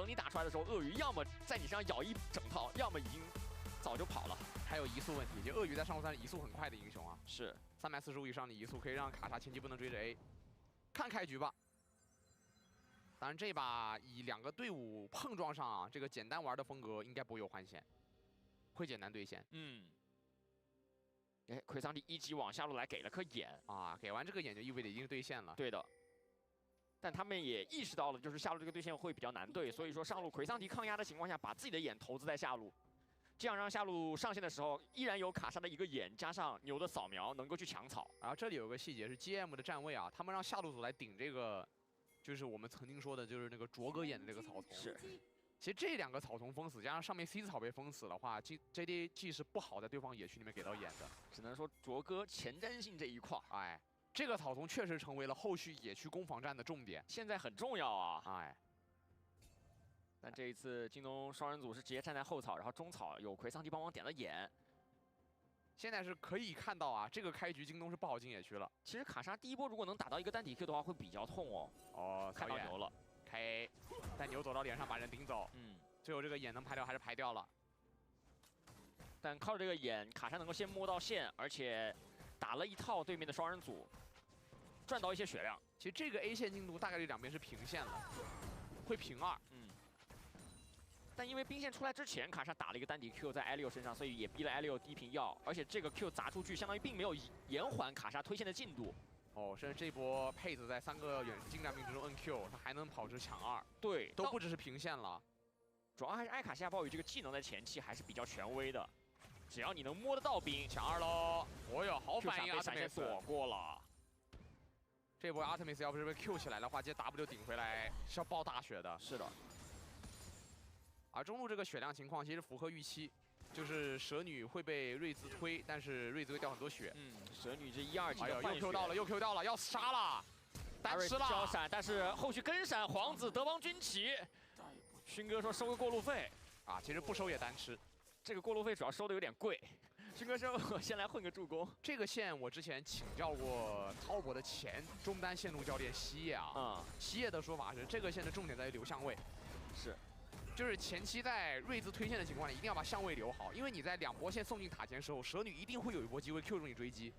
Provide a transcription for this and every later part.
你打出来的时候，鳄鱼要么在你身上咬一整套，要么已经早就跑了。还有移速问题，就鳄鱼在上路3是移速很快的英雄啊，是345以上的移速可以让卡莎前期不能追着 A， 看开局吧。当然这把以2个队伍碰撞上啊，这个简单玩的风格应该不会有换线，会简单兑现。哎，奎桑迪1级往下路来给了颗眼啊，给完这个眼就意味着已经是兑现了。对的。 但他们也意识到了，就是下路这个对线会比较难对，所以说上路奎桑迪抗压的情况下，把自己的眼投资在下路，这样让下路上线的时候依然有卡莎的一个眼加上牛的扫描能够去抢草。然后这里有个细节是 GM 的站位啊，他们让下路组来顶这个，就是我们曾经说的就是那个卓哥眼的这个草丛。是。其实这2个草丛封死，加上上面 C 草被封死的话，JDG 是不好在对方野区里面给到眼的。只能说卓哥前瞻性这一块，哎。 这个草丛确实成为了后续野区攻防战的重点，现在很重要啊！哎，但这一次京东双人组是直接站在后草，然后中草有奎桑迪帮忙点了眼。现在是可以看到啊，这个开局京东是不好进野区了。其实卡莎第一波如果能打到一个单体 Q 的话，会比较痛哦。哦，看到牛了，开 A， 但牛走到脸上把人顶走。最后这个眼能排掉还是排掉了。但靠着这个眼，卡莎能够先摸到线，而且打了一套对面的双人组。 赚到一些血量，其实这个 A 线进度大概率两边是平线了，会平2。但因为兵线出来之前，卡莎打了一个单体 Q 在艾利欧身上，所以也逼了艾利欧低频药，而且这个 Q 砸出去，相当于并没有延缓卡莎推线的进度。哦，甚至这波佩子在3个远近战兵之中摁 Q， 他还能跑至抢2，对，都不只是平线了。主要还是艾卡西亚暴雨这个技能在前期还是比较权威的，只要你能摸得到兵，抢2喽！哦哟，好反应啊！被闪现躲过了。 这波阿特米斯要不是被 Q 起来的话，接 W 顶回来是要爆大血的。是的。而中路这个血量情况其实符合预期，就是蛇女会被瑞兹推，但是瑞兹会掉很多血。蛇女这1、2级的又 Q 到了，又 Q 到了，要杀了，单吃了。交闪，但是后续跟闪皇子德邦军旗，勋哥说收个过路费啊，其实不收也单吃，这个过路费主要收的有点贵。 勋哥说：“我先来混个助攻。”这个线我之前请教过滔博的前中单线路教练西野啊，西野的说法是这个线的重点在于留相位，就是前期在瑞兹推线的情况下，一定要把相位留好，因为你在2波线送进塔前的时候，蛇女一定会有一波机会 Q 住你追击。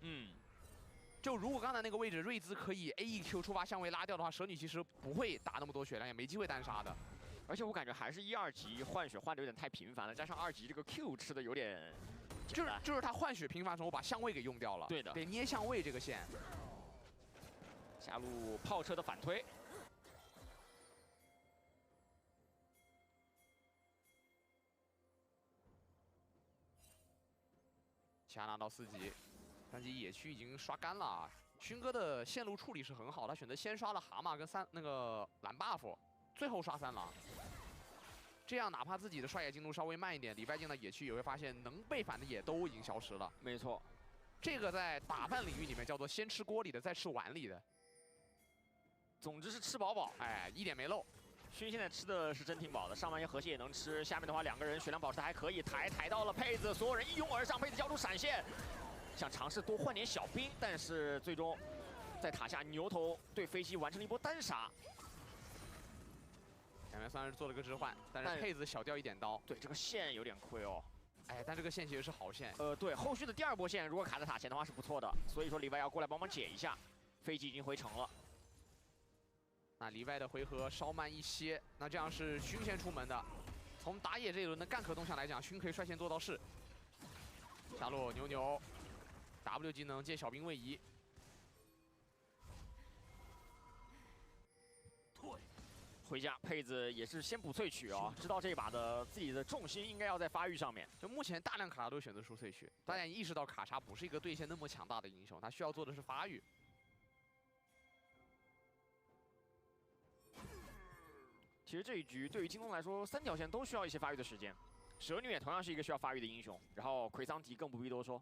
就如果刚才那个位置瑞兹可以 A1Q 触发相位拉掉的话，蛇女其实不会打那么多血量，也没机会单杀的。而且我感觉还是1、2级换血换的有点太频繁了，加上2级这个 Q 吃的有点。 就是他换血频繁的时候把相位给用掉了，对的，得捏相位这个线。下路炮车的反推，其他拿到4级，3级野区已经刷干了。勋哥的线路处理是很好，他选择先刷了蛤蟆跟那个蓝 buff， 最后刷3狼。 这样，哪怕自己的刷野进度稍微慢一点，礼拜进到野区也会发现能被反的野都已经消失了。没错，这个在打饭领域里面叫做先吃锅里的，再吃碗里的。总之是吃饱饱，哎，一点没漏。勋现在吃的是真挺饱的，上半夜核心也能吃，下面的话2个人血量保持的还可以，抬到了佩子，所有人一拥而上，佩子交出闪现，想尝试多换点小兵，但是最终在塔下牛头对飞机完成了一波单杀。 两边算是做了个置换，但是佩子小掉1点刀。对，这个线有点亏哦。哎，但这个线其实是好线。对，后续的第2波线如果卡在塔前的话是不错的，所以说里外要过来帮忙解一下。飞机已经回城了。那里外的回合稍慢一些，那这样是勋先出门的。从打野这一轮的干壳动向来讲，勋可以率先做到是。下路牛 W 技能借小兵位移。 回家，佩子也是先补萃取啊，知道这一把的自己的重心应该要在发育上面。就目前大量卡莎都选择出萃取，大家意识到卡莎不是一个对线那么强大的英雄，他需要做的是发育。其实这一局对于京东来说，3条线都需要一些发育的时间。蛇女也同样是一个需要发育的英雄，然后奎桑提更不必多说。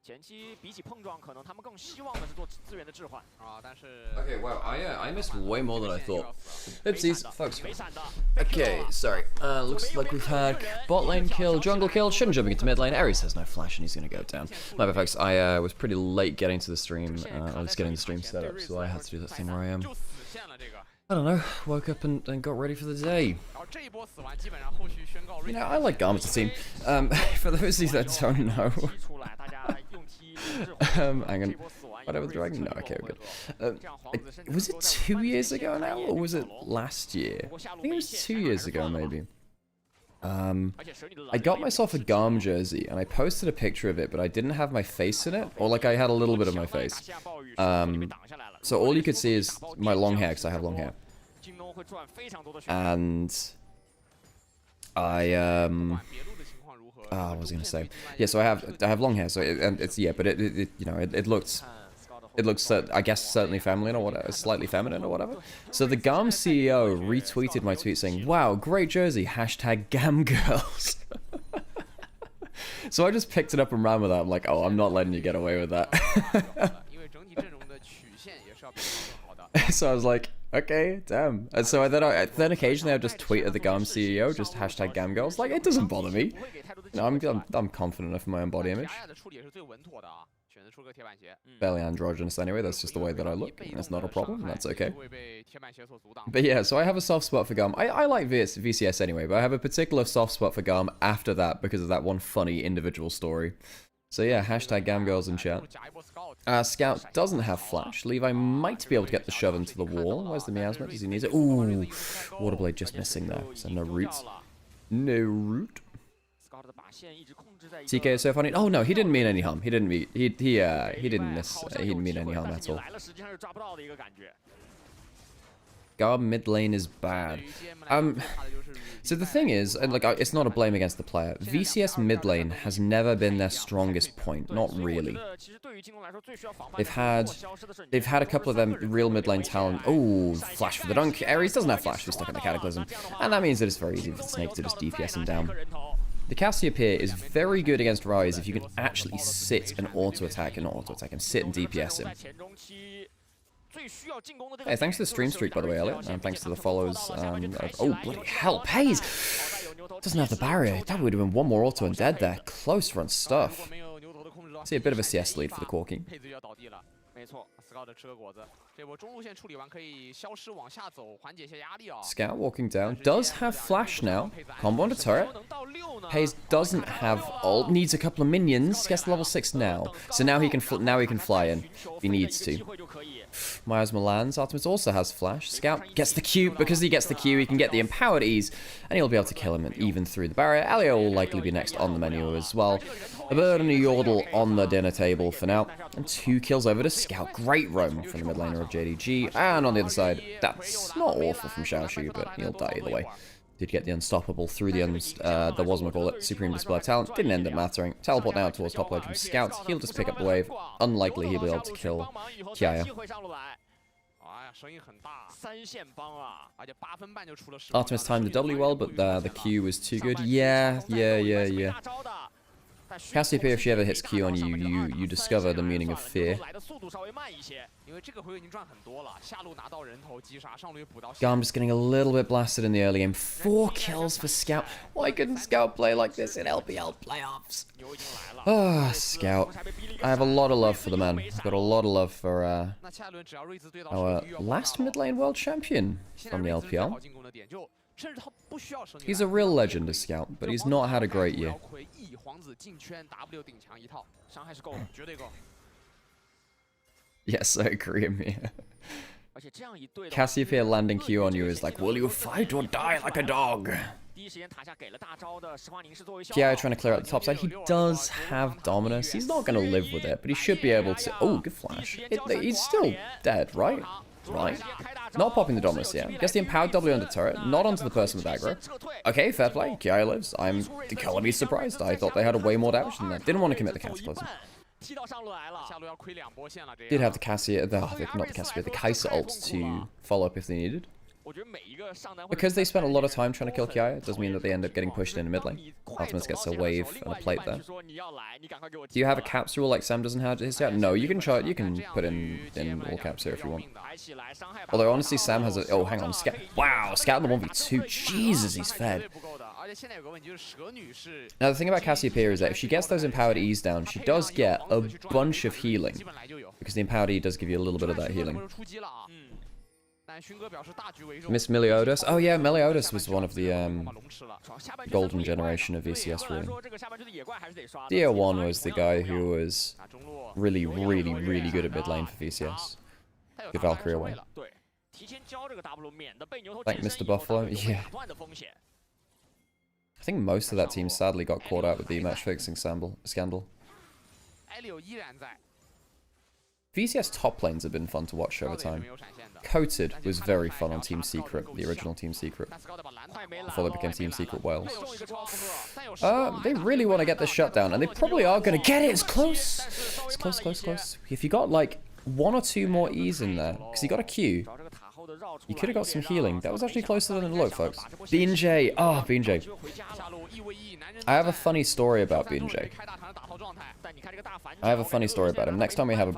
前期比起碰撞，可能他们更希望的是做资源的置换啊，但是 Okay, wow, I missed way more than I thought. Oopsies, folks. Okay, sorry. Looks like we've had bot lane kill, jungle kill, Shin jumping into mid lane, Ares has no flash and he's gonna go down. My bad, folks, I was pretty late getting to the stream, I was getting the stream set up, so I had to do that thing where I am. I don't know, woke up and got ready for the day. You know, I like GAM as a team. For those of you that don't know, hang on. Whatever the dragon? No, okay, we're good. Was it 2 years ago now, or was it last year? I think it was 2 years ago, maybe. I got myself a GAM jersey, and I posted a picture of it, but I didn't have my face in it, or like I had a little bit of my face. So all you could see is my long hair, because I have long hair. And what was I gonna say? Yeah, so I have long hair, so it looks I guess certainly feminine or whatever, slightly feminine or whatever. So the GAM CEO retweeted my tweet saying, "Wow, great jersey, hashtag GAM girls." So I just picked it up and ran with that. I'm like, oh, I'm not letting you get away with that. So I was like, okay, damn. And so then occasionally I would just tweet at the GAM CEO, just hashtag GAM girls. Like, it doesn't bother me. You know, I'm confident enough in my own body image. Fairly androgynous anyway, that's just the way that I look. That's not a problem, that's okay. But yeah, so I have a soft spot for GAM. I like VCS anyway, but I have a particular soft spot for GAM after that because of that one funny individual story. So yeah, hashtag GAM girls in chat. Scout doesn't have flash. Levi might be able to get the shove into the wall. Where's the miasma? Does he need it? Ooh, Waterblade just missing there. So no root. No root. TK is so funny. Oh no, he didn't mean any harm. He didn't mean he didn't mean any harm at all. GAM mid lane is bad. So the thing is, and like, it's not a blame against the player. VCS mid lane has never been their strongest point. Not really. They've had a couple of them real mid lane talent. Oh, flash for the dunk. Ares doesn't have flash. He's stuck in the Cataclysm, and that means that it's very easy for the Snake to just DPS him down. The Cassiopeia is very good against Ryze if you can actually sit and auto-attack, and not auto-attack him, sit and DPS him. Hey, thanks to the stream streak, by the way, Elliot, and thanks to the follows. Oh, bloody hell, Pays! Doesn't have the barrier. That would have been one more auto and dead there. Close run stuff. See a bit of a CS lead for the Corki. Scout walking down. Does have flash now. Combo onto turret. Pays doesn't have ult. Needs a couple of minions. Gets level 6 now. So now he can fly in if he needs to. Miasma lands. Artemis also has flash. Scout gets the Q. Because he gets the Q, he can get the empowered ease, and he'll be able to kill him even through the barrier. Alio will likely be next on the menu as well. A bird and a yordle on the dinner table for now. And 2 kills over to Scout. Great roam from the mid laner of JDG. And on the other side, that's not awful from Xiaoshu, but he'll die either way. Did get the unstoppable through the Supreme Display of Talent. Didn't end up mattering. Teleport now towards top lane from Scout. He'll just pick up the wave. Unlikely he'll be able to kill Kiaya. Artemis timed the W well, but the Q was too good. Yeah. Cassiopeia, if she ever hits Q on you, you discover the meaning of fear. GAM just getting a little bit blasted in the early game. 4 kills for Scout. Why couldn't Scout play like this in LPL playoffs? Ah, Scout. I have a lot of love for the man. I've got a lot of love for our last mid lane world champion from the LPL. He's a real legend, as Scout, but he's not had a great year. Yes, I agree, Amir. Cassiopeia landing Q on you is like, will you fight or die like a dog? Kiai trying to clear out the top side. He does have Dominus. He's not going to live with it, but he should be able to... Oh, good flash. He's still dead, right? Right. Not popping the Dominus, yeah. Gets the empowered W on the turret, not onto the person with aggro. Okay, fair play. Kiai lives. I'm gonna be surprised. I thought they had a way more damage than that. Didn't want to commit the Cataclysm. Did have the the Kai'Sa ult to follow up if they needed. Because they spent a lot of time trying to kill Kiaya, it does mean that they end up getting pushed into mid lane. Artemis gets a wave and a plate there. Do you have a caps rule like Sam doesn't have his? No, you can try. You can put in all caps here if you want. Although honestly, Sam has a. Oh, hang on, Scout. Wow, Scout in the 1v2. Jesus, he's fed. Now the thing about Cassiopeia is that if she gets those empowered E's down, she does get a bunch of healing, because the empowered E does give you a little bit of that healing. Miss Meliodas. Oh yeah, Meliodas was one of the golden generation of VCS really. DO1 was the guy who was really good at mid lane for VCS. Good Valkyrie away. Thank Mr. Buffalo. Yeah. I think most of that team sadly got caught out with the match fixing scandal. VCS top lanes have been fun to watch over time. Coated was very fun on Team Secret, the original Team Secret, before they became Team Secret Wales. They really want to get this shutdown, and they probably are going to get it. It's close. It's close. If you got like 1 or 2 more E's in there, because you got a Q, you could have got some healing. That was actually closer than it looked, folks. BNJ. Oh, BNJ. I have a funny story about BNJ. I have a funny story about him. Next time we have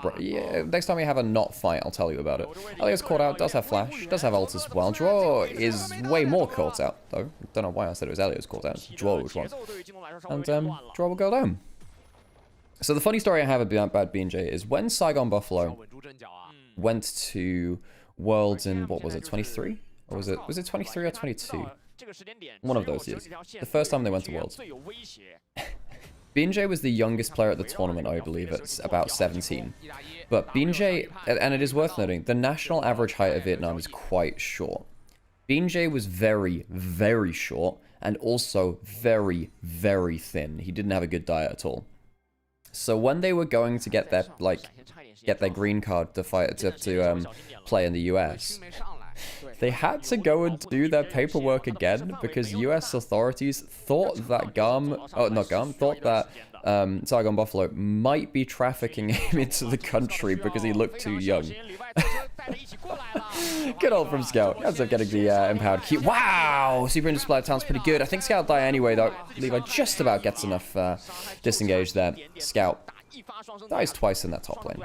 a not fight, I'll tell you about it. Elio's caught out, does have flash, does have ult as well. Draw is way more caught out, though. Don't know why I said it was Elio's caught out. It's Draw which one. And Draw will go down. So the funny story I have about BNJ is when Saigon Buffalo went to Worlds in, what was it, 23? Or was it 23 or 22? One of those years. The first time they went to Worlds. BNJ was the youngest player at the tournament, I believe, at about 17. But BNJ, and it is worth noting, the national average height of Vietnam is quite short. BNJ was very short, and also very thin. He didn't have a good diet at all. So when they were going to get their green card to play in the US, they had to go and do their paperwork again because US authorities thought that thought that Saigon Buffalo might be trafficking him into the country because he looked too young. Good ult from Scout. Ends up getting the empowered key. Wow! Super Ninja Splat sounds pretty good. I think Scout die anyway, though. Levi just about gets enough disengage there. Scout dies twice in that top lane.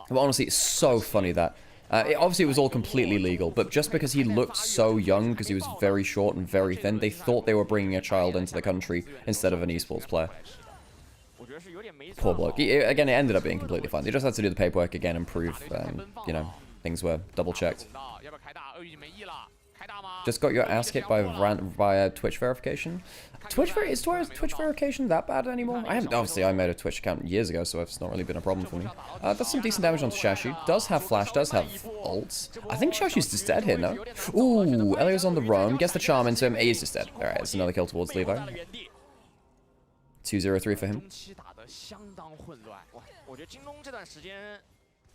But honestly, it's so funny that obviously it was all completely legal, but just because he looked so young, because he was very short and very thin, they thought they were bringing a child into the country instead of an esports player. Poor bloke. Again, it ended up being completely fine. They just had to do the paperwork again and prove, you know, things were double-checked. Just got your ass kicked by Twitch verification. Is Twitch verification that bad anymore? I made a Twitch account years ago, so it's not really been a problem for me. That's some decent damage on Shashu. Does have flash, does have ults. I think Shashu's just dead here, no? Ooh, Elio's on the roam, gets the charm into him. He is just dead. Alright, it's another kill towards Levi. 2-0-3 for him.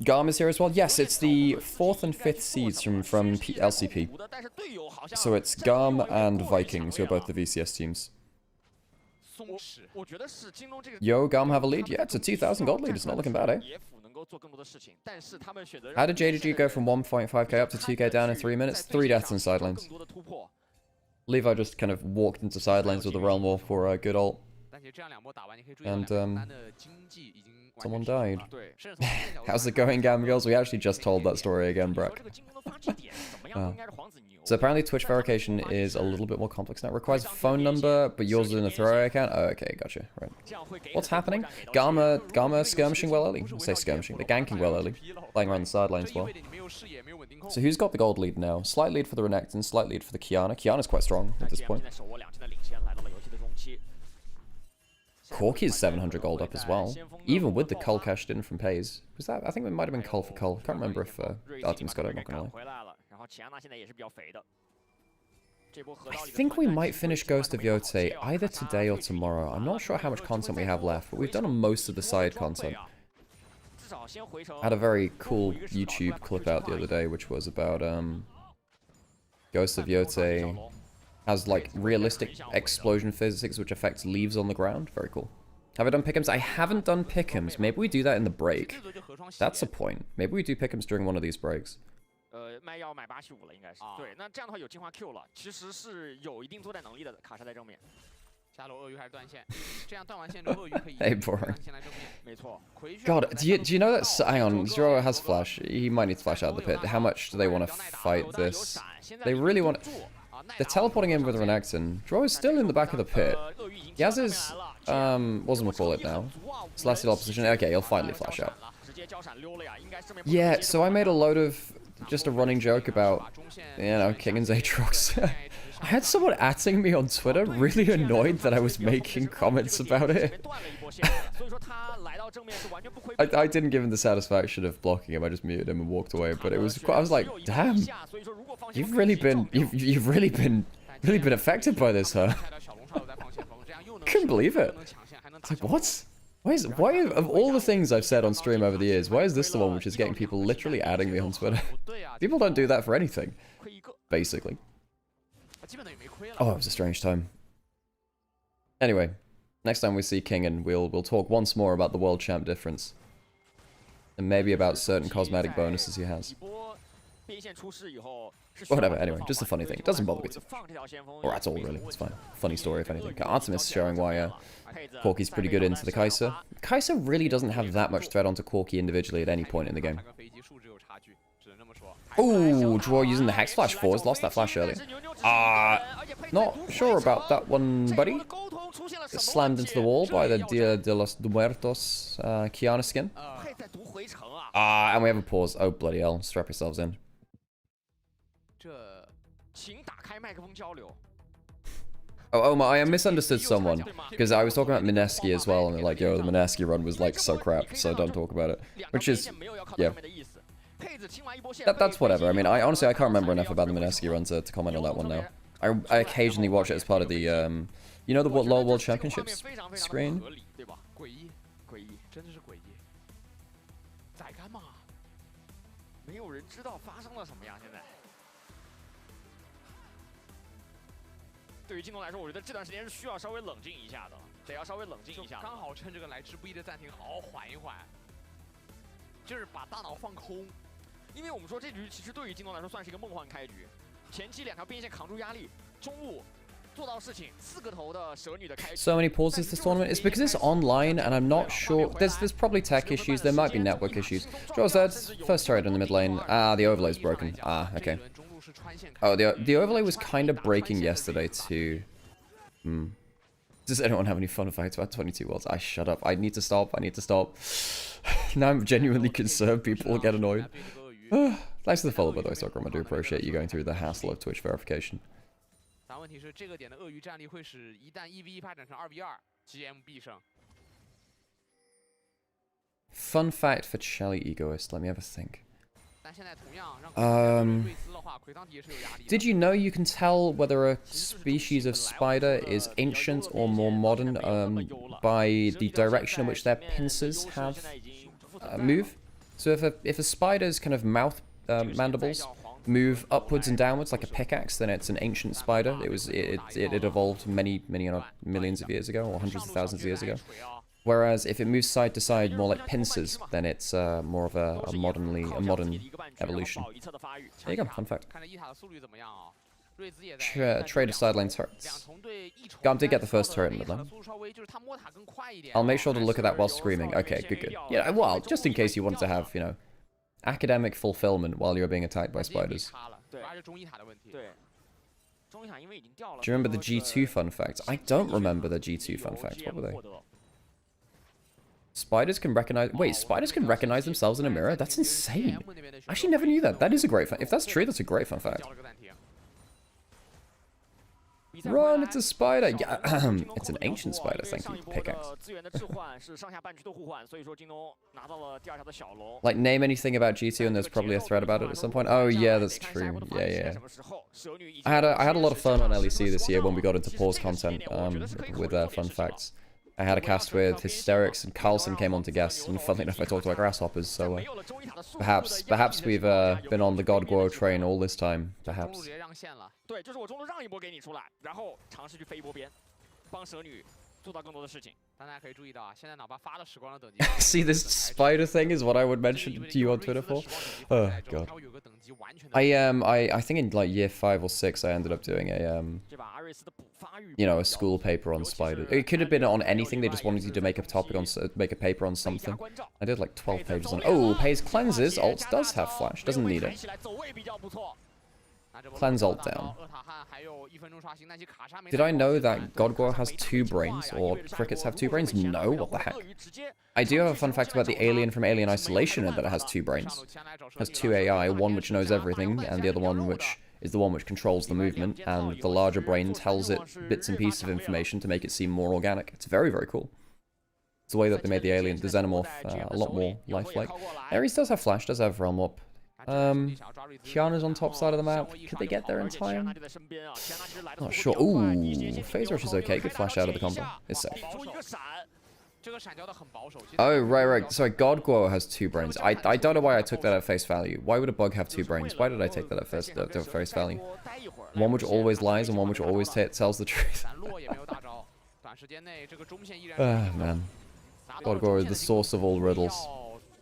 GAM is here as well. Yes, it's the 4th and 5th seeds from LCP. So it's GAM and Vikings, who are both the VCS teams. Yo, GAM have a lead? Yeah, it's a 2,000 gold lead. It's not looking bad, eh? How did JDG go from 1.5k up to 2k down in 3 minutes? 3 deaths in side lanes. Levi just kind of walked into side lanes with the Realm War for a good ult. And, someone died. How's it going, GAM girls? We actually just told that story again, Brock. So apparently Twitch verification is a little bit more complex now. It requires a phone number, but yours is in a throwaway account? Oh, okay, gotcha. Right. What's happening? Gamma skirmishing well early. I'll say skirmishing. They're ganking well early. Playing around the sidelines well. So who's got the gold lead now? Slight lead for the Renekton, slight lead for the Kiana. Kiana's quite strong at this point. Corky's 700 gold up as well, even with the Cull cashed in from Pays. Was that? I think it might have been Cull for Cull. Can't remember if Artemis got it, I'm not gonna lie. I think we might finish Ghost of Yotei either today or tomorrow. I'm not sure how much content we have left, but we've done most of the side content. I had a very cool YouTube clip out the other day, which was about Ghost of Yotei has like realistic explosion physics which affects leaves on the ground. Very cool. Have I done pick'ems? I haven't done pick'ems. Maybe we do that in the break. That's a point. Maybe we do pick'ems during one of these breaks. Hey, boring. God, do you know that? Hang on, Zero has flash. He might need to flash out of the pit. How much do they want to fight this? They really want to. They're teleporting in with Renekton. Draw is still in the back of the pit. He has his, what's we call it now? Celestial opposition. Okay, he'll finally flash out. Yeah, so I made a load of just a running joke about, you know, King and Aatrox. I had someone atting me on Twitter, really annoyed that I was making comments about it. I didn't give him the satisfaction of blocking him, I just muted him and walked away, but it was, I was like, damn, you've really been affected by this, huh? Couldn't believe it. It's like, what? Why of all the things I've said on stream over the years, why is this the one which is getting people literally adding me on Twitter? People don't do that for anything, basically. Oh, it was a strange time. Anyway, next time we see King, and we'll talk once more about the world champ difference. And maybe about certain cosmetic bonuses he has. Whatever, anyway, just a funny thing. It doesn't bother me too much. Or at all, really. It's fine. Funny story, if anything. Artemis showing why Corki's pretty good into the Kai'Sa. Kai'Sa really doesn't have that much threat onto Corki individually at any point in the game. Ooh, Draw using the Hex Flash forwards. Lost that flash earlier. Not sure about that one, buddy. Slammed into the wall by the Dia de los Muertos Kiana skin. And we have a pause. Oh, bloody hell. Strap yourselves in. Oh, I misunderstood someone. Because I was talking about Mineski as well, and they're like, yo, the Mineski run was like so crap, so don't talk about it. Which is, yeah. That's whatever. I mean, honestly, I can't remember enough about the Mineski run to comment on that one now. I occasionally watch it as part of the, you know, the LoL World Championships screen? So many pauses this tournament. It's because it's online, and I'm not sure. There's probably tech issues. There might be network issues. Joe said, first turret in the mid lane. The overlay's broken. Okay. Oh, the overlay was kind of breaking yesterday too. Does anyone have any fun facts about 22 Worlds? Shut up. I need to stop. Now I'm genuinely concerned people will get annoyed. Thanks for the follow, by the way, Soccer. I do appreciate you going through the hassle of Twitch verification. Fun fact for Shelly Egoist. Let me have a think. Did you know you can tell whether a species of spider is ancient or more modern by the direction in which their pincers have move? So if a spider's kind of mouth mandibles move upwards and downwards like a pickaxe, then it's an ancient spider. It evolved many millions of years ago, or hundreds of thousands of years ago. Whereas if it moves side to side more like pincers, then it's more of a modern evolution. There you go, fun fact. Trade of sideline turrets. GAM did get the first turret in mid lane. I'll make sure to look at that while screaming. Okay, good. Yeah, well, just in case you wanted to have, you know, academic fulfillment while you're being attacked by spiders. Do you remember the G2 fun facts? I don't remember the G2 fun facts. What were they? Spiders can recognize... Wait, spiders can recognize themselves in a mirror? That's insane. I actually never knew that. That is a great fun... If that's true, that's a great fun fact. Run, it's a spider! Yeah, it's an ancient spider, thank you, pickaxe. Like, name anything about G2 and there's probably a thread about it at some point. Oh yeah, that's true. Yeah. I had a lot of fun on LEC this year when we got into pause content with fun facts. I had a cast with Hysterics, and Carlson came on to guest, and funnily enough I talked about grasshoppers, so perhaps we've been on the God Guo train all this time, perhaps. See, this spider thing is what I would mention to you on Twitter for. Oh god. I think in like year 5 or 6 I ended up doing a you know, a school paper on spiders. It could have been on anything. They just wanted you to make a topic on, make a paper on something. I did like 12 pages on. Oh, pays cleanses. Alt does have flash. Doesn't need it. Cleanse ult down. Did I know that Godguo has 2 brains, or crickets have 2 brains? No, what the heck? I do have a fun fact about the alien from Alien Isolation, and that it has 2 brains. It has 2 AI, one which knows everything, and the other one which is the one which controls the movement, and the larger brain tells it bits and pieces of information to make it seem more organic. It's very, very cool. It's the way that they made the alien, the xenomorph, a lot more lifelike. Ares does have flash, does have realm up. Kiana's on top side of the map. Could they get there in time? Not sure. Ooh, phase rush is okay. Good flash out of the combo. It's safe. Oh, right. Sorry, Godguo has 2 brains. I don't know why I took that at face value. Why would a bug have 2 brains? Why did I take that at face value? One which always lies and one which always tells the truth. Man. Godguo is the source of all riddles.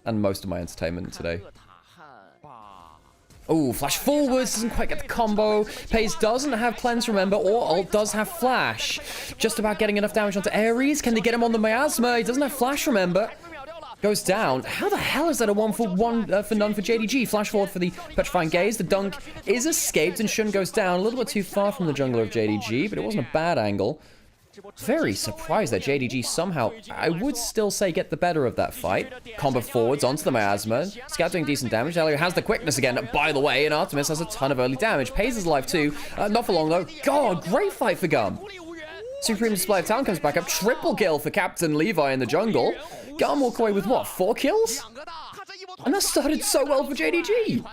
And most of my entertainment today. Oh, flash forwards, doesn't quite get the combo. Paze doesn't have cleanse, remember, or ult does have flash. Just about getting enough damage onto Ares. Can they get him on the miasma? He doesn't have flash, remember. Goes down. How the hell is that a 1 for none for JDG? Flash forward for the petrifying gaze. The dunk is escaped and Shun goes down. A little bit too far from the jungler of JDG, but it wasn't a bad angle. Very surprised that JDG somehow, I would still say, get the better of that fight. Combo forwards onto the miasma. Scout doing decent damage. Elio has the quickness again, by the way, and Artemis has a ton of early damage. Paze is alive too. Not for long though. God, great fight for GAM. Supreme display of talent comes back up. Triple kill for Captain Levi in the jungle. GAM walk away with what, 4 kills? And that started so well for JDG.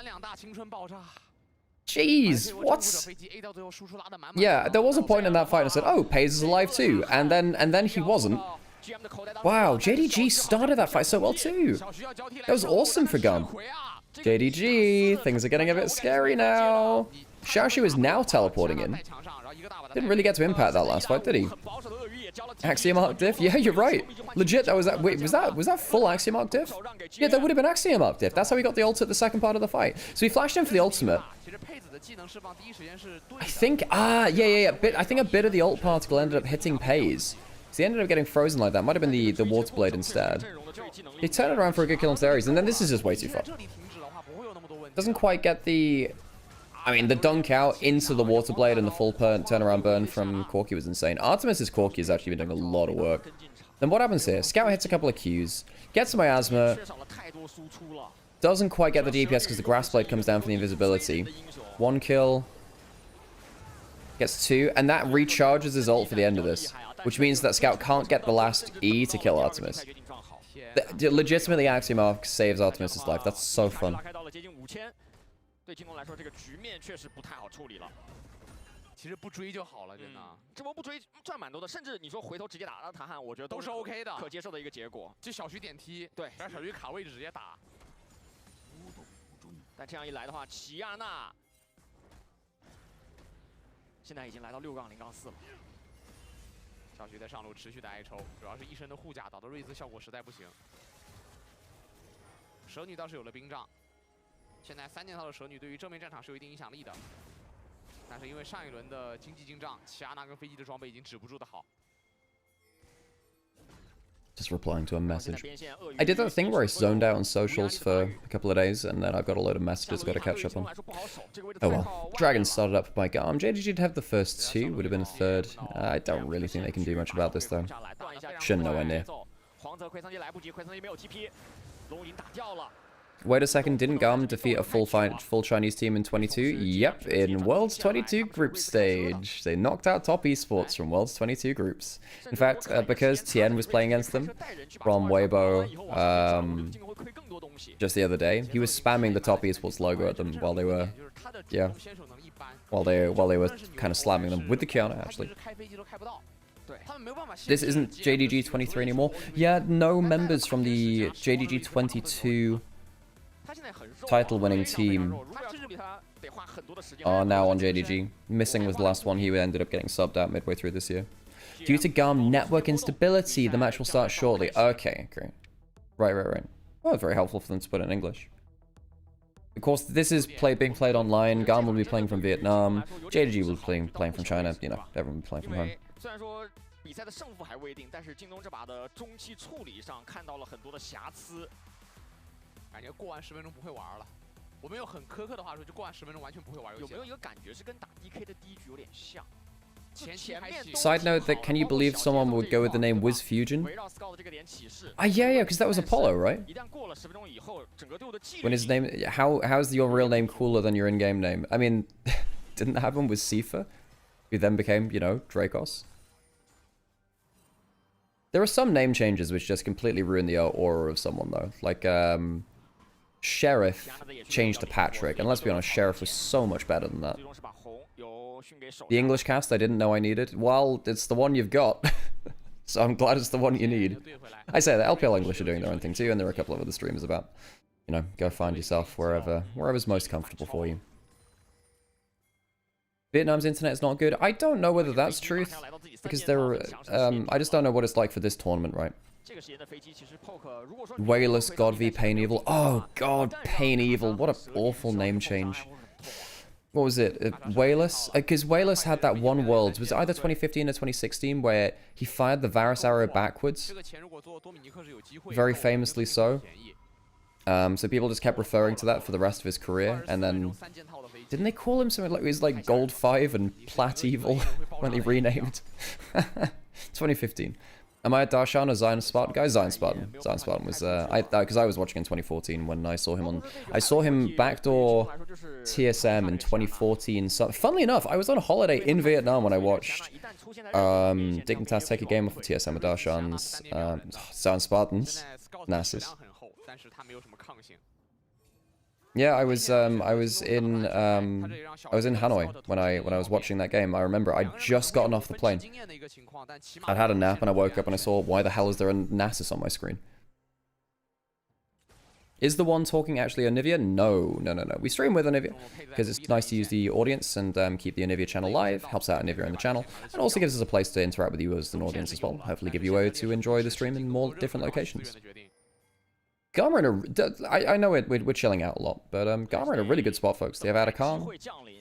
Jeez, what? Yeah, there was a point in that fight I said, oh, Paze is alive too, and then he wasn't. Wow, JDG started that fight so well too. That was awesome for GAM. JDG, things are getting a bit scary now. Xiaoxu is now teleporting in. Didn't really get to impact that last fight, did he? Axiom Arc diff? Yeah, you're right. Legit, that was that. Wait, was that full Axiom Arc diff? Yeah, that would have been Axiom Arc diff. That's how he got the ult at the second part of the fight. So he flashed in for the ultimate. I think, yeah. I think a bit of the ult particle ended up hitting Paze. So he ended up getting frozen like that. Might have been the water blade instead. He turned it around for a good kill on Ares, and then this is just way too far. Doesn't quite get the... I mean, the dunk out into the water blade and the full turnaround burn from Corki was insane. Artemis's Corki has actually been doing a lot of work. Then what happens here? Scout hits a couple of Qs, gets a miasma, doesn't quite get the DPS because the grass blade comes down for the invisibility. 1 kill, gets 2, and that recharges his ult for the end of this, which means that Scout can't get the last E to kill Artemis. Legitimately, Axiom Arc saves Artemis' life. That's so fun. 对进攻来说，这个局面确实不太好处理了。其实不追就好了，真的。这波不追赚蛮多的，甚至你说回头直接打到唐汉，我觉得都是 OK 的，可接受的一个结果。就小徐点踢，对，让小徐卡位置直接打。但这样一来的话，齐亚娜现在已经来到6-0-4了。小徐在上路持续的挨抽，主要是一身的护甲导致瑞兹效果实在不行。蛇女倒是有了冰杖。 现在3件套的蛇女对于正面战场是有一定影响力的，但是因为上一轮的经济进账，齐亚娜跟飞机的装备已经止不住的好。Just replying to a message. I did that thing where I zoned out on socials for a couple of days, and then I've got a load of messages I've got to catch up on. Oh well. Dragon started up by GAM. JDG did have the first 2, would have been a third. I don't really think they can do much about this though. Shouldn't nowhere near. Wait a second, didn't GAM defeat a full Chinese team in 22? Yep, in Worlds 22 group stage. They knocked out top esports from Worlds 22 groups. In fact, because Tien was playing against them from Weibo just the other day, he was spamming the top esports logo at them while they were, while they were kind of slamming them with the Kiana actually. This isn't JDG 23 anymore. Yeah, no members from the JDG 22 title-winning team are now on JDG. Missing was the last one. He ended up getting subbed out midway through this year. Due to GAM network instability, the match will start shortly. Okay, great. Right. Well, very helpful for them to put it in English. Of course, this is being played online. GAM will be playing from Vietnam. JDG will be playing from China. You know, everyone will be playing from home. 比赛的胜负还未定，但是京东这把的中期处理上看到了很多的瑕疵，感觉过完10分钟不会玩了。我们用很苛刻的话说，就过完10分钟完全不会玩游戏。有没有一个感觉是跟打 DK 的第一局有点像？ Side note that can you believe someone would go with the name Wiz Fusion? Yeah, because that was Apollo, right? When his name, how's your real name cooler than your in-game name? I mean, didn't that happen with Sifa, who then became, you know, Dracos? There are some name changes which just completely ruin the aura of someone, though. Like, Sheriff changed to Patrick, and let's be honest, Sheriff was so much better than that. The English cast I didn't know I needed. Well, it's the one you've got. So I'm glad it's the one you need. I say that LPL English are doing their own thing too, and there are a couple of other streamers about. You know, go find yourself wherever's most comfortable for you. Vietnam's internet is not good. I don't know whether that's truth, because there are, I just don't know what it's like for this tournament, right? Wayless, God v Pain Evil. Oh God, Pain Evil. What an awful name change. What was it? Wayless? Because Wayless had that one Worlds. Was it either 2015 or 2016 where he fired the Varus arrow backwards? Very famously so. So people just kept referring to that for the rest of his career. And then... Didn't they call him something like... It was like Gold 5 and Plat Evil when he renamed? 2015. Am I a Darshan or Zion Spartan? Guys, Zion Spartan. Zion Spartan was, because I was watching in 2014 when I saw him on, I saw him backdoor TSM in 2014. So, funnily enough, I was on holiday in Vietnam when I watched Dignitas take a game off of TSM with Darshan's, Zion Spartans, Nasus. Yeah, I was in Hanoi when I was watching that game. I remember I'd just gotten off the plane. I'd had a nap and I woke up and I saw, why the hell is there a Nasus on my screen? Is the one talking actually Onivia? No. We stream with Onivia because it's nice to use the audience and keep the Onivia channel live. Helps out Onivia and the channel, and also gives us a place to interact with you as an audience as well. Hopefully give you a way to enjoy the stream in more different locations. GAM are in a... I know we're chilling out a lot, but GAM are in a really good spot, folks. They have Atacam,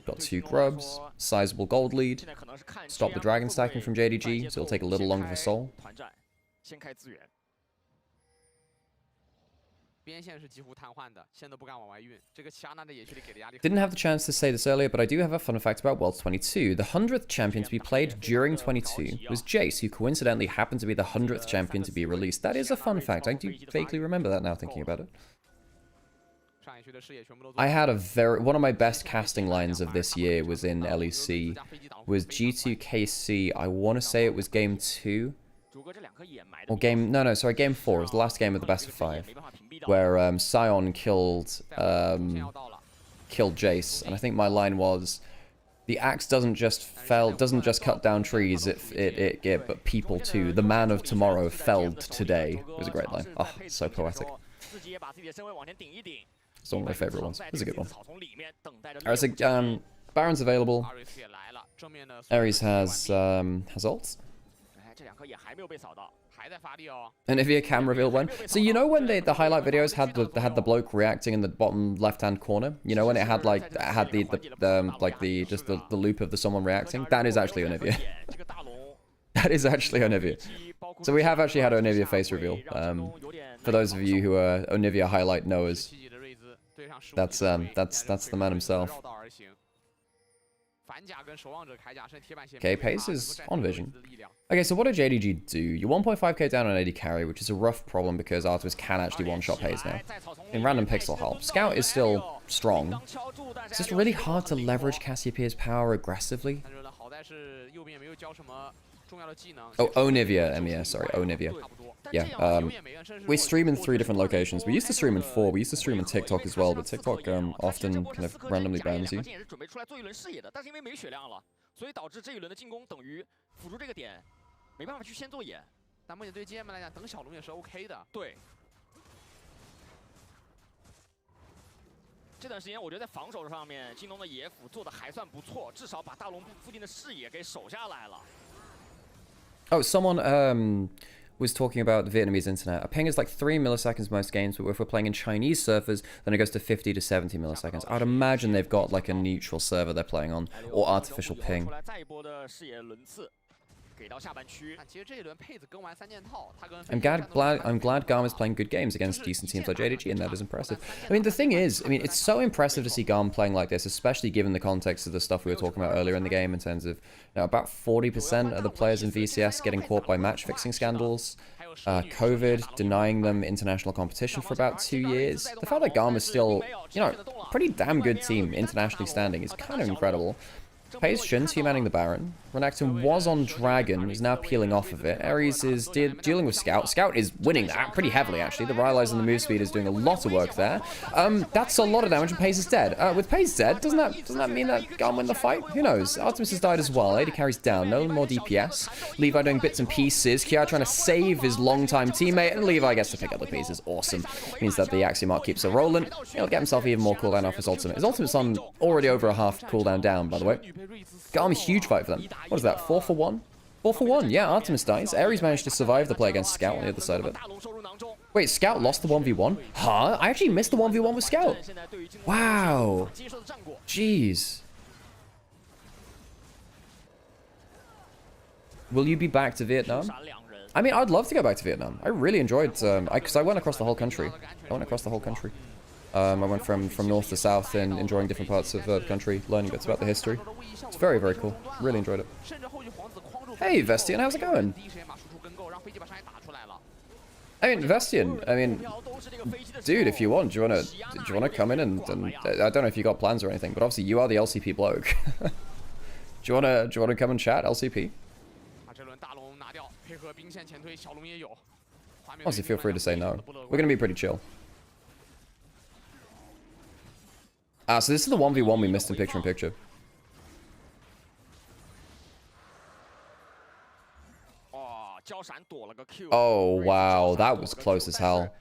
got 2 grubs, sizable gold lead, stop the dragon stacking from JDG, so it'll take a little longer for Soul. Didn't have the chance to say this earlier, but I do have a fun fact about Worlds 22. The 100th champion to be played during 22 was Jace, who coincidentally happened to be the 100th champion to be released. That is a fun fact. I do vaguely remember that now, thinking about it. I had one of my best casting lines of this year was in LEC, was G2KC. I want to say it was game 2. Or game 4. It was the last game of the best of 5, where Sion killed Jace, and I think my line was, "The axe doesn't just cut down trees, it but people too. The man of tomorrow felled today." It was a great line. Oh, so poetic. It's one of my favorite ones. It was a good one. Alright, so Baron's available. Ares has ults. And if your cam reveal when, so you know when the highlight videos had the bloke reacting in the bottom left hand corner, you know when it had the loop of someone reacting, that is actually Onivia. That is actually Onivia. So we have actually had Onivia face reveal. For those of you who are Onivia highlight knowers, that's the man himself. Okay, pace is on vision. Okay, so what did JDG do? You're 1.5k down on AD carry, which is a rough problem because Artemis can actually one-shot Haze now. In random pixel help. Scout is still strong. It's just really hard to leverage Cassiopeia's power aggressively. Oh, Onivia, MES, sorry, Onivia. Yeah, we stream in 3 different locations. We used to stream in 4. We used to stream in TikTok as well, but TikTok often kind of randomly bans you. Oh, someone was talking about Vietnamese internet. A ping is like 3 milliseconds most games, but if we're playing in Chinese servers, then it goes to 50 to 70 milliseconds. I'd imagine they've got like a neutral server they're playing on, or artificial ping. I'm glad GAM is playing good games against decent teams like JDG, and that is impressive. I mean, the thing is, I mean, it's so impressive to see GAM playing like this, especially given the context of the stuff we were talking about earlier in the game in terms of, you know, about 40% of the players in VCS getting caught by match-fixing scandals, COVID denying them international competition for about 2 years. The fact that GAM is still, you know, a pretty damn good team internationally standing is kind of incredible. FaZe Shin's humanning the Baron. Renekton was on Dragon, is now peeling off of it. Ares is dealing with Scout. Scout is winning that pretty heavily, actually. The Rylai's and the move speed is doing a lot of work there. That's a lot of damage, and FaZe is dead. With FaZe dead, doesn't that mean that GAM win the fight? Who knows? Artemis has died as well. AD carries down. No more DPS. Levi doing bits and pieces. Kiara trying to save his longtime teammate, and Levi gets to pick up the pieces. Awesome. Means that the Axiom Arc keeps it rolling. He'll get himself even more cooldown off his ultimate. His ultimate's on already over a half cooldown down, by the way. GAM, a huge fight for them. What is that, 4 for 1? 4 for 1, yeah, Artemis dies. Ares managed to survive the play against Scout on the other side of it. Wait, Scout lost the 1v1? Huh? I actually missed the 1v1 with Scout. Wow. Jeez. Will you be back to Vietnam? I mean, I'd love to go back to Vietnam. I really enjoyed, because I went across the whole country. I went from north to south and enjoying different parts of the country, learning bits about the history. It's very, very cool. Really enjoyed it. Hey, Vestian, how's it going? I mean, Vestian, I mean, dude, if you want, do you want to come in and I don't know if you got plans or anything, but obviously you are the LCP bloke. do you want to come and chat, LCP? Honestly, feel free to say no. We're gonna be pretty chill. So this is the 1v1 we missed in picture-in-picture. Oh, wow. That was close as hell.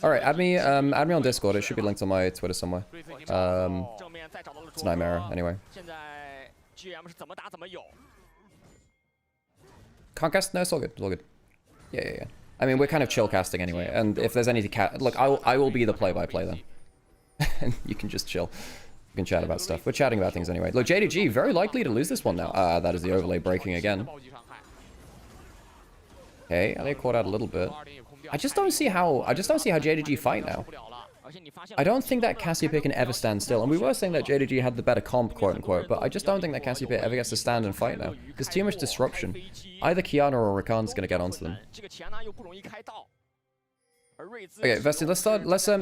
Alright, add me on Discord. It should be linked on my Twitter somewhere. It's Nymaera, anyway. Can't cast? No, it's all good. It's all good. Yeah. I mean, we're kind of chill casting anyway, and if there's anything look, I will be the play-by-play then. And you can just chill. You can chat about stuff. We're chatting about things anyway. Look, JDG, very likely to lose this one now. That is the overlay breaking again. Okay, they caught out a little bit. I just don't see how JDG fight now. I don't think that Cassiopeia can ever stand still, and we were saying that JDG had the better comp, quote-unquote, but I just don't think that Cassiopeia ever gets to stand and fight now. There's too much disruption. Either Kiana or Rakan's gonna get onto them. Okay, Vesti, let's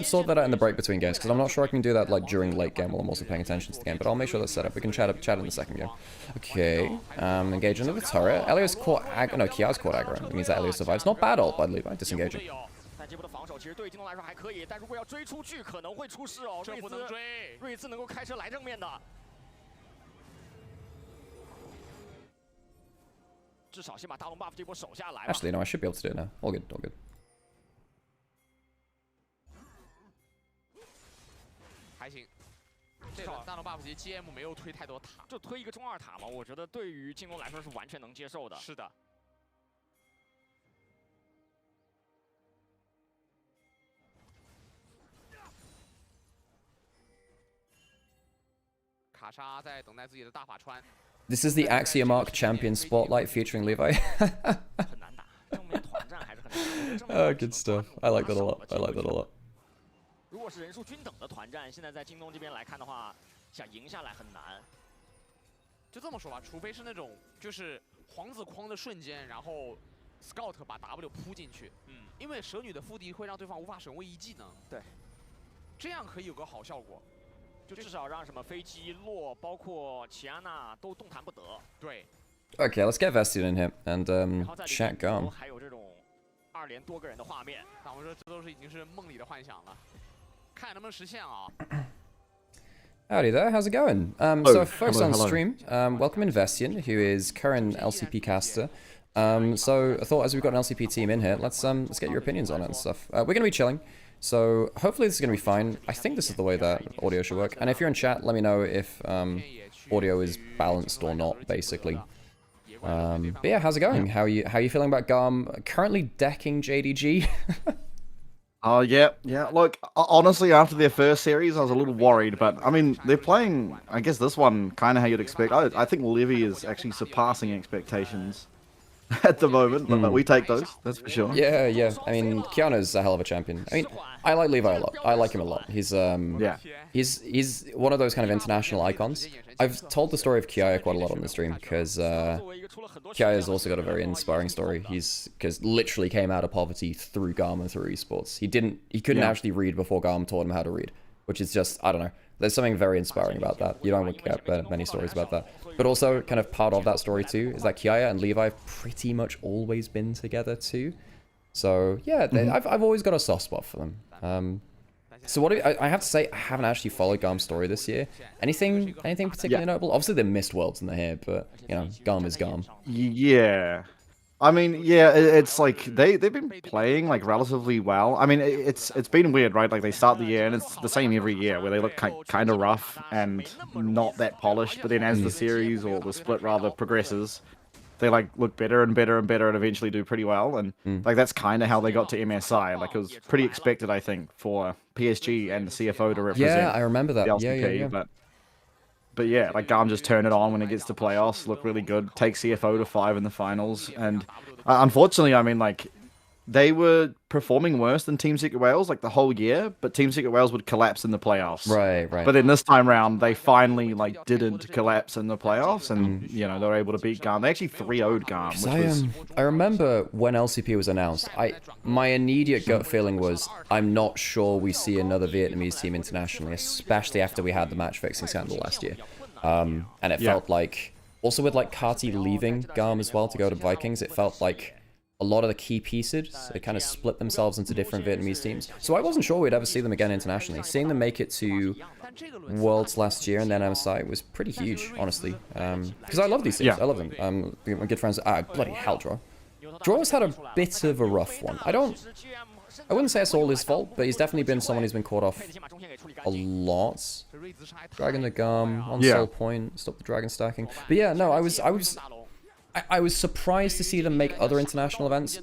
sort that out in the break between games, because I'm not sure I can do that like during late game while I'm also paying attention to the game, but I'll make sure that's set up. We can chat in the second game. Okay, engage into the turret. Elios caught aggro. No, Kia's caught aggro. It means that Elios survives. Not bad ult by Levi, disengaging. 但这波的防守其实对京东来说还可以，但如果要追出去，可能会出事哦。瑞兹能够开车来正面的，至少先把大龙 buff 这波守下来。Actually, no, I should be able to do it now. All good, all good. 还行，这个大龙 buff 其实 GM 没有推太多塔，就推一个中2塔嘛，我觉得对于京东来说是完全能接受的。是的。 This is the Axiom Arc Champion Spotlight featuring Levi. Oh, good stuff. I like that a lot. I like that a lot. 如果是人数均等的团战，现在在京东这边来看的话，想赢下来很难。就这么说吧，除非是那种就是皇子框的瞬间，然后 Scout 把 W 扑进去，因为蛇女的腹敌会让对方无法使用位移技能，对，这样可以有个好效果。 就至少让什么飞机落，包括奇安娜都动弹不得。对。Okay, let's get Vestian in here and chat GAM. 还有这种2连多个人的画面，但我说这都是已经是梦里的幻想了，看能不能实现啊。Howdy there, how's it going? So folks on stream, welcome Investian, who is current LCP caster. So I thought as we've got an LCP team in here, let's get your opinions on it and stuff. We're gonna be chilling. So hopefully this is going to be fine. I think this is the way that audio should work. And if you're in chat, let me know if audio is balanced or not, basically. But yeah, how's it going? How are you feeling about GAM? Currently decking JDG. Oh, yeah. Look, honestly, after their first series, I was a little worried, but I mean, they're playing, I guess, this one kind of how you'd expect. I think Levy is actually surpassing expectations at the moment, but we take those, that's for sure. Yeah. I mean, Kiana's a hell of a champion. I mean, I like Levi a lot. I like him a lot. He's he's one of those kind of international icons. I've told the story of Kiaya quite a lot on the stream because Kiaya's also got a very inspiring story. Because literally came out of poverty through GAM and through esports. He couldn't actually read before GAM taught him how to read, which is just, I don't know. There's something very inspiring about that. You don't get many stories about that. But also, kind of part of that story too, is that Kiaya and Levi have pretty much always been together too. So, yeah, I've always got a soft spot for them. So what I have to say, I haven't actually followed GAM's story this year. Anything particularly notable? Obviously, they missed Worlds in the here, but, you know, GAM is GAM. Yeah. I mean, yeah, it's like they've been playing like relatively well. I mean, it's been weird, right? Like they start the year and it's the same every year, where they look kind of rough and not that polished. But then as the series or the split rather progresses, they like look better and better and better, and eventually do pretty well. And like that's kind of how they got to MSI. Like it was pretty expected, I think, for PSG and the CFO to represent. Yeah, I remember that. Yeah. But yeah, like GAM just turn it on when it gets to playoffs, look really good, take CFO to 5 in the finals, and unfortunately, I mean, like, they were performing worse than Team Secret Wales, like, the whole year, but Team Secret Wales would collapse in the playoffs. Right. But then this time round, they finally, like, didn't collapse in the playoffs, and, you know, they were able to beat GAM. They actually 3-0'd GAM, which was... I remember when LCP was announced, my immediate gut feeling was, I'm not sure we see another Vietnamese team internationally, especially after we had the match-fixing scandal last year. And it felt like, also with, like, Kati leaving GAM as well to go to Vikings, it felt like a lot of the key pieces, they kind of split themselves into different Vietnamese teams. So I wasn't sure we'd ever see them again internationally. Seeing them make it to Worlds last year and then MSI was pretty huge, honestly. Because I love these teams. I love them. My good friends, bloody hell, Draw. Draw has had a bit of a rough one. I wouldn't say it's all his fault, but he's definitely been someone who's been caught off a lot. Dragon the GAM on Soul Point, stop the dragon stacking. But yeah, no, I was surprised to see them make other international events,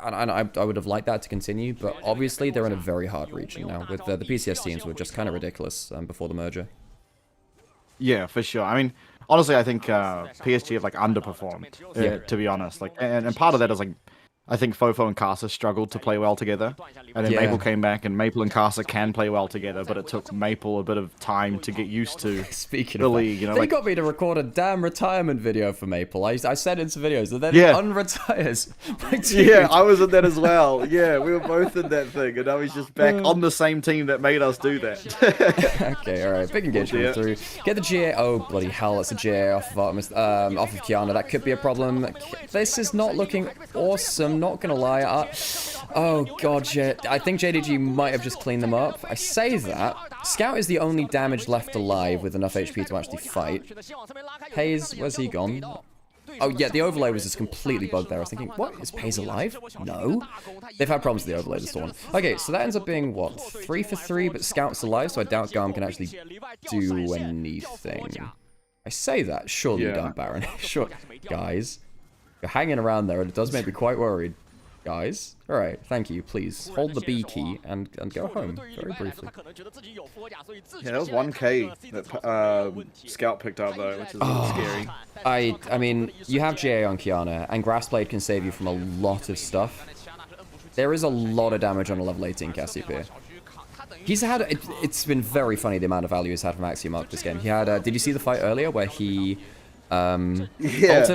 and I would have liked that to continue, but obviously they're in a very hard region now, with the PCS teams were just kind of ridiculous before the merger. Yeah, for sure. I mean, honestly, I think PSG have, like, underperformed, to be honest. Like, and part of that is, like, I think Fofo and Casa struggled to play well together, and then Maple came back, and Maple and Casa can play well together, but it took Maple a bit of time to get used to the league. You know, they got me to record a damn retirement video for Maple. I sent in some videos, and then unretires. Yeah, I was in that as well. Yeah, we were both in that thing, and now he's just back on the same team that made us do that. Okay, all right, big engagement through. Get the GA. Oh bloody hell, that's a GA off of Kiana. That could be a problem. This is not looking awesome. Not gonna lie. Oh god, I think JDG might have just cleaned them up. I say that. Scout is the only damage left alive with enough HP to actually fight. Hayes, where's he gone? Oh yeah, the overlay was just completely bugged there. I was thinking, what? Is Hayes alive? No. They've had problems with the overlay this one. Okay, so that ends up being what? 3 for 3, but Scout's alive, so I doubt GAM can actually do anything. I say that. Surely you don't, Baron. Sure. Guys. You're hanging around there, and it does make me quite worried. Guys, alright, thank you, please. Hold the B key and go home, very briefly. Yeah, that was 1k that Scout picked up, though, which is a little scary. I mean, you have GA on Kiana, and Grassblade can save you from a lot of stuff. There is a lot of damage on a level 18 Cassiopeia. He's had, it's been very funny the amount of value he's had from Axiom Arc this game. He had, did you see the fight earlier where he... ulted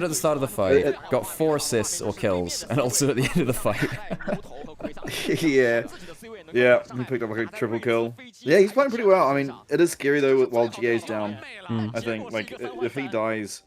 at the start of the fight, got 4 assists or kills, and ulted at the end of the fight. Yeah, he picked up like a triple kill. Yeah, he's playing pretty well. I mean, it is scary though while GA's down. I think, like, if he dies...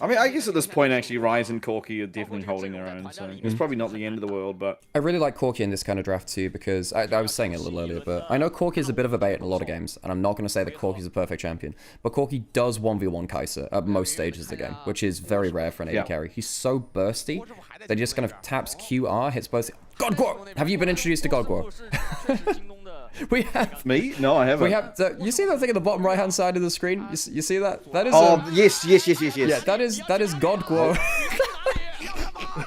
I mean, I guess at this point, actually, Ryze and Corki are definitely holding their own, so it's probably not the end of the world, but... I really like Corki in this kind of draft, too, because I was saying it a little earlier, but I know Corki is a bit of a bait in a lot of games, and I'm not going to say that Corki's a perfect champion, but Corki does 1v1 Kai'Sa at most stages of the game, which is very rare for an AD carry. He's so bursty that he just kind of taps QR, hits both... Godguo! Have you been introduced to Godguo? We have... Me? No, I haven't. We have... you see that thing at the bottom right-hand side of the screen? You see that? That is... Oh, yes. Yeah, that is Godguo.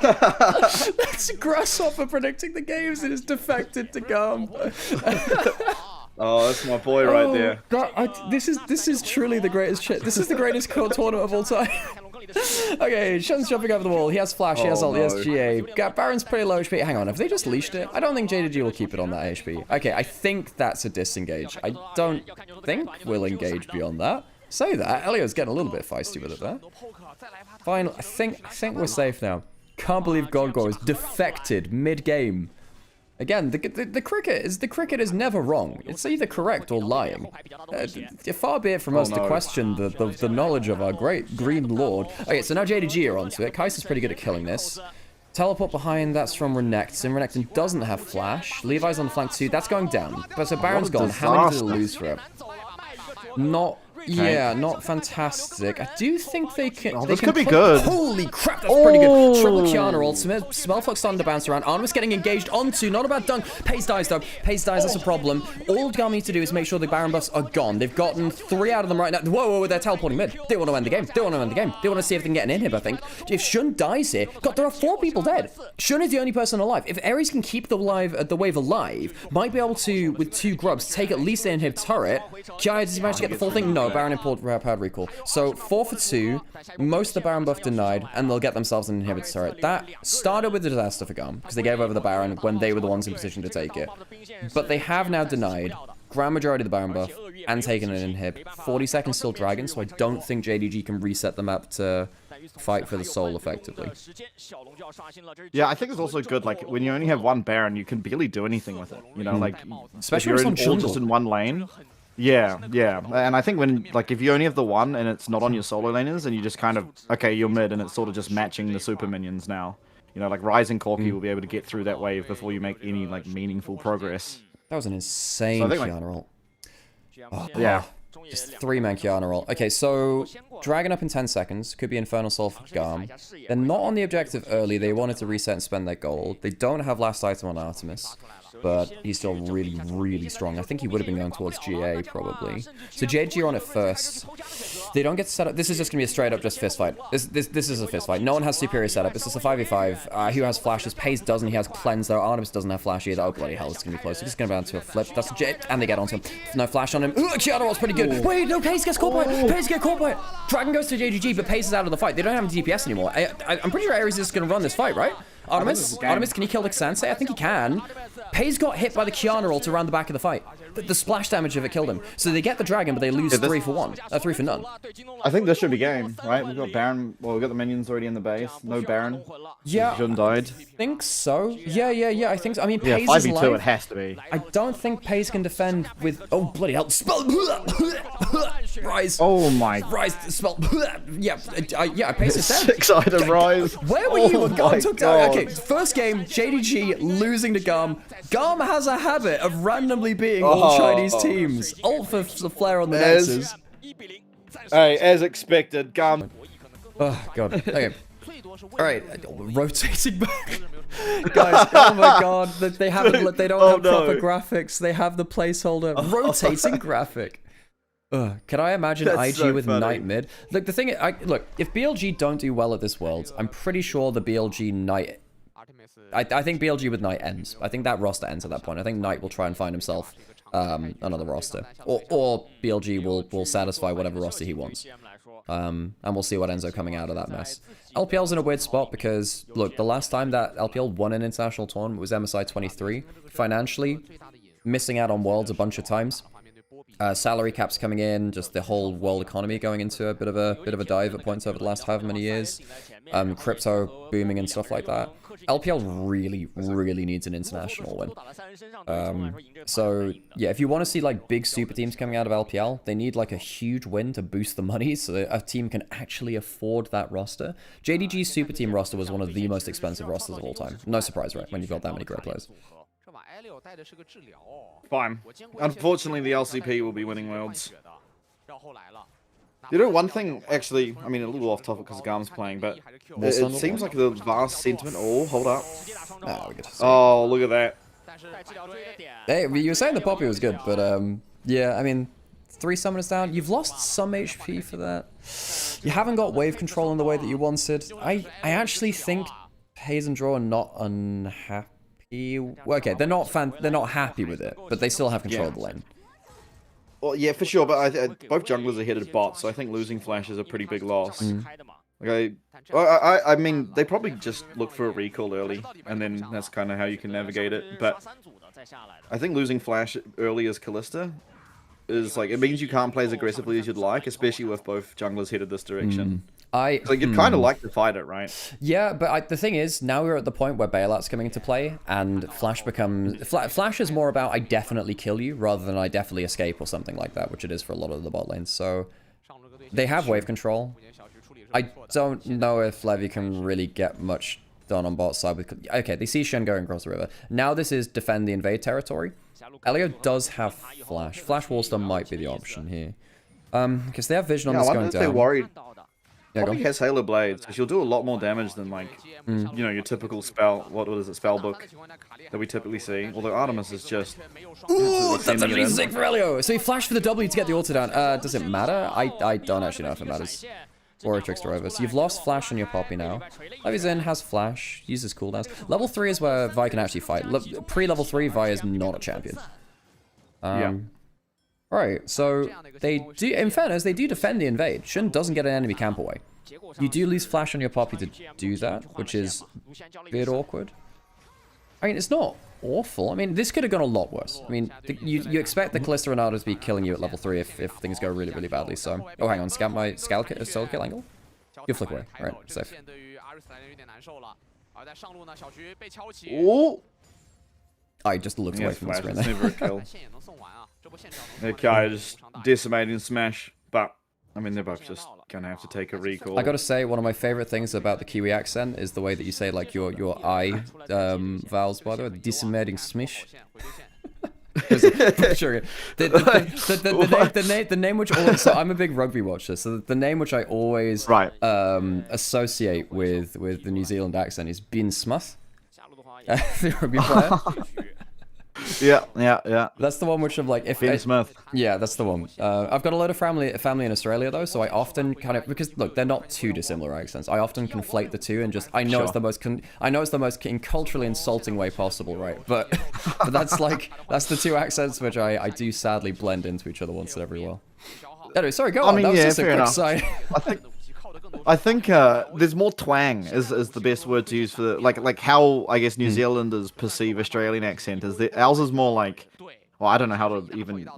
That's Grasshopper predicting the games and it's defected to GAM. Oh, that's my boy right there. God, this is truly the greatest shit. This is the greatest tournament of all time. Okay, Shun's jumping over the wall. He has flash, he has ult, he has GA. Baron's pretty low HP. Hang on, have they just leashed it? I don't think JDG will keep it on that HP. Okay, I think that's a disengage. I don't think we'll engage beyond that. Say that. Elio's getting a little bit feisty with it there. Fine, I think we're safe now. Can't believe Godgor is defected mid-game. Again, the cricket is never wrong. It's either correct or lying. Far be it from us to question the knowledge of our great Green Lord. Okay, so now JDG are onto it. Kaiser's pretty good at killing this. Teleport behind, that's from Renekton. Renekton doesn't have flash. Levi's on the flank too. That's going down. But so Baron's gone. How many did they lose for it? Not fantastic. I do think they can. Oh, this could be good. Holy crap, that's pretty good. Triple Kiana ult. Smelflux starting to bounce around. Artemis getting engaged onto. Not about dunk. Pace dies though. Pace dies. That's a problem. All GAM need to do is make sure the Baron buffs are gone. They've gotten 3 out of them right now. Whoa, they're teleporting mid. They want to end the game. They want to see if they can get an inhib, I think. If Shun dies here, God, there are 4 people dead. Shun is the only person alive. If Ares can keep the wave alive, might be able to, with 2 grubs, take at least an inhib turret. Kiai, does he manage to get the full thing? No. Baron import powered recall. So 4 for 2, most of the Baron buff denied, and they'll get themselves an inhibitor turret. That started with the disaster for GAM, because they gave over the Baron when they were the ones in position to take it. But they have now denied grand majority of the Baron buff and taken an inhib. 40 seconds still Dragon, so I don't think JDG can reset the map to fight for the soul effectively. Yeah, I think it's also good, like, when you only have 1 Baron, you can barely do anything with it. You know, like, especially if you're on all just in 1 lane. Yeah, and I think when, like, if you only have the 1 and it's not on your solo laners, and you just kind of, okay, you're mid, and it's sort of just matching the super minions now. You know, like, Rising Corki will be able to get through that wave before you make any, like, meaningful progress. That was an insane Kiana ult. Yeah. Just 3-man Kiana ult. Okay, so Dragon up in 10 seconds. Could be Infernal Soul for GAM. They're not on the objective early. They wanted to reset and spend their gold. They don't have last item on Artemis, but he's still really, really strong. I think he would have been going towards GA, probably. So JDG are on it first. They don't get set up. This is just going to be a straight-up just fist fight. This is a fist fight. No one has superior setup. It's just a 5v5. Who has flashes? Pace doesn't. He has cleanse, though. Artemis doesn't have flash either. Oh, bloody hell. It's going to be close. It's just going to be down to a flip. That's legit. And they get onto him. No flash on him. Ooh, Kiana ult's pretty good. Wait, no, Pace gets caught by it. Pace gets caught by it. Dragon goes to JDG, but Pace is out of the fight. They don't have any DPS anymore. I'm pretty sure Ares is just going to run this fight, right? Artemis, can he kill the Sensei? I think he can. Pace got hit by the Kiana ult around the back of the fight. The splash damage of it killed him. So they get the Dragon, but they lose 3 for 1. 3 for none. I think this should be game, right? We've got Baron. Well, we've got the minions already in the base. No Baron. Yeah. Shun died. I think so. Yeah. I think so. I mean, yeah, Pace 5v2 is alive. It has to be. I don't think Pace can defend with... Oh, bloody hell. Spell... Rise. Oh, my... Rise. Spell... Yeah, Pace is dead. 6-sided Rise. Where were you when GAM took down? Okay, first game, JDG losing to GAM. GAM has a habit of randomly beating all Chinese teams. Ult for the flare on the Nexus. Hey, as expected, GAM. Oh, God. Okay. Alright, rotating back. Guys, oh my god, they don't have proper graphics. They have the placeholder. Rotating graphic. Can I imagine IG so with Knight mid? Look, the thing is, look, if BLG don't do well at this Worlds, I'm pretty sure the BLG Knight... I think BLG with Knight ends. I think that roster ends at that point. I think Knight will try and find himself another roster. Or BLG will satisfy whatever roster he wants. And we'll see what ends up coming out of that mess. LPL's in a weird spot because, look, the last time that LPL won an international tournament was MSI 23. Financially, missing out on Worlds a bunch of times. Salary caps coming in, just the whole world economy going into a bit of a dive at points over the last however many years. Crypto booming and stuff like that. LPL really needs an international win. So yeah, if you want to see like big super teams coming out of LPL, they need like a huge win to boost the money so that a team can actually afford that roster. JDG's super team roster was one of the most expensive rosters of all time. No surprise, right? When you've got that many great players. Fine. Unfortunately, the LCP will be winning Worlds. You know, one thing, actually, I mean, a little off topic because GAM's playing, but it seems like the vast sentiment... Oh, hold up. Oh, look at that. Hey, you were saying the Poppy was good, but, yeah, I mean, 3 summoners down. You've lost some HP for that. You haven't got wave control in the way that you wanted. I actually think Haze and Draw are not unhappy. Well, okay, they're not happy with it, but they still have control of the lane. Well, yeah, for sure, but both junglers are hit at bot, so I think losing Flash is a pretty big loss. Okay, I mean, they probably just look for a recall early, and then that's kind of how you can navigate it. But I think losing Flash early as Kalista is like, it means you can't play as aggressively as you'd like, especially with both junglers headed this direction. So you'd kind of like to fight it, right? Yeah, but the thing is, now we're at the point where bailout's coming into play, and Flash becomes... Flash is more about I definitely kill you, rather than I definitely escape or something like that, which it is for a lot of the bot lanes. So they have wave control. I don't know if Levy can really get much done on bot side. Okay, they see Shen going across the river. Now this is defend the invade territory. Elio does have Flash. Flash Wallstone might be the option here. Because they have vision on this going down. They're worried. Yeah, he has Halo Blades, because you'll do a lot more damage than, like, you know, your typical spell, what is it, spell book that we typically see. Although Artemis is just... Ooh, that's actually sick for Elio! So he flashed for the W to get the ulti down. Does it matter? I don't actually know if it matters. Or a Trickster over. So you've lost Flash on your Poppy now. Levy's in, has Flash, uses cooldowns. Level 3 is where Vi can actually fight. Pre-level 3, Vi is not a champion. Right, so they do, in fairness, they do defend the invade. Shen doesn't get an enemy camp away. You do lose Flash on your Poppy to do that, which is a bit awkward. I mean, it's not awful. I mean, this could have gone a lot worse. I mean, you expect the Kalista Ronaldo to be killing you at level 3 if things go really, really badly, so... Oh, hang on, scout my solo kill angle? You'll flick away. Alright, safe. Ooh! I just looked away from the screen there. Never a kill. Okay, just decimating Smash, but I mean they're both just gonna have to take a recall. I gotta say, one of my favorite things about the Kiwi accent is the way that you say like your I vowels, by the way, decimating Smash. The name which always, so I'm a big rugby watcher, so the name which I always associate with the New Zealand accent is Bin Smith. The rugby player. Yeah. That's the one which I'm like, Smith. Yeah, that's the one. I've got a lot of family in Australia though, so I often kind of, because look, they're not too dissimilar accents. I often conflate the two and just, I know it's the most culturally insulting way possible, right? But that's like, that's the two accents which I do sadly blend into each other once in every while. Anyway, sorry, go on. That was just a quick side. I think there's more twang is the best word to use for the, like how I guess New Zealanders perceive Australian accent is that ours is more like, well, I don't know how to even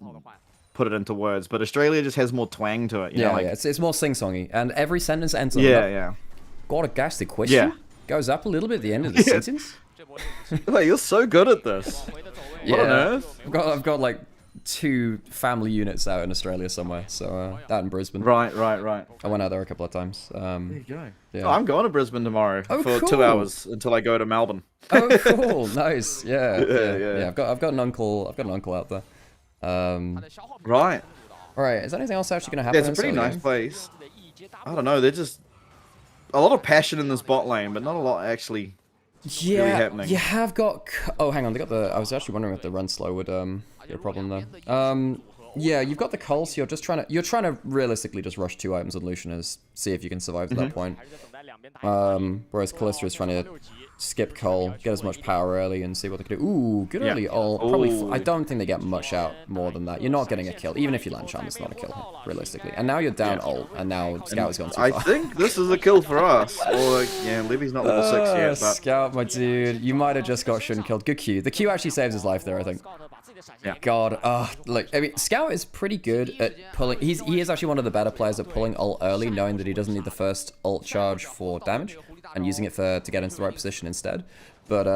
put it into words, but Australia just has more twang to it. You know, like, it's more sing-songy, and every sentence ends on got a ghastly question. Goes up a little bit at the end of the sentence. Wait, you're so good at this. What on earth? I've got like 2 family units out in Australia somewhere, so out in Brisbane. Right. I went out there a couple of times. There you go. Yeah. Oh, I'm going to Brisbane tomorrow for 2 hours until I go to Melbourne. Oh, cool, nice. Yeah. I've got an uncle out there. Right. All right. Is there anything else actually going to happen? Yeah, it's a pretty nice place. I don't know. They're just a lot of passion in this bot lane, but not a lot actually. Really happening. You have got. Oh, hang on. They got the. I was actually wondering if the run slow would be a problem though. Yeah, you've got the Cull, so you're trying to realistically just rush 2 items on Lucian and see if you can survive to that point. Whereas Kalista is trying to skip Cull, get as much power early, and see what they can do. Ooh, good early ult. Probably. I don't think they get much out more than that. You're not getting a kill, even if you land charm. It's not a kill realistically. And now you're down ult, and now Scout has gone too far. I think this is a kill for us. Or Libby's not level 6 yet. But... Scout, my dude, you might have just got Shun killed. Good Q. The Q actually saves his life there, I think. Yeah. God, like, I mean, Scout is pretty good at pulling. He is actually one of the better players at pulling ult early, knowing that he doesn't need the first ult charge for damage, and using it to get into the right position instead. But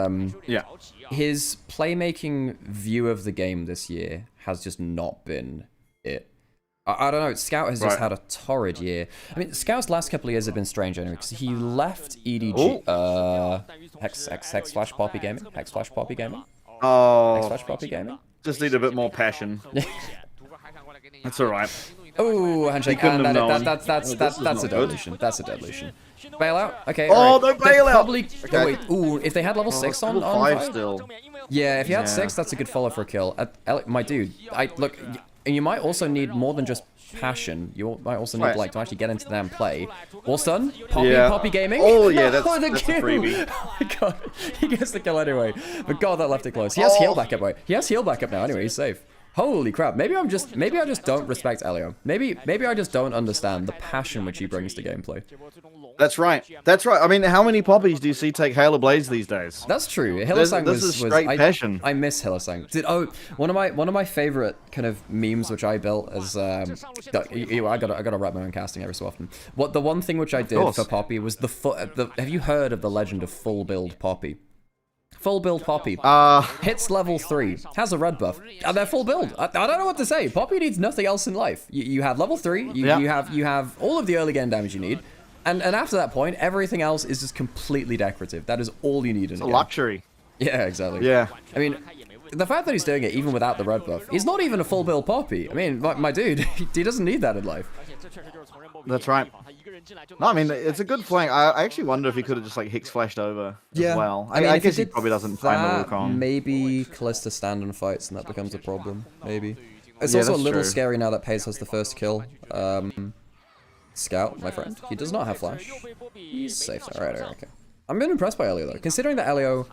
his playmaking view of the game this year has just not been it. I don't know. Scout has just had a torrid year. I mean, Scout's last couple of years have been strange anyway, because he left EDG. Hex Flash Poppy Gaming. Hex Flash Poppy Gaming. Oh. Hex Flash Poppy Gaming. Just need a bit more passion. That's alright. Oh, handshake. And that's a delusion. That's a delusion. Bailout? Okay. Oh, no bailout! Probably. Oh, wait. Ooh, if they had level 6 on 5 still. Yeah, if you had 6, that's a good follow for a kill. My dude, look. And you might also need more than just passion. You might also need like to actually get into the damn play. All done? Poppy Gaming? Oh yeah, that's a freebie. Oh my god, he gets the kill anyway. But god, that left it close. He has heal backup, wait. He has heal backup now anyway, he's safe. Holy crap, maybe I just don't respect Elio. Maybe I just don't understand the passion which he brings to gameplay. That's right. That's right. I mean, how many poppies do you see take Halo Blades these days? That's true. Hillesang was straight passion. I miss Hillesang. One of my favorite kind of memes which I built as I gotta wrap my own casting every so often. The one thing which I did for Poppy was have you heard of the legend of full build Poppy? Full build Poppy. Hits level 3. Has a red buff. They're full build. I don't know what to say. Poppy needs nothing else in life. You have level 3. You have all of the early game damage you need. And after that point, everything else is just completely decorative. That is all you need in a game. Luxury. Yeah, exactly. Yeah. I mean, the fact that he's doing it even without the red buff, he's not even a full build Poppy. I mean, my dude, he doesn't need that in life. That's right. No, I mean, it's a good flank. I actually wonder if he could have just, like, Hicks flashed over as well. I mean, I guess he probably doesn't find the Wukong. Maybe Callista stand and fights, and that becomes a problem. Maybe. It's also a little scary now that Paze has the first kill. Scout, my friend. He does not have flash. He's safe. Alright, okay. I'm been impressed by Elio, though. Considering that Elio...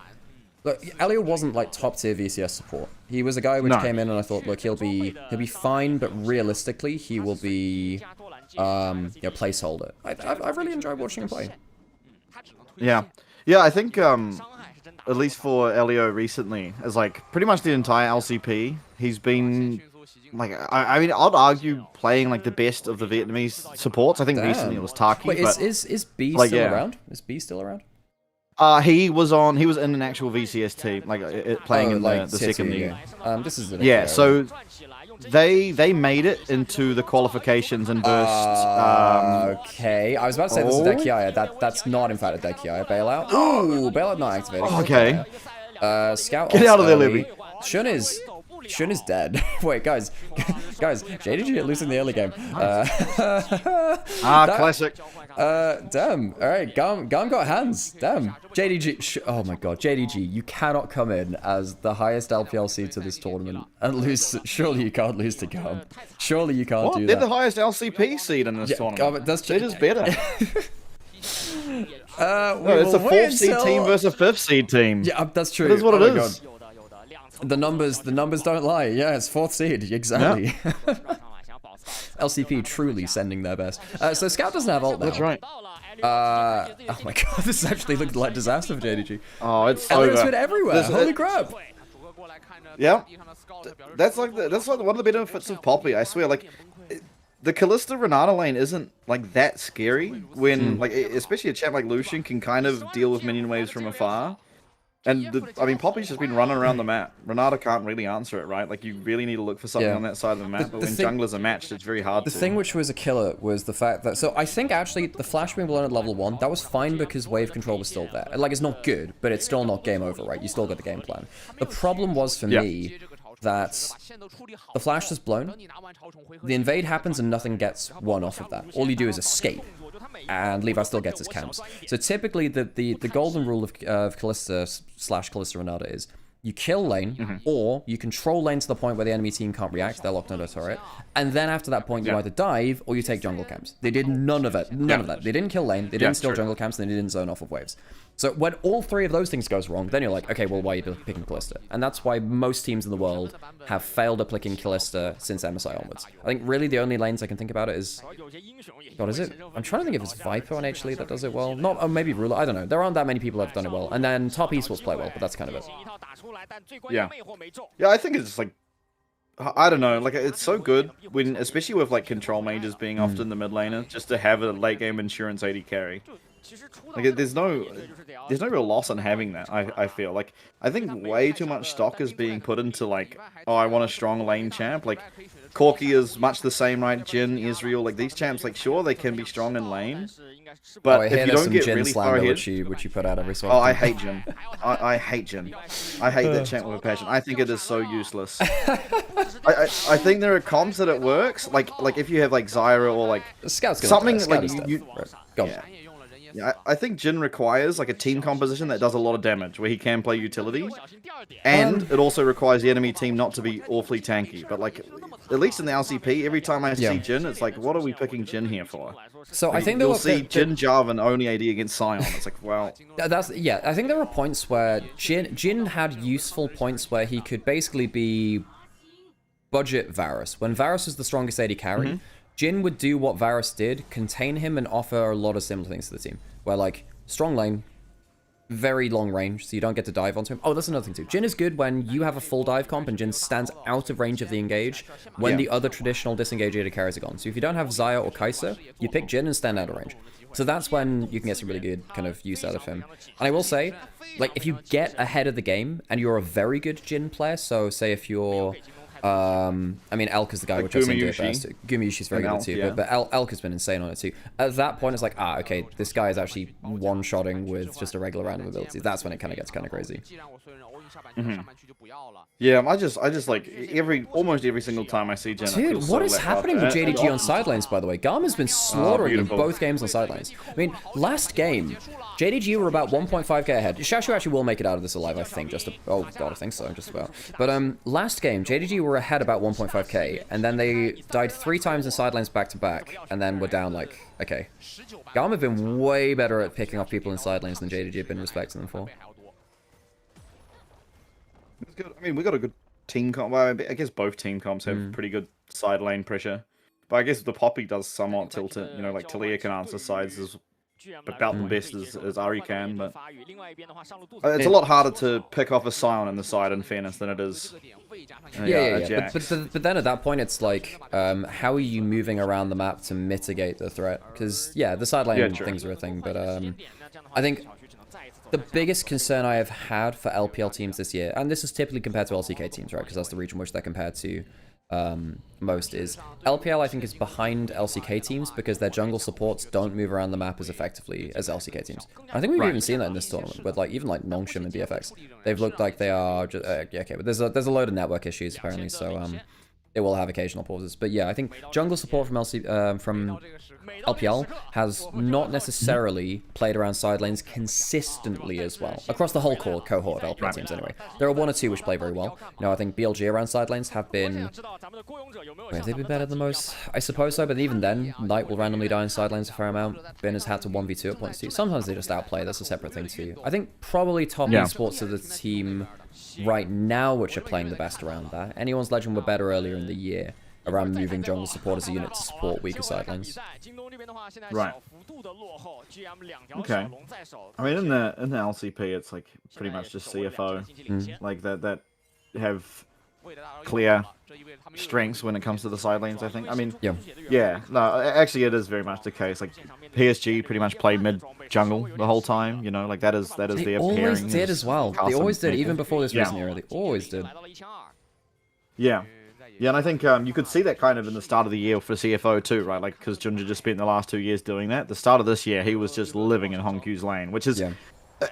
Look, Elio wasn't, like, top-tier VCS support. He was a guy which came in and I thought, look, he'll be fine, but realistically, he will be... placeholder. I've really enjoyed watching him play. Yeah, I think at least for Elio recently, as like pretty much the entire LCP, he's been like I mean I'd argue playing like the best of the Vietnamese supports. I think recently it was Taki. Wait, is B like, still around? Is B still around? He was in an actual VCS team, like playing in the second league. This is so they made it into the qualifications and burst. Okay, I was about to say this is Dekiaya. That's not in fact a Dekiaya bailout. Ooh, bailout not activated. Okay. Scout. Get out of there, Libby. Shun is dead. Wait, guys, JDG are losing the early game. Classic. Damn. All right, GAM got hands. Damn. JDG. Oh my god, JDG, you cannot come in as the highest LPL seed to this tournament and lose. Surely you can't lose to GAM. Surely you can't do that. They're the highest LCP seed in this tournament. They're just better. It's a 4th seed team versus a 5th seed team. Yeah, that's true. That is what it is. God. The numbers don't lie. Yeah, it's 4th seed. Exactly. Yeah. LCP truly sending their best. So Scout doesn't have ult now. That's right. Oh my god, this is actually looking like disaster for JDG. Oh, it's Elio's been everywhere. Holy crap. Yeah. That's like one of the benefits of Poppy. I swear, like the Callista Renata lane isn't like that scary when like especially a champ like Lucian can kind of deal with minion waves from afar. And I mean, Poppy's just been running around the map. Renata can't really answer it, right? Like, you really need to look for something on that side of the map. But when junglers are matched, it's very hard to. The thing which was a killer was the fact that... So, I think, actually, the flash being blown at level 1, that was fine because wave control was still there. Like, it's not good, but it's still not game over, right? You still got the game plan. The problem was, for me, that the flash is blown, the invade happens, and nothing gets one off of that. All you do is escape. And Levi still gets his camps. So typically, the golden rule of Callista / Callista Renata is you kill lane, or you control lane to the point where the enemy team can't react, they're locked under a turret, and then after that point, you either dive, or you take jungle camps. They did none of it. None of that. They didn't kill lane, they didn't steal jungle camps, and they didn't zone off of waves. So when all 3 of those things goes wrong, then you're like, okay, well, why are you picking Callista? And that's why most teams in the world have failed at picking Callista since MSI onwards. I think really the only lanes I can think about it is... God, is it? I'm trying to think if it's Viper on H-League that does it well. Not, oh, maybe Ruler, I don't know. There aren't that many people that have done it well. And then top esports play well, but that's kind of it. Yeah. Yeah, I think it's like... I don't know, like, it's so good when, especially with, like, control mages being often the mid laner, just to have a late game insurance AD carry. Like, there's no real loss in having that, I feel. Like, I think way too much stock is being put into, like, oh, I want a strong lane champ. Like, Corki is much the same, right? Jin, Israel, like, these champs, like, sure, they can be strong in lane. But if you don't get really far ahead... Which you put out every so often. Oh, I hate Jin. I hate Jin. I hate that champ with a passion. I think it is so useless. I think there are comps that it works. Like if you have, like, Zyra or, like, something like... Go on. Yeah, I think Jin requires like a team composition that does a lot of damage, where he can play utility, and it also requires the enemy team not to be awfully tanky. But like, at least in the LCP, every time I see Jin, it's like, what are we picking Jin here for? So like, I think you'll see Jin Jarvan only AD against Sion. It's like, well, I think there were points where Jin had useful points where he could basically be budget Varus. When Varus was the strongest AD carry, Jin would do what Varus did, contain him, and offer a lot of similar things to the team. Where, like, strong lane, very long range, so you don't get to dive onto him. Oh, that's another thing, too. Jin is good when you have a full dive comp and Jin stands out of range of the engage when the other traditional disengage AD carries are gone. So if you don't have Xayah or Kai'Sa, you pick Jin and stand out of range. So that's when you can get some really good kind of use out of him. And I will say, like, if you get ahead of the game and you're a very good Jin player, so say if you're... I mean, Elk is the guy which I've seen do it best. Gumayushi's very good too, but Elk has been insane on it too. At that point, it's like, okay, this guy is actually one-shotting with just a regular random ability. That's when it kind of gets kind of crazy. Yeah, I just like almost every single time I see Jin. Dude, what is happening with JDG on sidelines, by the way? GAM has been slaughtering in both games on sidelines. I mean, last game, JDG were about 1.5k ahead. Shashu actually will make it out of this alive, I think. Oh god, I think so, just about. But last game, JDG were ahead about 1.5k, and then they died 3 times in sidelines back to back, and then were down like, okay. GAM have been way better at picking off people in sidelines than JDG have been respecting them for. It's good. I mean, we got a good team comp. Well, I guess both team comps have pretty good side lane pressure. But I guess the Poppy does somewhat tilt it. You know, like Talia can answer sides as about the best as Ari can, but it's a lot harder to pick off a Sion in the side, in fairness, than it is. Yeah. But then at that point, it's like, how are you moving around the map to mitigate the threat? Because the side lane things are a thing, but I think the biggest concern I have had for LPL teams this year, and this is typically compared to LCK teams, right? Because that's the region which they're compared to most, is LPL I think is behind LCK teams because their jungle supports don't move around the map as effectively as LCK teams. I think we've even seen that in this tournament with like even like Nongshim and BFX. They've looked like they are just, okay, but there's a load of network issues apparently, so it will have occasional pauses. But yeah, I think jungle support from LPL has not necessarily played around side lanes consistently as well. Across the whole cohort of LPL teams anyway. There are 1 or 2 which play very well. You know, I think BLG around side lanes have been... Have they been better than most? I suppose so, but even then, Knight will randomly die in side lanes a fair amount. Ben has had to 1v2 at points too. Sometimes they just outplay, that's a separate thing too. I think probably top esports are the team right now which are playing the best around that. Anyone's Legend were better earlier in the year around moving jungle support as a unit to support weaker side lanes. Right. Okay. I mean, in the LCP, it's like pretty much just CFO, like that have clear strengths when it comes to the side lanes, I think. I mean, no, actually it is very much the case. Like PSG pretty much play mid jungle the whole time, you know, like that is their pairing. They always did as well. They always did, even before this recent era. They always did. Yeah, and I think you could see that kind of in the start of the year for CFO too, right? Like, because Junja just spent the last 2 years doing that. The start of this year, he was just living in Hongkyu's lane, which is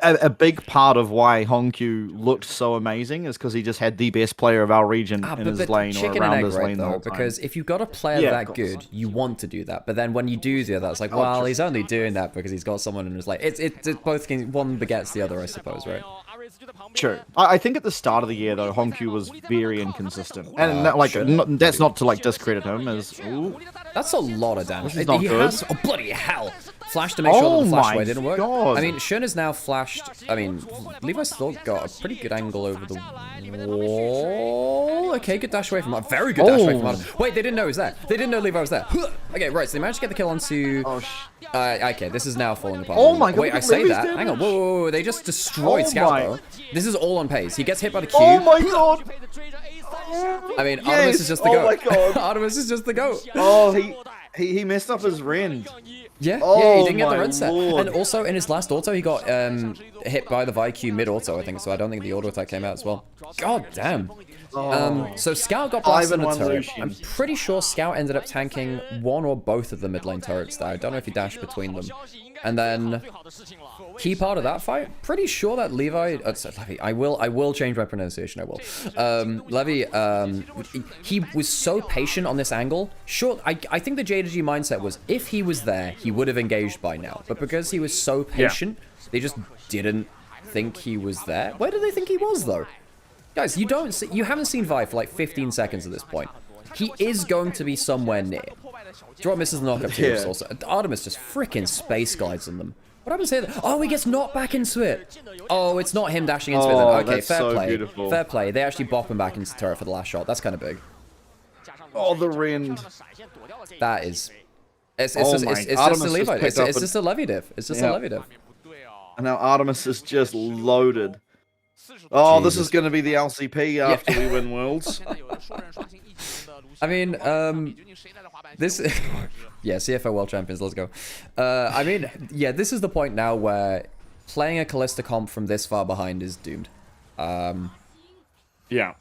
a big part of why Hongkyu looked so amazing, is because he just had the best player of our region in his lane or around his lane the whole time. Because if you've got a player that good, you want to do that. But then when you do that, it's like, well, he's only doing that because he's got someone in his lane. It's both things, one begets the other, I suppose, right? True. I think at the start of the year, though, Hongkyu was very inconsistent. And that's not to, like, discredit him as... Ooh. That's a lot of damage. This is not good. Oh, bloody hell! Flash to make sure that the flash away didn't work. I mean, Shun is now flashed. I mean, Levi's still got a pretty good angle over the wall. Okay, good dash away from that. Very good dash away from that. Wait, they didn't know he was there. They didn't know Levi was there. Okay, right, so they managed to get the kill onto... okay, this is now falling apart. Oh my god, wait, I say that. Hang on, whoa, they just destroyed Scout, though. This is all on pace. He gets hit by the Q. Oh my god! I mean, Artemis is just the goat. Oh my god. Artemis is just the goat. Oh, he messed up his rend. Yeah, he didn't get the red set. And also, in his last auto, he got hit by the VIQ mid-auto, I think, so I don't think the auto attack came out as well. God damn. So Scout got blasted in a turret. Lucian. I'm pretty sure Scout ended up tanking one or both of the mid lane turrets there. I don't know if he dashed between them. And then, key part of that fight, pretty sure that Levi, I will change my pronunciation, I will. Levi, he was so patient on this angle. Sure, I think the JDG mindset was, if he was there, he would have engaged by now. But because he was so patient, they just didn't think he was there. Where do they think he was, though? Guys, you haven't seen Vi for like 15 seconds at this point. He is going to be somewhere near. Draw misses the knockup too. Also, Artemis just freaking space glides on them. What happens here? Oh, he gets knocked back into it. Oh, it's not him dashing into it then. Okay, fair play. Beautiful. Fair play. They actually bop him back into the turret for the last shot. That's kind of big. Oh, the Rind. That is... It's just a Levi. It's just a Levy diff. It's just a Levy diff. And now Artemis is just loaded. Oh, Jesus. This is going to be the LCP after we win Worlds. I mean, this... yeah, CFO World Champions, let's go. I mean, yeah, this is the point now where playing a Kalista comp from this far behind is doomed. Yeah.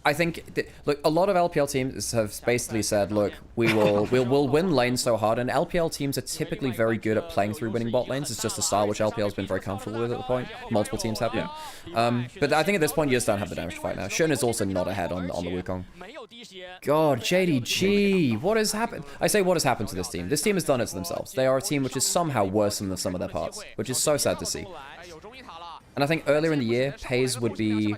I think, look, a lot of LPL teams have basically said, look, we'll win lanes so hard, and LPL teams are typically very good at playing through winning bot lanes. It's just a style which LPL has been very comfortable with at the point. Multiple teams have been. But I think at this point, you just don't have the damage to fight now. Shun is also not ahead on the Wukong. God, JDG, what has happened? I say what has happened to this team. This team has done it to themselves. They are a team which is somehow worse than the sum of their parts, which is so sad to see. And I think earlier in the year, Pays would be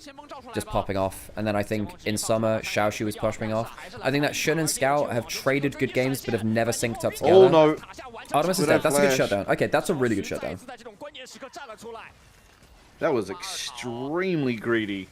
just popping off. And then I think in summer, Xiaoxu was pushing off. I think that Shun and Scout have traded good games, but have never synced up together. Oh, no. Artemis is dead. That's a good shutdown. Okay, that's a really good shutdown. That was extremely greedy.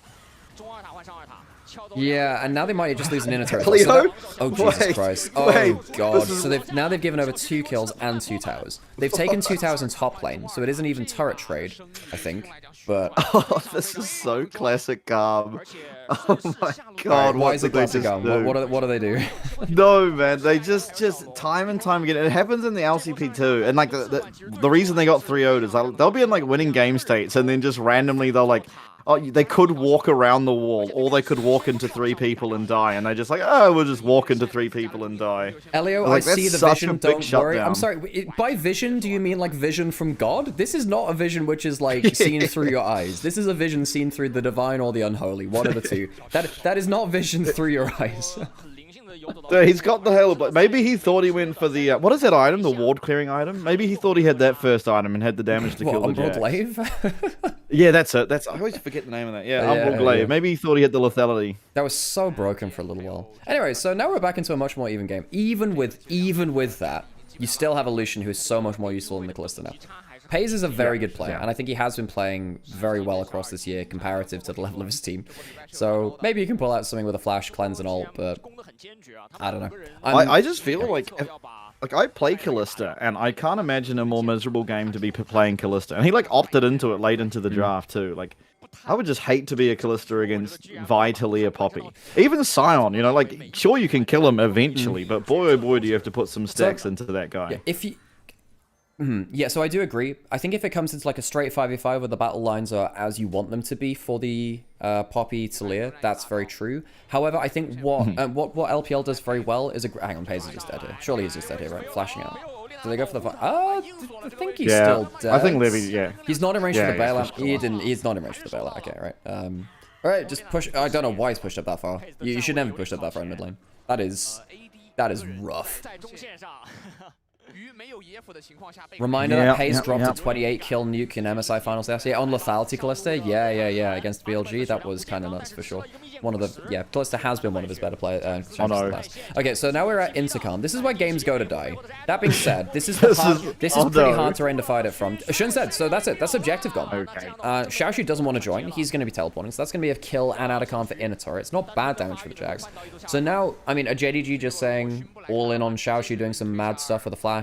Yeah, and now they might just lose an inner turret. Leo? Oh, Jesus Christ. Oh, God. So now they've given over 2 kills and 2 towers. They've taken 2 towers in top lane, so it isn't even turret trade, I think. But... oh, this is so classic GAM. Oh my God, why is it classic GAM? What do they do? No, man, they just time and time again. It happens in the LCP too. And like the reason they got 3-0'd is they'll be in like winning game states, and then just randomly they'll like... oh, they could walk around the wall, or they could walk into 3 people and die, and they're just like, oh, we'll just walk into 3 people and die. Elio, like, I see the vision, don't worry. I'm sorry, by vision, do you mean like vision from God? This is not a vision which is like seen through your eyes. This is a vision seen through the divine or the unholy, one of the two. That is not vision through your eyes. Dude, he's got the hell, but maybe he thought he went for the what is that item? The ward clearing item? Maybe he thought he had that first item and had the damage to kill the Jack. Glaive? Yeah, that's it. I always forget the name of that. Yeah, Umbral Glaive. Maybe he thought he had the lethality. That was so broken for a little while. Anyway, so now we're back into a much more even game. Even with that, you still have a Lucian who is so much more useful than the Kalista now. Pays is a very good player, and I think he has been playing very well across this year comparative to the level of his team. So maybe you can pull out something with a flash, cleanse, and ult, but I don't know. I just feel like I play Kalista, and I can't imagine a more miserable game to be playing Kalista. And he like opted into it late into the draft too. Like, I would just hate to be a Kalista against Vi, Taliyah, Poppy. Even Sion, you know, like sure you can kill him eventually, but boy oh boy do you have to put some stacks into that guy. Yeah, if you... yeah, so I do agree. I think if it comes into like a straight 5v5 where the battle lines are as you want them to be for the Poppy Taliyah, that's very true. However, I think what LPL does very well is hang on, Pays is just dead here. Surely he's just dead here, right? Flashing out. Do they go for the I think he's still dead. I think Levy, He's not in range for the bailout. He's not in range for the bailout. Okay, right. Alright, just push. I don't know why he's pushed up that far. You should never push up that far in mid lane. That is rough. Reminder that Pays dropped a 28 kill nuke in MSI finals last year on lethality Kalista. Yeah, against BLG. That was kind of nuts for sure. Kalista has been one of his better players. Okay, so now we're at Intercom. This is where games go to die. That being said, this is pretty hard terrain to fight it from. Shun said, so that's it. That's objective gone. Okay. Xiaoxu doesn't want to join. He's going to be teleporting, so that's going to be a kill and Adacon for inner turret. It's not bad damage for the Jags. So now, I mean, a JDG just saying all in on Xiaoxu doing some mad stuff with a flash.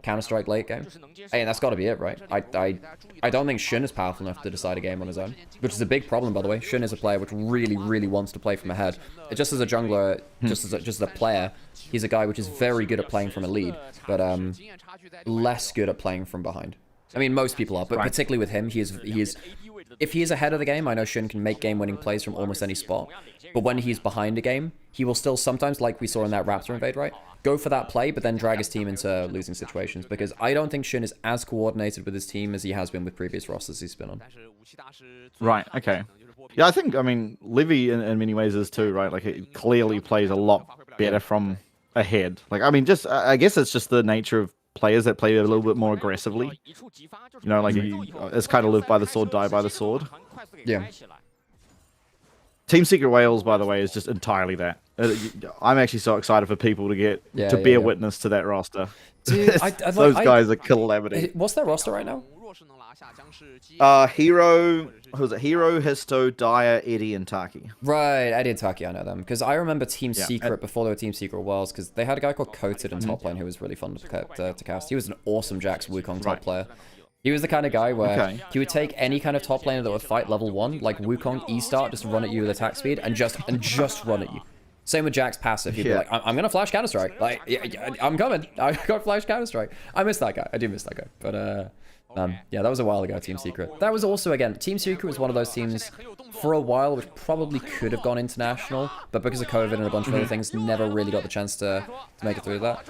Counter-Strike late game. Hey, that's got to be it, right? I don't think Shun is powerful enough to decide a game on his own, which is a big problem, by the way. Shun is a player which really wants to play from ahead. Just as a jungler, just as a player, he's a guy which is very good at playing from a lead, but less good at playing from behind. I mean, most people are, but particularly with him, he is if he is ahead of the game, I know Shun can make game-winning plays from almost any spot. But when he's behind a game, he will still sometimes, like we saw in that Raptor invade, right? Go for that play, but then drag his team into losing situations. Because I don't think Shun is as coordinated with his team as he has been with previous rosters he's been on. Right, okay. Yeah, I mean, Livy in many ways is too, right? Like, it clearly plays a lot better from ahead. Like, I mean, I guess it's just the nature of players that play a little bit more aggressively. You know, like, it's kind of live by the sword, die by the sword. Yeah. Team Secret Wales, by the way, is just entirely that. I'm actually so excited for people to bear witness to that roster. Dude, those guys are calamity. What's their roster right now? Hero, who's it? Hero, Histo, Dyer, Eddie, and Taki. Right, Eddie and Taki, I know them. Because I remember Team Secret before they were Team Secret Worlds, because they had a guy called Coated in top lane who was really fun to cast. He was an awesome Jax Wukong top player. He was the kind of guy where he would take any kind of top laner that would fight level 1, like Wukong E-start, just run at you with attack speed, and just run at you. Same with Jack's passive. He'd be like, I'm going to flash Counter-Strike. Like, I'm coming. I got flash Counter-Strike. I miss that guy. I do miss that guy. But, yeah, that was a while ago, Team Secret. That was also, again, Team Secret was one of those teams for a while which probably could have gone international, but because of COVID and a bunch of other things, never really got the chance to make it through that.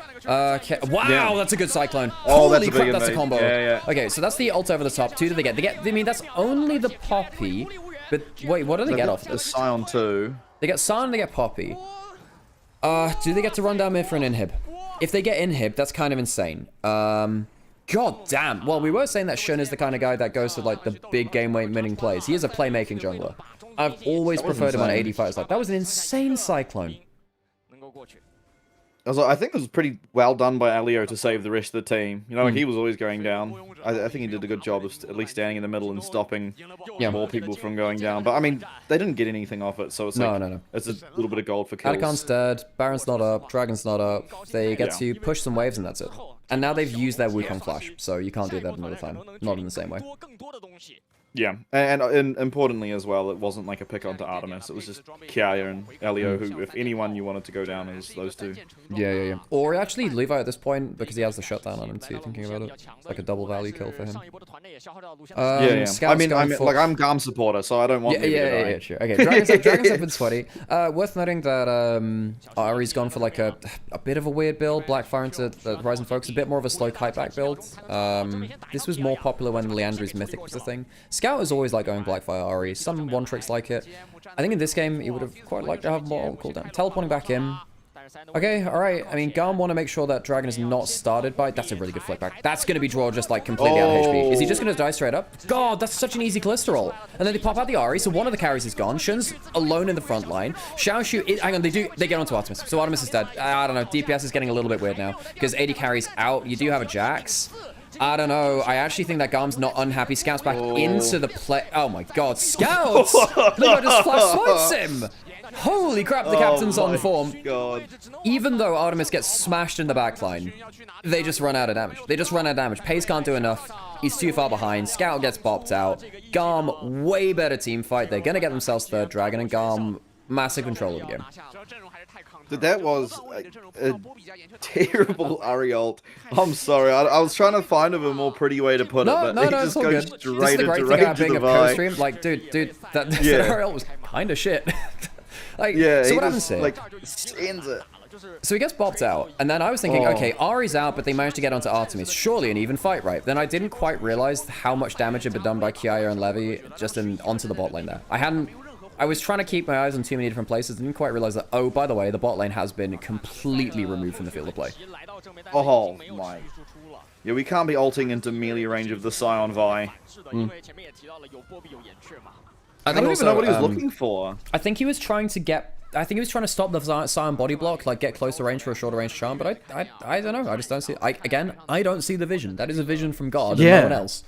Okay. Wow, that's a good Cyclone. Oh, Holy crap, that's a combo. Yeah. Okay, so that's the ult over the top. 2 do they get? I mean, that's only the Poppy, but wait, what do they get off the this? Scion 2. They get Scion, they get Poppy. Do they get to run down mid for an inhib? If they get inhib, that's kind of insane. God damn. Well, we were saying that Shun is the kind of guy that goes for, like, the big game-winning plays. He is a playmaking jungler. I've always preferred him on 80 fighters. Like, that was an insane Cyclone. I think it was pretty well done by Elio to save the rest of the team. You know, he was always going down. I think he did a good job of at least standing in the middle and stopping more people from going down. But, I mean, they didn't get anything off it, so it's like... No. It's a little bit of gold for kills. Atacon's dead, Baron's not up, Dragon's not up. They get to push some waves and that's it. And now they've used their Wukong flash, so you can't do that another time. Not in the same way. Yeah, and importantly as well, it wasn't like a pick onto Artemis. It was just Kiaya and Elio, who, if anyone you wanted to go down, it was those two. Yeah. Or actually Levi at this point, because he has the shutdown on him too, thinking about it. It's like a double value kill for him. Yeah. I mean, like, I'm GAM supporter, so I don't want Yeah, sure. Okay, Dragon's up in sweaty. Worth noting that Ari's gone for like a bit of a weird build. Blackfire into the Horizon Focus, a bit more of a slow kite back build. This was more popular when Leandri's Mythic was a thing. Scout is always like going Blackfire Ari. Some one-tricks like it. I think in this game, he would have quite liked to have more cooldown. Teleporting back in. Okay, alright. I mean, GAM want to make sure that Dragon is not started by... That's a really good flick back. That's going to be draw just like completely out of HP. Is he just going to die straight up? God, that's such an easy cholesterol. And then they pop out the Ari, so one of the carries is gone. Shun's alone in the front line. Xiaoshu... Hang on, they get onto Artemis. So Artemis is dead. I don't know. DPS is getting a little bit weird now. Because 80 carries out. You do have a Jax. I don't know. I actually think that GAM's not unhappy. Scout's back into the play. Oh my god. Scouts! Levi just flash swipes him! Holy crap, the captain's on form. God. Even though Artemis gets smashed in the backline, they just run out of damage. Pace can't do enough. He's too far behind. Scout gets popped out. GAM, way better team fight. They're going to get themselves third dragon, and GAM, massive control of the game. That was a terrible Ari ult. I'm sorry. I was trying to find a more pretty way to put it, but he just goes straight into Rage of the Vi. Like, dude, that Ari ult was kind of shit. Like, yeah, so what happens here? Like, ends it. So he gets bopped out, and then I was thinking, okay, Ari's out, but they managed to get onto Artemis. Surely an even fight, right? Then I didn't quite realize how much damage had been done by Kiaya and Levy just onto the bot lane there. I was trying to keep my eyes on too many different places, didn't quite realize that, oh, by the way, the bot lane has been completely removed from the field of play. Oh my. Yeah, we can't be ulting into melee range of the Scion Vi. I don't even know what he was looking for. I think he was trying to stop the Scion body block, like get closer range for a shorter range charm, but I don't know. I just don't see it. I don't see the vision. That is a vision from God and no one else.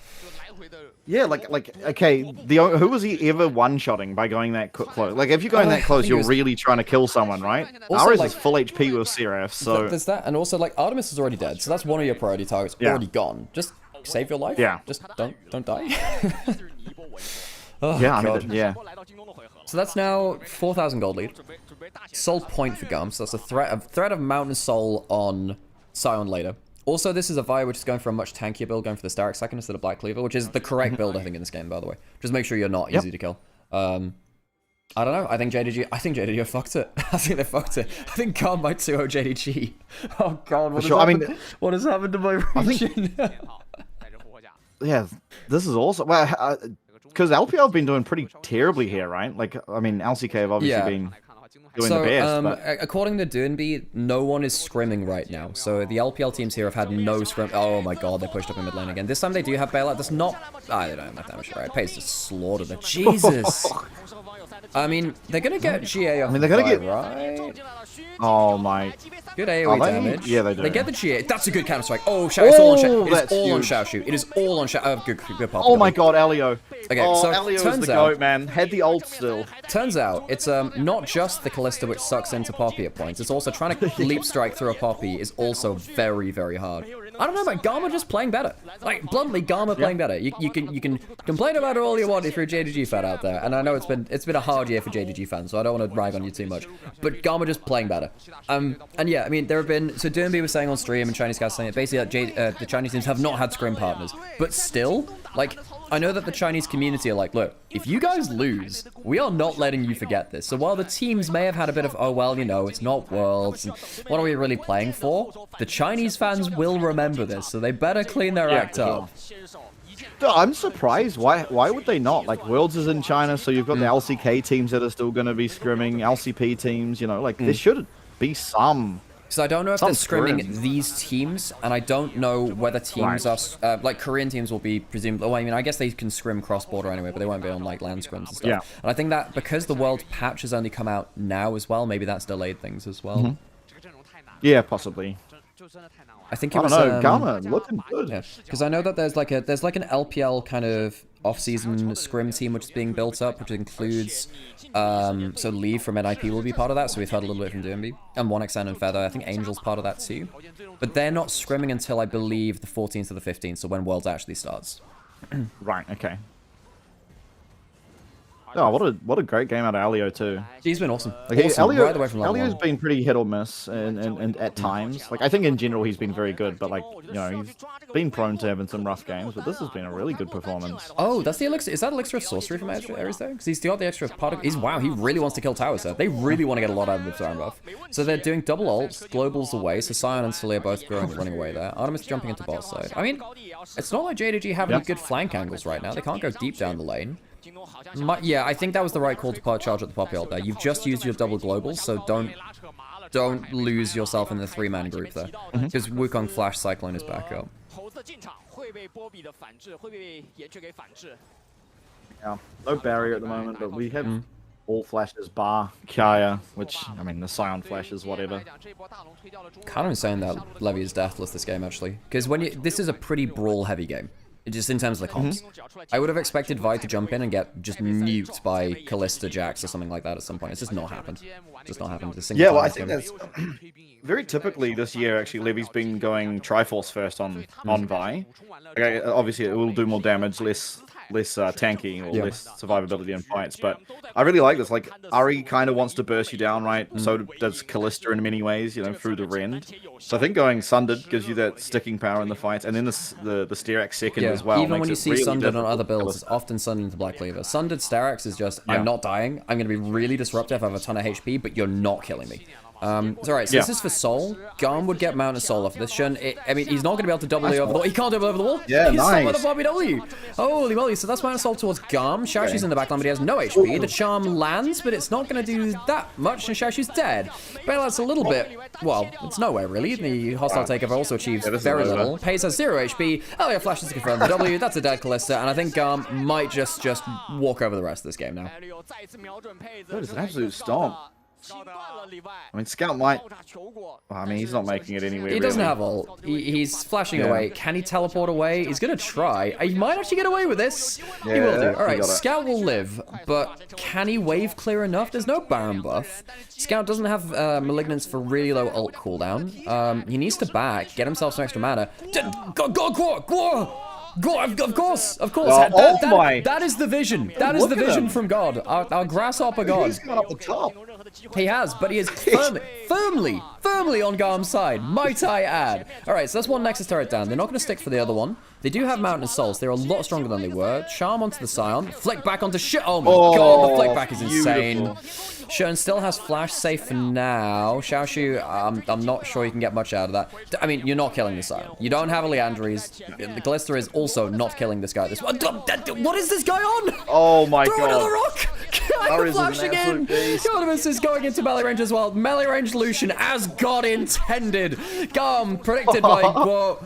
Yeah, like okay, who was he ever one-shotting by going that close? Like, if you're going that close, you're really trying to kill someone, right? Ares is full HP with Seraph, so... There's that, and also, like, Artemis is already dead, so that's one of your priority targets already gone. Just save your life. Yeah. Just don't die. Yeah, I mean, yeah. So that's now 4,000 gold lead. Soul point for GAM, so that's a threat of Mountain Soul on Scion later. Also, this is a Vi which is going for a much tankier build, going for the Static second instead of Black Cleaver, which is the correct build, I think, in this game, by the way. Just make sure you're not easy to kill. I don't know. I think JDG fucked it. I think they fucked it. I think GAM might 2-0 JDG. Oh god, what has happened to my region? Yeah, this is awesome. Well, because LPL have been doing pretty terribly here, right? Like, I mean, LCK have obviously been doing the best. But... according to Doonby, no one is scrimming right now. So the LPL teams here have had no scrim. Oh my god, they pushed up in mid lane again. This time they do have bailout. That's not... they don't have that damage, right? Pace just slaughtered it. Jesus! I mean, they're gonna get GA off. I mean, they're gonna get... right? Oh my... Good AoE damage. Yeah, they do. They get the GA. That's a good counter strike. Oh, Shout. It's all on Shout. It is all on Shout Shoot. It is all on Shout. Good pop. Oh my god, Elio. Okay, so Elio's turns the out, goat, man. Had the ult still. Turns out, it's not just the Kalista which sucks into Poppy at points. It's also trying to leap strike through a Poppy is also very, very hard. I don't know, but GAM are just playing better. Like, bluntly, GAM are playing better. You can complain about it all you want if you're a JDG fan out there. And I know it's been a hard year for JDG fans, so I don't want to rag on you too much. But GAM are just playing better. And yeah, I mean, there have been... So Doonby was saying on stream and Chinese guys saying it, basically that the Chinese teams have not had scrim partners. But still, like, I know that the Chinese community are like, look, if you guys lose, we are not letting you forget this. So while the teams may have had a bit of, oh, well, you know, it's not Worlds, and what are we really playing for? The Chinese fans will remember this, so they better clean their act up. I'm surprised. Why would they not? Like, Worlds is in China, so you've got the LCK teams that are still going to be scrimming, LCP teams, you know, like, there should be some... So I don't know if they're scrimming these teams, and I don't know whether teams are, like, Korean teams will be presumed, I mean, I guess they can scrim cross-border anyway, but they won't be on, like, land scrims and stuff. Yeah. And I think that because the World patch has only come out now as well, maybe that's delayed things as well. Yeah, possibly. I think it was, I don't know, Gamma looking good. Yeah, because I know that there's like an LPL kind of off-season scrim team which is being built up, which includes so Lee from NIP will be part of that, so we've heard a little bit from Doonby, and 1xN and Feather. I think Angel's part of that too, but they're not scrimming until I believe the 14th to the 15th, so when Worlds actually starts. Right. Okay. Oh, what a great game out of Elio too. He's been awesome. Like, awesome. Right away from Elio's been pretty hit or miss, and at times. Like, I think in general he's been very good, but like, you know, he's been prone to having some rough games. But this has been a really good performance. Oh, that's the elixir. Is that elixir of sorcery from Ares there? Because he's got the extra part of. Wow, he really wants to kill towers there. They really want to get a lot out of the Siren buff. So they're doing double ults, globals away. So Sion and Celia both running away there. Artemis jumping into bot side. I mean, it's not like JDG have any good flank angles right now. They can't go deep down the lane. Yeah, I think that was the right call to charge at the Poppy ult there. You've just used your double globals, so don't lose yourself in the 3-man group there. Because Wukong Flash Cyclone is back up. Yeah, no barrier at the moment, but we have all flashes bar Kaya, which, I mean, the Scion flashes, whatever. Kind of insane that Levy is deathless this game, actually. Because this is a pretty brawl-heavy game. Just in terms of the comps. I would have expected Vi to jump in and get just nuked by Kalista Jax or something like that at some point. It's just not happened. Just not happened. Yeah, well, I think that's very typically this year, actually, Levy's been going Triforce first on Vi. Okay, obviously, it will do more damage, less tanky or less survivability in fights, but I really like this. Like, Ari kind of wants to burst you down, right? So does Kalista in many ways, you know, through the rend. So I think going Sundered gives you that sticking power in the fights, and then the Styrax second as well. Even when you see really Sundered on other builds, it's often Sundered into Black Cleaver. Sundered Styrax is just, I'm not dying, I'm going to be really disruptive, I have a ton of HP, but you're not killing me. It's alright, so this is for Soul. GAM would get Mount of Soul off this. I mean, he's not going to be able to double over the wall. He can't double over the wall. Yeah, he's nice. With a Bobby W. Holy moly, so that's Mount of Soul towards GAM. Xiaoshu's in the backline, but he has no HP. The charm lands, but it's not going to do that much, and Xiaoshu's dead. Bailout's a little bit, well, it's nowhere really. The hostile takeover also achieves very little. Pays has 0 HP. Elio flashes to confirm the W. That's a dead Kalista, and I think GAM might just walk over the rest of this game now. That is an absolute stomp. I mean, Scout might... I mean, he's not making it anywhere. He doesn't have ult. He's flashing away. Can he teleport away? He's going to try. He might actually get away with this. Yeah, he will do. Alright, Scout will live, but can he wave clear enough? There's no Baron buff. Scout doesn't have Malignance for really low ult cooldown. He needs to back, get himself some extra mana. Of course. Well, that is the vision. That is the vision from God. Our grasshopper God. He's gone up the top. He has, but he is firmly on GAM's side, might I add. Alright, so that's one Nexus turret down. They're not going to stick for the other one. They do have Mountain Souls. They're a lot stronger than they were. Charm onto the Scion. Flick back onto shit. Oh my god, the flick back is insane. Shern still has flash safe for now. Xiaoshu, I'm not sure you can get much out of that. I mean, you're not killing the Scion. You don't have a Leandries. The Glista is also not killing this guy. What is this guy on? Oh my Throw god. another rock! I'm flashing in! Godimus is going into melee range as well. Melee range Lucian as God intended. GAM predicted by Guo.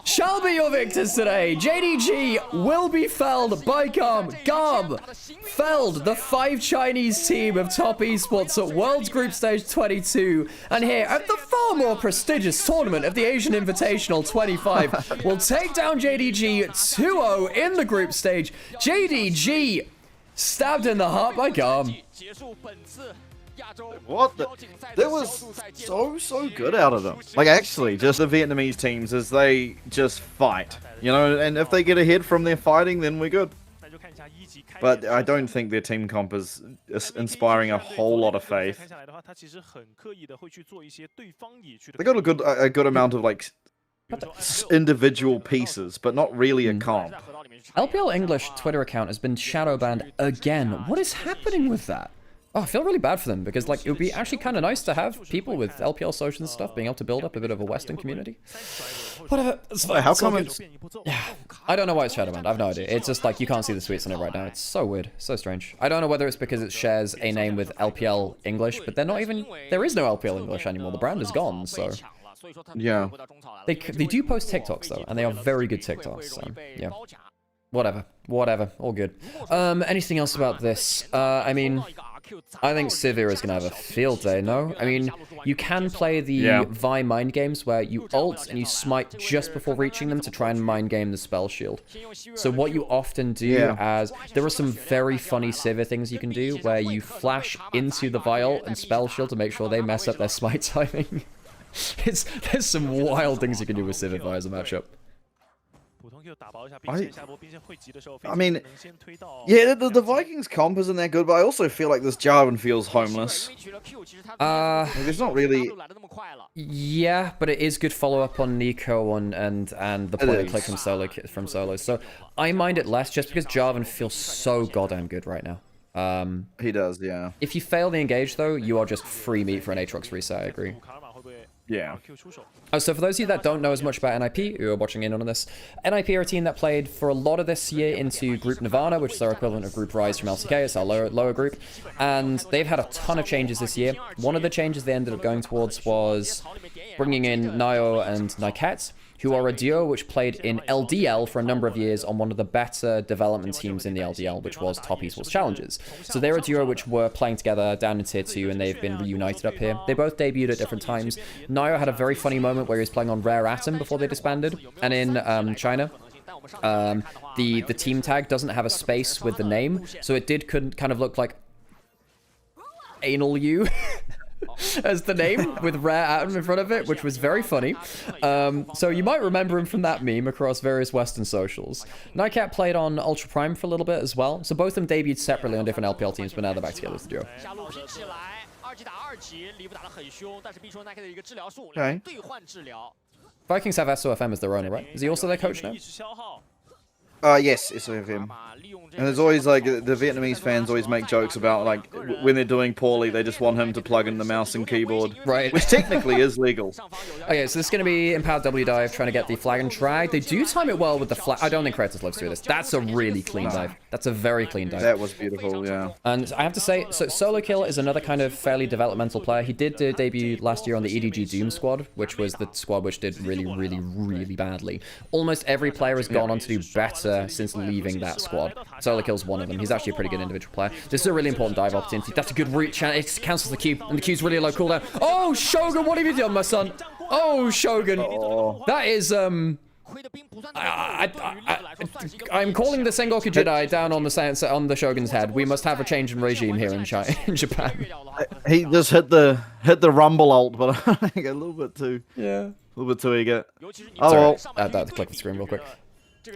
Shall be your victors today. JDG will be felled by GAM. GAM felled the 5 Chinese team of top esports at World's Group Stage 22. And here at the far more prestigious tournament of the Asian Invitational 25, will take down JDG 2-0 in the group stage. JDG stabbed in the heart by GAM. What the? That was so good out of them. Like, actually, just the Vietnamese teams as they just fight. You know, and if they get ahead from their fighting, then we're good. But I don't think their team comp is inspiring a whole lot of faith. They got a good amount of, like, individual pieces, but not really a comp. LPL English Twitter account has been shadow banned again. What is happening with that? Oh, I feel really bad for them because, like, it would be actually kind of nice to have people with LPL social and stuff being able to build up a bit of a Western community. Whatever. It's fine. How come it's... Yeah. I don't know why it's shadow banned. I have no idea. It's just like you can't see the tweets on it right now. It's so weird. So strange. I don't know whether it's because it shares a name with LPL English, but they're not even... There is no LPL English anymore. The brand is gone, so... Yeah. They do post TikToks, though, and they are very good TikToks, so, yeah. Whatever. All good. Anything else about this? I mean... I think Sivir is going to have a field day, no? I mean, you can play the Vi mind games where you ult and you smite just before reaching them to try and mind game the spell shield. So what you often do there are some very funny Sivir things you can do where you flash into the Vi ult and spell shield to make sure they mess up their smite timing. There's some wild things you can do with Sivir Vi as a matchup. I mean, yeah, the Vikings comp isn't that good, but I also feel like this Jarvan feels homeless. It's not really... Yeah, but it is good follow-up on Nico and the point of click from Solo. So I mind it less just because Jarvan feels so goddamn good right now. He does, yeah. If you fail the engage, though, you are just free meat for an Aatrox reset, I agree. Yeah. So for those of you that don't know as much about NIP, who are watching in on this, NIP are a team that played for a lot of this year into Group Nirvana, which is our equivalent of Group Rise from LCK, it's our lower group, and they've had a ton of changes this year. One of the changes they ended up going towards was bringing in Nio and Nyket, who are a duo which played in LDL for a number of years on one of the better development teams in the LDL, which was Top Esports Challengers. So they're a duo which were playing together down in Tier 2, and they've been reunited up here. They both debuted at different times. Nio had a very funny moment where he was playing on Rare Atom before they disbanded, and in China, the team tag doesn't have a space with the name, so it did kind of look like Anal U. as the name with Rare Atom in front of it, which was very funny. So you might remember him from that meme across various Western socials. Nycat played on Ultra Prime for a little bit as well, so both of them debuted separately on different LPL teams, but now they're back together as a duo. Okay. Vikings have SOFM as their owner, right? Is he also their coach now? Yes, it's with him. And there's always, like, the Vietnamese fans always make jokes about, like, when they're doing poorly, they just want him to plug in the mouse and keyboard. Right. Which technically is legal. Okay, so this is going to be Empowered W dive, trying to get the flag and drag. They do time it well with the flag. I don't think Kratos lives through this. That's a really clean dive. That's a very clean dive. That was beautiful, yeah. And I have to say, so Solo Kill is another kind of fairly developmental player. He did debut last year on the EDG Doom squad, which was the squad which did really badly. Almost every player has gone on to do better since leaving that squad. Solo Kill's one of them. He's actually a pretty good individual player. This is a really important dive opportunity. That's a good reach. It cancels the Q, and the Q's really low cooldown. Oh, Shogun, what have you done, my son? Oh, Shogun. That is, I'm calling the Sengoku Jedi down on the Shogun's head. We must have a change in regime here in Japan. He just hit the rumble ult, but I think a little bit too eager. Oh, well. Click the screen real quick.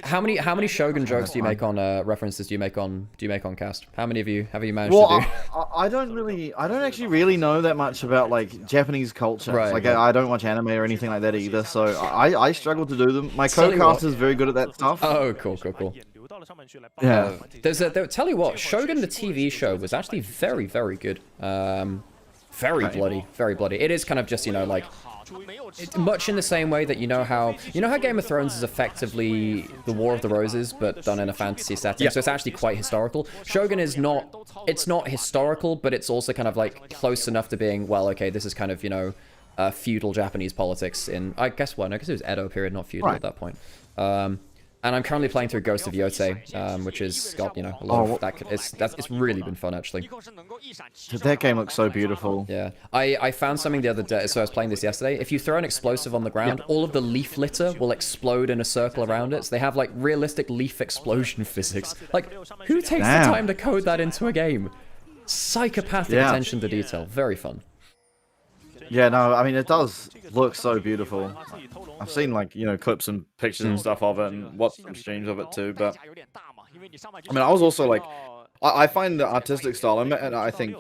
How many Shogun jokes do you make on references do you make on cast? How many of you have you managed to do? I don't actually really know that much about like Japanese culture. Right, like right. I don't watch anime or anything like that either, so I struggle to do them. My co-caster is very good at that stuff. Oh, cool. Yeah. Tell you what, Shogun the TV show was actually very, very good. Very bloody. It is kind of just, you know, like much in the same way that you know how Game of Thrones is effectively the War of the Roses but done in a fantasy setting. So it's actually quite historical. Shogun is not, it's not historical, but it's also kind of like close enough to being, well, okay, this is kind of, you know, feudal Japanese politics in, I guess it was Edo period, not feudal at that point. And I'm currently playing through Ghost of Yotei, which has got, you know, a lot of that. It's really been fun, actually. That game looks so beautiful. Yeah. I found something the other day, so I was playing this yesterday. If you throw an explosive on the ground, all of the leaf litter will explode in a circle around it. So they have, like, realistic leaf explosion physics. Like, who takes the time to code that into a game? Psychopathic attention to detail. Very fun. Yeah, no, I mean, it does look so beautiful. I've seen, like, you know, clips and pictures and stuff of it and watched some streams of it too, but I mean, I was also like, I find the artistic style, and I think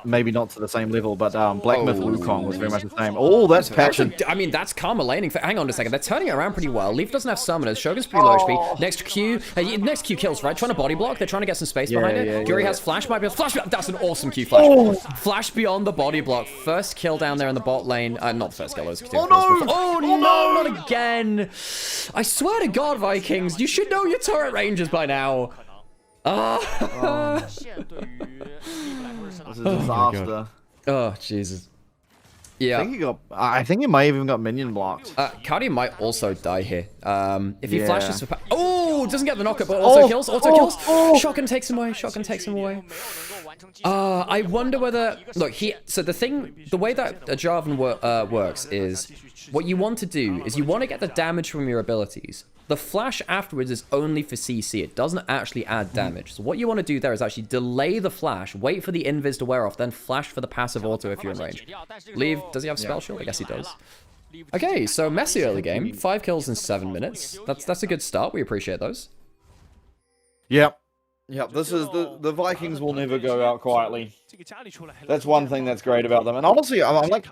maybe not to the same level, but Black Myth Wukong was very much the same. Oh, that's passion. I mean, that's karma laning. Hang on a second, they're turning it around pretty well. Leaf doesn't have summoners. Shogun's pretty low HP. Next Q kills, right? Trying to body block. They're trying to get some space behind it. Guri has flash. Might be a flash. That's an awesome Q flash. Flash beyond the body block. First kill down there in the bot lane. Not first kill. Oh no, not again. I swear to God, Vikings, you should know your turret ranges by now. This is a disaster. Oh, Jesus. Yeah. I think he might have even got minion blocked. Cardi might also die here. If he flashes for doesn't get the knockup, but also kills. Shotgun takes him away. I wonder whether the way that a Jarvan works is what you want to do is you want to get the damage from your abilities. The flash afterwards is only for CC. It doesn't actually add damage. So what you want to do there is actually delay the flash, wait for the invis to wear off, then flash for the passive auto if you're in range. Does he have spell shield? I guess he does. Okay, so messy early game. 5 kills in 7 minutes. That's a good start. We appreciate those. Yep. This is the Vikings will never go out quietly. That's one thing that's great about them. And honestly, I'm like,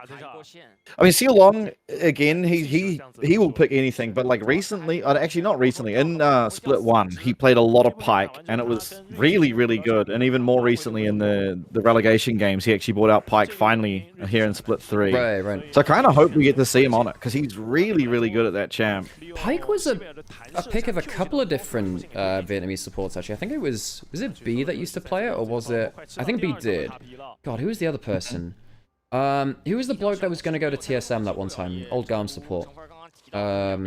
I mean, See Long again. He will pick anything. But like recently, actually not recently, in Split 1, he played a lot of Pyke, and it was really good. And even more recently in the relegation games, he actually brought out Pyke finally here in Split 3. Right. So I kind of hope we get to see him on it because he's really good at that champ. Pyke was a pick of a couple of different Vietnamese supports actually. I think it was it B that used to play it, or was it? I think B did. God, who was the other person? Who was the bloke that was going to go to TSM that one time? Old GAM support. Oh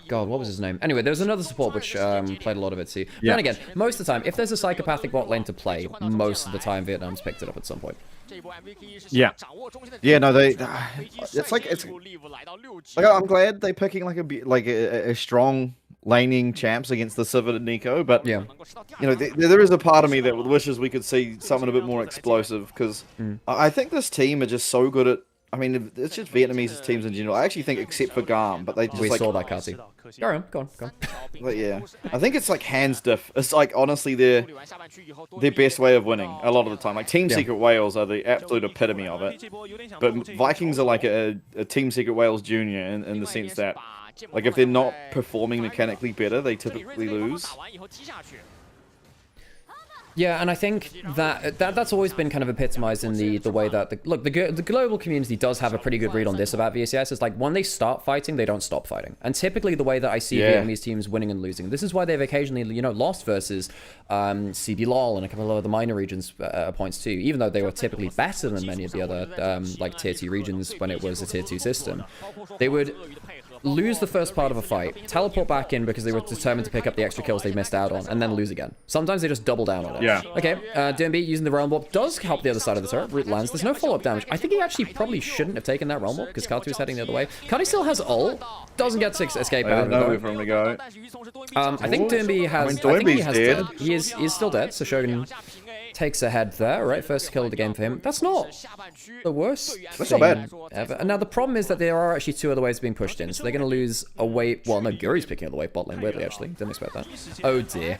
God, what was his name? Anyway, there was another support which played a lot of it too. But then again, most of the time, if there's a psychopathic bot lane to play, most of the time Vietnam's picked it up at some point. Yeah, no, it's like I'm glad they're picking like a strong laning champs against the Civet and Nico, but you know, there is a part of me that wishes we could see something a bit more explosive, because I think this team are just so good at, I mean, it's just Vietnamese teams in general. I actually think, except for GAM, but they just saw that, Kasi. Go on. But yeah, I think it's like hands diff. It's like honestly their best way of winning a lot of the time. Like Team Secret Wales are the absolute epitome of it, but Vikings are like a Team Secret Wales junior in the sense that, like, if they're not performing mechanically better, they typically lose. Yeah, and I think that's always been kind of epitomized in the way that the global community does have a pretty good read on this about VCS. It's like when they start fighting, they don't stop fighting. And typically the way that I see Vietnamese teams winning and losing, this is why they've occasionally, you know, lost versus CB LOL and a couple of other minor regions points too, even though they were typically better than many of the other like tier 2 regions when it was a tier 2 system. They would lose the first part of a fight, teleport back in because they were determined to pick up the extra kills they missed out on, and then lose again. Sometimes they just double down on it. Yeah. Okay, DMB using the Realm Warp does help the other side of the turret. Root lands. There's no follow-up damage. I think he actually probably shouldn't have taken that Realm Warp because Katu is heading the other way. Katu still has ult. Doesn't get to escape out of it. From the go. I think DMB has... I mean, Doimbi's dead. He is still dead, so Shogun takes a head there, right? First kill of the game for him. That's not the worst That's not bad. ever. And now the problem is that there are actually 2 other waves being pushed in, so they're going to lose a wave. Well, no, Guri's picking up the wave bot lane, weirdly, actually. Didn't expect that. Oh, dear.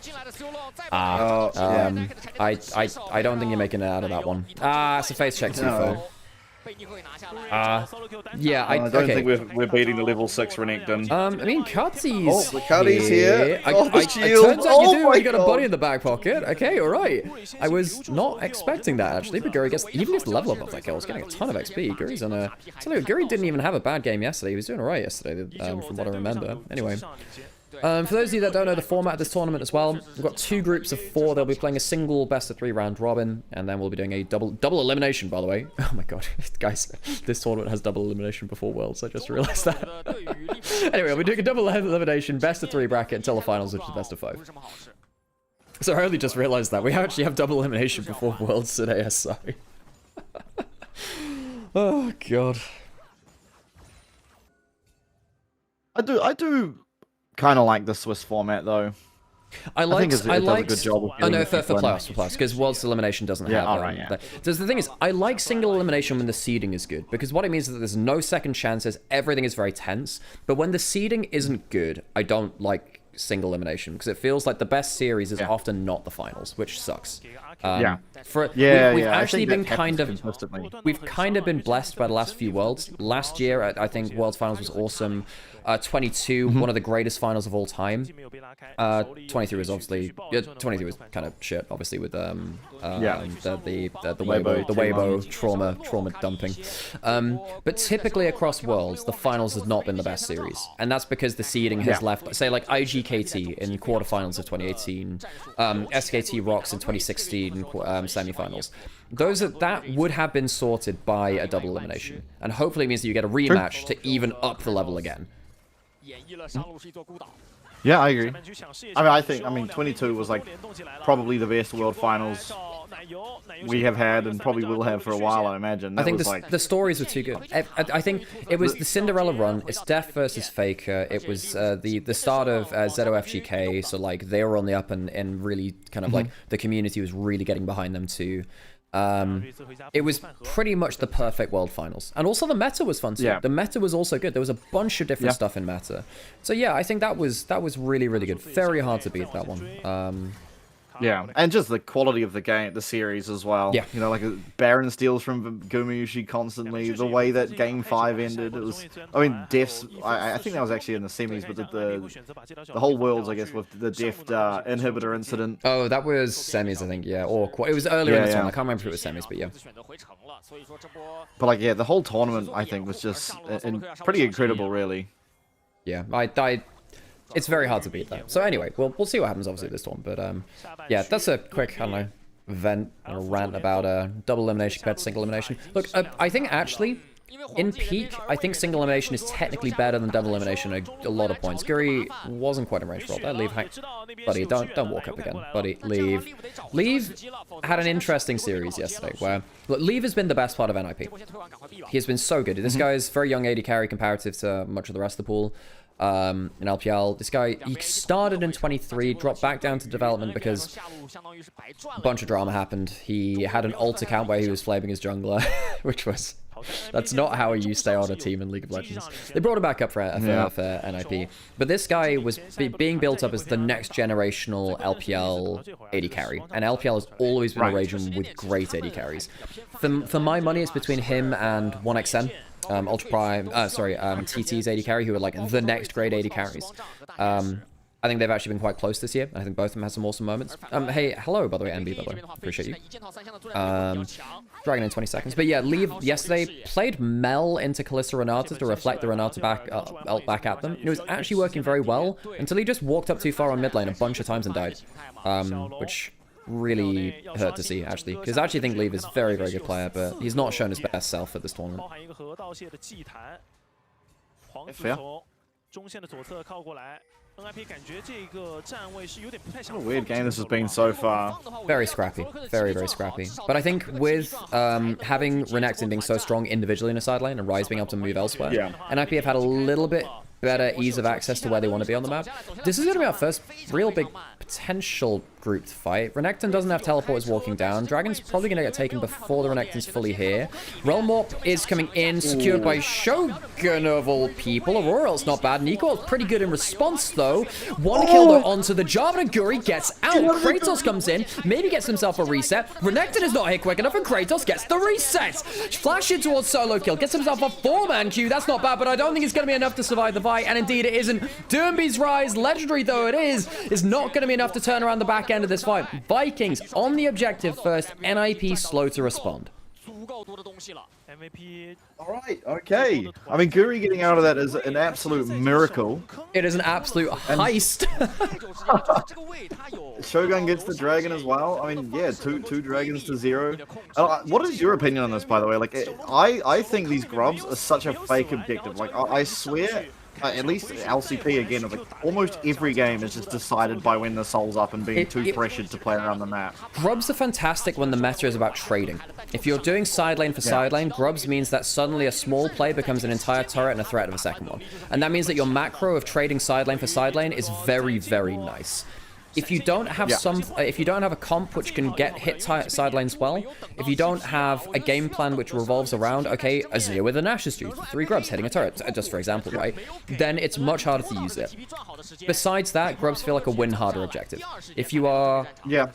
I don't think you're making it out of that one. It's a face check too far. Yeah, I don't think we're beating the level 6 Renekton. I mean, Cutsy's the Cuddy's here. It turns out you do. You got a buddy in the back pocket. Okay, all right. I was not expecting that actually, but Guri even gets the level up off that kill. He's getting a ton of XP. Guri's on a. Guri didn't even have a bad game yesterday. He was doing alright yesterday, from what I remember. Anyway. For those of you that don't know the format of this tournament as well, we've got 2 groups of 4. They'll be playing a single best-of-3 round robin, and then we'll be doing a double elimination, by the way. Oh my god, guys, this tournament has double elimination before Worlds, I just realized that. Anyway, we'll be doing a double elimination, best-of-3 bracket until the finals, which is best-of-5. So I only just realized that. We actually have double elimination before Worlds today, sorry. Oh god. I do kind of like the Swiss format though. I does a good job of for playoffs, because World's elimination doesn't have that. So the thing is, I like single elimination when the seeding is good, because what it means is that there's no second chances, everything is very tense, but when the seeding isn't good, I don't like single elimination, because it feels like the best series is often not the finals, which sucks. We've actually been we've kind of been blessed by the last few Worlds. Last year, I think Worlds Finals was awesome. 22, one of the greatest finals of all time. 23 was obviously 23 was kind of shit, obviously, with the Weibo trauma dumping. But typically across Worlds, the finals has not been the best series, and that's because the seeding has left. Say like IGKT in quarterfinals of 2018, SKT Rocks in 2016 semifinals. That would have been sorted by a double elimination, and hopefully it means that you get a rematch to even up the level again. Yeah, I agree. I mean, 22 was like probably the best World Finals we have had and probably will have for a while, I imagine. I think the stories were too good. I think it was the Cinderella run. It's Def versus Faker. It was the start of ZOFGK, so like they were on the up and really kind of like the community was really getting behind them too. It was pretty much the perfect World Finals, and also the meta was fun too. The meta was also good. There was a bunch of different stuff in meta, so yeah, I think that was really good. Very hard to beat that one. Yeah, and just the quality of the game, the series as well. Yeah, you know, like Baron steals from Gumayushi constantly. The way that Game 5 ended, it was. I mean, Def's. I think that was actually in the semis, but the whole Worlds, I guess, with the Deft inhibitor incident. Oh, that was semis, I think. Yeah, or it was earlier in the tournament. I can't remember if it was semis, but yeah. But like, yeah, the whole tournament I think was just pretty incredible, really. Yeah, it's very hard to beat that. So anyway, we'll see what happens obviously this tournament. But yeah, that's a quick, I don't know, vent or rant about double elimination compared to single elimination. Look, I think actually, in peak, I think single elimination is technically better than double elimination at a lot of points. Guri wasn't quite in range for all that. Leave, buddy, don't walk up again. Buddy, leave. Leave had an interesting series yesterday where, look, Leave has been the best part of NIP. He has been so good. This guy is very young AD carry comparative to much of the rest of the pool. In LPL, this guy, he started in 23, dropped back down to development because a bunch of drama happened. He had an ult account where he was flaming his jungler, which was... That's not how you stay on a team in League of Legends. They brought him back up for NIP. But this guy was being built up as the next generational LPL AD carry. And LPL has always been a region with great AD carries. For my money, it's between him and 1XN. Ultra Prime, TT's AD carry, who are like the next great AD carries. I think they've actually been quite close this year. I think both of them had some awesome moments. Hey, hello, by the way, NB, by the way. Appreciate you. Dragon in 20 seconds. But yeah, Leave yesterday played Mel into Kalista Renata to reflect the Renata ult back at them. It was actually working very well until he just walked up too far on mid lane a bunch of times and died. Which really hurt to see, actually. Because I actually think Leave is a very, very good player, but he's not shown his best self at this tournament. Fair. What a weird game this has been so far. Very scrappy. Very, very scrappy. But I think with having Renekton being so strong individually in a side lane and Ryze being able to move elsewhere, NIP have had a little bit better ease of access to where they want to be on the map. This is going to be our first real big potential grouped fight. Renekton doesn't have teleporters walking down. Dragon's probably going to get taken before the Renekton's fully here. Realm Warp is coming in, secured by Shogun of all people. Auroral's not bad. Nico is pretty good in response, though. One kill, though, onto the Jarvan, and Guri gets out. Kratos comes in, maybe gets himself a reset. Renekton is not hit quick enough, and Kratos gets the reset. Flash in towards solo kill, gets himself a 4-man queue. That's not bad, but I don't think it's going to be enough to survive the fight, and indeed it isn't. Doomby's Rise, legendary though it is not going to be enough to turn around the back end of this fight. Vikings on the objective first, NIP slow to respond. Alright, okay. I mean, Guri getting out of that is an absolute miracle. It is an absolute heist. Shogun gets the dragon as well. I mean, yeah, two dragons to 0. What is your opinion on this, by the way? Like, I think these grubs are such a fake objective. Like, I swear, at least LCP again, like almost every game is just decided by when the soul's up and being too pressured to play around the map. Grubs are fantastic when the meta is about trading. If you're doing side lane for side lane, grubs means that suddenly a small play becomes an entire turret and a threat of a second one. And that means that your macro of trading side lane for side lane is very, very nice. If you don't have if you don't have a comp which can get hit side lanes well, if you don't have a game plan which revolves around, okay, Azir with a Nash's juice, 3 grubs hitting a turret, just for example, right? Then it's much harder to use it. Besides that, grubs feel like a win harder objective. If you are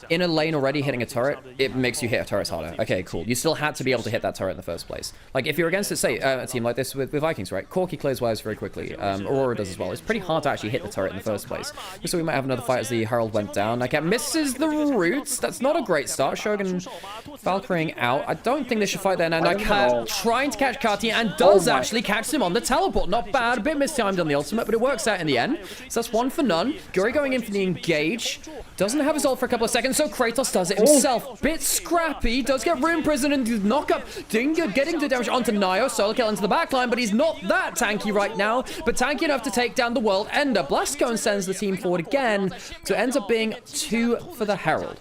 in a lane already hitting a turret, it makes you hit a turret harder. Okay, cool. You still had to be able to hit that turret in the first place. Like, if you're against, say, a team like this with Vikings, right? Corki clears wires very quickly. Aurora does as well. It's pretty hard to actually hit the turret in the first place. So we might have another fight as the Herald went down. Like, misses the roots. That's not a great start. Shogun Valkyrieing out. I don't think they should fight there now. Nymaera trying to catch Karti and does actually catch him on the teleport. Not bad. A bit mistimed on the ultimate, but it works out in the end. So that's 1 for none. Guri going in for the engage. Doesn't have his ult for a couple of seconds, so Kratos does it himself. Bit scrappy. Does get Rune Prison and knock up Dinga, getting the damage onto Nio. Solo kill into the backline, but he's not that tanky right now. But tanky enough to take down the World Ender. Blastcone sends the team forward again. So it ends up being 2 for the Herald.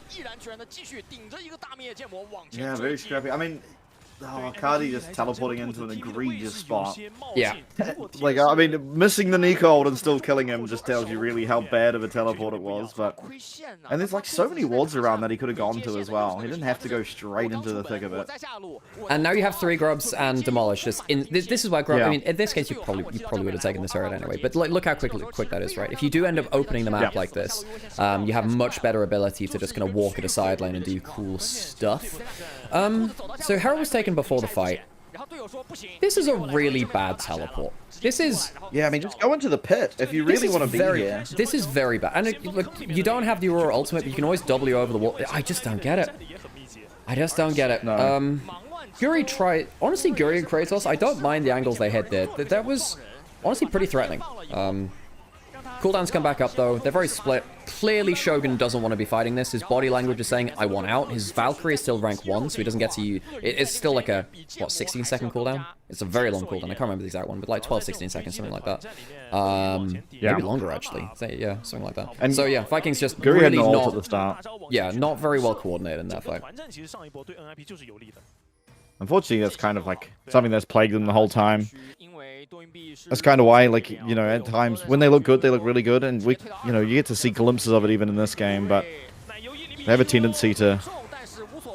Yeah, very scrappy. I mean, Cardi just teleporting into an egregious spot. Yeah. Like, I mean, missing the Nico ult and still killing him just tells you really how bad of a teleport it was. But and there's like so many wards around that he could have gone to as well. He didn't have to go straight into the thick of it. And now you have 3 grubs and Demolish. This is why grub. I mean, in this case, you probably would have taken this turret anyway. But look how quick that is, right? If you do end up opening the map like this, you have much better ability to just kind of walk at a side lane and do cool stuff. So Herald was taken before the fight. This is a really bad teleport. This is... Yeah, I mean, just go into the pit if you really want to be here. This is very bad. And look, you don't have the Aurora ultimate, but you can always W over the wall. I just don't get it. I just don't get it. No. Guri tried... Honestly, Guri and Kratos, I don't mind the angles they hit there. That was honestly pretty threatening. Cooldowns come back up, though. They're very split. Clearly, Shogun doesn't want to be fighting this. His body language is saying, I want out. His Valkyrie is still rank 1, so he doesn't get to... It's still like a, what, 16-second cooldown? It's a very long cooldown. I can't remember the exact one, but like 12, 16 seconds, something like that. Maybe longer, actually. Yeah, something like that. And so, yeah, Vikings just Guri really had no ult not... at the start. Yeah, not very well coordinated in that fight. Unfortunately, that's kind of like something that's plagued them the whole time. That's kind of why, like, you know, at times when they look good, they look really good, and you get to see glimpses of it even in this game, but they have a tendency to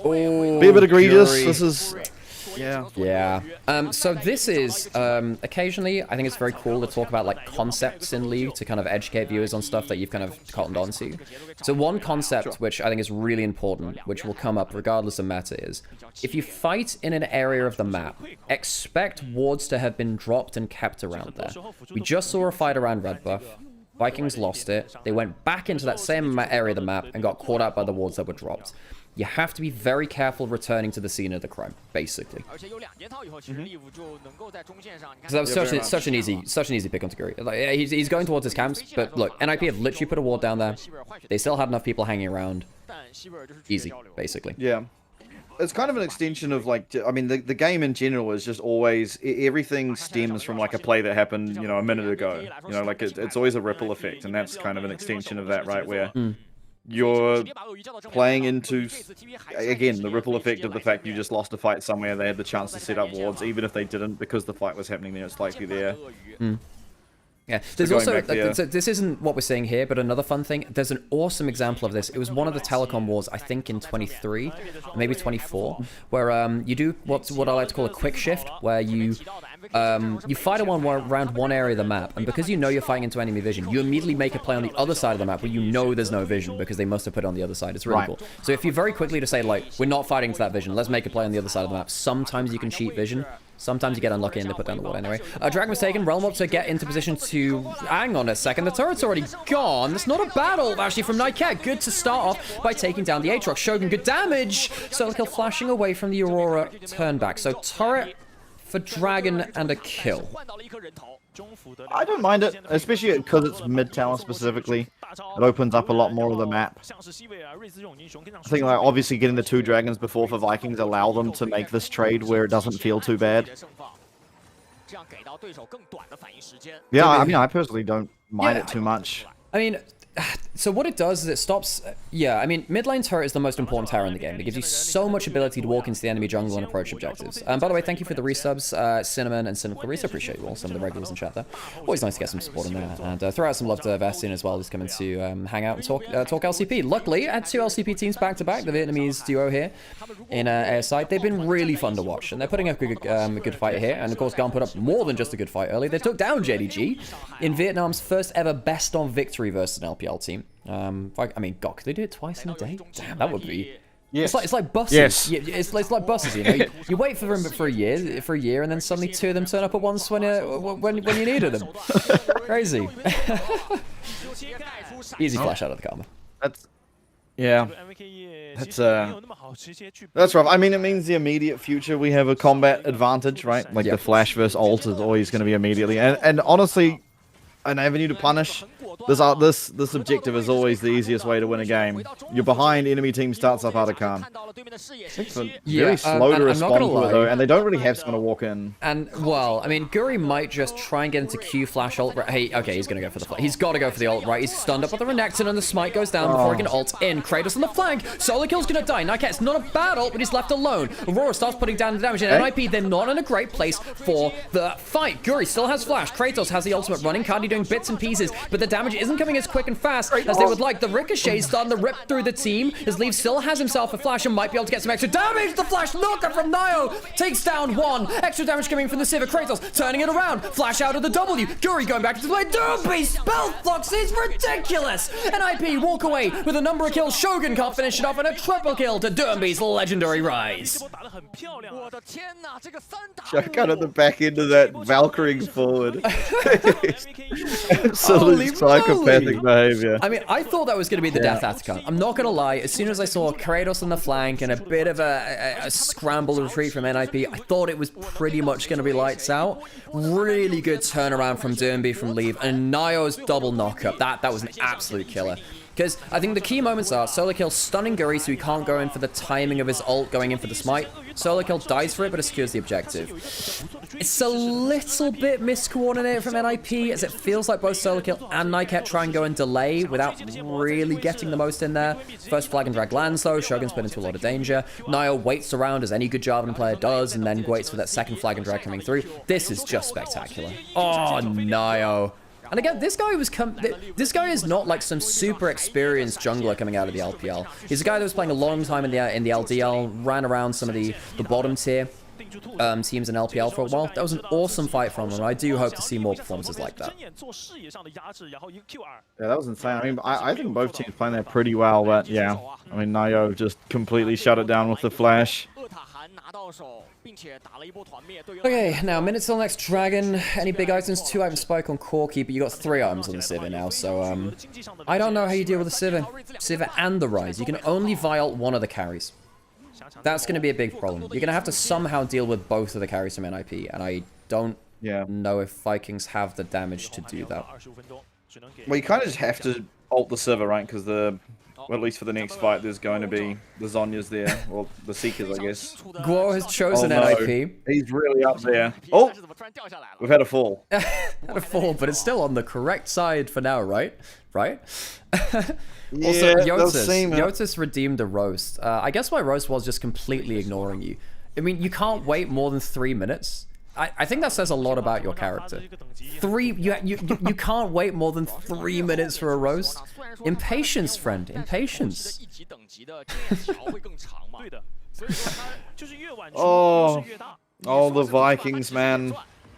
be a bit egregious. Guri. This is... Yeah. So this is, occasionally, I think it's very cool to talk about, like, concepts in League to kind of educate viewers on stuff that you've kind of cottoned onto. So one concept, which I think is really important, which will come up regardless of meta, is if you fight in an area of the map, expect wards to have been dropped and kept around there. We just saw a fight around Red Buff. Vikings lost it. They went back into that same area of the map and got caught out by the wards that were dropped. You have to be very careful returning to the scene of the crime, basically. Because that was such an easy pick onto Guri. Like, he's going towards his camps, but look, NIP have literally put a ward down there. They still had enough people hanging around. Easy, basically. Yeah. It's kind of an extension of, like, I mean, the game in general is just always, everything stems from, like, a play that happened, you know, a minute ago. You know, like, it's always a ripple effect, and that's kind of an extension of that, right, where... You're playing into, again, the ripple effect of the fact you just lost a fight somewhere. They had the chance to set up wards, even if they didn't, because the fight was happening there, it's likely there. Yeah, there's also, so this isn't what we're seeing here, but another fun thing, there's an awesome example of this. It was one of the telecom wars, I think in 23, maybe 24, where you do what I like to call a quick shift, where you fight around one area of the map, and because you know you're fighting into enemy vision, you immediately make a play on the other side of the map where you know there's no vision, because they must have put it on the other side. It's really cool. So if you very quickly to say, like, we're not fighting to that vision, let's make a play on the other side of the map, sometimes you can cheat vision. Sometimes you get unlucky and they put down the wall anyway. Dragon was taken. Realm up to get into position to... Hang on a second. The turret's already gone. It's not a battle, actually, from Nymaera. Good to start off by taking down the Aatrox. Shogun, good damage. Solo kill flashing away from the Aurora turn back. So turret for Dragon and a kill. I don't mind it, especially because it's mid-tower specifically. It opens up a lot more of the map. I think, like, obviously getting the 2 dragons before for Vikings allow them to make this trade where it doesn't feel too bad. Yeah, I mean, I personally don't mind it too much. I mean, so what it does is it stops... Yeah, I mean, mid lane turret is the most important tower in the game. It gives you so much ability to walk into the enemy jungle and approach objectives. By the way, thank you for the resubs, Cinnamon and Cinnamon Clarissa. Appreciate you all, some of the regulars in chat there. Always nice to get some support in there. And throw out some love to Vestian as well, who's coming to hang out and talk LCP. Luckily, I had 2 LCP teams back-to-back, the Vietnamese duo here in ASI. They've been really fun to watch, and they're putting up a good fight here. And of course, GAM put up more than just a good fight early. They took down JDG in Vietnam's first ever best-on victory versus an LPL team. I mean, God, could they do it twice in a day? Damn, that would be... Yes. It's like buses. Yes. It's like buses, you know. You wait for them for a year, and then suddenly 2 of them turn up at once when you needed them. Crazy. Easy flash out of the karma. That's rough. I mean, it means the immediate future we have a combat advantage, right? Like the flash versus ult is always going to be immediately, and honestly, an avenue to punish. This objective is always the easiest way to win a game. You're behind, enemy team starts up Khan. It's very slow to respond to it though, and they don't really have someone to walk in. And, well, I mean, Guri might just try and get into Q flash ult. Hey, okay, he's gonna go for the flash. He's gotta go for the ult, right? He's stunned up with the Renekton, and the smite goes down before he can ult in. Kratos on the flank. Solo kill's gonna die. Nymaera's not a bad ult, but he's left alone. Aurora starts putting down the damage, and NIP, they're not in a great place for the fight. Guri still has flash. Kratos has the ultimate running. Cardi doing bits and pieces, but the damage isn't coming as quick and fast as they would like. The Ricochet's starting to rip through the team. His Leaf still has himself a flash and might be able to get some extra damage. The flash knocker from Nio takes down 1. Extra damage coming from the Sivir. Kratos turning it around. Flash out of the W. Guri going back to the play. Derby spell flux is ridiculous. NIP walk away with a number of kills. Shogun can't finish it off, and a triple kill to Derby's legendary rise. Chuck out at the back end of that Valkyrie forward. Absolutely psychopathic behavior. I mean, I thought that was going to be the death Atacant. I'm not going to lie. As soon as I saw Kratos on the flank and a bit of a scramble retreat from NIP, I thought it was pretty much going to be lights out. Really good turnaround from Derby from Leave, and Nio's double knockup. That was an absolute killer. Because I think the key moments are Solo kill stunning Guri so he can't go in for the timing of his ult going in for the smite. Solo kill dies for it, but it secures the objective. It's a little bit miscoordinated from NIP, as it feels like both Solo kill and Nymaera try and go and delay without really getting the most in there. First flag and drag lands though, Shogun's put into a lot of danger. Nio waits around as any good Jarvan player does, and then waits for that second flag and drag coming through. This is just spectacular. Oh, Nio. And again, this guy is not like some super experienced jungler coming out of the LPL. He's a guy that was playing a long time in the LDL, ran around some of the bottom tier teams in LPL for a while. That was an awesome fight from him. I do hope to see more performances like that. Yeah, that was insane. I mean, I think both teams playing there pretty well, but yeah. I mean, Nio just completely shut it down with the flash. Okay, now minutes till next dragon. Any big items? 2 items spike on Corki, but you got 3 items on the Sivir now, so I don't know how you deal with the Sivir and the Rise. You can only vial one of the carries. That's going to be a big problem. You're going to have to somehow deal with both of the carries from NIP, and I don't know if Vikings have the damage to do that. Well, you kind of just have to ult the Sivir, right? Because well, at least for the next fight, there's going to be the Zhonya's there, or the Seekers, I guess. Guo has chosen NIP. He's really up there. Oh! We've had a fall. Had a fall, but it's still on the correct side for now, right? Right? Also, Yotis redeemed a roast. I guess my roast was just completely ignoring you. I mean, you can't wait more than 3 minutes I think that says a lot about your character. You can't wait more than 3 minutes for a roast. Impatience, friend. Impatience. Oh, the Vikings, man.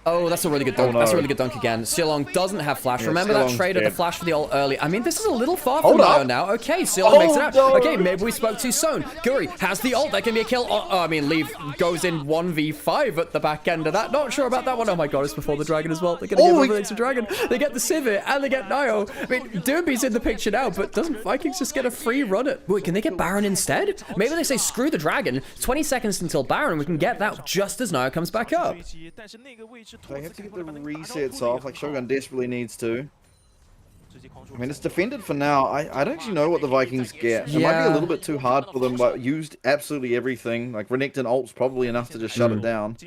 Oh, that's a really good dunk. Oh, no. That's a really good dunk again. Seolong doesn't have flash. Yeah, Remember that Seolong's trade of the dead. flash for the ult early? I mean, this is a little far Hold from Nio up. now. Okay, Seolong makes it out. No. Okay, maybe we spoke too soon. Guri has the ult. That can be a kill. Oh, I mean, Leave goes in 1v5 at the back end of that. Not sure about that one. Oh my god, it's before the dragon as well. They're going to give everything to dragon. They get the Civet and they get Nio. I mean, Derby's in the picture now, but doesn't Vikings just get a free run at... Wait, can they get Baron instead? Maybe they say, screw the dragon. 20 seconds until Baron. We can get that just as Nio comes back up. They have to get the resets off, like Shogun desperately needs to. I mean, it's defended for now. I don't actually know what the Vikings get. It might be a little bit too hard for them, but used absolutely everything. Like, Renekton ult's probably enough to just shut it down.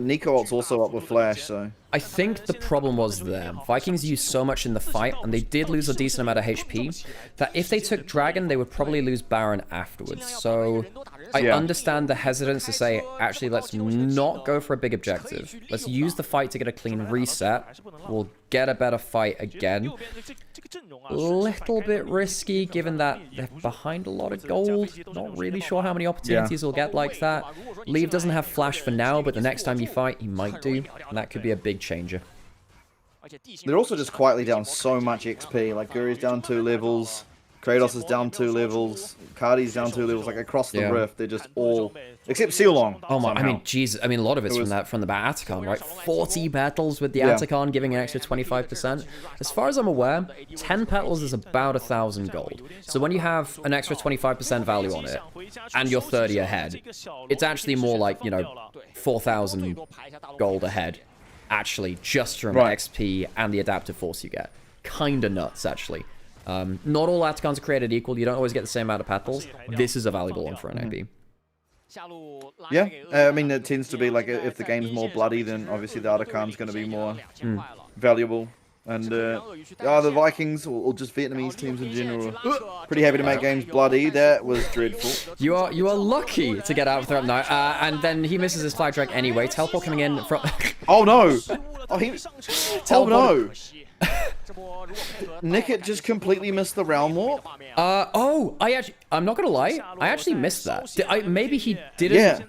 Nico ult's also up with Flash, so... I think the problem was there. Vikings used so much in the fight, and they did lose a decent amount of HP, that if they took Dragon, they would probably lose Baron afterwards. So I understand the hesitance to say, actually, let's not go for a big objective. Let's use the fight to get a clean reset. We'll get a better fight again. Little bit risky, given that they're behind a lot of gold. Not really sure how many opportunities we'll get like that. Leave doesn't have flash for now, but the next time you fight, he might do. And that could be a big changer. They're also just quietly down so much XP. Like, Guri's down 2 levels. Kratos is down 2 levels. Cardi's down 2 levels. Like, across the rift, they're just all... Except Seolong. Oh my, I mean, Jesus. I mean, a lot of it's from the Atacon, right? 40 battles with the Atacon, giving an extra 25%. As far as I'm aware, 10 petals is about 1,000 gold. So when you have an extra 25% value on it, and you're 30 ahead, it's actually more like, you know, 4,000 gold ahead. Actually, just from XP and the adaptive force you get. Kinda nuts, actually. Not all Atacons are created equal. You don't always get the same amount of petals. This is a valuable one for an AP. Yeah, I mean, it tends to be like, if the game's more bloody, then obviously the Atacon's going to be more valuable. And the Vikings, or just Vietnamese teams in general, are pretty happy to make games bloody. That was dreadful. You are lucky to get out of threat now. And then he misses his flag drag anyway. Teleport coming in from... Oh no! Oh no! Nickett just completely missed the Realm Warp. I'm not gonna lie. I actually missed that. Maybe he didn't. Yeah.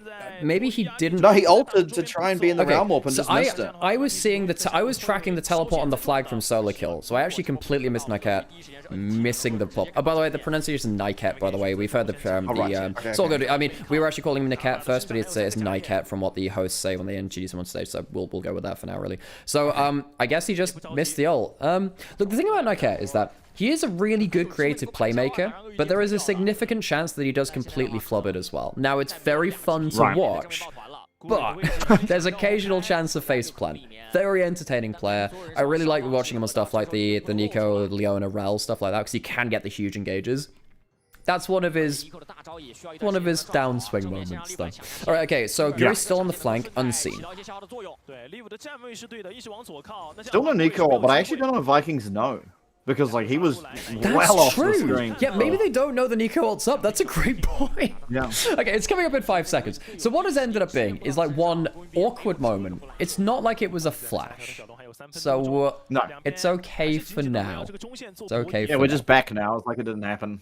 Maybe he didn't. No, he altered to try and be in the Realm Warp and just missed it. I was seeing I was tracking the teleport on the flag from Solar Kill, so I actually completely missed Nymaera missing the pop. Oh, by the way, the pronunciation is Nymaera, by the way. We've heard it's all good. I mean, we were actually calling him Nymaera first, but it's Nymaera from what the hosts say when they introduce him on stage, so we'll go with that for now, really. So, I guess he just missed the ult. Look, the thing about Nymaera is that he is a really good creative playmaker, but there is a significant chance that he does completely flub it as well. Now, it's very fun to watch, but there's occasional chance of faceplant. Very entertaining player. I really like watching him on stuff like the Nico, Leona, Rel, stuff like that, because he can get the huge engages. That's one of his downswing moments, though. All right, okay, so Guri's still on the flank, unseen. Still no Nico, but I actually don't know if Vikings know. Because, like, he was well off the screen. Yeah, maybe they don't know the Nico ult's up. That's a great point. Yeah. Okay, it's coming up in 5 seconds. So what has ended up being is, like, one awkward moment. It's not like it was a flash. So, no. It's okay for now. It's okay for now. Yeah, we're just back now. It's like it didn't happen.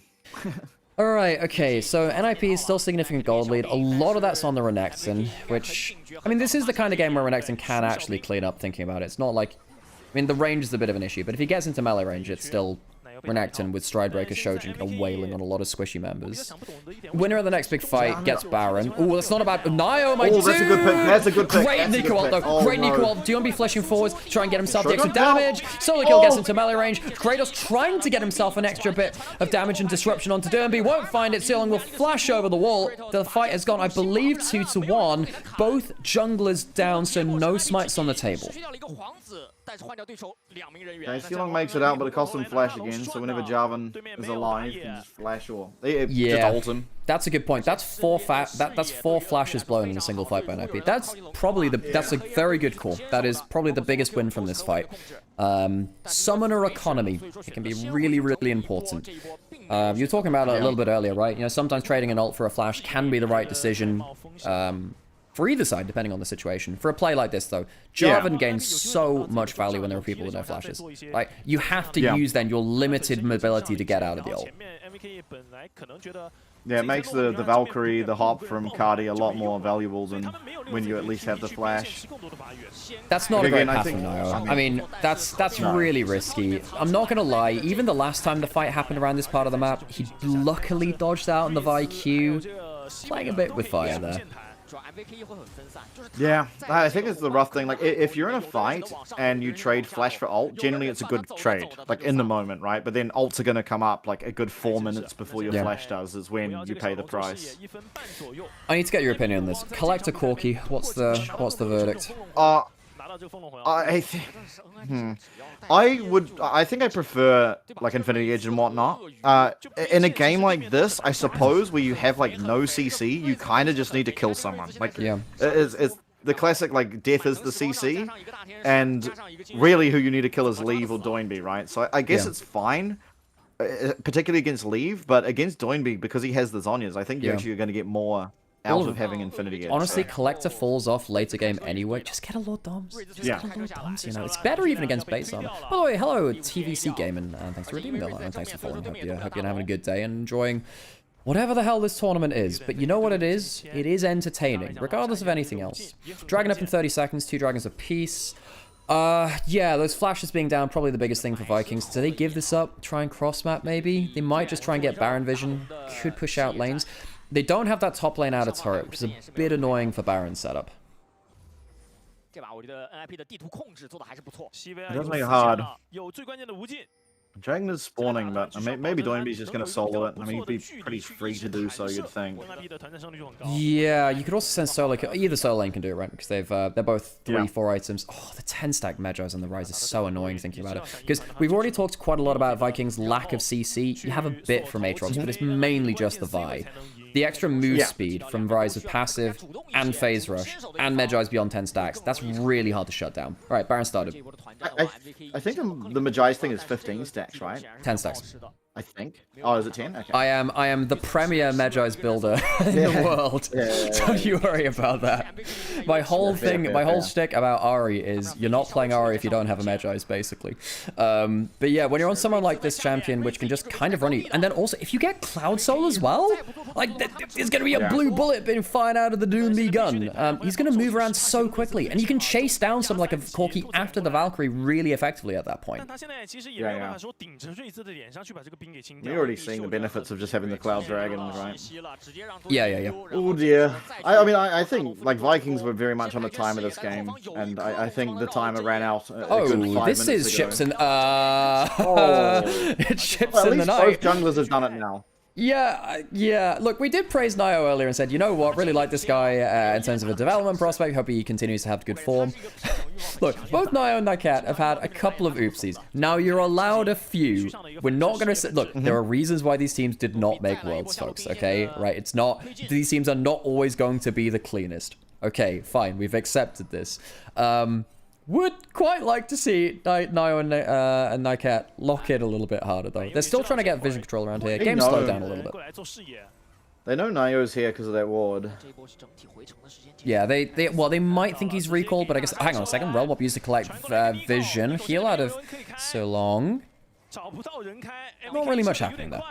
Alright, okay, so NIP is still significant gold lead. A lot of that's on the Renekton, which... I mean, this is the kind of game where Renekton can actually clean up thinking about it. It's not like... I mean, the range is a bit of an issue, but if he gets into melee range, it's still Renekton with Stridebreaker, Shojin, kind of wailing on a lot of squishy members. Winner of the next big fight gets Baron. Ooh, that's not about Nio, my dude! That's a good pick. That's a good pick. Great Nico ult, though. Great Nico ult. Diombi fleshing forwards, try and get himself the extra damage. Solar Kill gets into melee range. Kratos trying to get himself an extra bit of damage and disruption onto Diombi. Won't find it. Seolong will flash over the wall. The fight has gone, I believe, 2-1. Both junglers down, so no smites on the table. Okay, Seolong makes it out, but it costs him flash again, so whenever Jarvan is alive, he can just flash or... just ult him. That's a good point. That's four flashes blown in a single fight by an IP. That's a very good call. That is probably the biggest win from this fight. Summoner economy. It can be really, really important. You were talking about it a little bit earlier, right? You know, sometimes trading an ult for a flash can be the right decision. for either side, depending on the situation. For a play like this, though, Jarvan gains so much value when there are people with no flashes. Like, you have to use then your limited mobility to get out of the ult. Yeah, it makes the Valkyrie, the hop from Cardi a lot more valuable than when you at least have the flash. That's not a great path from Nymaera. I mean, that's really risky. I'm not gonna lie, even the last time the fight happened around this part of the map, he luckily dodged out on the VQ. Playing a bit with fire there. Yeah, I think it's the rough thing. Like, if you're in a fight and you trade flash for ult, generally it's a good trade, like in the moment, right? But then ults are going to come up like a good 4 minutes before your flash does, is when you pay the price. I need to get your opinion on this. Collector Corky, what's the verdict? I think I prefer like Infinity Edge and whatnot. In a game like this, I suppose where you have like no CC, you kind of just need to kill someone. Like, it's the classic like death is the CC, and really who you need to kill is Leave or Doinby, right? So I guess it's fine, particularly against Leave, but against Doinby, because he has the Zhonyas, I think you're actually going to get more out of having Infinity Edge. Honestly, Collector falls off later game anyway. Just get a Lord Doms. Just get a Lord Doms, you know. It's better even against base armor. By the way, hello, TVC Gaming, and thanks for redeeming the line, and thanks for following. Hope you're having a good day and enjoying whatever the hell this tournament is. But you know what it is? It is entertaining, regardless of anything else. Dragon up in 30 seconds, 2 dragons apiece. Yeah, those flashes being down, probably the biggest thing for Vikings. Do they give this up? Try and cross map, maybe? They might just try and get Baron vision. Could push out lanes. They don't have that top lane outer turret, which is a bit annoying for Baron's setup. It does make it hard. Dragon is spawning, but maybe Doinby's just going to solo it. I mean, he'd be pretty free to do so, you'd think. Yeah, you could also send solo. Either solo lane can do it, right? Because they're both 3-4 items. Oh, the 10-stack Magi's on the rise is so annoying thinking about it. Because we've already talked quite a lot about Vikings' lack of CC. You have a bit from Aatrox, but it's mainly just the Vi. The extra move speed from Rise with passive and phase rush and Magi's beyond 10 stacks, that's really hard to shut down. All right, Baron started. I think the Magi's thing is 15 stacks, right? 10 stacks. I think. Oh, is it 10? Okay. I am the premier Magi's builder in the world. Don't you worry about that. My whole thing, my whole shtick about Ahri is you're not playing Ahri if you don't have a Magi's, basically. But yeah, when you're on someone like this champion, which can just kind of run you, and then also if you get Cloud Soul as well, like there's gonna be a blue bullet being fired out of the Doomby gun. He's gonna move around so quickly, and you can chase down someone like a Corki after the Valkyrie really effectively at that point. You're already seeing the benefits of just having the Cloud Dragons, right? Yeah. Oh dear. I mean, I think like Vikings were very much on the timer this game, and I think the timer ran out. This is ships in. It's ships in the night. Both junglers have done it now. Yeah. Look, we did praise Nio earlier and said, you know what, really like this guy in terms of a development prospect. Hope he continues to have good form. Look, both Nio and Nycat have had a couple of oopsies. Now you're allowed a few. We're not going to say, look, there are reasons why these teams did not make Worlds, folks, okay? Right, it's not, these teams are not always going to be the cleanest. Okay, fine, we've accepted this. Would quite like to see Nio and Nycat lock in a little bit harder, though. They're still trying to get vision control around here. Game slowed down a little bit. They know Nio's here because of that ward. Yeah, they might think he's recalled, but I guess... Hang on a second. Realm Warp used to collect vision. Heal out of so long. Not really much happening there.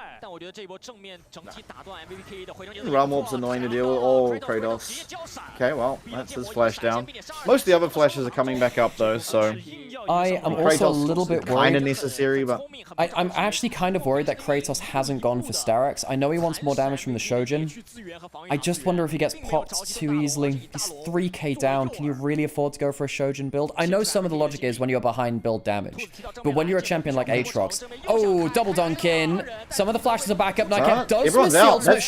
Realm Warp's annoying to deal with. Oh, Kratos. Okay, well, that's his flash down. Most of the other flashes are coming back up, though, so... I am also a little bit worried. Kind of necessary, but... I'm actually kind of worried that Kratos hasn't gone for Starex. I know he wants more damage from the Shojin. I just wonder if he gets popped too easily. He's 3k down. Can you really afford to go for a Shojin build? I know some of the logic is when you're behind build damage, but when you're a champion like Aatrox... Oh, double dunk in. Some of the flashes are back up. Nycat does miss the ultimate.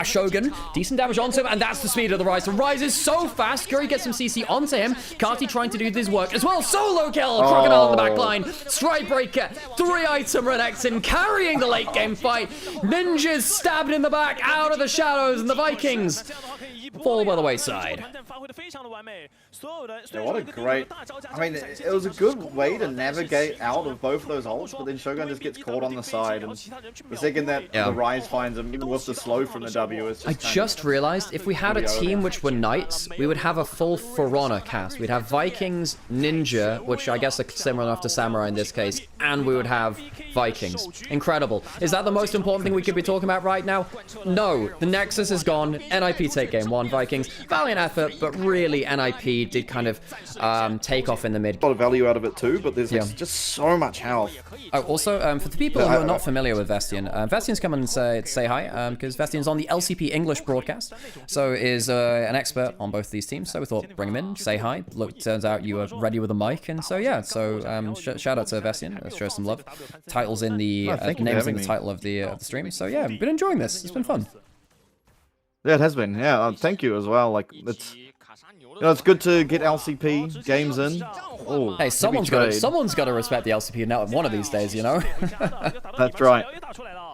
Shogun, decent damage onto him, and that's the speed of the Rise. The Rise is so fast. Curry gets some CC onto him. Carti trying to do this work as well. Solo kill. Crocodile in the back line. Strike Breaker. 3-item Renekton carrying the late game fight. Ninjas stabbed in the back out of the shadows, and the Vikings fall by the wayside. Yeah, what a great... I mean, it was a good way to navigate out of both of those ults, but then Shogun just gets caught on the side, and the second that the Rise finds him, even with the slow from the W, it's just I just realized if we had a team which were Knights, we would have a full For Honor cast. We'd have Vikings, Ninja, which I guess are similar enough to Samurai in this case, and we would have Vikings. Incredible. Is that the most important thing we could be talking about right now? No. The Nexus is gone. NIP take game 1, Vikings. Valiant effort, but really NIP did kind of take off in the mid. A lot of value out of it too, but there's just so much health. Oh, also, for the people who are not familiar with Vestian, Vestian's come and say hi, because Vestian's on the LCP English broadcast, so is an expert on both these teams, so we thought bring him in, say hi. Look, turns out you were ready with a mic, and so yeah, so shout out to Vestian, let's show some love. Title's in the, name's in the title of the stream, so yeah, been enjoying this, it's been fun. Yeah, it has been, yeah, thank you as well, like, it's... You know, it's good to get LCP games in. Oh, hey, someone's got to respect the LCP now one of these days, you know. That's right.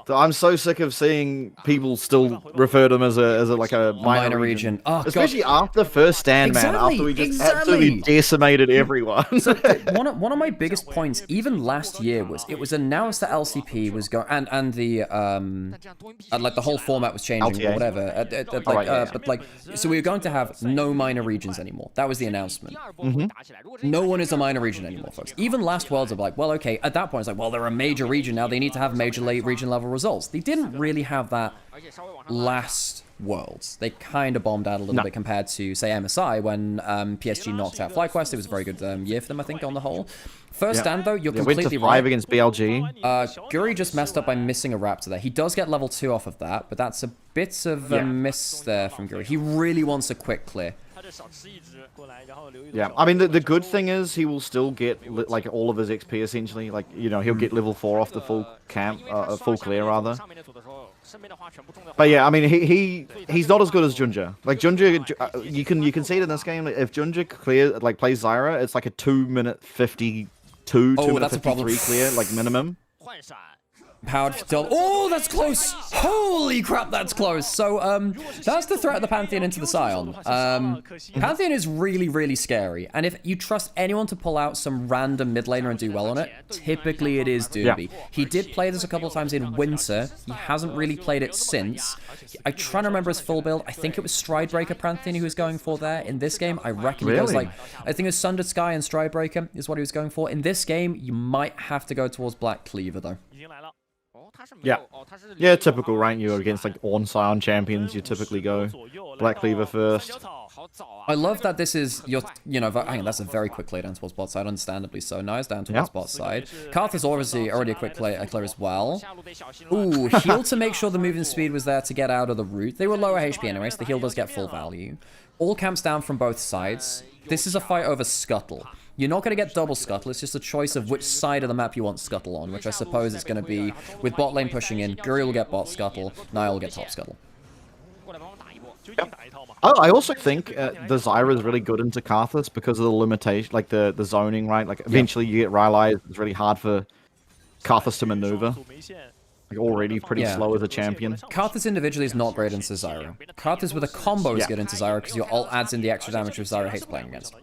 So I'm so sick of seeing people still refer to them as a like a minor region. Oh, especially after first stand, man. After we just absolutely decimated everyone. So one of my biggest points, even last year, was it was announced that LCP was going and the like the whole format was changing or whatever. But like, so we were going to have no minor regions anymore. That was the announcement. No one is a minor region anymore, folks. Even last Worlds are like, well, okay. At that point, it's like, well, they're a major region now. They need to have major late region level results. They didn't really have that last Worlds. They kind of bombed out a little bit compared to, say, MSI when PSG knocked out FlyQuest. It was a very good year for them, I think, on the whole. First stand, though, you're completely right. 5 against BLG. Guri just messed up by missing a Raptor there. He does get level 2 off of that, but that's a bit of a miss there from Guri. He really wants a quick clear. Yeah, I mean, the good thing is he will still get, like, all of his XP, essentially. Like, you know, he'll get level 4 off the full camp, full clear, rather. But yeah, I mean, he's not as good as Junja. Like, Junja, you can see it in this game. If Junja plays Zyra, it's like a 2-minute 52, 2-minute 53 clear, like, minimum. Powered still. Oh, that's close! Holy crap, that's close! So, that's the threat of the Pantheon into the Scion. Pantheon is really, really scary. And if you trust anyone to pull out some random mid laner and do well on it, typically it is Doobie. He did play this a couple of times in Winter. He hasn't really played it since. I'm trying to remember his full build. I think it was Stridebreaker Pantheon he was going for there. In this game, I reckon he goes like... I think it was Sundered Sky and Stridebreaker is what he was going for. In this game, you might have to go towards Black Cleaver, though. Yeah, typical, right? You're against, like, Scion champions, you typically go Black Cleaver first. I love that this is your, hang on, that's a very quick play down towards bot side, understandably so. Nice down towards bot side. Karth is obviously already a quick clear as well. Ooh, heal to make sure the moving speed was there to get out of the route. They were lower HP anyway, so the heal does get full value. All camps down from both sides. This is a fight over Scuttle. You're not going to get double Scuttle, it's just a choice of which side of the map you want Scuttle on, which I suppose is going to be, with bot lane pushing in, Guri will get bot Scuttle, Niall will get top Scuttle. Oh, I also think the Zyra is really good into Karthus because of the limitation, like the zoning, right? Like, eventually you get Rylai's, it's really hard for Karthus to maneuver. Like, already pretty slow as a champion. Karthus individually is not great into Zyra. Karthus with a combo is good into Zyra because your ult adds in the extra damage which Zyra hates playing against.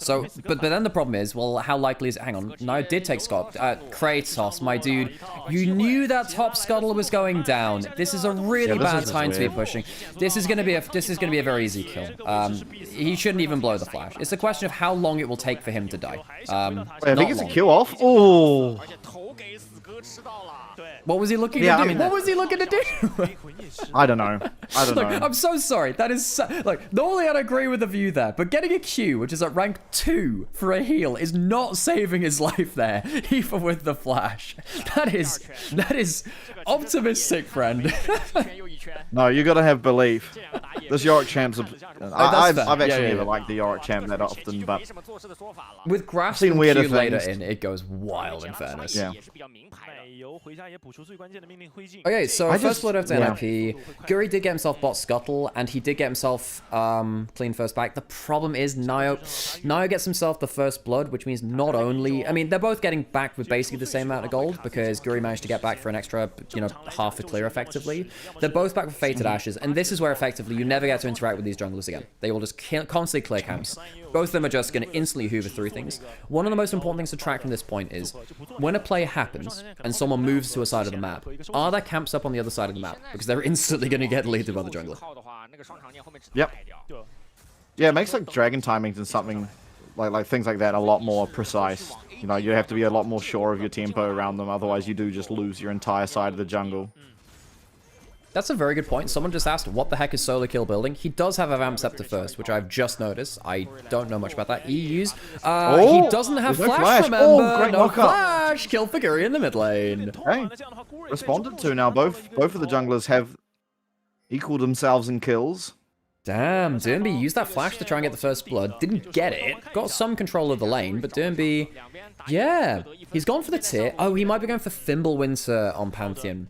So, but then the problem is, well, how likely is it? Hang on, no, did take Scott. Kratos, my dude, you knew that top Scuttle was going down. This is a really bad time to be pushing. This is gonna be a very easy kill. He shouldn't even blow the flash. It's a question of how long it will take for him to die. I think it's a kill off. Oh. What was he looking to do? What was he looking to do? I don't know. Look, I'm so sorry. That is like, normally I'd agree with the view there, but getting a Q, which is at rank 2 for a heal, is not saving his life there, even with the flash. That is optimistic, friend. No, you gotta have belief. This Yorick champ's I've actually never liked the Yorick champ that often, but with Grasp and Q later in, it goes wild in fairness. Yeah. Okay, so first blood after NIP. Guri did get himself bot Scuttle, and he did get himself clean first back. The problem is Nio gets himself the first blood, which means not only... I mean, they're both getting back with basically the same amount of gold, because Guri managed to get back for an extra, half a clear, effectively. They're both back with Fated Ashes, and this is where, effectively, you never ever get to interact with these junglers again. They will just constantly clear camps. Both of them are just going to instantly hoover through things. One of the most important things to track from this point is when a play happens and someone moves to a side of the map, are there camps up on the other side of the map? Because they're instantly going to get deleted by the jungler. Yep. Yeah, it makes like dragon timings and something like things like that a lot more precise. You know, you have to be a lot more sure of your tempo around them, otherwise you do just lose your entire side of the jungle. That's a very good point. Someone just asked, what the heck is Solo Kill building? He does have a Vamp Scepter first, which I've just noticed. I don't know much about that. EUs. He doesn't have flash, remember? Great no flash! Kill for Guri in the mid lane. Hey, responded to now. Both of the junglers have equaled themselves in kills. Damn, Doomby used that flash to try and get the first blood. Didn't get it. Got some control of the lane, but Doomby... Yeah, he's gone for the tier. Oh, he might be going for Thimblewinter on Pantheon.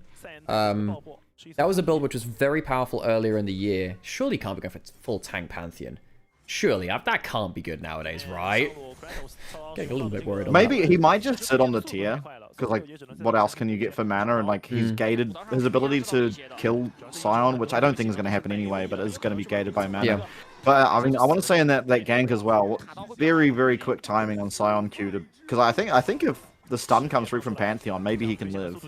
That was a build which was very powerful earlier in the year. Surely he can't be going for full tank Pantheon. Surely, that can't be good nowadays, right? Getting a little bit worried on Maybe he might just sit on the tier. Because, like, what else can you get for mana? And, like, he's gated his ability to kill Sion, which I don't think is going to happen anyway, but is going to be gated by mana. Yeah. But, I mean, I want to say in that gank as well, very, very quick timing on Sion Q to... Because I think if the stun comes through from Pantheon, maybe he can live.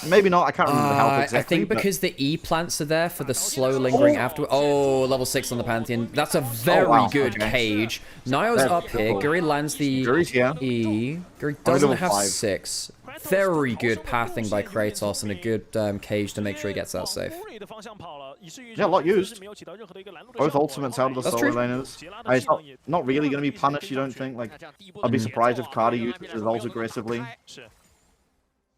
Maybe not, I can't remember the health exactly. I think because the E plants are there for the slow lingering after. Oh, level 6 on the Pantheon. That's a very good cage. Nio's up here. Guri lands the E. Guri doesn't have 6. Very good pathing by Kratos and a good cage to make sure he gets out safe. Yeah, a lot used. Both ultimates out of the solo laners. It's not really going to be punished, you don't think? Like, I'd be surprised if Cardi uses his ult aggressively.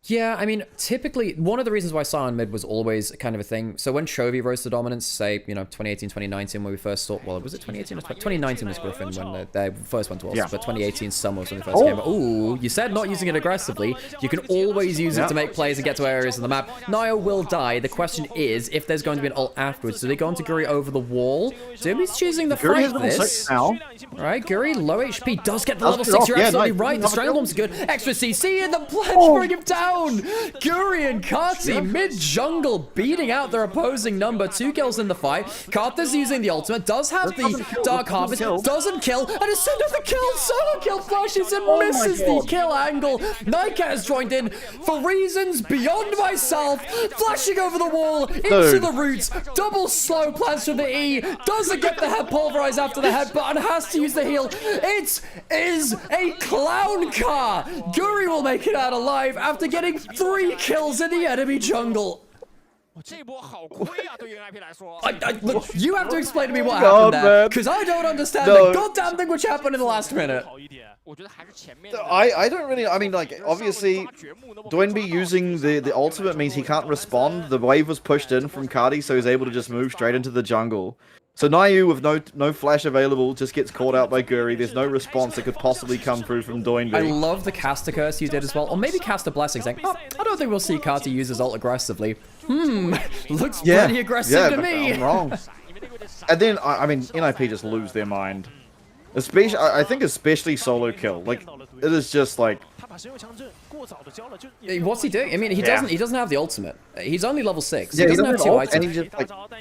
Yeah, I mean, typically, one of the reasons why Sion mid was always kind of a thing. So when Chovy rose to dominance, say, 2018, 2019, when we first saw... Well, was it 2018 or 2019 was Griffin when they first went to us, but 2018 summer was when they first came. Ooh, you said not using it aggressively. You can always use it to make plays and get to areas of the map. Nio will die. The question is, if there's going to be an ult afterwards, do they go into Guri over the wall? Doomy's choosing the fight this. Right, Guri, low HP, does get the level 6. You're absolutely right. The Stranglebomb's good. Extra CC and the pledge bring him down. Guri and Karthi mid-jungle beating out their opposing number. 2 kills in the fight. Kartha's using the ultimate, does have the Dark Harvest, doesn't kill, and is sent another kill. Solo kill flashes and misses the kill angle. Nightcat has joined in for reasons beyond myself. Flashing over the wall, into the roots, double slow plants from the E, doesn't get the head pulverized after the headbutt and has to use the heal. It is a clown car. Guri will make it out alive after getting 3 kills in the enemy jungle. Look, you have to explain to me what happened there, because I don't understand the goddamn thing which happened in the last minute. I don't really, I mean, like, obviously, Doinby using the ultimate means he can't respond. The wave was pushed in from Cardi, so he's able to just move straight into the jungle. So Nyu with no flash available just gets caught out by Guri. There's no response that could possibly come through from Doinby. I love the caster curse you did as well. Or maybe cast a blessing saying, oh, I don't think we'll see Karti use his ult aggressively. Looks pretty aggressive to me. I'm wrong. And then, I mean, NIP just lose their mind. Especially, I think especially solo kill. Like, it is just like... What's he doing? I mean, he doesn't have the ultimate. He's only level 6. He doesn't have 2 items.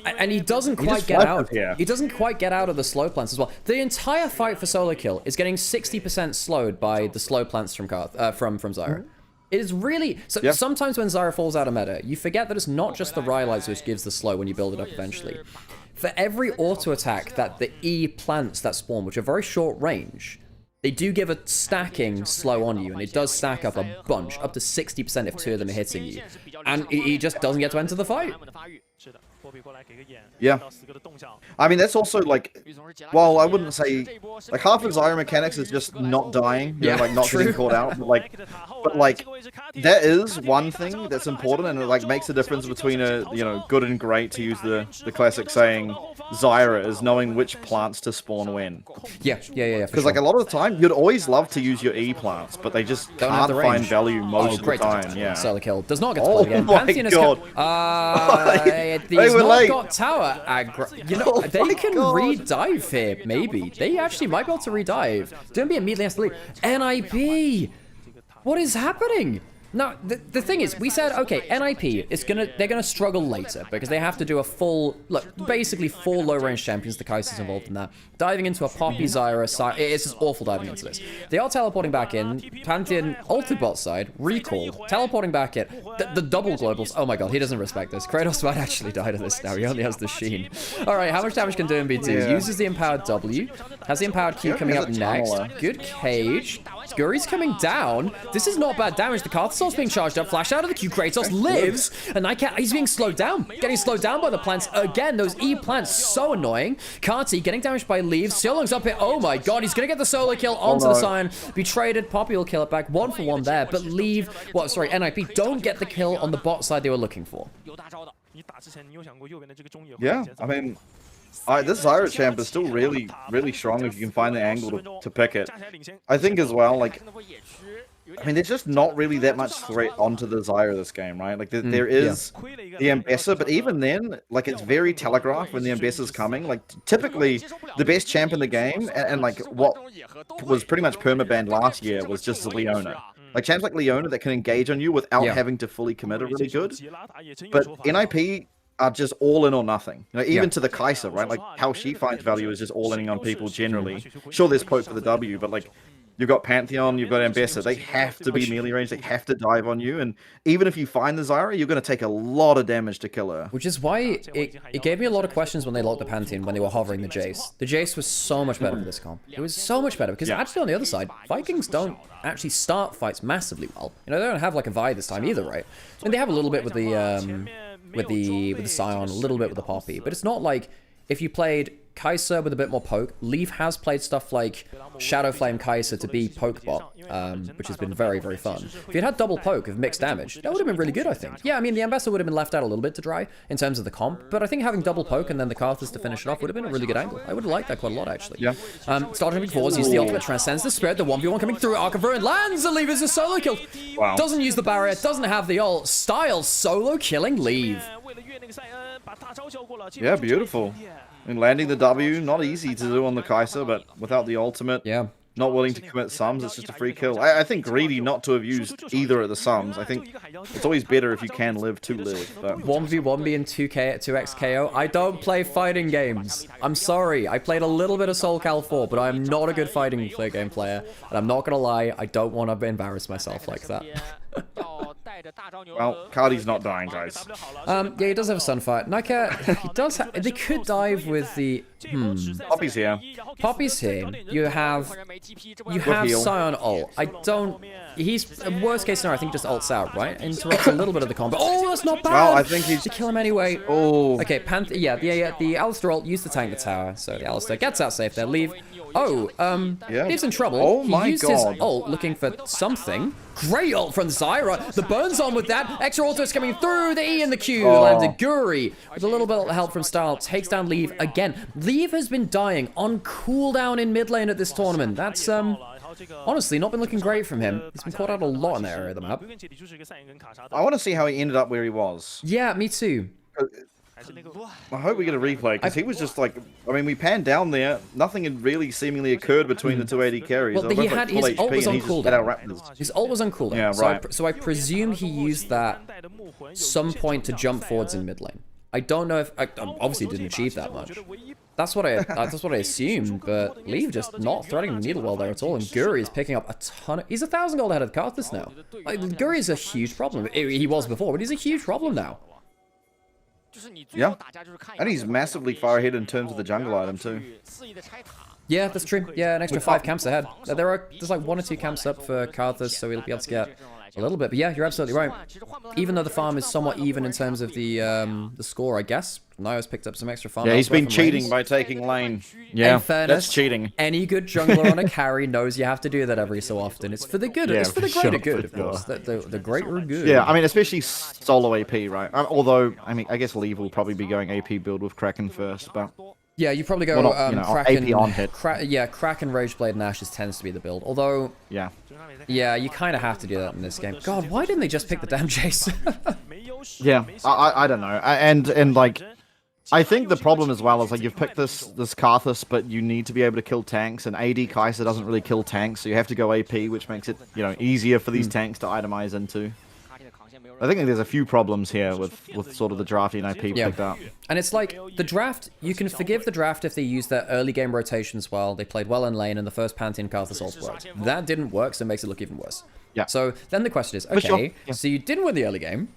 And he doesn't quite get out. He doesn't quite get out of the slow plants as well. The entire fight for solo kill is getting 60% slowed by the slow plants from Zyra. It is really... So sometimes when Zyra falls out of meta, you forget that it's not just the Rylai's which gives the slow when you build it up eventually. For every auto attack that the E plants that spawn, which are very short range, they do give a stacking slow on you, and it does stack up a bunch, up to 60% if 2 of them are hitting you. And he just doesn't get to enter the fight. Yeah. I mean, that's also, like, well, I wouldn't say, like, half of Zyra mechanics is just not dying, like, not getting caught out, but like, that is one thing that's important, and it, like, makes a difference between a, good and great, to use the classic saying, Zyra, is knowing which plants to spawn when. Yeah. Because, like, a lot of the time, you'd always love to use your E plants, but they just can't find value most of the time. Yeah. Solo kill. Does not get to play again. Pantheon He's not got tower aggro. They can re-dive here, maybe. They actually might be able to re-dive. Don't be immediately has to leave. NIP! What is happening? No, the thing is, we said, okay, NIP, they're gonna struggle later because they have to do a full, basically 4 low-range champions. The Kaiser's involved in that. Diving into a Poppy, Zyra, it's just awful diving into this. They are teleporting back in. Pantheon ulted bot side, recall, teleporting back in. The double globals. Oh my god, he doesn't respect this. Kratos might actually die to this now. He only has the Sheen. All right, how much damage can MB2? Yeah. Uses the empowered W. Has the empowered Q coming up next. Good cage. Guri's coming down. This is not bad damage. The Karthus being charged up. Flash out of the Q. Kratos lives. And he's being slowed down. Getting slowed down by the plants. Again, those E plants, so annoying. Karti getting damaged by Leaves. Seolong's up here. Oh my god, he's going to get the solo kill onto the Scion. Be traded. Poppy will kill it back. 1 for 1 there. But NIP don't get the kill on the bot side they were looking for. Yeah, I mean, this Zyra champ is still really, really strong if you can find the angle to pick it. I think as well, like, I mean, there's just not really that much threat onto the Zyra this game, right? Like, there is the Ambassador, but even then, like, it's very telegraphed when the Ambassador's coming. Like, typically, the best champ in the game, and like, what was pretty much permabanned last year was just Leona. Like, champs like Leona that can engage on you without having to fully commit are really good. But NIP are just all in or nothing. You know, even to the Kaiser, right? Like, how she finds value is just all in on people generally. Sure, there's poke for the W, but like, you've got Pantheon, you've got Ambassador. They have to be melee range. They have to dive on you. And even if you find the Zyra, you're going to take a lot of damage to kill her. Which is why it gave me a lot of questions when they locked the Pantheon, when they were hovering the Jace. The Jace was so much better for this comp. It was so much better because actually on the other side, Vikings don't actually start fights massively well. You know, they don't have like a Vi this time either, right? And they have a little bit with the Scion, a little bit with the Poppy, but it's not like if you played Kaiser with a bit more poke. Leaf has played stuff like Shadow Flame Kaiser to be poke bot, which has been very, very fun. If you'd had double poke of mixed damage, that would have been really good, I think. Yeah, I mean, the Ambassador would have been left out a little bit to dry in terms of the comp, but I think having double poke and then the Karthus to finish it off would have been a really good angle. I would have liked that quite a lot, actually. Yeah. Starting before, use the ultimate, transcends the spirit, the 1v1 coming through, Arc of Ruin lands, and Leave is a solo kill. Wow. Doesn't use the barrier, doesn't have the ult, style solo killing Leave. Yeah, beautiful. And landing the W, not easy to do on the Kaiser, but without the ultimate, not willing to commit sums, it's just a free kill. I think greedy not to have used either of the sums. I think it's always better if you can live to live. But 1v1 being 2x KO. I don't play fighting games. I'm sorry. I played a little bit of Soul Cal 4, but I'm not a good fighting game player. And I'm not gonna lie, I don't want to embarrass myself like that. Well, Cardi's not dying, guys. Yeah, he does have a Sunfire. Nymaera, he does have... They could dive with the... Poppy's here. Poppy's here. You have Scion ult. I don't... He's... Worst case scenario, I think just ults out, right? Interrupts a little bit of the combat. Oh, that's not bad! Well, I think he's... To kill him anyway. Oh. Okay, the Alistair ult used to tank the tower, so the Alistair gets out safe there. Leave... Oh, Leave's in trouble. Oh my he used his ult looking for something. Great ult from Zyra. The burn's on with that. Extra ult is coming through. The E and the Q. Landed Guri with a little bit of help from Style. Takes down Leave again. Leave has been dying on cooldown in mid lane at this tournament. That's, honestly, not been looking great from him. He's been caught out a lot in that area of the map. I want to see how he ended up where he was. Yeah, me too. I hope we get a replay, because he was just like, I mean, we panned down there, nothing had really seemingly occurred between the two AD carries. Well, he had, his ult was on cooldown. His ult was on cooldown. Yeah, right. So I presume he used that some point to jump forwards in mid lane. I don't know if, obviously didn't achieve that much. That's what I assumed, but Leave just not threading the needle well there at all, and Guri is picking up a ton of... He's 1,000 gold ahead of Karthus now. Like, Guri is a huge problem. He was before, but he's a huge problem now. Yeah, and he's massively far ahead in terms of the jungle item too. Yeah, that's true. Yeah, an extra 5 camps ahead. There's like 1 or 2 camps up for Karthus, so he'll be able to get a little bit. But yeah, you're absolutely right. Even though the farm is somewhat even in terms of the score, I guess. Nio's picked up some extra farm. Yeah, he's been cheating by taking lane. Yeah, fairness, that's cheating. Any good jungler on a carry knows you have to do that every so often. It's for the good. It's for the greater good, of course. The greater good. Yeah, I mean, especially solo AP, right? Although, I mean, I guess Leave will probably be going AP build with Kraken first, but... Yeah, you probably go Kraken, AP on hit. Kraken, Rageblade, and Ashes tends to be the build. Although, yeah, you kind of have to do that in this game. God, why didn't they just pick the damn Jace? Yeah, I don't know. And like, I think the problem as well is like you've picked this Karthus, but you need to be able to kill tanks, and AD Kaiser doesn't really kill tanks, so you have to go AP, which makes it easier for these tanks to itemize into. I think there's a few problems here with sort of the draft NIP picked up. And it's like, the draft, you can forgive the draft if they use their early game rotations well, they played well in lane, and the first Pantheon cast assault worked. That didn't work, so it makes it look even worse. Yeah. So then the question is, okay, so you didn't win the early game,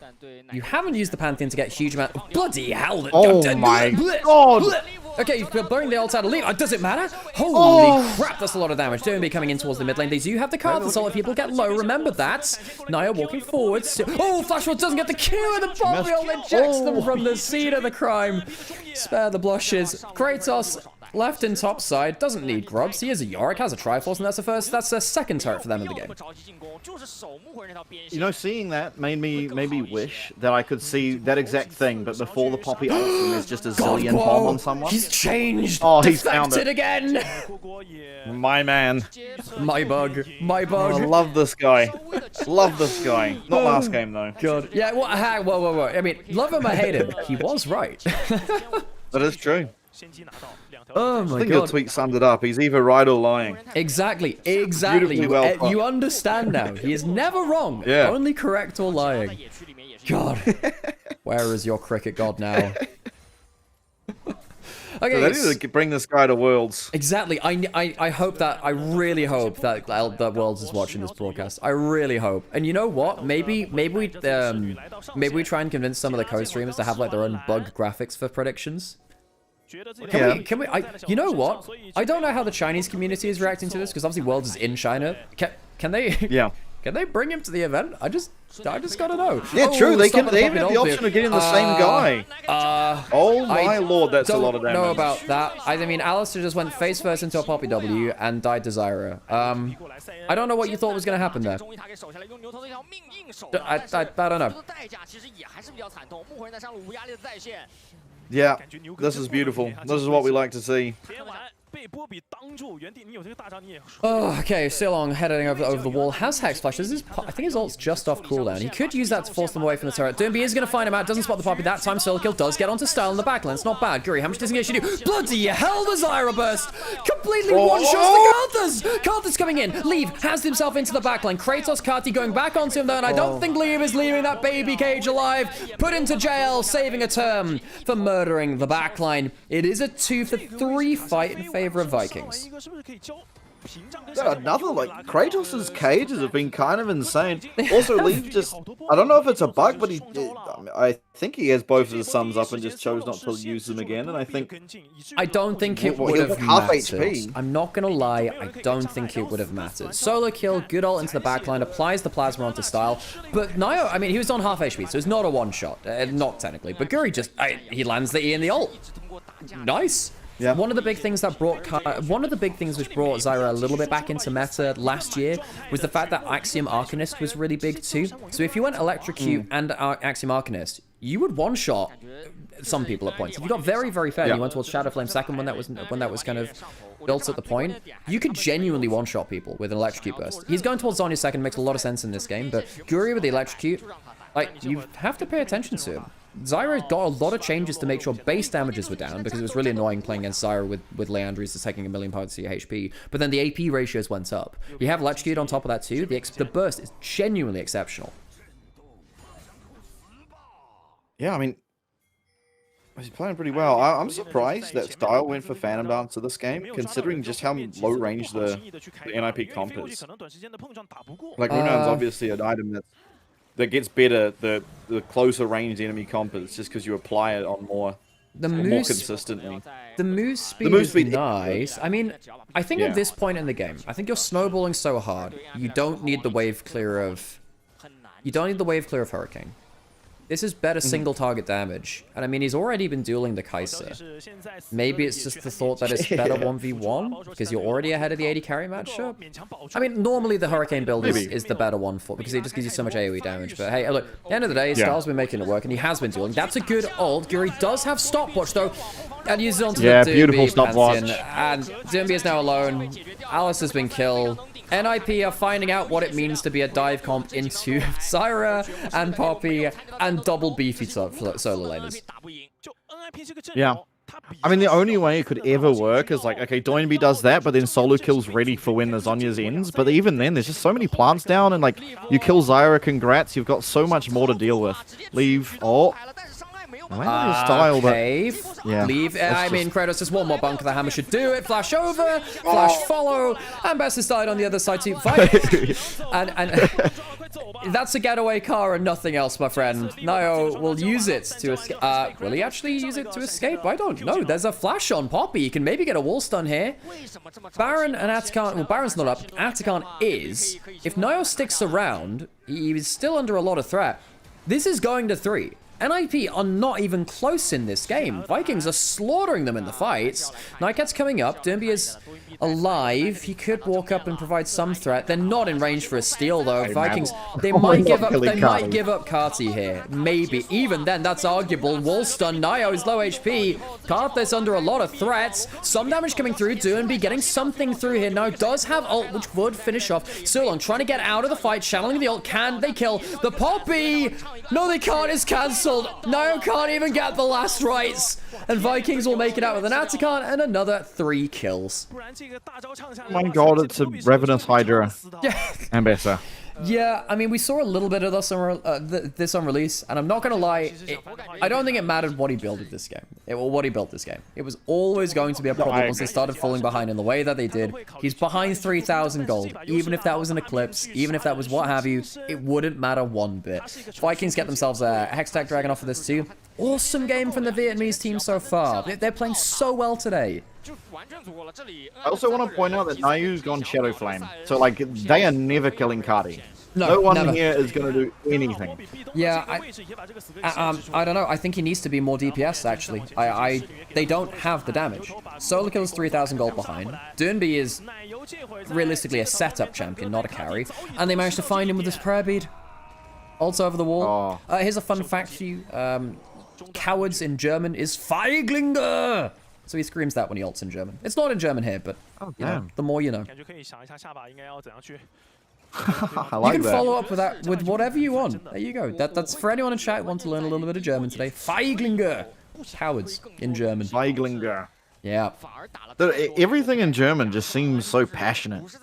you haven't used the Pantheon to get huge amount of... Bloody hell! Oh my god! Okay, you're blowing the ult out of lead. Does it matter? Holy crap, that's a lot of damage. WB coming in towards the mid lane. They do have the card assault if people get low. Remember that. Nymaera walking forwards. Oh, Flashwell doesn't get the kill, and the Poppy ult ejects them from the scene of the crime. Spare the blushes. Kratos left in top side, doesn't need grubs. He is a Yorick, has a Triforce, and that's the second turret for them in the game. You know, seeing that made me wish that I could see that exact thing, but before the Poppy ults and there's just a zillion bomb on someone. He's changed. Oh, he's found it again. My man. My bug. My bug. Oh, I love this guy. Love this guy. Not last game though. God. Yeah. What? Whoa. I mean, love him or hate him, he was right. That is true. Oh my I think god. your tweet summed it up. He's either right or lying. Exactly. Well You understand now. He is never wrong. Yeah. Only correct or lying. God. Where is your cricket god now? Okay. So they need to bring this guy to Worlds. Exactly. I hope that, I really hope that Worlds is watching this broadcast. I really hope. And you know what? Maybe we try and convince some of the co-streamers to have like their own bug graphics for predictions. Can we, you know what? I don't know how the Chinese community is reacting to this, because obviously Worlds is in China. Can they? Yeah. Can they bring him to the event? I just gotta know. Yeah, true. They even have the option of getting the same guy. Oh my lord, that's a lot of damage. I don't know about that. I mean, Alistair just went face first into a Poppy W and died to Zyra. I don't know what you thought was gonna happen there. I don't know. Yeah, this is beautiful. This is what we like to see. Oh, okay, Silong heading over the wall. Has Hex Flash. I think his ult's just off cooldown. He could use that to force them away from the turret. Doomby is going to find him out. Doesn't spot the Poppy that time. Solo kill does get onto Style in the backline. It's not bad. Guri, how much disengage you do? Bloody hell, the Zyra burst! Completely one-shots the Karthus! Karthus coming in. Leave has himself into the backline. Kratos Karti going back onto him though, and I don't think Liam is leaving that baby cage alive. Put into jail, saving a turn for murdering the backline. It is a 2-for-3 fight in favor of Vikings. Yeah, another, like, Kratos' cages have been kind of insane. Also, Leaf just, I don't know if it's a bug, but I think he has both of his sums up and just chose not to use them again, and I don't think it would have mattered. HP. I'm not gonna lie, I don't think it would have mattered. Solo kill, good ult into the backline, applies the plasma onto Style, but Nio, I mean, he was on half HP, so it's not a one-shot, not technically, but Guri just, he lands the E in the ult. Nice. Yeah. One of the big things which brought Zyra a little bit back into meta last year was the fact that Axiom Arcanist was really big too. So if you went Electrocute and Axiom Arcanist, you would one-shot some people at points. If you got very, very fair, you went towards Shadowflame second when that was kind of built at the point, you could genuinely one-shot people with an Electrocute burst. He's going towards Zonya's second, makes a lot of sense in this game, but Guri with the Electrocute, like, you have to pay attention to him. Zyra got a lot of changes to make sure base damages were down, because it was really annoying playing against Zyra with Leandri's just taking 1,000,000 parts of your HP. But then the AP ratios went up. You have Electrocute on top of that too. The burst is genuinely exceptional. Yeah, I mean, he's playing pretty well. I'm surprised that Style went for Phantom Dance to this game, considering just how low range the NIP comp is. Like, Runaan's obviously an item that gets better the closer range the enemy comp is, just because you apply it on more consistently. The move speed is nice. I mean, I think at this point in the game, I think you're snowballing so hard, you don't need the wave clear of Hurricane. This is better single target damage. And I mean, he's already been dueling the Kai'Sa. Maybe it's just the thought that it's better 1v1 because you're already ahead of the 80 carry matchup. I mean, normally the Hurricane build is the better one for, because it just gives you so much AoE damage. But hey, look, at the end of the day, Styles been making it work and he has been dueling. That's a good ult. Guri does have stopwatch though. And uses it onto the beautiful Doomby stopwatch. Pantheon. And Doomby is now alone. Alice has been killed. NIP are finding out what it means to be a dive comp into Zyra and Poppy and double beefy solo laners. Yeah. I mean, the only way it could ever work is like, okay, Doinby does that, but then solo kills ready for when the Zhonya's ends. But even then, there's just so many plants down, and like, you kill Zyra, congrats, you've got so much more to deal with. Leave. Oh. Style, but yeah, leave. I mean, Kratos, just one more bunker. The hammer should do it. Flash over, flash follow, and Bess has died on the other side too. and that's a getaway car and nothing else, my friend. Nio will use it to escape. Will he actually use it to escape? I don't know. There's a flash on Poppy. He can maybe get a wall stun here. Baron and Atakan. Well, Baron's not up. Atakan is. If Nio sticks around, he's still under a lot of threat. This is going to 3. NIP are not even close in this game. Vikings are slaughtering them in the fights. Nightcat's coming up. Doinby is alive. He could walk up and provide some threat. They're not in range for a steal, though. Vikings, they might give up. They might give up Karthi here. Maybe. Even then, that's arguable. Wall stun. Nio is low HP. Karthis under a lot of threats. Some damage coming through. Doinby getting something through here. Now does have ult, which would finish off. Sulon trying to get out of the fight. Channeling the ult. Can they kill the Poppy? No, they can't. It's cancelled. Nio can't even get the last rights. And Vikings will make it out with an Atakan and another 3 kills. Oh my god, it's a Revenant Hydra. Yeah. And better. Yeah, I mean, we saw a little bit of this on release, and I'm not gonna lie, I don't think it mattered what he built this game. What he built this game. It was always going to be a problem once they started falling behind in the way that they did. He's behind 3,000 gold. Even if that was an Eclipse, even if that was what have you, it wouldn't matter one bit. Vikings get themselves a Hextech Dragon off of this too. Awesome game from the Vietnamese team so far. They're playing so well today. I also want to point out that Nayu's gone Shadow Flame. So, like, they are never killing Karthi. No one never. here is going to do anything. Yeah, I don't know. I think he needs to be more DPS, actually. They don't have the damage. Solo kills 3,000 gold behind. Doinby is realistically a setup champion, not a carry. And they managed to find him with his prayer bead. Also over the wall. Oh. Here's a fun fact for you. Cowards in German is Feiglinge! So he screams that when he ults in German. It's not in German here, but you know, the more you know. I like you can that. follow up with that with whatever you want. There you go. That's for anyone in chat who wants to learn a little bit of German today. Feiglinge! Cowards in German. Feiglinge. Yeah. Everything in German just seems so passionate.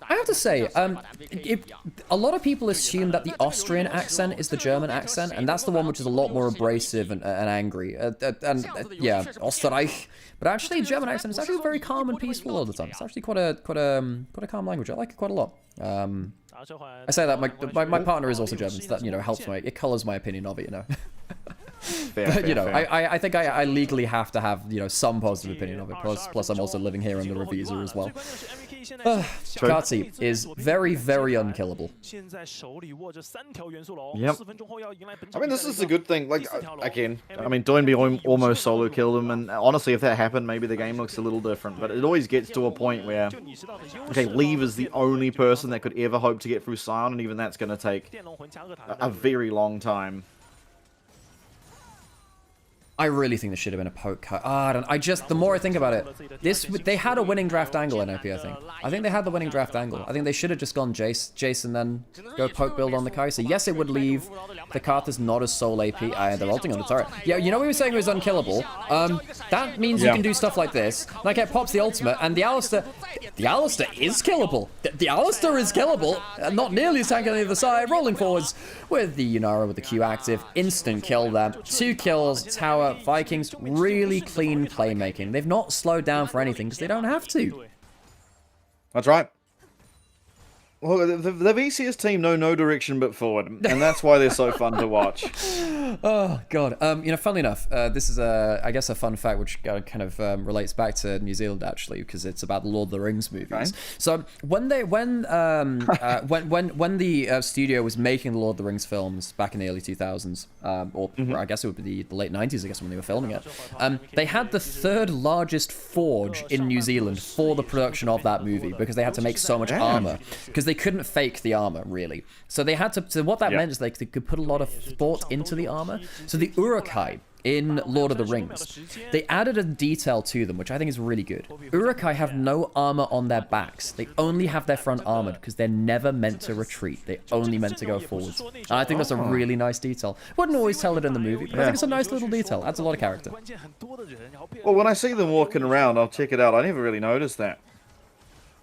I have to say, a lot of people assume that the Austrian accent is the German accent, and that's the one which is a lot more abrasive and angry. Yeah, Österreich. But actually, German accent is actually very calm and peaceful all the time. It's actually quite a calm language. I like it quite a lot. I say that my partner is also German, so that, you know, helps it colors my opinion of it, you know. But, you know, I think I legally have to have, you know, some positive opinion of it. Plus I'm also living here under a visa as well. Karthi is very, very unkillable. Yep. I mean, this is a good thing. Like, again, I mean, Doinby almost solo killed him, and honestly, if that happened, maybe the game looks a little different. But it always gets to a point where, okay, Leave is the only person that could ever hope to get through Sion, and even that's going to take a very long time. I really think this should have been a poke cut. The more I think about it, they had a winning draft angle in OP, I think. I think they had the winning draft angle. I think they should have just gone Jace and then go poke build on the Kai'Sa. Yes, it would leave the Karthis not as soul AP. They're ulting on the turret. Yeah, you know we were saying it was unkillable. That means you can do stuff like this. Like it pops the ultimate, and the Alistar is killable. The Alistar is killable. Not nearly as tanky on the other side. Rolling forwards with the Nymaera with the Q active. Instant kill there. 2 kills, tower. Vikings, really clean playmaking. They've not slowed down for anything because they don't have to. That's right. Well, the VCS team know no direction but forward, and that's why they're so fun to watch. Oh, God. You know, funnily enough, this is, I guess, a fun fact which kind of relates back to New Zealand, actually, because it's about the Lord of the Rings movies. Okay. So when the studio was making the Lord of the Rings films back in the early 2000s, or I guess it would be the late 90s, I guess, when they were filming it, they had the 3rd largest forge in New Zealand for the production of that movie because they had to make so much armor. Because they couldn't fake the armor, really. So they had to, so what that meant is they could put a lot of thought into the armor. So the Urukai in Lord of the Rings, they added a detail to them, which I think is really good. Uruk-hai have no armor on their backs. They only have their front armored because they're never meant to retreat. They're only meant to go forwards. And I think that's a really nice detail. Wouldn't always tell it in the movie, but I think it's a nice little detail. Adds a lot of character. Well, when I see them walking around, I'll check it out. I never really noticed that.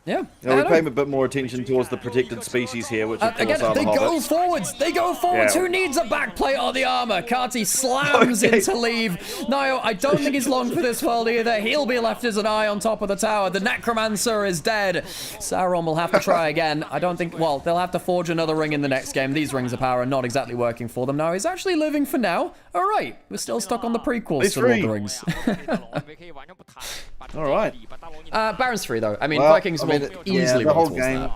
Yeah. We pay a bit more attention towards the protected species here, which of course again, are the they go forwards. They go forwards. Yeah. Who needs a backplate on the armor? Kati slams into leave. Nio, I don't think he's long for this world either. He'll be left as an eye on top of the tower. The Necromancer is dead. Sauron will have to try again. I don't think, well, they'll have to forge another ring in the next game. These rings of power are not exactly working for them now. He's actually living for now. All right. We're still stuck on the prequels to Lord of the Rings. All right. Baron's free, though. I mean, Vikings will easily the whole game.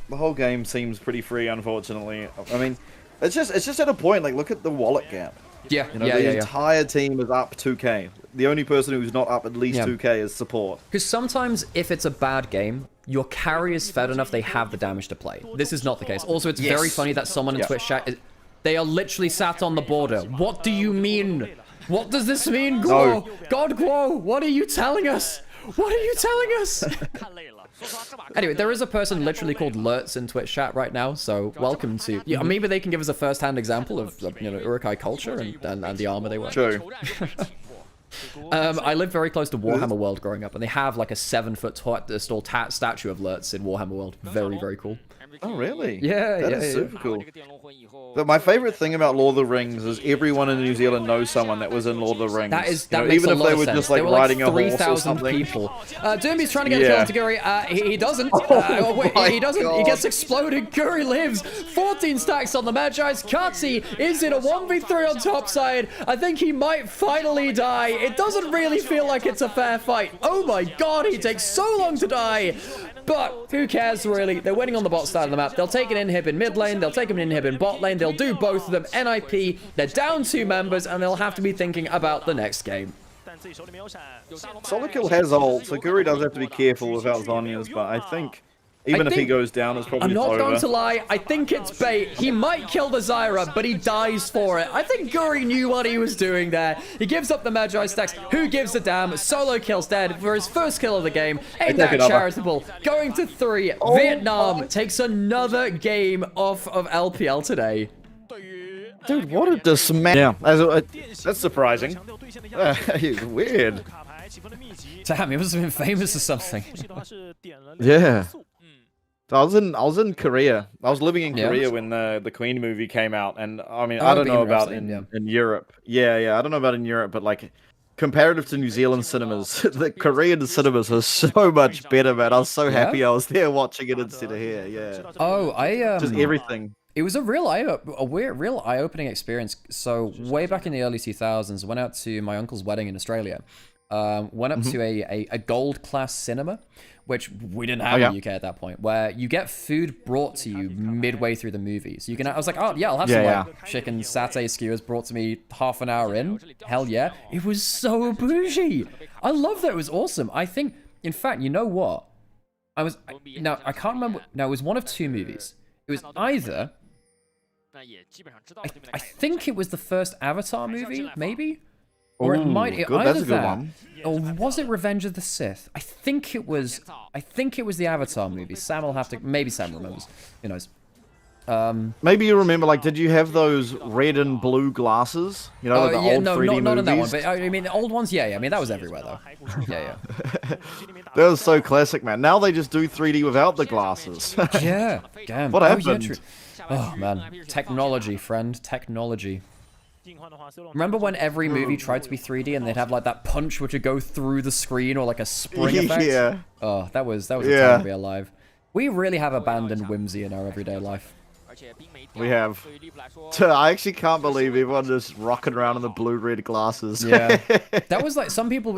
The whole game seems pretty free, unfortunately. I mean, it's just at a point. Like, look at the wallet gap. Yeah, you know, the entire team is up 2K. The only person who's not up at least 2K is support. Because sometimes, if it's a bad game, your carry is fed enough they have the damage to play. This is not the case. Also, it's very funny that someone in Twitch chat, they are literally sat on the border. What do you mean? What does this mean, Guo? No. God, Guo, what are you telling us? What are you telling us? Anyway, there is a person literally called Lurtz in Twitch chat right now, so welcome to... Yeah, maybe they can give us a first-hand example of, you know, Uruk-hai culture and the armor they wear. True. I lived very close to Warhammer World growing up, and they have like a 7-foot tall statue of Lurtz in Warhammer World. Very, very cool. Oh, really? Yeah, that is super cool. But my favorite thing about Lord of the Rings is everyone in New Zealand knows someone that was in Lord of the Rings. That is, that makes even a lot of sense. Even if they were just like riding a horse or 3,000 people. Doomby's trying to get a kill onto Guri. He doesn't. He doesn't. God. He gets exploded. Guri lives. 14 stacks on the Magi's. Katsi is in a 1v3 on top side. I think he might finally die. It doesn't really feel like it's a fair fight. Oh my god, he takes so long to die. But who cares, really? They're winning on the bot side of the map. They'll take an inhib in mid lane. They'll take an inhib in bot lane. They'll do both of them. NIP. They're down 2 members, and they'll have to be thinking about the next game. Solakil has ult, so Guri does have to be careful without Zhonya's, but I think... Even if he goes down, it's probably over. I'm not going to lie, I think it's bait. He might kill the Zyra, but he dies for it. I think Guri knew what he was doing there. He gives up the Magi stacks. Who gives a damn? Solo kills dead for his first kill of the game. Ain't that charitable? Going to 3. Vietnam takes another game off of LPL today. Dude, what a dismay. Yeah, that's surprising. He's weird. Damn, he must have been famous or something. Yeah. I was in Korea. I was living in Korea when the Queen movie came out, and I mean, I don't know about in Europe. Yeah, I don't know about in Europe, but like comparative to New Zealand cinemas, the Korean cinemas are so much better, man. I was so happy I was there watching it instead of here. Yeah. Oh, just everything. It was a real eye-opening experience. So way back in the early 2000s, I went out to my uncle's wedding in Australia. Went up to a gold class cinema, which we didn't have in the UK at that point, where you get food brought to you midway through the movie. So you can, I was like, oh yeah, I'll have some like chicken satay skewers brought to me half an hour in. Hell yeah. It was so bougie. I love that. It was awesome. I think, in fact, you know what? I can't remember. No, it was one of 2 movies. It was either, I think it was the first Avatar movie, maybe? Or it might either that, or was it Revenge of the Sith? I think it was the Avatar movie. Sam will have to, maybe Sam remembers. Who knows? Maybe you remember, like, did you have those red and blue glasses? You know, the old 3D movies? Not in that one, but I mean, the old ones, yeah. I mean, that was everywhere, though. Yeah. That was so classic, man. Now they just do 3D without the glasses. Yeah. Damn. What happened? Oh, man. Technology, friend. Technology. Remember when every movie tried to be 3D and they'd have like that punch which would go through the screen or like a spring effect? Yeah. Oh, that was a time to be alive. We really have abandoned whimsy in our everyday life. We have. I actually can't believe everyone just rocking around in the blue-red glasses. Yeah. That was like some people...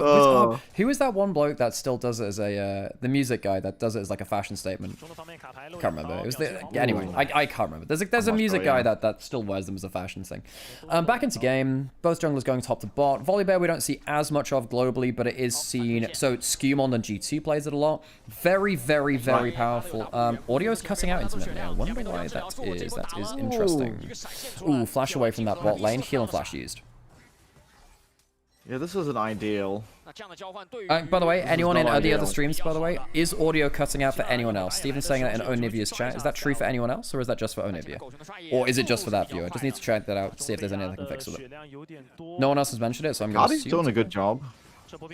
who was that one bloke that still does it as a... the music guy that does it as like a fashion statement? Can't remember. It was anyway, I can't remember. There's a music guy that still wears them as a fashion thing. Back into game. Both junglers going top to bot. Volibear we don't see as much of globally, but it is seen... So Skumon and G2 plays it a lot. Very, very, very powerful. Audio is cutting out intermittently. I wonder why that is. That is interesting. Ooh, flash away from that bot lane. Heal and flash used. Yeah, this isn't ideal. By the way, anyone in the other streams, by the way, is audio cutting out for anyone else? Steven's saying that in Onivia's chat. Is that true for anyone else, or is that just for Onivia? Or is it just for that viewer? I just need to check that out, see if there's anything I can fix with it. No one else has mentioned it, so I'm going to assume. doing a good job. You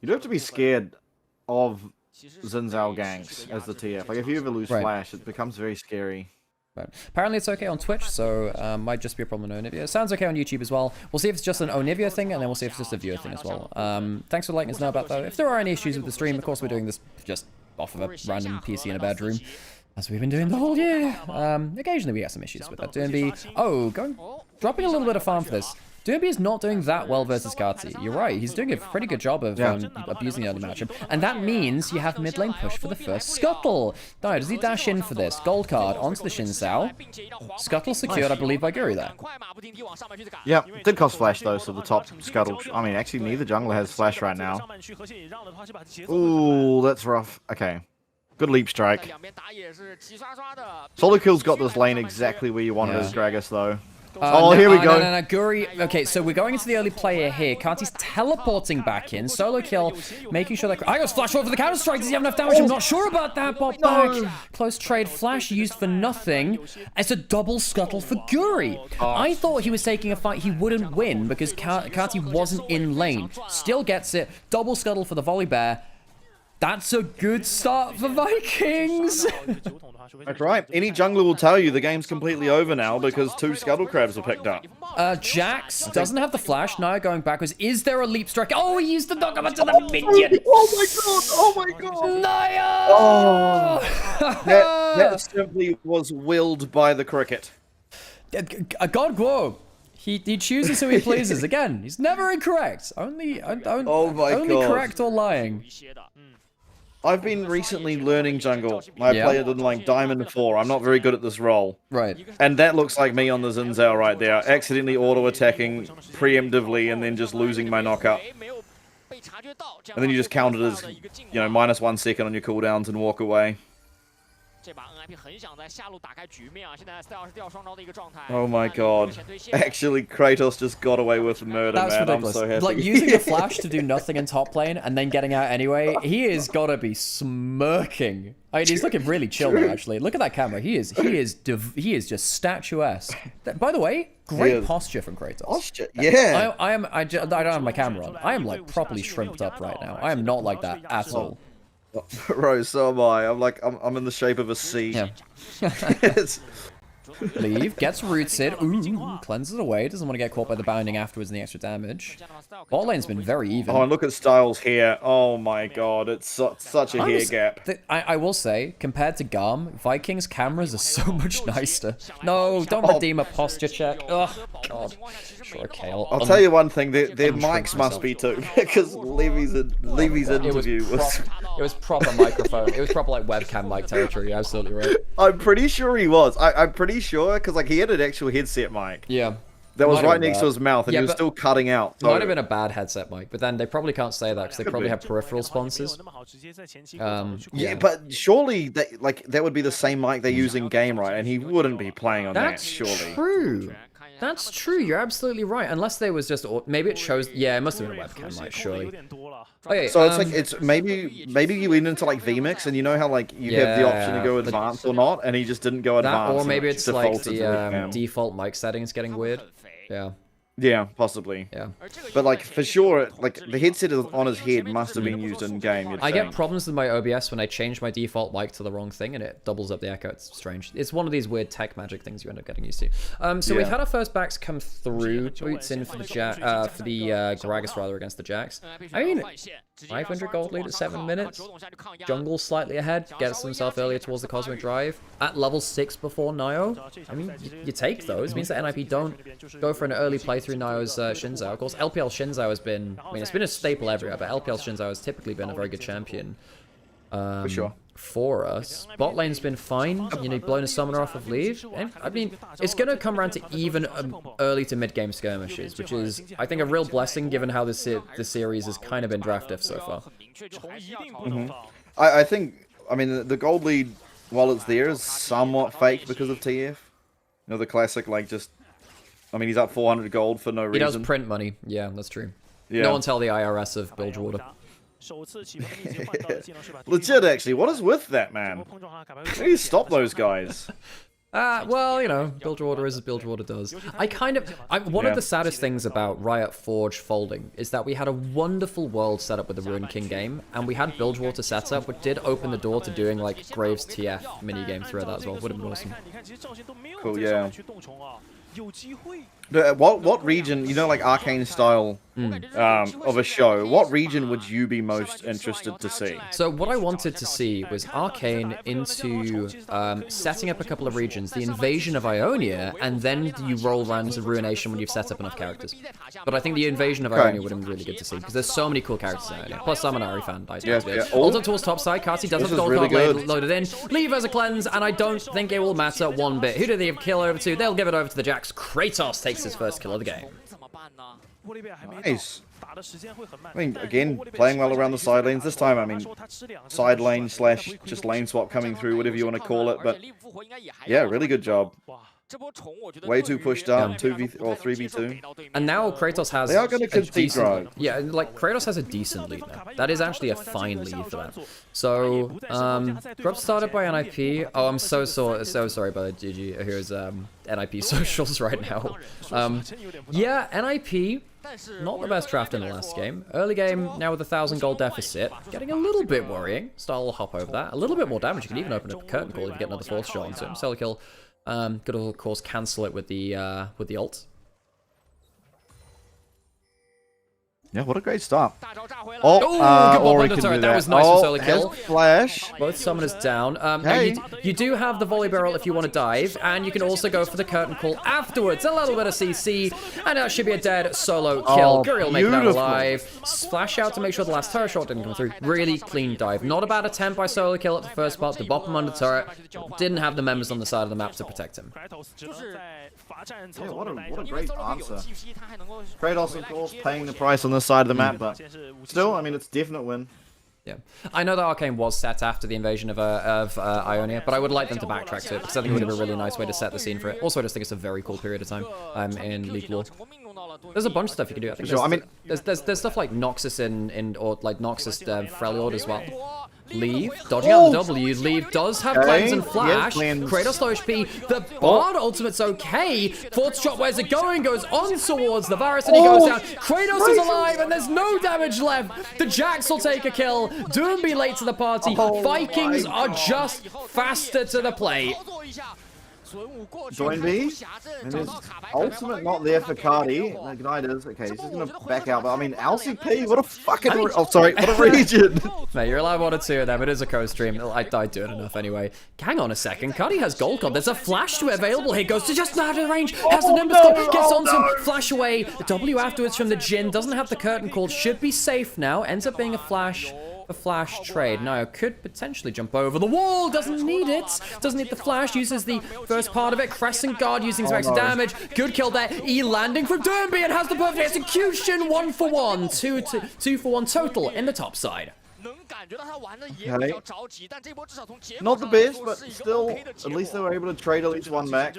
don't have to be scared of Xin Zhao ganks as the TF. Like, if you ever lose Flash, it becomes very scary. Right. Apparently it's okay on Twitch, so might just be a problem on Onivia. It sounds okay on YouTube as well. We'll see if it's just an Onivia thing, and then we'll see if it's just a viewer thing as well. Thanks for letting us know about that. If there are any issues with the stream, of course we're doing this just off of a random PC in a bedroom, as we've been doing the whole year. Occasionally we get some issues with that. Dropping a little bit of farm for this. Doombi is not doing that well versus Kati. You're right, he's doing a pretty good job of abusing the early matchup. And that means you have mid lane push for the first Scuttle. No, does he dash in for this? Gold card onto the Xin Zhao. Scuttle secured, I believe, by Guri there. Yeah, did cost Flash though, so the top Scuttle. I mean, actually, neither jungler has Flash right now. Ooh, that's rough. Okay. Good leap strike. Solo Kill's got this lane exactly where you wanted his Gragas though. Here we go. No, Guri. Okay, so we're going into the early player here. Kati's teleporting back in. Solo kill, making sure that I got flash over the counter strike. Does he have enough damage? I'm not sure about that. Bot back. Close trade. Flash used for nothing. It's a double Scuttle for Guri. I thought he was taking a fight he wouldn't win because Kati wasn't in lane. Still gets it. Double Scuttle for the volley bear. That's a good start for Vikings. That's right. Any jungler will tell you the game's completely over now because 2 Scuttle Crabs are picked up. Jax doesn't have the flash. Now going backwards. Is there a leap strike? Oh, he used the knock up into the minion. Oh my god! Naya! That simply was willed by the cricket. God Guo. He chooses who he pleases. Again, he's never incorrect. Only correct or lying. I've been recently learning jungle. I played it in like Diamond 4. I'm not very good at this role. Right. And that looks like me on the Xin Zhao right there. Accidentally auto-attacking preemptively and then just losing my knockup. And then you just count it as, you know, -1 second on your cooldowns and walk away. Oh my god. Actually, Kratos just got away with murder, man. Ridiculous. I'm so happy. Like, using the flash to do nothing in top lane and then getting out anyway, he has got to be smirking. I mean, he's looking really chill now, actually. Look at that camera. He is just statuesque. By the way, great posture from Kratos. Posture? Yeah. I don't have my camera on. I am, like, properly shrimped up right now. I am not like that at all. Bro, so am I. I'm in the shape of a C. Yeah. Leave, gets rooted. Ooh, cleanses it away. Doesn't want to get caught by the bounding afterwards and the extra damage. Bot lane's been very even. Oh, and look at Styles here. Oh my god, it's such a hair gap. I will say, compared to GAM, Vikings' cameras are so much nicer. No, don't redeem a posture check. Oh, god. Sure, okay. I'll tell you one thing, their mics must be too, because Levy's interview was... It was proper microphone. It was proper, like, webcam mic territory. You're absolutely right. I'm pretty sure he was. I'm pretty sure, because, like, he had an actual headset mic. Yeah. That was right next to his mouth, and he was still cutting out. So. Might have been a bad headset mic, but then they probably can't say that because they probably have peripheral sponsors. Yeah, but surely that would be the same mic they use in game, right? And he wouldn't be playing on that, surely. That's true. That's true. You're absolutely right. Unless there was just, maybe it shows. Yeah, it must have been a webcam mic, surely. Okay, so it's maybe you went into like vMix, and you know how like you have the option to go advanced or not, and he just didn't go advanced. Or maybe it's like the default mic settings getting weird. Yeah. Yeah, possibly. Yeah. But like for sure, like the headset on his head must have been used in game. I get problems with my OBS when I change my default mic to the wrong thing and it doubles up the echo. It's strange. It's one of these weird tech magic things you end up getting used to. So we've had our first backs come through. Boots in for the Gragas rather against the Jax. I mean, 500 gold lead at 7 minutes. Jungle slightly ahead. Gets himself earlier towards the Cosmic Drive. At level 6 before Nio. I mean, you take those. It means that NIP don't go for an early play through Nio's Xin Zhao. Of course, LPL Xin Zhao has been, I mean, it's been a staple everywhere, but LPL Xin Zhao has typically been a very good champion. For sure. For us. Bot lane's been fine. You know, blown a summoner off of leave. And, I mean, it's going to come around to even early to mid-game skirmishes, which is, I think, a real blessing given how this series has kind of been draft-if so far. I think, I mean, the gold lead, while it's there, is somewhat fake because of TF. You know, the classic, like, just I mean, he's up 400 gold for no reason. He does print money. Yeah, that's true. Yeah. No one tell the IRS of Bilgewater. Legit, actually. What is with that, man? Please stop those guys. Well, you know, Bilgewater is as Bilgewater does. One of the saddest things about Riot Forge folding is that we had a wonderful world set up with the Ruined King game, and we had Bilgewater set up, which did open the door to doing, like, Graves TF minigame through that as well. Would have been awesome. Cool, yeah. What region, you know, like Arcane style of a show, what region would you be most interested to see? So what I wanted to see was Arcane into setting up a couple of regions, the invasion of Ionia, and then you roll rounds of Ruination when you've set up enough characters. But I think the invasion of Ionia would have been really good to see, because there's so many cool characters in Ionia. Plus, I'm an Ari fan. Ult up towards topside, Kati does have the gold card loaded in. Leave as a cleanse, and I don't think it will matter one bit. Who do they give kill over to? They'll give it over to the Jax. Kratos takes his first kill of the game. Nice. I mean, again, playing well around the side lanes. This time, I mean, side lane / just lane swap coming through, whatever you want to call it. But yeah, really good job. Way too pushed up, 2v or 3v2. And now Kratos has they are going to concede right. Yeah, like Kratos has a decent lead now. That is actually a fine lead for them. So, Grub started by NIP. Oh, I'm so sorry about GG. Here's NIP socials right now. Yeah, NIP, not the best draft in the last game. Early game, now with a 1,000 gold deficit. Getting a little bit worrying. Style hop over that. A little bit more damage. You can even open up a curtain call if you get another 4th shot onto him. Solo kill. Could of course cancel it with the ult. Yeah, what a great start. Oh, good ball under turret. That was nice for solo kill. Flash. Both summoners down. You do have the volley barrel if you want to dive, and you can also go for the curtain call afterwards. A little bit of CC, and that should be a dead solo kill. Guriel making that alive. Splash out to make sure the last turret shot didn't come through. Really clean dive. Not a bad attempt by solo kill at the first part to bop him under turret. Didn't have the members on the side of the map to protect him. Yeah, what a great answer. Kratos, of course, paying the price on this side of the map, but still, I mean, it's a definite win. Yeah, I know that Arcane was set after the invasion of Ionia, but I would like them to backtrack to it, because I think it would have been a really nice way to set the scene for it. Also, I just think it's a very cool period of time in League lore. There's a bunch of stuff you can do. I think there's stuff like Noxus or like Noxus Freljord as well. Leave, dodging out the W. Leave does have cleanse and flash. Kratos low HP. The Bard ultimate's okay. 4th shot, where's it going? Goes on towards the Varus and he goes down. Kratos is alive and there's no damage left. The Jax will take a kill. Doomby late to the party. Vikings are just faster to the play. Join B. And his ultimate not there for Cardi. The guy does. Okay, he's just going to back out. But I mean, LCP, what a fucking... oh, sorry, what a region. Mate, you're allowed 1 or 2 of them. It is a co-stream. I do it enough anyway. Hang on a second. Cardi has gold card. There's a flash to it available here. Goes to just out of range. Has the Nimbus card. Gets onto him. Flash away. The W afterwards from the Jhin. Doesn't have the curtain called. Should be safe now. Ends up being a flash. A flash trade. Now could potentially jump over the wall. Doesn't need it. Doesn't need the flash. Uses the first part of it. Crescent guard using some extra damage. Good kill there. E landing from Doomby and has the perfect execution. 1 for 1. 2 for 1 total in the top side. Okay. Not the best, but still, at least they were able to trade at least 1 back.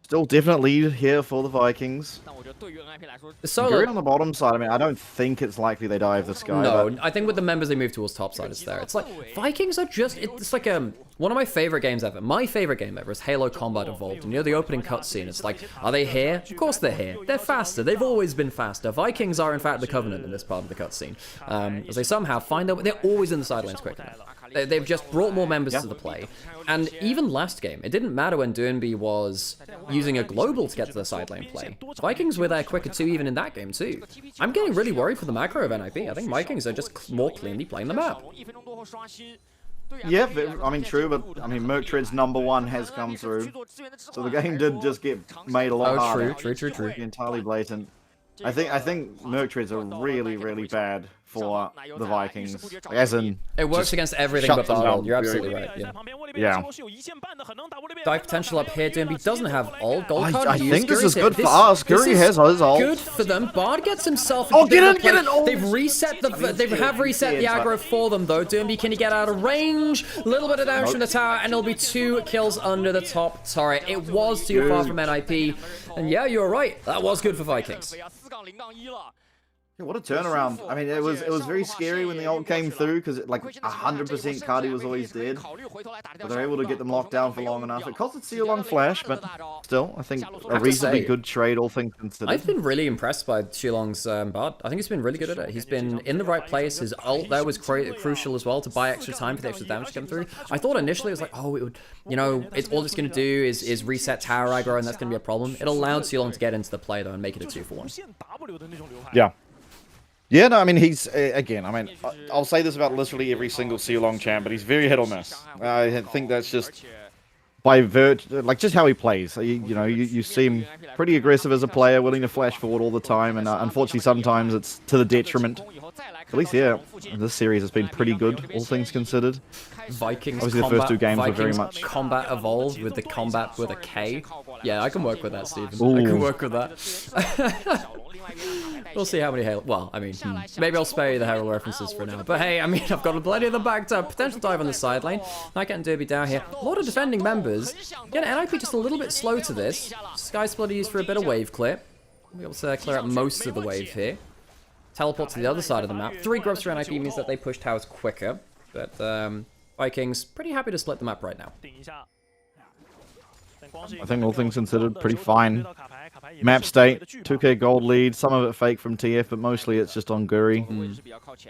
Still definite lead here for the Vikings. Guri on the bottom side, I mean, I don't think it's likely they dive this guy. No, but I think with the members they move towards top side, it's there. It's like, Vikings are just, it's like one of my favorite games ever. My favorite game ever is Halo Combat Evolved. And you know, the opening cutscene, it's like, are they here? Of course they're here. They're faster. They've always been faster. Vikings are, in fact, the Covenant in this part of the cutscene. As they somehow find their way, they're always in the side lanes quick enough. They've just brought more members to the play. And even last game, it didn't matter when Doomby was using a global to get to the side lane play. Vikings were there quicker too, even in that game too. I'm getting really worried for the macro of NIP. I think Vikings are just more cleanly playing the map. Yeah, I mean, true, but I mean, Merktred's #1 has come through. So the game did just get made a lot harder. True. Entirely blatant. I think Merktred's are really, really bad for the Vikings. As in, it works against everything but Bardol. You're absolutely right. Yeah. Dive potential up here. Doomby doesn't have ult. Gold card I used. think this Guri's is good here. for us. Guri has his ult. Good for them. Bard gets himself. Oh, get it! Oh. They've reset the. They have reset the aggro for them though. Doomby, can he get out of range? A little bit of damage from the tower, and it'll be 2 kills under the top turret. It was too far from NIP, and yeah, you're right. That was good for Vikings. Yeah, what a turnaround. I mean, it was very scary when the ult came through, because like 100% Cardi was always dead. But they're able to get them locked down for long enough. It cost a seal on flash, but still, I think a reasonably good trade, all things considered. I've been really impressed by Shilong's Bard. I think he's been really good at it. He's been in the right place. His ult there was crucial as well to buy extra time for the extra damage to come through. I thought initially it was like, oh, it would, you know, all it's going to do is reset tower aggro, and that's going to be a problem. It allowed Shilong to get into the play though and make it a 2-for-1. Yeah. Yeah, no, I mean, he's, again, I mean, I'll say this about literally every single Sealong champ, but he's very hit or miss. I think that's just by virtue, like, just how he plays. You know, you see him pretty aggressive as a player, willing to flash forward all the time, and unfortunately sometimes it's to the detriment. At least, yeah, this series has been pretty good, all things considered. Vikings obviously the first 2 games were very much combat evolved with the combat with a K. Yeah, I can work with that, Steven. Ooh. I can work with that. We'll see how many Herald. Well, I mean, maybe I'll spare you the Herald references for now. But hey, I mean, I've got plenty of them backed up. Potential dive on the side lane. Not getting Derby down here. A lot of defending members. Again, NIP just a little bit slow to this. Sky Splitter used for a bit of wave clear. We'll be able to clear up most of the wave here. Teleport to the other side of the map. 3 grubs for NIP means that they push towers quicker. But Vikings pretty happy to split the map right now. I think all things considered, pretty fine. Map state, 2k gold lead, some of it fake from TF, but mostly it's just on Guri.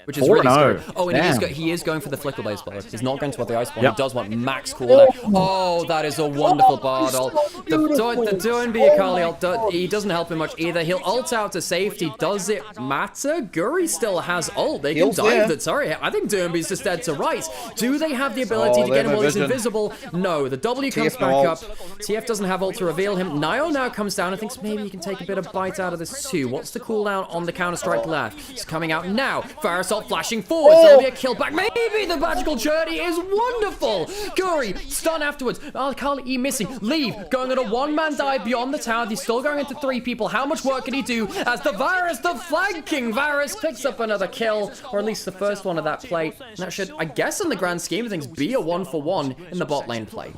Which is really scary. Oh, and he is going for the flicker blaze blow. He's not going to want the ice bomb. He does want max cooldown. Oh, that is a wonderful Bard ult. The Doinby Akali ult, he doesn't help him much either. He'll ult out to safety. Does it matter? Guri still has ult. They can dive the turret. I think Doinby's just dead to rights. Do they have the ability to get him while he's invisible? No. The W comes back up. TF doesn't have ult to reveal him. Nio now comes down and thinks maybe he can take a bit of bite out of this too. What's the cooldown on the Counter-Strike left? It's coming out now. Fire Assault flashing forward. There'll be a kill back. Maybe the magical journey is wonderful. Guri, stun afterwards. Akali E missing. Leave. Going on a 1-man dive beyond the tower. He's still going into 3 people. How much work can he do as the Varus, the flanking Varus, picks up another kill, or at least the first one of that play. And that should, I guess in the grand scheme of things, be a 1-for-1 in the bot lane play.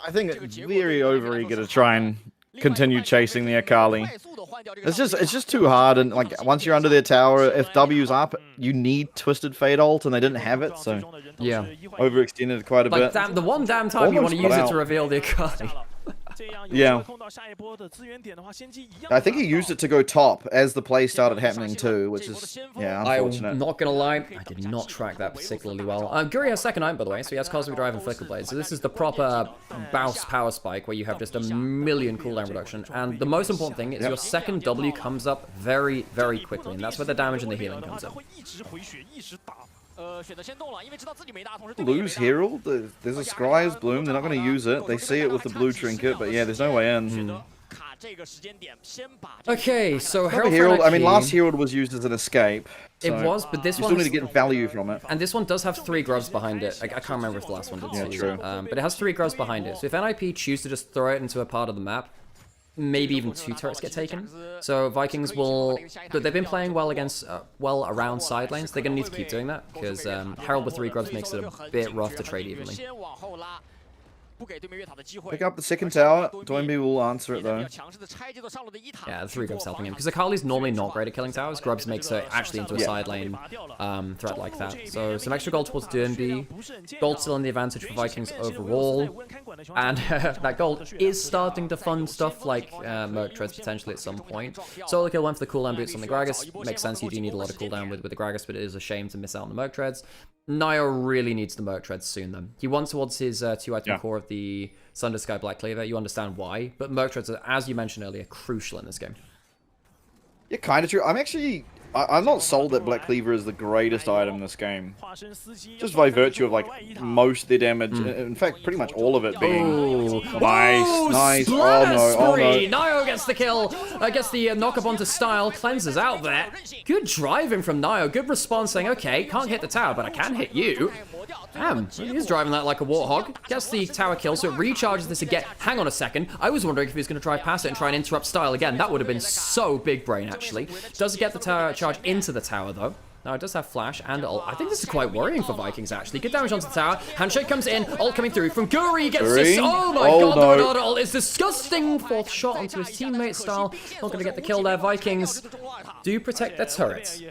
I think it's very overeager to try and continue chasing the Akali. It's just too hard, and like once you're under their tower, if W's up, you need Twisted Fate ult, and they didn't have it, so yeah, overextended quite a bit. The one damn time you want to use it to reveal the Akali. Yeah. I think he used it to go top as the play started happening too, which is, yeah, unfortunate. I'm not gonna lie, I did not track that particularly well. Guri has second item, by the way, so he has Cosmic Drive and Flicker Blade. So this is the proper Bouse power spike where you have just a million cooldown reduction. And the most important thing is your second W comes up very, very quickly, and that's where the damage and the healing comes in. Blue's Herald? There's a Scryer's Bloom, they're not going to use it. They see it with the blue trinket, but yeah, there's no way in. Okay, so Herald, I mean, last Herald was used as an escape. So it was, but this one... You still need to get value from it. And this one does have 3 grubs behind it. I can't remember if the last one did. Yeah, true. But it has 3 grubs behind it. So if NIP choose to just throw it into a part of the map, maybe even 2 turrets get taken. So Vikings will... But they've been playing well against, well around side lanes. They're going to need to keep doing that, because Herald with 3 grubs makes it a bit rough to trade evenly. Pick up the second tower. Doinby will answer it though. Yeah, the 3 grubs helping him. Because Akali's normally not great at killing towers. Grubs makes her actually into a side lane threat like that. So some extra gold towards Doinby. Gold still in the advantage for Vikings overall. And that gold is starting to fund stuff like Merc Treads potentially at some point. Solo kill went for the cooldown boots on the Gragas. Makes sense, you do need a lot of cooldown with the Gragas, but it is a shame to miss out on the Merc Treads. Nio really needs the Merc Treads soon though. He wants towards his 2-item core of the Sunder Sky Black Cleaver. You understand why, but Merc Treads are, as you mentioned earlier, crucial in this game. Yeah, kind of true. I'm actually I'm not sold that Black Cleaver is the greatest item in this game. Just by virtue of, like, most of the damage. In fact, pretty much all of it being... Nice. Oh, no. Nio gets the kill. Gets the knock-up onto Style. Cleanses out there. Good driving from Nio. Good response saying, okay, can't hit the tower, but I can hit you. Damn, he's driving that like a warthog. Gets the tower kill, so it recharges this again. Hang on a second. I was wondering if he was going to drive past it and try and interrupt Style again. That would have been so big brain, actually. Does get the tower charge into the tower, though. Now, it does have flash and ult. I think this is quite worrying for Vikings, actually. Good damage onto the tower. Handshake comes in. Ult coming through from Guri. Gets this. Oh, my God. No. The Renata ult is disgusting. Fourth shot onto his teammate Style. Not going to get the kill there. Vikings do protect their turrets.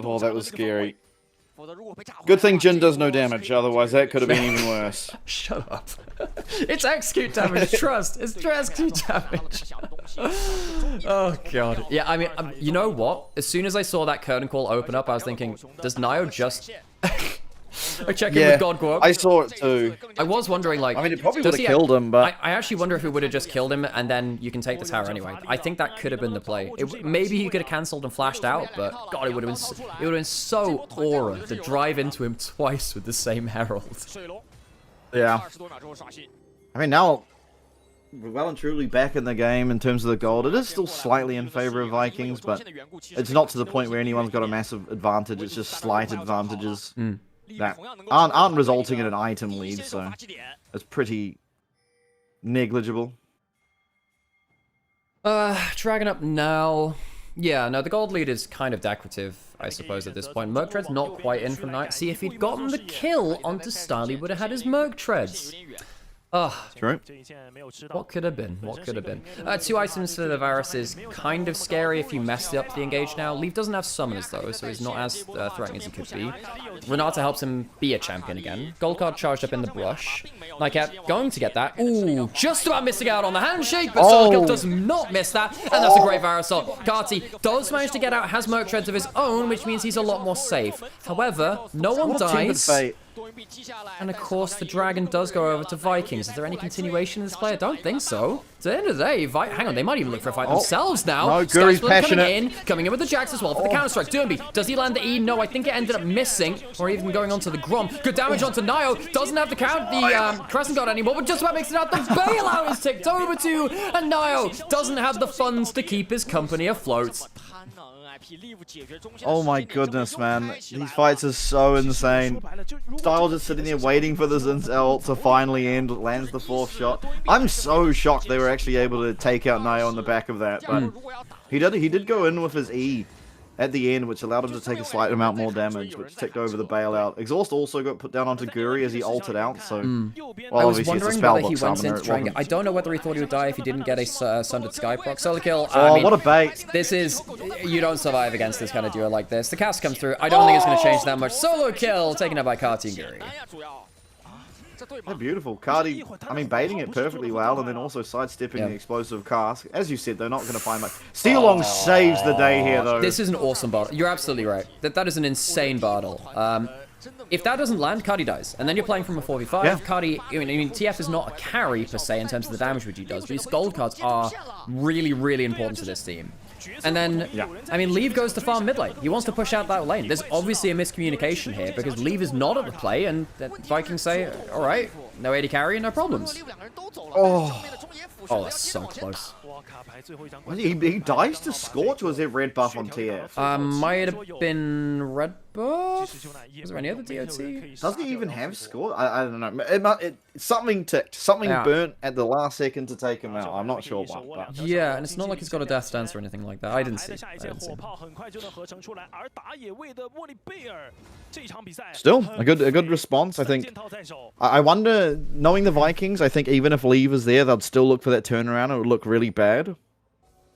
Oh, that was scary. Good thing Jin does no damage, otherwise that could have been even worse. Shut up. It's execute damage, trust. It's execute damage. Oh, God. Yeah, I mean, you know what? As soon as I saw that curtain call open up, I was thinking, does Nio just... check in with Godgwalk. I saw it too. I was wondering, like... I mean, it probably would have killed him, but... I actually wonder if it would have just killed him, and then you can take the tower anyway. I think that could have been the play. Maybe he could have cancelled and flashed out, but... God, it would have been so aura to drive into him twice with the same Herald. Yeah. I mean, now... We're well and truly back in the game in terms of the gold. It is still slightly in favor of Vikings, but it's not to the point where anyone's got a massive advantage. It's just slight advantages that aren't resulting in an item lead, so it's pretty negligible. Dragon up now. Yeah, no, the gold lead is kind of decorative, I suppose, at this point. Merc Tread's not quite in from Knight. See, if he'd gotten the kill onto Style, he would have had his Merc Treads. True. What could have been? What could have been? 2 items for the Varus is kind of scary if you messed up the engage now. Leaf doesn't have summoners, though, so he's not as threatening as he could be. Renata helps him be a champion again. Gold card charged up in the brush. Nycat going to get that. Ooh, just about missing out on the handshake, but Solkill does not miss that, and that's a great Varus ult. Karti does manage to get out, has Merc Treads of his own, which means he's a lot more safe. However, no one dies. And of course, the dragon does go over to Vikings. Is there any continuation in this play? I don't think so. At the end of the day, hang on, they might even look for a fight themselves now. No, Guri's passionate. Coming in with the Jax as well for the counter-strike. Doomby, does he land the E? No, I think it ended up missing, or even going onto the Grom. Good damage onto Nio. Doesn't have the Crescent Guard anymore, but just about makes it out. The bailout is ticked over to, and Nio doesn't have the funds to keep his company afloat. Oh my goodness, man. These fights are so insane. Style just sitting there waiting for the Zin's ult to finally end, lands the 4th shot. I'm so shocked they were actually able to take out Nio on the back of that, but he did go in with his E at the end, which allowed him to take a slight amount more damage, which ticked over the bailout. Exhaust also got put down onto Guri as he ulted out, so... Well, I was wondering whether he went in to try and get... I don't know whether he thought he would die if he didn't get a Sundered Sky proc. Solo kill. I mean, what a bait. This is... You don't survive against this kind of duo like this. The cast comes through. I don't think it's going to change that much. Solo kill, taken out by Karti and Guri. They're beautiful. Karti, I mean, baiting it perfectly well, and then also sidestepping the explosive cast. As you said, they're not going to find much. Steelong saves the day here, though. This is an awesome battle. You're absolutely right. That is an insane battle. If that doesn't land, Karti dies. And then you're playing from a 4v5. Yeah. Karti, I mean, TF is not a carry, per se, in terms of the damage which he does. But these gold cards are really, really important to this team. And then, I mean, Leave goes to farm mid lane. He wants to push out that lane. There's obviously a miscommunication here because Leave is not at the play, and the Vikings say, all right, no AD carry, no problems. Oh, that's so close. He dies to Scorch, or was it red buff on TF? Might have been red buff? Was there any other DOT? Does he even have Scorch? I don't know. Something ticked. Something burnt at the last second to take him out. I'm not sure what. But. Yeah, and it's not like he's got a death stance or anything like that. I didn't see. Still, a good response, I think. I wonder, knowing the Vikings, I think even if Leave is there, they'd still look for that turnaround. It would look really bad.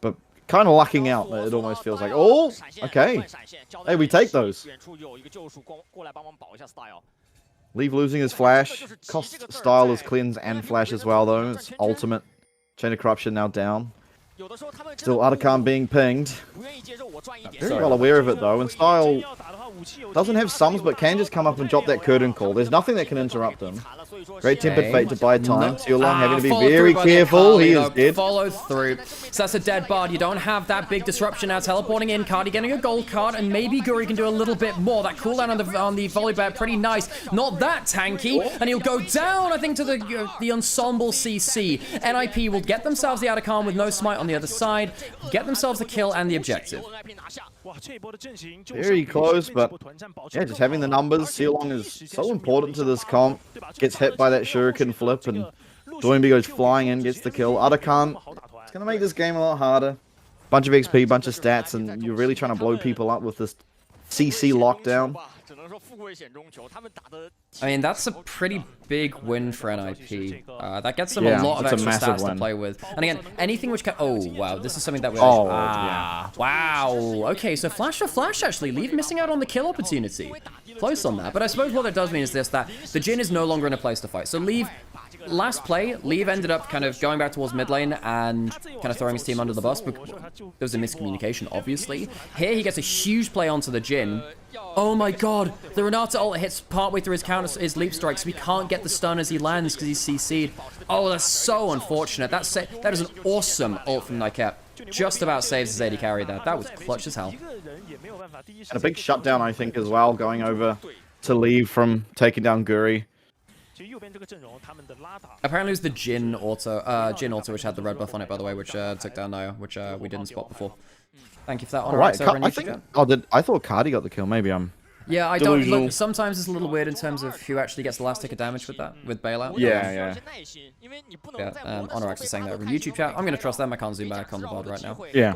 But kind of lucking out, it almost feels like. Oh, okay. Hey, we take those. Leave losing his flash. Cost Style his cleanse and flash as well, though. It's ultimate. Chain of Corruption now down. Still Otacam being pinged. Very well aware of it, though. And Style Doesn't have sums, but can just come up and drop that curtain call. There's nothing that can interrupt him. Great tempered fate to buy time. Sealong having to be very careful. He is dead. Followed through. So that's a dead bard. You don't have that big disruption now. Teleporting in, Cardi getting a gold card, and maybe Guri can do a little bit more. That cooldown on the volley bear, pretty nice. Not that tanky, and he'll go down, I think, to the ensemble CC. NIP will get themselves the Atacama with no smite on the other side, get themselves the kill and the objective. Very close, but yeah, just having the numbers. Sealong is so important to this comp. Gets hit by that shuriken flip, and WBG goes flying in, gets the kill. Otacon, it's going to make this game a lot harder. Bunch of XP, bunch of stats, and you're really trying to blow people up with this CC lockdown. I mean, that's a pretty big win for NIP. That gets them a lot of extra stats to play with. And again, anything which can... Oh, wow. This is something that we're... yeah. Wow. Okay, so Flash for Flash, actually. Leave missing out on the kill opportunity. Close on that. But I suppose what that does mean is this, that the Jhin is no longer in a place to fight. So Leave... Last play, Leave ended up kind of going back towards mid lane and kind of throwing his team under the bus. There was a miscommunication, obviously. Here, he gets a huge play onto the Jhin. Oh my god, the Renata ult hits partway through his counter, his leap strike, so we can't get the stun as he lands because he's CC'd. Oh, that's so unfortunate. That is an awesome ult from Nymaera. Just about saves his AD carry there. That was clutch as hell. And a big shutdown, I think, as well, going over to Leave from taking down Guri. Apparently it was the Jhin auto, which had the red buff on it, by the way, which took down Naya, which we didn't spot before. Thank you for that. All right, I thought Cardi got the kill. Maybe I'm... Yeah, I don't look. Sometimes it's a little weird in terms of who actually gets the last tick of damage with that, with bailout. Yeah. Honor actually saying that over YouTube chat. I'm gonna trust them. I can't zoom back on the board right now. Yeah.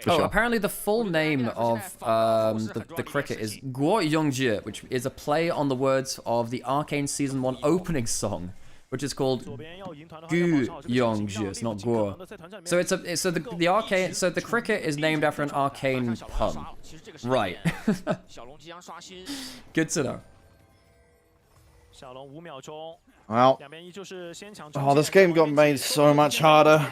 Sure. Apparently the full name of the cricket is Guo Yongji, which is a play on the words of the Arcane Season 1 opening song, which is called Gu Yongji. It's not Guo. So the cricket is named after an arcane pun. Right. Good to know. Well, this game got made so much harder.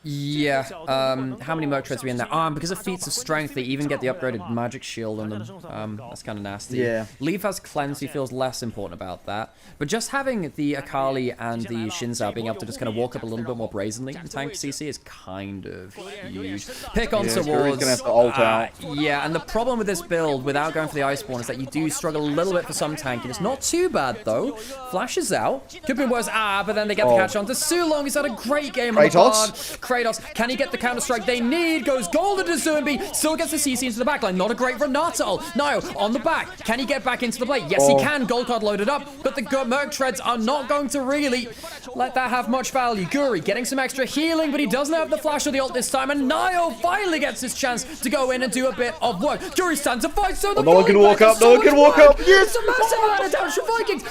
Yeah, how many Merc Treads are we in there? Because of feats of strength, they even get the upgraded magic shield on them. That's kind of nasty. Yeah. Leaf has cleanse, he feels less important about that. But just having the Akali and the Shinzao being able to just kind of walk up a little bit more brazenly and tank CC is kind of huge. Pick on towards... Gonna have to ult out. Yeah, and the problem with this build, without going for the Iceborne, is that you do struggle a little bit for some tanking. It's not too bad, though. Flash is out. Could be worse. But then they get the catch on to Sulong. He's had a great game on the board. Kratos, can he get the counter-strike they need? Goes golden to Zumbi. Still gets the CC into the backline. Not a great Renata ult. Nio on the back. Can he get back into the play? Yes, he can. Gold card loaded up. But the Merc Treads are not going to really let that have much value. Guri getting some extra healing, but he doesn't have the flash or the ult this time. And Nio finally gets his chance to go in and do a bit of work. Guri stands to fight, so the no one can walk up. No one can walk up. Yes! It's a massive amount of damage for Vikings.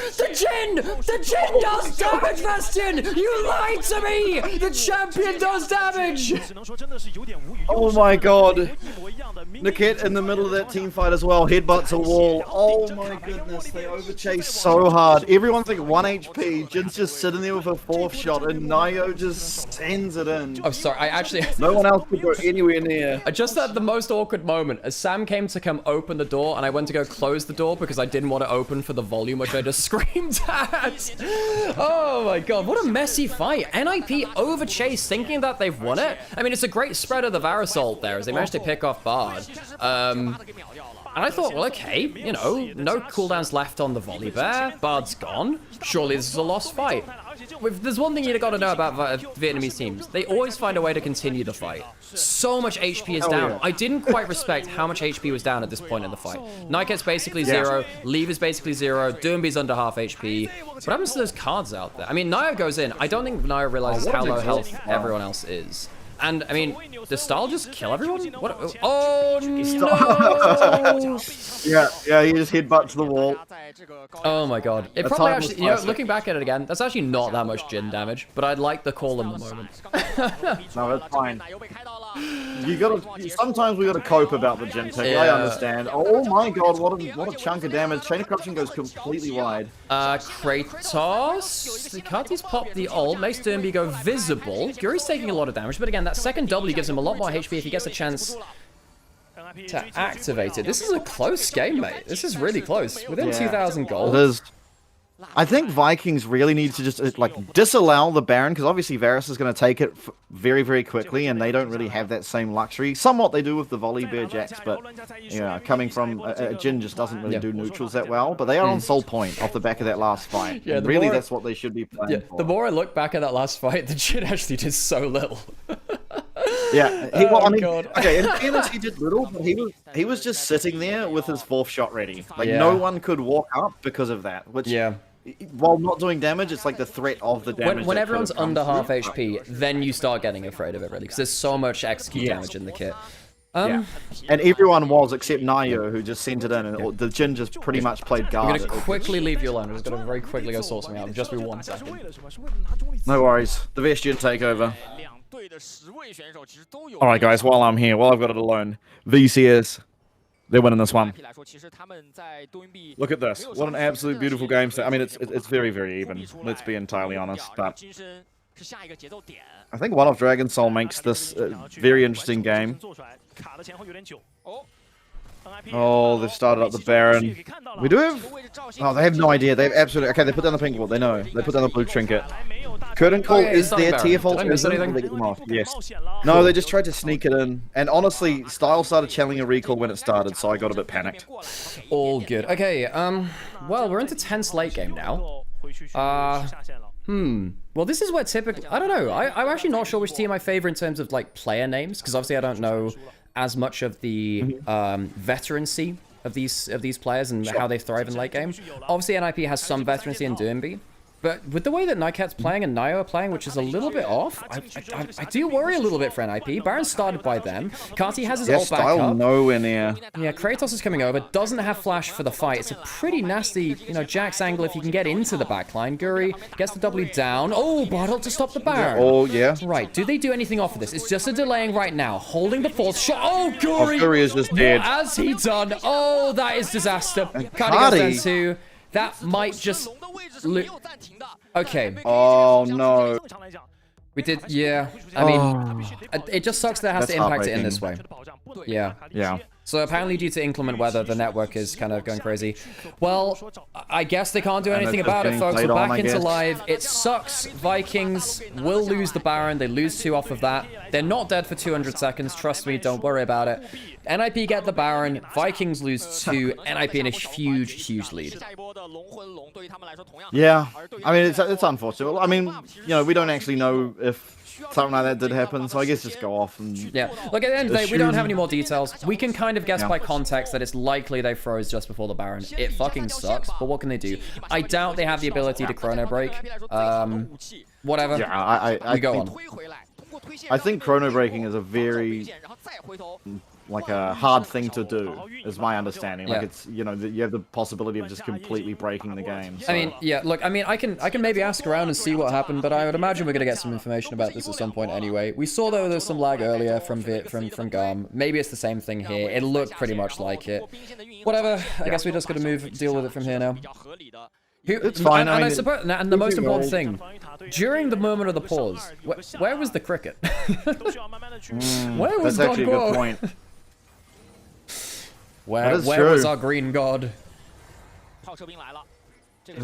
The Jhin does damage, Bastion! You lied to me! The champion does damage! Oh my god. Niket in the middle of that team fight as well. Headbutts a wall. Oh my goodness. They overchase so hard. Everyone's like 1 HP. Jin's just sitting there with a 4th shot and Nio just sends it in. Oh, sorry. I actually... No one else could go anywhere near. I just had the most awkward moment as Sam came to come open the door and I went to go close the door because I didn't want to open for the volume, which I just screamed at. Oh my god, what a messy fight. NIP overchased thinking that they've won it. I mean, it's a great spread of the Varus ult there as they managed to pick off Bard. And I thought, well, okay, you know, no cooldowns left on the volley bear. Bard's gone. Surely this is a lost fight. There's one thing you gotta know about Vietnamese teams. They always find a way to continue the fight. So much HP is down. I didn't quite respect how much HP was down at this point in the fight. Nightcat's basically 0. Leave is basically 0. Doomby's under half HP. What happens to those cards out there? I mean, Naya goes in. I don't think Naya realizes how low health everyone else is. And, I mean, does Style just kill everyone? What? Oh, no! Yeah, he just headbutts the wall. Oh my god. It probably actually, you know, looking back at it again, that's actually not that much Jhin damage, but I'd like the call in the moment. No, that's fine. Sometimes we gotta cope about the Jhin thing, I understand. Oh my god, what a chunk of damage. Chain of Corruption goes completely wide. Kratos, the Karti's popped the ult, makes Doomby go visible. Guri's taking a lot of damage, but again, that second W gives him a lot more HP if he gets a chance to activate it. This is a close game, mate. This is really close. Within 2,000 gold. It is. I think Vikings really need to just like disallow the Baron, because obviously Varus is going to take it very, very quickly, and they don't really have that same luxury. Somewhat they do with the volley bear jacks, but coming from Jin just doesn't really do neutrals that well. But they are on soul point off the back of that last fight. Yeah, really, that's what they should be playing for. The more I look back at that last fight, the Jin actually did so little. Yeah, okay, in fairness, he did little, but he was just sitting there with his 4th shot ready. Like, no one could walk up because of that, which, while not doing damage, it's like the threat of the damage. When everyone's under half HP, then you start getting afraid of it, really, because there's so much execute damage in the kit. And everyone was, except Nayo, who just sent it in, and the Jin just pretty much played guard. I'm going to quickly leave you alone. I'm just going to very quickly go sort something out. Just be 1 second. No worries. The best Jin takeover. Alright guys, while I'm here, while I've got it alone, VCS, they're winning this one. Look at this. What an absolute beautiful game. I mean, it's very, very even. Let's be entirely honest. But I think One of Dragon Soul makes this a very interesting game. Oh, they've started up the Baron. We do have... Oh, they have no idea. They have absolutely... Okay, they put down the pink wall. They know. They put down the blue trinket. Curtain Call is their tier fault. Did I miss anything? They get them off. Yes. No, they just tried to sneak it in. And honestly, Style started channeling a recall when it started, so I got a bit panicked. All good. Okay, well, we're into tense late game now. Well, this is where typically... I don't know. I'm actually not sure which team I favor in terms of, like, player names, because obviously I don't know as much of the veterancy of these players and how they thrive in late game. Obviously, NIP has some veterancy in Doomby, but with the way that Nightcat's playing and Nio are playing, which is a little bit off, I do worry a little bit for NIP. Baron started by them. Kati has his ult back up. Nowhere near. Yeah, Kratos is coming over. Doesn't have flash for the fight. It's a pretty nasty, Jax angle if he can get into the backline. Guri gets the W down. Oh, bottle to stop the Baron. Oh, yeah. Right. Do they do anything off of this? It's just a delaying right now. Holding the 4th shot. Oh, Guri! Guri is just dead. What has he done? Oh, that is disaster. Kati goes down too. That might just... Okay. Oh, no. We did, yeah. I mean, it just sucks that it has to impact it in this way. Yeah. Yeah. So apparently due to inclement weather, the network is kind of going crazy. Well, I guess they can't do anything about it, folks. We're back into live. It sucks. Vikings will lose the Baron. They lose 2 off of that. They're not dead for 200 seconds. Trust me, don't worry about it. NIP get the Baron. Vikings lose 2. NIP in a huge, huge lead. Yeah. I mean, it's unfortunate. I mean, we don't actually know if something like that did happen, so I guess just go off and... Yeah, look, at the end of the day, we don't have any more details. We can kind of guess by context that it's likely they froze just before the Baron. It fucking sucks, but what can they do? I doubt they have the ability to chrono break. Whatever. Yeah, I go on. I think chrono breaking is a very... like a hard thing to do, is my understanding. Like it's, you have the possibility of just completely breaking the game. So. I mean, yeah, look, I mean, I can maybe ask around and see what happened, but I would imagine we're gonna get some information about this at some point anyway. We saw though there's some lag earlier from GAM. Maybe it's the same thing here. It looked pretty much like it. Whatever. I guess we just gotta deal with it from here now. It's fine. And I suppose, and the most important thing, during the moment of the pause, where was the cricket? Where was That's actually a good point. Where was our green god?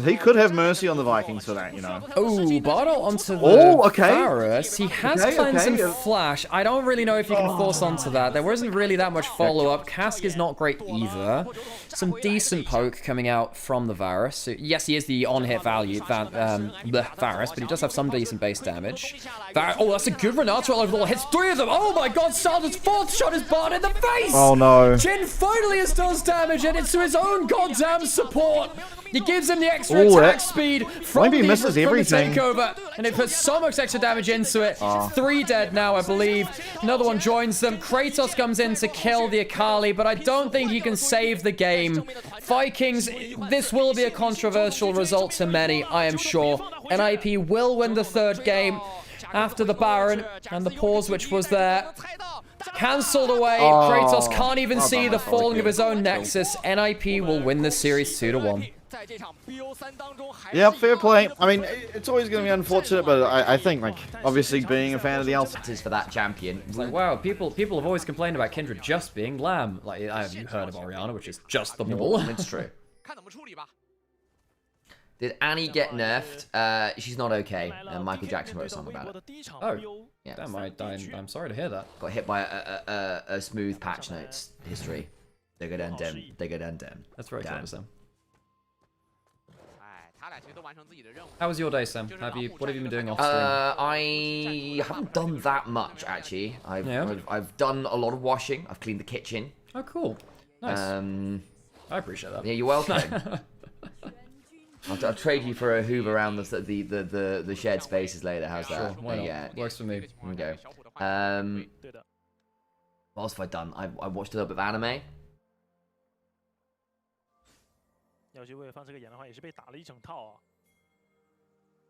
He could have mercy on the Vikings for that, Oh, Bartle onto the Varus. He has cleanse and flash. I don't really know if you can force onto that. There wasn't really that much follow-up. Cask is not great either. Some decent poke coming out from the Varus. So, yes, he is the on-hit value, Varus, but he does have some decent base damage. Oh, that's a good Renato all over the wall. Hits 3 of them. Oh my god, Salda's 4th shot is barred in the face! Oh no. Jin finally does damage, and it's to his own goddamn support. He gives him the extra attack speed from the takeover, and it puts so much extra damage into it. 3 dead now, I believe. Another one joins them. Kratos comes in to kill the Akali, but I don't think he can save the game. Vikings, this will be a controversial result to many, I am sure. NIP will win the 3rd game after the Baron, and the pause which was there cancelled away. Kratos can't even see the falling of his own Nexus. NIP will win the series 2-1. Yeah, fair play. I mean, it's always going to be unfortunate, but I think, like, obviously being a fan of the Alphas for that champion. It's like, wow, people have always complained about Kindred just being Lamb. Like, I've heard of Orianna, which is just the ball. It's true. Did Annie get nerfed? She's not okay. Michael Jackson wrote a song about it. Oh, yeah. Damn, I'm sorry to hear that. Got hit by a smooth patch notes history. They go down dim. They go down dim. That's very clever, Sam. How was your day, Sam? What have you been doing off stream? I haven't done that much actually. I've done a lot of washing. I've cleaned the kitchen. Oh, cool. Nice. I appreciate that. Yeah, you're welcome. I'll trade you for a hoover around the shared spaces later. How's that? Sure, why not? Yeah, works for me. Okay. What else have I done? I watched a little bit of anime.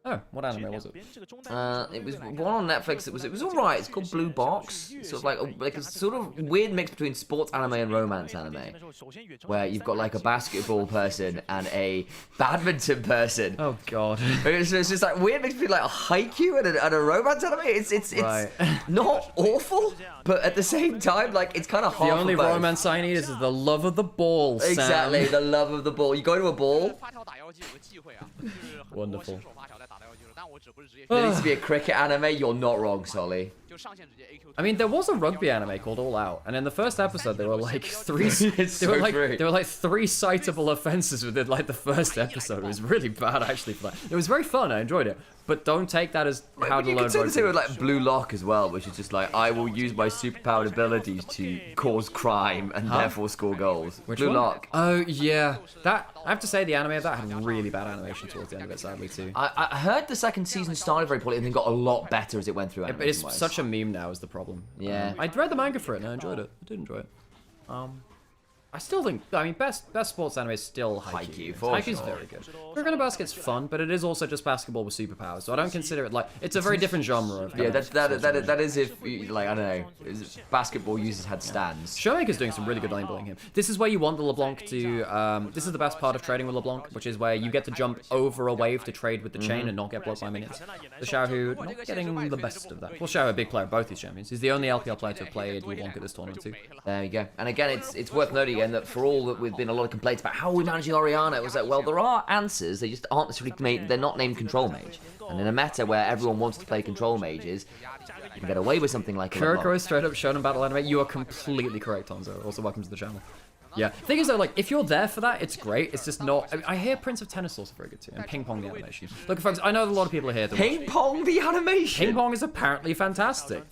Oh, what anime was it? It was one on Netflix. It was alright. It's called Blue Box. Sort of like a sort of weird mix between sports anime and romance anime, where you've got like a basketball person and a badminton person. Oh god. It's just like weird mix between like a haiku and a romance anime. It's right. Not awful, but at the same time, like it's kind of hard. The only romance I need is the love of the ball. Sam. Exactly, the love of the ball. You go to a ball. Wonderful. There needs to be a cricket anime. You're not wrong, Solly. I mean, there was a rugby anime called All Out, and in the first episode, there were like three. There were like 3 citable offenses within like the first episode. It was really bad actually for that. It was very fun. I enjoyed it, but don't take that as how to learn. You can say the same with like Blue Lock as well, which is just like I will use my superpowered abilities to cause crime and therefore score goals. Which Blue one? Lock. Oh yeah, that I have to say the anime of that had really bad animation towards the end of it, sadly too. I heard the second season started very poorly and then got a lot better as it went through. But it's such a meme now is the problem. Yeah. I read the manga for it and I enjoyed it. I did enjoy it. I still think, I mean, best sports anime is still Haikyuu. Haikyuu's very good. Kuroko no Basket's fun, but it is also just basketball with superpowers, so I don't consider it like, it's a very different genre of that is if, like, I don't know, basketball users had stands. Showmaker's doing some really good lane building here. This is where you want the LeBlanc to, this is the best part of trading with LeBlanc, which is where you get to jump over a wave to trade with the chain and not get blocked by minions. The Xiaohu, not getting the best of that. Well, Xiaohu, a big player of both these champions. He's the only LPL player to have played LeBlanc at this tournament too. There you go. And again, it's worth noting again that for all that we've been a lot of complaints about how are we managing Orianna, it was like, well, there are answers, they just aren't necessarily made, they're not named control mage. And in a meta where everyone wants to play control mages, you can get away with something like Kuroko is straight up shonen battle anime. You are completely correct, Hanzo. Also, welcome to the channel. Yeah. Thing is though, like, if you're there for that, it's great. It's just not. I hear Prince of Tennis is also very good too, and Ping Pong the animation. Look, folks, I know a lot of people are here. Ping Pong the animation. Ping Pong is apparently fantastic.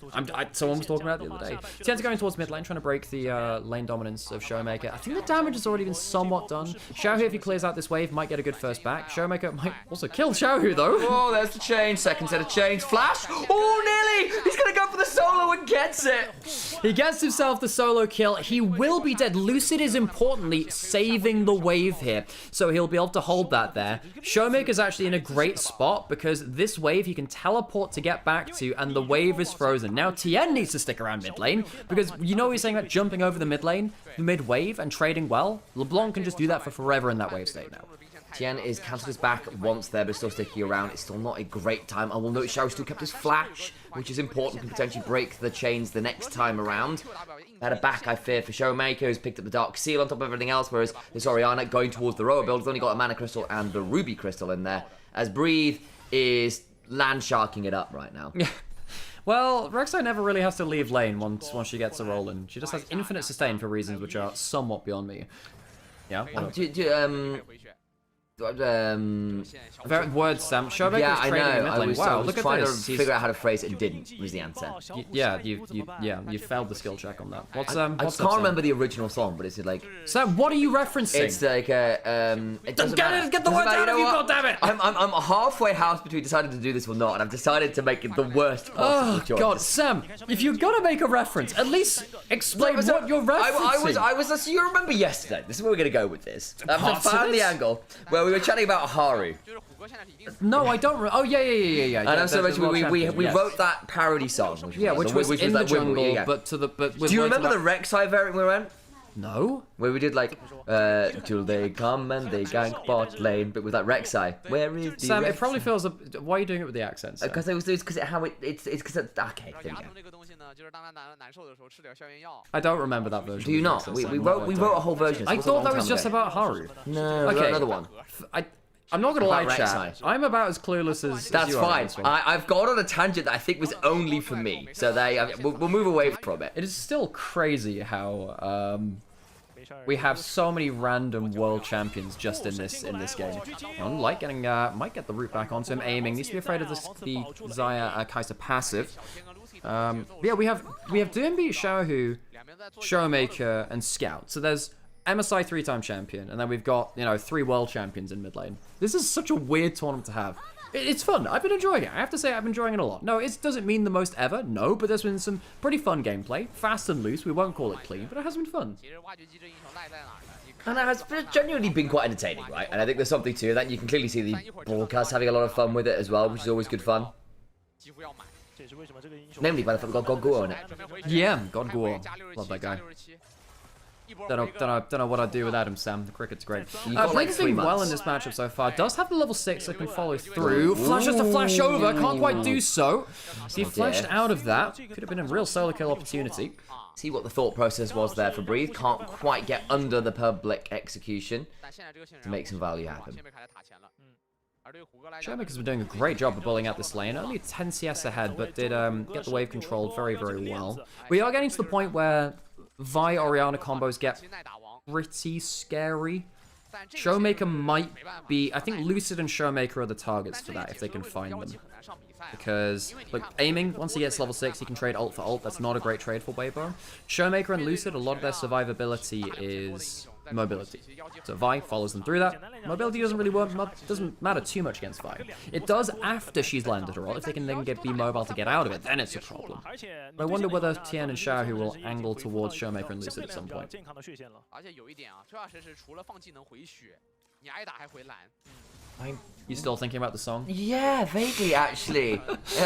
Someone was talking about it the other day. Tien's going towards mid lane, trying to break the lane dominance of Showmaker. I think the damage has already been somewhat done. Xiaohu, if he clears out this wave, might get a good first back. Showmaker might also kill Xiaohu though. Oh, there's the chain. Second set of chains. Flash. Oh, nearly. He's gonna go for the solo and gets it. He gets himself the solo kill. He will be dead. Lucid is importantly saving the wave here, so he'll be able to hold that there. Showmaker's actually in a great spot because this wave he can teleport to get back to, and the wave is frozen. Now Tien needs to stick around mid lane because you know he's saying about jumping over the mid lane, the mid wave, and trading well. LeBlanc can just do that for forever in that wave state now. Tien is cancelled his back once there, but still sticking around. It's still not a great time. I will note Xiao still kept his flash, which is important, can potentially break the chains the next time around. Had a back, I fear, for Showmaker, who's picked up the Dark Seal on top of everything else, whereas this Orianna going towards the Roa build has only got a Mana Crystal and the Ruby Crystal in there, as Breathe is land sharking it up right now. Yeah. Well, Rek'Sai never really has to leave lane once she gets a roll in. She just has infinite sustain for reasons which are somewhat beyond me. Yeah? Words, Sam. Showmaker yeah, is I trading know. I was trying to figure out how to phrase it and didn't, was the answer. You failed the skill check on that. What's I can't remember the original song, but it's like... Sam, what are you referencing? It's like a... it doesn't matter. Get the words out of you, goddammit! I'm halfway house between deciding to do this or not, and I've decided to make it the worst possible choice. God, Sam, if you're gonna make a reference, at least explain what you're referencing. So you remember yesterday, this is where we're gonna go with this. I've found the angle where we were chatting about Haru. No, I don't. Oh yeah. And I'm so much we wrote that parody song. Which was in the jungle, but to the. Do you remember the Rek'Sai variant we went? No? Where we did like, till they come and they gank bot lane, but with that Rek'Sai. Where is the Sam, Rek'Sai? it probably feels... Why are you doing it with the accents? Because it's because it's because okay, there we go. I don't remember that version. Do you not? We wrote a whole version. I thought that was just about Haru. No, okay. another one. I'm not gonna lie, Rek'Sai. chat. I'm about as clueless as That's you are. fine. I've gone on a tangent that I think was only for me. So we'll move away from it. It is still crazy how we have so many random world champions just in this game. Light getting might get the root back onto him. Aiming needs to be afraid of the Xayah Kai'Sa passive. Yeah, we have Doombeat, Xiaohu, Showmaker, and Scout. So there's MSI 3-time champion, and then we've got, 3 world champions in mid lane. This is such a weird tournament to have. It's fun. I've been enjoying it. I have to say I've been enjoying it a lot. No, it doesn't mean the most ever. No, but there's been some pretty fun gameplay. Fast and loose. We won't call it clean, but it has been fun. And it has genuinely been quite entertaining, right? And I think there's something to that. You can clearly see the broadcast having a lot of fun with it as well, which is always good fun. Namely by the fact we've got Guo on it. Yeah, God Guo. Love that guy. Don't know what I'd do without him, Sam. The cricket's great. Blake's doing well in this matchup so far. Does have the level 6 that can follow through. Flashes to flash over. Can't quite do so. He flashed out of that. Could have been a real solo kill opportunity. See what the thought process was there for Breathe. Can't quite get under the public execution to make some value happen. Showmaker's been doing a great job of bullying out this lane. Only 10 CS ahead, but did get the wave controlled very, very well. We are getting to the point where Vi Orianna combos get pretty scary. Showmaker might be... I think Lucid and Showmaker are the targets for that, if they can find them. Because, look, aiming, once he gets level 6, he can trade ult for ult. That's not a great trade for Weibo. Showmaker and Lucid, a lot of their survivability is mobility. So Vi follows them through that. Mobility doesn't really work, doesn't matter too much against Vi. It does after she's landed her ult. If they can then be mobile to get out of it, then it's a problem. But I wonder whether Tian and Xiaohu will angle towards Showmaker and Lucid at some point. You still thinking about the song? Yeah, vaguely, actually.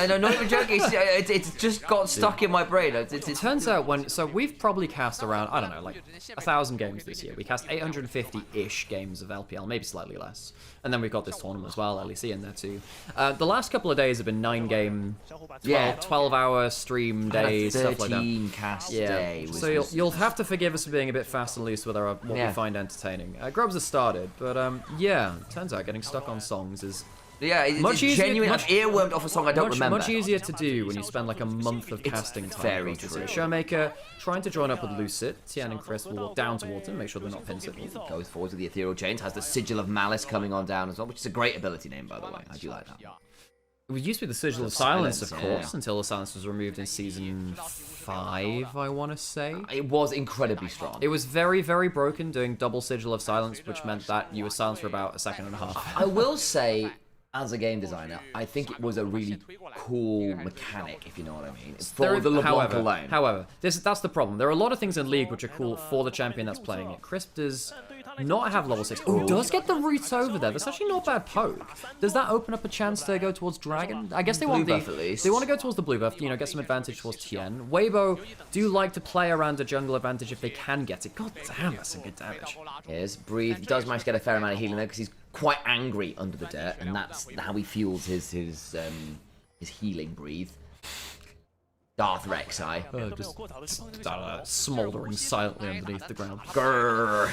No, not even joking. It's just got stuck in my brain. It turns out so we've probably cast around, I don't know, like 1,000 games this year. We cast 850-ish games of LPL, maybe slightly less. And then we've got this tournament as well, LEC in there too. The last couple of days have been 9-game, 12-hour stream days, stuff like that. 13 cast day. So you'll have to forgive us for being a bit fast and loose with what we find entertaining. Grubs has started, but yeah, turns out getting stuck on songs is... Yeah, it's genuine. I've earwormed off a song I don't remember. Much easier to do when you spend like a month of casting time. Very true. Showmaker trying to join up with Lucid. Tian and Chris will walk down towards him, make sure they're not pin signal. Goes forward with the Ethereal Chains, has the Sigil of Malice coming on down as well, which is a great ability name, by the way. I do like that. It used to be the Sigil of Silence, of course, until the Silence was removed in Season 5, I want to say. It was incredibly strong. It was very, very broken, doing double Sigil of Silence, which meant that you were silenced for about a second and a half. I will say, as a game designer, I think it was a really cool mechanic, if you know what I mean. For the LeBlanc alone. However, that's the problem. There are a lot of things in League which are cool for the champion that's playing it. Crisp does not have level 6. Oh, does get the roots over there. That's actually not bad poke. Does that open up a chance to go towards Dragon? I guess they want buff at least. They want to go towards the blue buff, get some advantage towards Tien. Weibo do like to play around a jungle advantage if they can get it. God damn, that's some good damage. Yes, Breathe. He does manage to get a fair amount of healing there because he's quite angry under the dirt, and that's how he fuels his healing. Breathe. Darth Rek'Sai. Just smoldering silently underneath the ground. Grrr.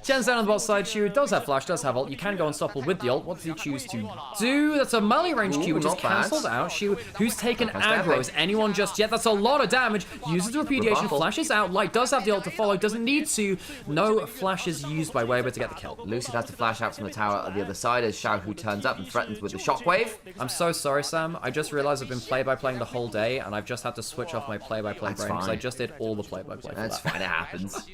Tien's down on the bot side. Shu does have flash, does have ult. You can go unstoppable with the ult. What does he choose to do? That's a melee range Q, which is cancelled out. Shu, who's taken aggro? Is anyone just yet? That's a lot of damage. Uses the repudiation, flashes out. Light does have the ult to follow, doesn't need to. No flashes used by Weibo to get the kill. Lucid has to flash out from the tower at the other side as Xiaohu turns up and threatens with the shockwave. I'm so sorry, Sam. I just realized I've been play-by-playing the whole day, and I've just had to switch off my play-by-play brain because I just did all the play-by-play. That's fine, it happens.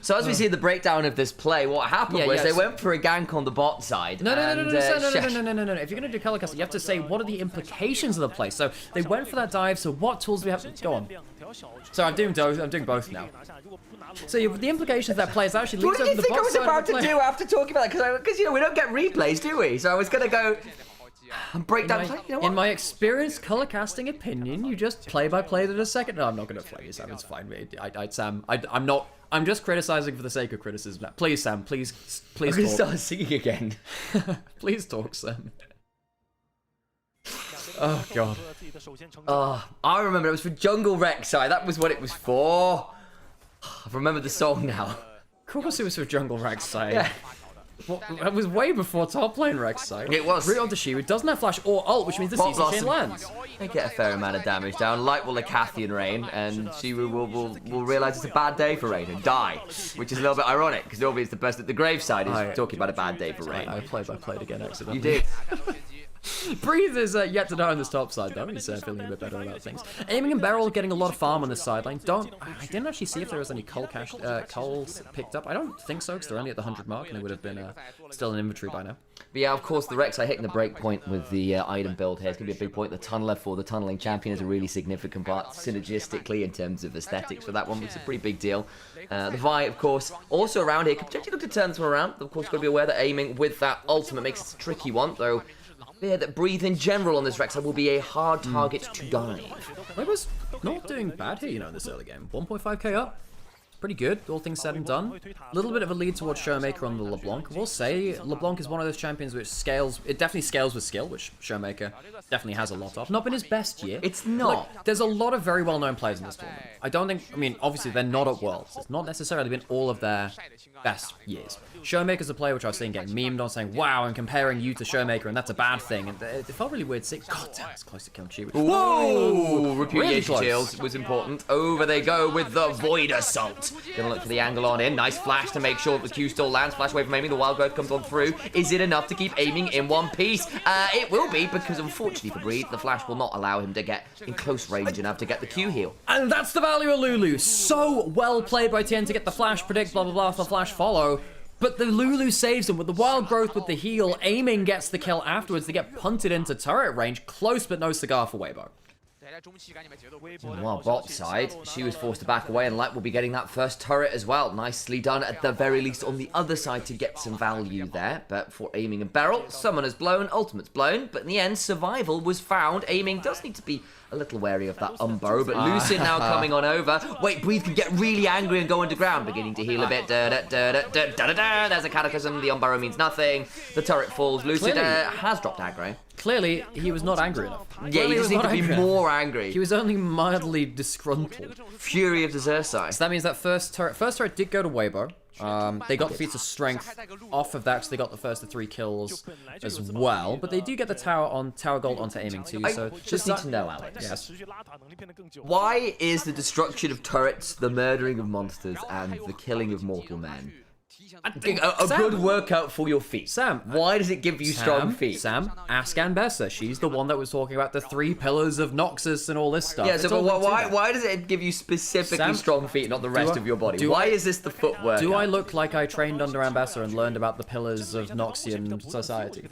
So as we see the breakdown of this play, what happened was they went for a gank on the bot side. No. If you're going to do color casting, you have to say what are the implications of the play. So they went for that dive. So what tools do we have? Go on. So I'm doing both now. So the implications of that play is actually leads over the bot side. What did you think I was about to do after talking about that? Because we don't get replays, do we? So I was going to go. Breakdown play? You know in my experienced color casting opinion, you just play by play to the second. No, I'm not going to play you, Sam. It's fine. Sam, I'm not. I'm just criticizing for the sake of criticism. Please, Sam. Please I'm talk. gonna start singing again. Please talk, Sam. Oh god. Oh, I remember it was for Jungle Rek'Sai. That was what it was for. I remember the song now. Of course, it was for Jungle Rek'Sai. Yeah. Well, that was way before top lane Rek'Sai. It was. Root onto Shiwu doesn't have flash or ult, which means the CC chain lands. They get a fair amount of damage down. Light will Lacathian Rain, and Shiwu will realise it's a bad day for Rain and die, which is a little bit ironic because normally it's the best at the graveside is talking about a bad day for Rain. I played again accidentally. You did. Breathe is yet to die on this top side though. He's feeling a bit better about things. Aiming and Beryl getting a lot of farm on this sideline. I didn't actually see if there was any culls picked up. I don't think so because they're only at the 100 mark and they would have been still in inventory by now. But yeah, of course, the Rek'Sai hitting the break point with the item build here. It's going to be a big point. The Tunneler for the tunneling champion is a really significant part synergistically in terms of aesthetics for that one, which is a pretty big deal. The Vi, of course, also around here. Could potentially look to turn this one around. Of course, got to be aware that aiming with that ultimate makes it a tricky one, though. Yeah, that Breathe in general on this Rek'Sai will be a hard target to dive. Weber's not doing bad here, in this early game. 1.5k up. Pretty good, all things said and done. A little bit of a lead towards Showmaker on the LeBlanc. I will say, LeBlanc is one of those champions which scales, it definitely scales with skill, which Showmaker definitely has a lot of. Not been his best year. It's not. Like, there's a lot of very well-known players in this tournament. I don't think, obviously they're not at Worlds. It's not necessarily been all of their best years. Showmaker's a player which I've seen getting memed on saying, wow, I'm comparing you to Showmaker and that's a bad thing. And it felt really weird seeing, god damn, it's close to killing Shiwu. Whoa! Repudiation Really shield was important. Over they go with the Void Assault. Gonna look for the angle on in. Nice flash to make sure the Q still lands. Flash away from aiming. The Wild Growth comes on through. Is it enough to keep aiming in one piece? It will be, because unfortunately for Breed, the flash will not allow him to get in close range enough to get the Q heal. And that's the value of Lulu. So well played by Tien to get the flash predict, blah, blah, blah, the flash follow. But the Lulu saves him with the Wild Growth with the heal. Aiming gets the kill afterwards. They get punted into turret range. Close, but no cigar for Weibo. Meanwhile, bot side, she was forced to back away, and Light will be getting that first turret as well. Nicely done, at the very least, on the other side to get some value there. But for aiming and Beryl, Summoner's blown, Ultimate's blown, but in the end, Survival was found. Aiming does need to be a little wary of that Umbo, but Lucid now coming on over. Wait, Breathe can get really angry and go underground, beginning to heal a bit. There's a Cataclysm, the Umbo means nothing. The turret falls. Lucid has dropped aggro. Clearly, he was not angry enough. Yeah, he just needs to be more angry. He was only mildly disgruntled. Fury of the Xerxai. So that means that first turret did go to Weibo. They got the feats of strength off of that, so they got the first of 3 kills as well. But they do get the tower gold onto aiming too. So just need to know, Alex. Yes. Why is the destruction of turrets, the murdering of monsters, and the killing of mortal men a good workout for your feet? Sam, why does it give you strong feet? Sam, ask Anbessa. She's the one that was talking about the 3 pillars of Noxus and all this stuff. Yeah, so but why does it give you specifically strong feet, not the rest of your body? Why is this the footwork? Do I look like I trained under Anbessa and learned about the pillars of Noxian society?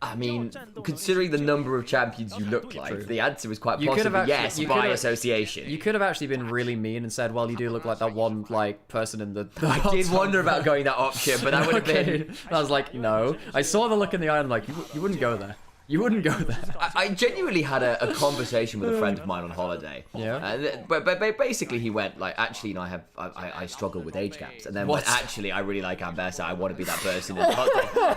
I mean, considering the number of champions you look like, the answer was quite possibly yes, by association. You could have actually been really mean and said, well, you do look like that one, person in the... I did wonder about going that option, but that would have been... I was like, no. I saw the look in the eye and I'm like, you wouldn't go there. You wouldn't go there. I genuinely had a conversation with a friend of mine on holiday. Yeah. But basically he went like, actually, I struggle with age gaps, and then went, actually, I really like Anbessa. I want to be that person.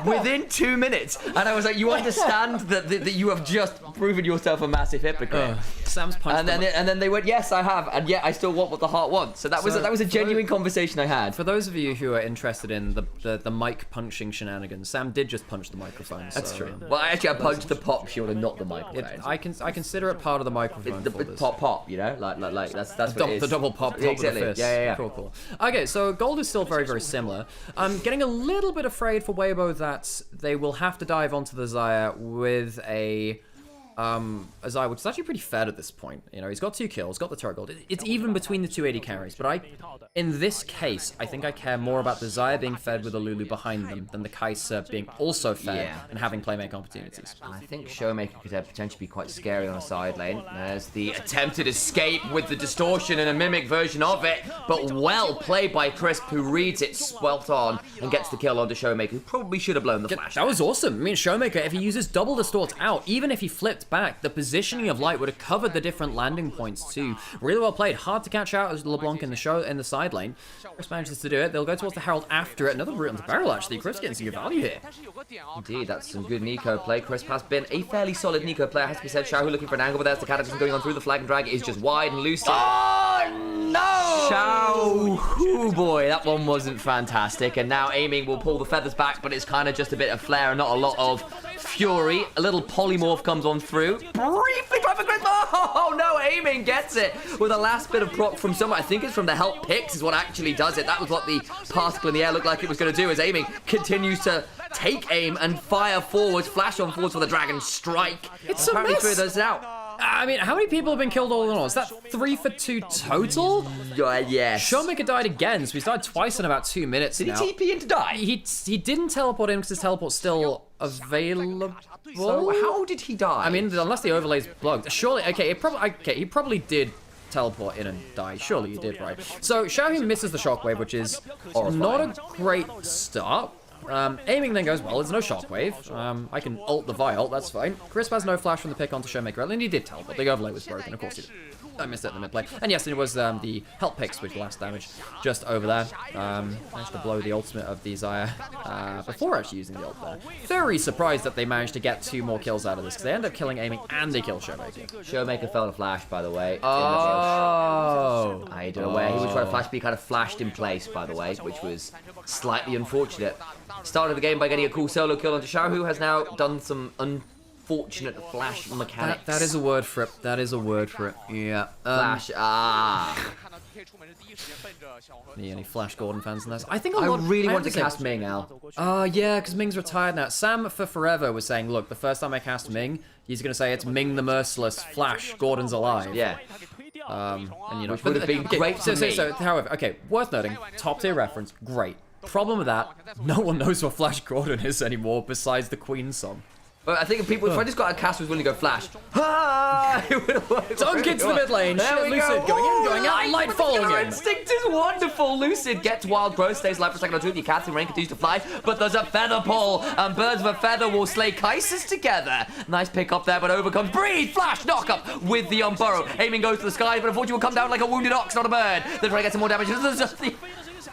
Within 2 minutes, and I was like, you understand that you have just proven yourself a massive hypocrite. Sam's punched. And then they went, yes, I have, and yet I still want what the heart wants. So that was a genuine conversation I had. For those of you who are interested in the mic punching shenanigans, Sam did just punch the microphone. That's true. Well, actually, I punched the pop shield and not the microphone. I consider it part of the microphone. The pop, you know, like that's what it is. The double pop, top exactly. of the fist. Yeah. Cool. Okay, so gold is still very, very similar. I'm getting a little bit afraid for Weibo that they will have to dive onto the Xayah with a Azai, which is actually pretty fed at this point. You know, he's got 2 kills, got the turret gold. It's even between the 280 carries, but in this case, I think I care more about the Xayah being fed with a Lulu behind them than the Kai'Sa being also fed and having playmaking opportunities. I think Showmaker could potentially be quite scary on the side lane. There's the attempted escape with the distortion and a mimic version of it, but well played by Crisp, who reads it spot on and gets the kill onto Showmaker, who probably should have blown the flash. That was awesome. I mean, Showmaker, if he uses double distort out, even if he flipped back, the positioning of Light would have covered the different landing points too. Really well played. Hard to catch out as LeBlanc in the side lane. Chris manages to do it. They'll go towards the Herald after it. Another route on the barrel, actually. Chris getting some good value here. Indeed, that's some good Nico play. Crisp has been a fairly solid Nico player, has to be said. Xiaohu looking for an angle, but there's the catapult going on through the flag and drag. Is just wide and loose. Oh, no! Xiaohu, boy, that one wasn't fantastic. And now aiming will pull the feathers back, but it's kind of just a bit of flair and not a lot of fury. A little polymorph comes on through. Briefly try for Crisp. Oh, no, aiming gets it with a last bit of proc from someone. I think it's from the help picks is what actually does it. That was what the particle in the air looked like it was going to do, as aiming continues to take aim and fire forwards, flash on forwards for the Dragon Strike. It's a mess. 3 of those out. I mean, how many people have been killed all in all? Is that 3 for 2 total? Yes. Showmaker died again, so he's died twice in about 2 minutes now. Did he TP in to die? He didn't teleport in because his teleport's still available. So how did he die? I mean, unless the overlay's plugged. Surely, okay, he probably did teleport in and die. Surely he did, right? So Xiaohu misses the shockwave, which is not a great start. Aiming then goes, well, there's no shockwave. I can ult the Vi ult, that's fine. Crisp has no flash from the pick onto Showmaker, and he did teleport. The overlay was broken, of course he did. I missed it in the mid play. And yes, it was the help picks with last damage just over there. Managed to blow the ultimate of the Xayah before actually using the ult there. Very surprised that they managed to get 2 more kills out of this, because they end up killing aiming and they kill Showmaker. Showmaker fell to flash, by the way. Oh. I don't know where he was trying to flash, but he kind of flashed in place, by the way, which was slightly unfortunate. Started the game by getting a cool solo kill onto Xiao, who has now done some unfortunate flash mechanics. That is a word for it. That is a word for it. Yeah. Flash. Any Flash Gordon fans in this? I think I really want to cast Ming, Al. Yeah, because Ming's retired now. Sam for forever was saying, look, the first time I cast Ming, he's going to say it's Ming the Merciless, Flash, Gordon's alive. Yeah. And you know, which would have been great for me. So, however, okay, worth noting, top tier reference, great. Problem with that, no one knows what Flash Gordon is anymore besides the Queen song. But I think if I just got a cast who was willing to go Flash, it would have worked. Dunk into the mid lane. Lucid going in, going out, Light following him. Instinct is wonderful. Lucid gets wild growth, stays alive for a second or two. The Catherine Rain continues to fly, but there's a feather pull, and birds of a feather will slay Kai'Sas together. Nice pick up there, but overcomes Breathe. Flash knock up with the Burrow. Aiming goes to the sky, but unfortunately will come down like a wounded ox, not a bird. They're trying to get some more damage. This is just the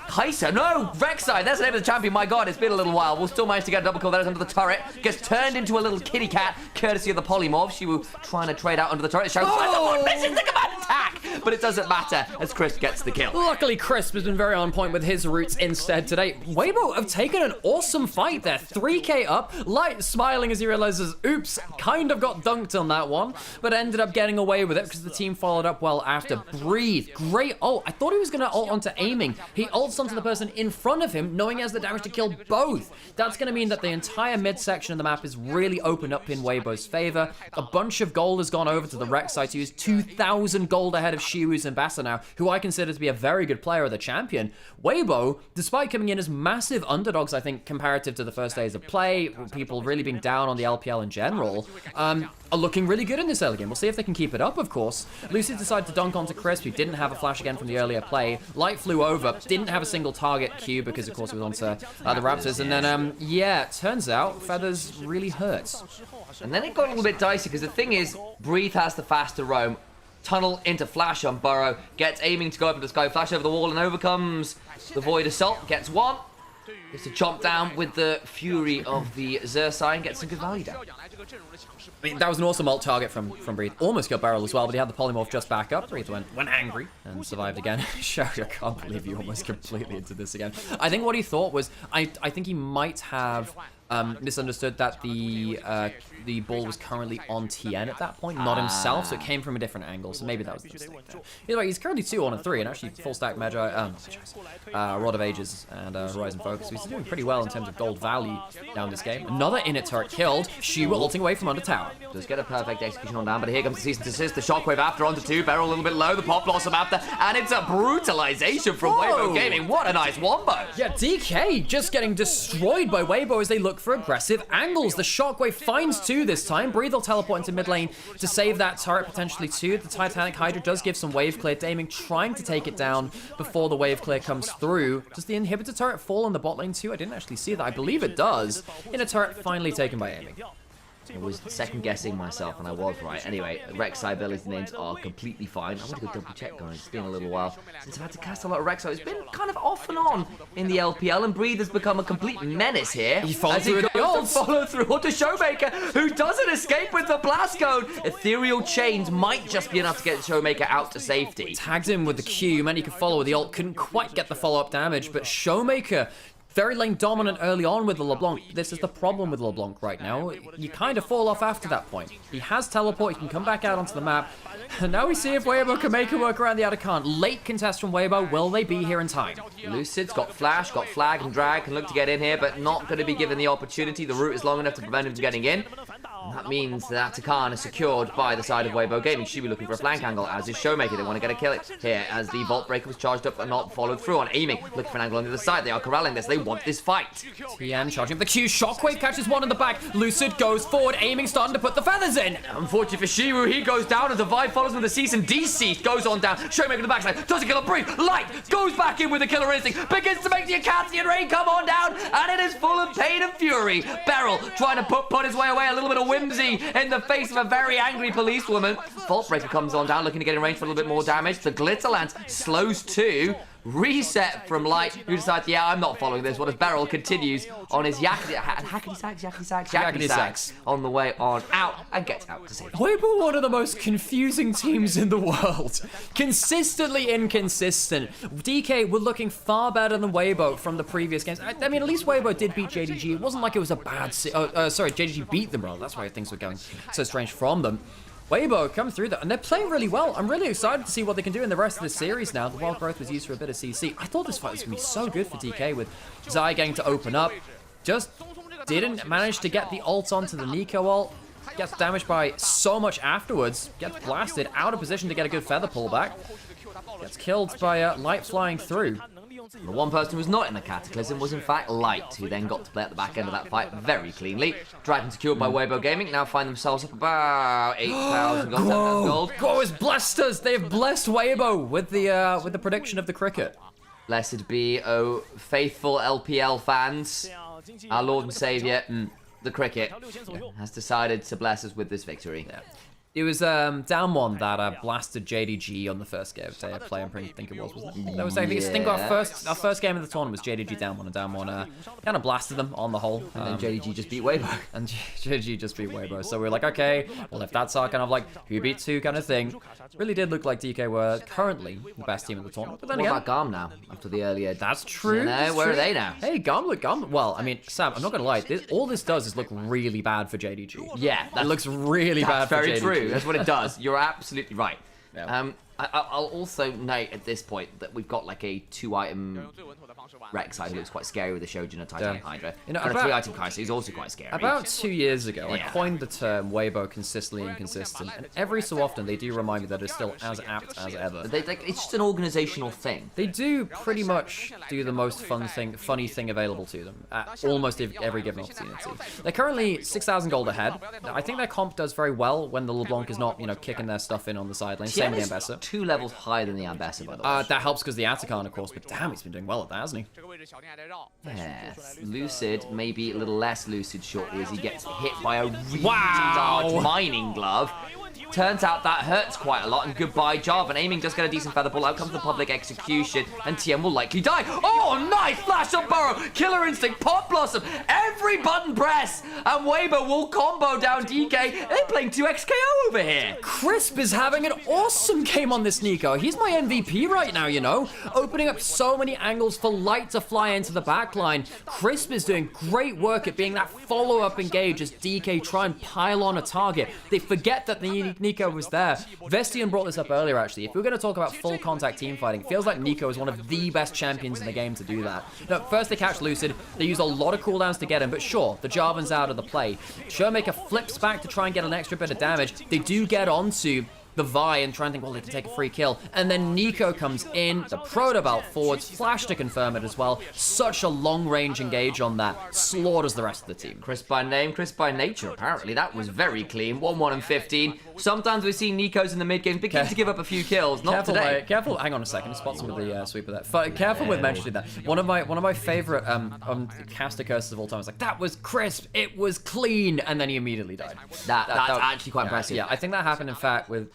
Kai'Sa, no! Rek'Sai, that's the name of the champion. My god, it's been a little while. We'll still manage to get a double kill there under the turret. Gets turned into a little kitty cat, courtesy of the polymorph. She was trying to trade out under the turret. Misses the command attack! But it doesn't matter, as Crisp gets the kill. Luckily, Crisp has been very on point with his routes instead today. Weibo have taken an awesome fight there. 3k up, Light smiling as he realizes, oops, kind of got dunked on that one, but ended up getting away with it because the team followed up well after. Breathe, great ult. I thought he was going to ult onto aiming. He ults onto the person in front of him, knowing he has the damage to kill both. That's going to mean that the entire midsection of the map is really opened up in Weibo's favor. A bunch of gold has gone over to the Rek'Sai to use 2,000 gold ahead of Shiwu's Ambassador now, who I consider to be a very good player of the champion. Weibo, despite coming in as massive underdogs, I think, comparative to the first days of play, people really being down on the LPL in general, are looking really good in this early game. We'll see if they can keep it up, of course. Lucid decided to dunk onto Crisp, who didn't have a flash again from the earlier play. Light flew over, didn't have a single target Q because, of course, it was onto the Raptors. And then, yeah, it turns out Feathers really hurts. And then it got a little bit dicey, because the thing is, Breathe has the faster roam. Tunnel into Flash on Burrow, gets aiming to go up into the sky, Flash over the wall, and overcomes the Void Assault, gets one. Gets to chomp down with the fury of the Xerxai and gets some good value down. I mean, that was an awesome ult target from Breathe. Almost got Barrel as well, but he had the polymorph just back up. Breathe went angry and survived again. Shout, I can't believe you almost completely into this again. I think what he thought was, I think he might have misunderstood that the ball was currently on TN at that point, not himself, so it came from a different angle, so maybe that was the mistake there. Either way, he's currently 2-on-3, and actually full stack Rod of Ages and Horizon Focus, so he's doing pretty well in terms of gold value down this game. Another inner turret killed, Shiwa ulting away from under tower. Does get a perfect execution on down, but here comes the cease and desist, the shockwave after onto 2, Beryl a little bit low, the pop blossom after, and it's a brutalization from Weibo Gaming. What a nice wombo! Yeah, DK just getting destroyed by Weibo as they look for aggressive angles. The shockwave finds 2 this time. Breathe will teleport into mid lane to save that turret potentially too. The Titanic Hydra does give some wave clear. Daming trying to take it down before the wave clear comes through. Does the inhibitor turret fall on the bot lane too? I didn't actually see that. I believe it does. In a turret finally taken by aiming. I was second-guessing myself, and I was right. Anyway, Rek'Sai ability names are completely fine. I want to go double-check, guys. It's been a little while since I've had to cast a lot of Rek'Sai. It's been kind of off and on in the LPL, and Breathe has become a complete menace here. He followed through the ults. Follow through onto Showmaker, who doesn't escape with the blast cone. Ethereal Chains might just be enough to get Showmaker out to safety. Tagged him with the Q, man, he could follow with the ult. Couldn't quite get the follow-up damage, but Showmaker very lane dominant early on with the LeBlanc. This is the problem with LeBlanc right now. You kind of fall off after that point. He has teleport, he can come back out onto the map. And now we see if Weibo can make it work around the Atakan. Late contest from Weibo, will they be here in time? Lucid's got flash, got flag and drag, can look to get in here, but not going to be given the opportunity. The route is long enough to prevent him from getting in. And that means that Atakan is secured by the side of Weibo Gaming. She'll be looking for a flank angle, as is Showmaker. They want to get a kill here, as the Vault Breaker was charged up and not followed through on aiming. Looking for an angle on the other side. They are corralling this. They want this fight. TN charging up the Q. Shockwave catches one in the back. Lucid goes forward, aiming, starting to put the feathers in. Unfortunately for Shiru, he goes down, and Divide follows with a cease and desist. Goes on down. Showmaker to the backside. Doesn't kill a brief. Light goes back in with a killer instinct. Begins to make the Acacian rain come on down, and it is full of pain and fury. Beryl trying to put his way away. A little bit of whimsy in the face of a very angry policewoman. Vault Breaker comes on down, looking to get in range for a little bit more damage. The Glitter Lance slows too. Reset from Light, who decides, yeah, I'm not following this one, as Beryl continues on his yakety sax on the way on out and gets out to safety. Weibo, one of the most confusing teams in the world. Consistently inconsistent. DK were looking far better than Weibo from the previous games. I mean, at least Weibo did beat JDG. It wasn't like it was a bad... sorry, JDG beat them, rather. That's why things were going so strange from them. Weibo come through that, and they're playing really well. I'm really excited to see what they can do in the rest of the series now. The Wild Growth was used for a bit of CC. I thought this fight was going to be so good for DK with Zai getting to open up. Just didn't manage to get the ult onto the Nico ult. Gets damaged by so much afterwards. Gets blasted, out of position to get a good feather pullback. Gets killed by Light flying through. The one person who was not in the Cataclysm was in fact Light, who then got to play at the back end of that fight very cleanly. Dragon secured by Weibo Gaming, now find themselves up about 8,000 gold. Go has blessed us! They have blessed Weibo with the prediction of the cricket. Blessed be, oh faithful LPL fans, our Lord and Saviour, the cricket, has decided to bless us with this victory. Yeah. It was down one that blasted JDG on the first game of day of play. I think it wasn't it? That was, I think our first game of the tournament was JDG down one, and down one kind of blasted them on the whole. And then JDG just beat Weibo. And JDG just beat Weibo. So we were like, okay, well, if that's our kind of like who beat two kind of thing, really did look like DK were currently the best team of the tournament. But then what about GAM now, after the earlier... That's true. Where are they now? Hey, GAM. Well, I mean, Sam, I'm not going to lie. All this does is look really bad for JDG. Yeah. It looks really bad for JDG. That's very true. That's what it does. You're absolutely right. Yeah. I'll also note at this point that we've got like a 2-item Rek'Sai who looks quite scary with a Shojin and a Titanic Hydra. And a 3-item Kai'Sa who's also quite scary. About 2 years ago, I coined the term Weibo consistently inconsistent, and every so often they do remind me that it's still as apt as ever. It's just an organizational thing. They do pretty much do the most funny thing available to them at almost every given opportunity. They're currently 6,000 gold ahead. I think their comp does very well when the LeBlanc is not, kicking their stuff in on the side lane. Same with the Ambessa. 2 levels higher than the Ambessa, by the way. That helps because the Atakan, of course, but damn, he's been doing well at that, hasn't he? Yes. Lucid, maybe a little less lucid shortly as he gets hit by a really large mining glove. Turns out that hurts quite a lot, and goodbye, Jarvan. Aiming does get a decent feather ball. Out comes the public execution, and TM will likely die. Oh, nice flash on Burrow. Killer Instinct, Pot Blossom, every button press, and Weibo will combo down DK. They're playing 2xKO over here. Crisp is having an awesome game on this Nico. He's my MVP right now, you know, opening up so many angles for Light to fly into the backline. Crisp is doing great work at being that follow-up engage as DK try and pile on a target. They forget that the Nico was there. Vestian brought this up earlier, actually. If we're going to talk about full contact team fighting, it feels like Nico is one of the best champions in the game to do that. No, first they catch Lucid. They use a lot of cooldowns to get him, but sure, the Jarvan's out of the play. Showmaker flips back to try and get an extra bit of damage. They do get onto the Vi and try and think, well, they can take a free kill. And then Nico comes in, the Protobelt forwards, flash to confirm it as well. Such a long-range engage on that. Slaughters the rest of the team. Crisp by name, crisp by nature, apparently. That was very clean. 1-1 and 15. Sometimes we see Nikos in the mid-game begin to give up a few kills. Not today. Careful, hang on a second. Spots him with the sweeper there. Careful with mentioning that. One of my favorite caster curses of all time was like, that was crisp, it was clean, and then he immediately died. That's actually quite impressive. Yeah, I think that happened, in fact, with...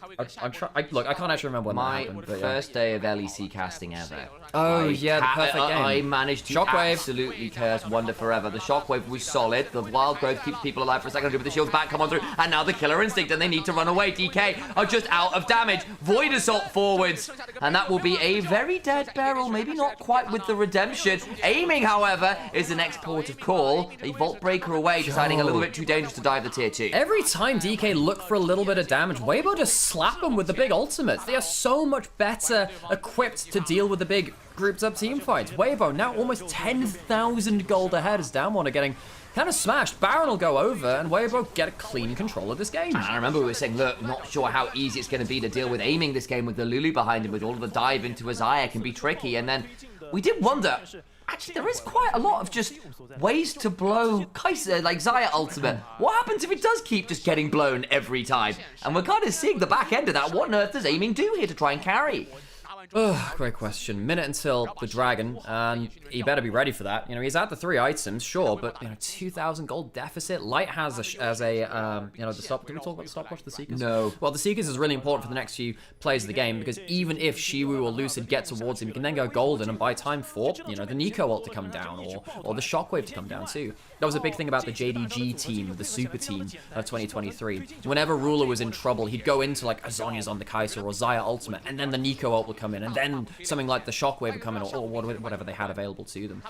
Look, I can't actually remember when that happened. My first day of LEC casting ever. Oh, yeah, the perfect game. I managed to absolutely curse Wonder Forever. The Shockwave was solid. The Wild Growth keeps people alive for a second. With the shields back, come on through. And now the Killer Instinct, and they need to run away. DK are just out of damage. Void Assault forwards. And that will be a very dead barrel. Maybe not quite with the redemption. Aiming, however, is the next port of call. A Vault Breaker away, deciding a little bit too dangerous to dive the tier 2. Every time DK look for a little bit of damage, Weibo just slap them with the big ultimates. They are so much better equipped to deal with the big grouped up team fights. Weibo now almost 10,000 gold ahead as Downwater getting kind of smashed. Baron will go over and Weibo get a clean control of this game. And I remember we were saying, look, not sure how easy it's going to be to deal with aiming this game with the Lulu behind him, with all of the dive into Azaya can be tricky. And then we did wonder, actually, there is quite a lot of just ways to blow Kaiser, like Xayah ultimate. What happens if it does keep just getting blown every time? And we're kind of seeing the back end of that. What on earth does aiming do here to try and carry? Great question. Minute until the Dragon, and he better be ready for that. You know, he's at the 3 items, sure, but, you know, 2,000 gold deficit. Light has you know, the stop. Did we talk about the stopwatch, the Seekers? No. Well, the Seekers is really important for the next few plays of the game, because even if Shiwu or Lucid get towards him, he can then go golden and buy time for, you know, the Nico ult to come down, or the Shockwave to come down too. That was a big thing about the JDG team, the super team of 2023. Whenever Ruler was in trouble, he'd go into, like, Azonia's on the Kaiser or Xayah ultimate, and then the Nico ult would come in, and then something like the Shockwave would come in, or whatever they had available to them.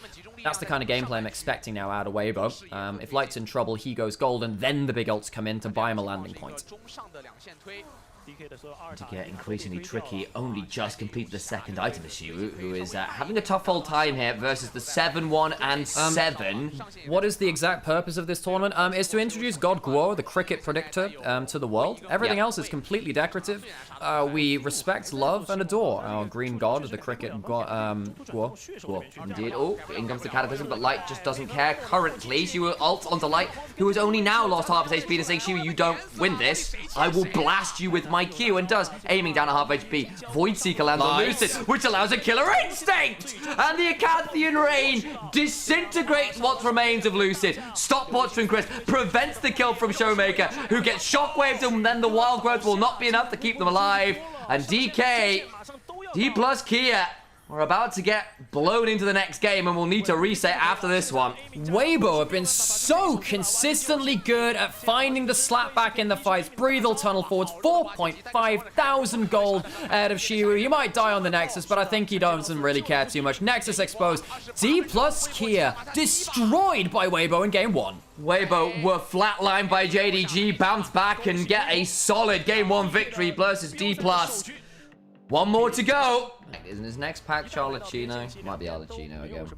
That's the kind of gameplay I'm expecting now out of Weibo. If Light's in trouble, he goes golden, then the big ults come in to buy him a landing point. To get increasingly tricky, only just complete the second item of Shiwu, who is having a tough old time here versus the 7-1 and 7. What is the exact purpose of this tournament? Is to introduce God Guo, the cricket predictor, to the world. Everything else is completely decorative. We respect, love, and adore our green god, the cricket Guo. Indeed. Oh, in comes the Cataclysm, but Light just doesn't care currently. Shiwu ults onto Light, who has only now lost half his HP, to saying, Shiwu, you don't win this. I will blast you with my Q, and does, aiming down at half HP. Void Seeker lands on Lucid, which allows a Killer Instinct! And the Acanthian Rain disintegrates what remains of Lucid. Stopwatch from Chris prevents the kill from Showmaker, who gets shockwaves, and then the Wild Growth will not be enough to keep them alive. And DK, D plus Kia, we're about to get blown into the next game, and we'll need to reset after this one. Weibo have been so consistently good at finding the slapback in the fights. Breathal tunnel forwards, 4.5 thousand gold ahead of Shiwu. He might die on the Nexus, but I think he doesn't really care too much. Nexus exposed. D plus Kia destroyed by Weibo in game 1. Weibo were flatlined by JDG, bounce back and get a solid game 1 victory versus D+. One more to go. Isn't his next pack Charlachino? Might be Arlecchino again.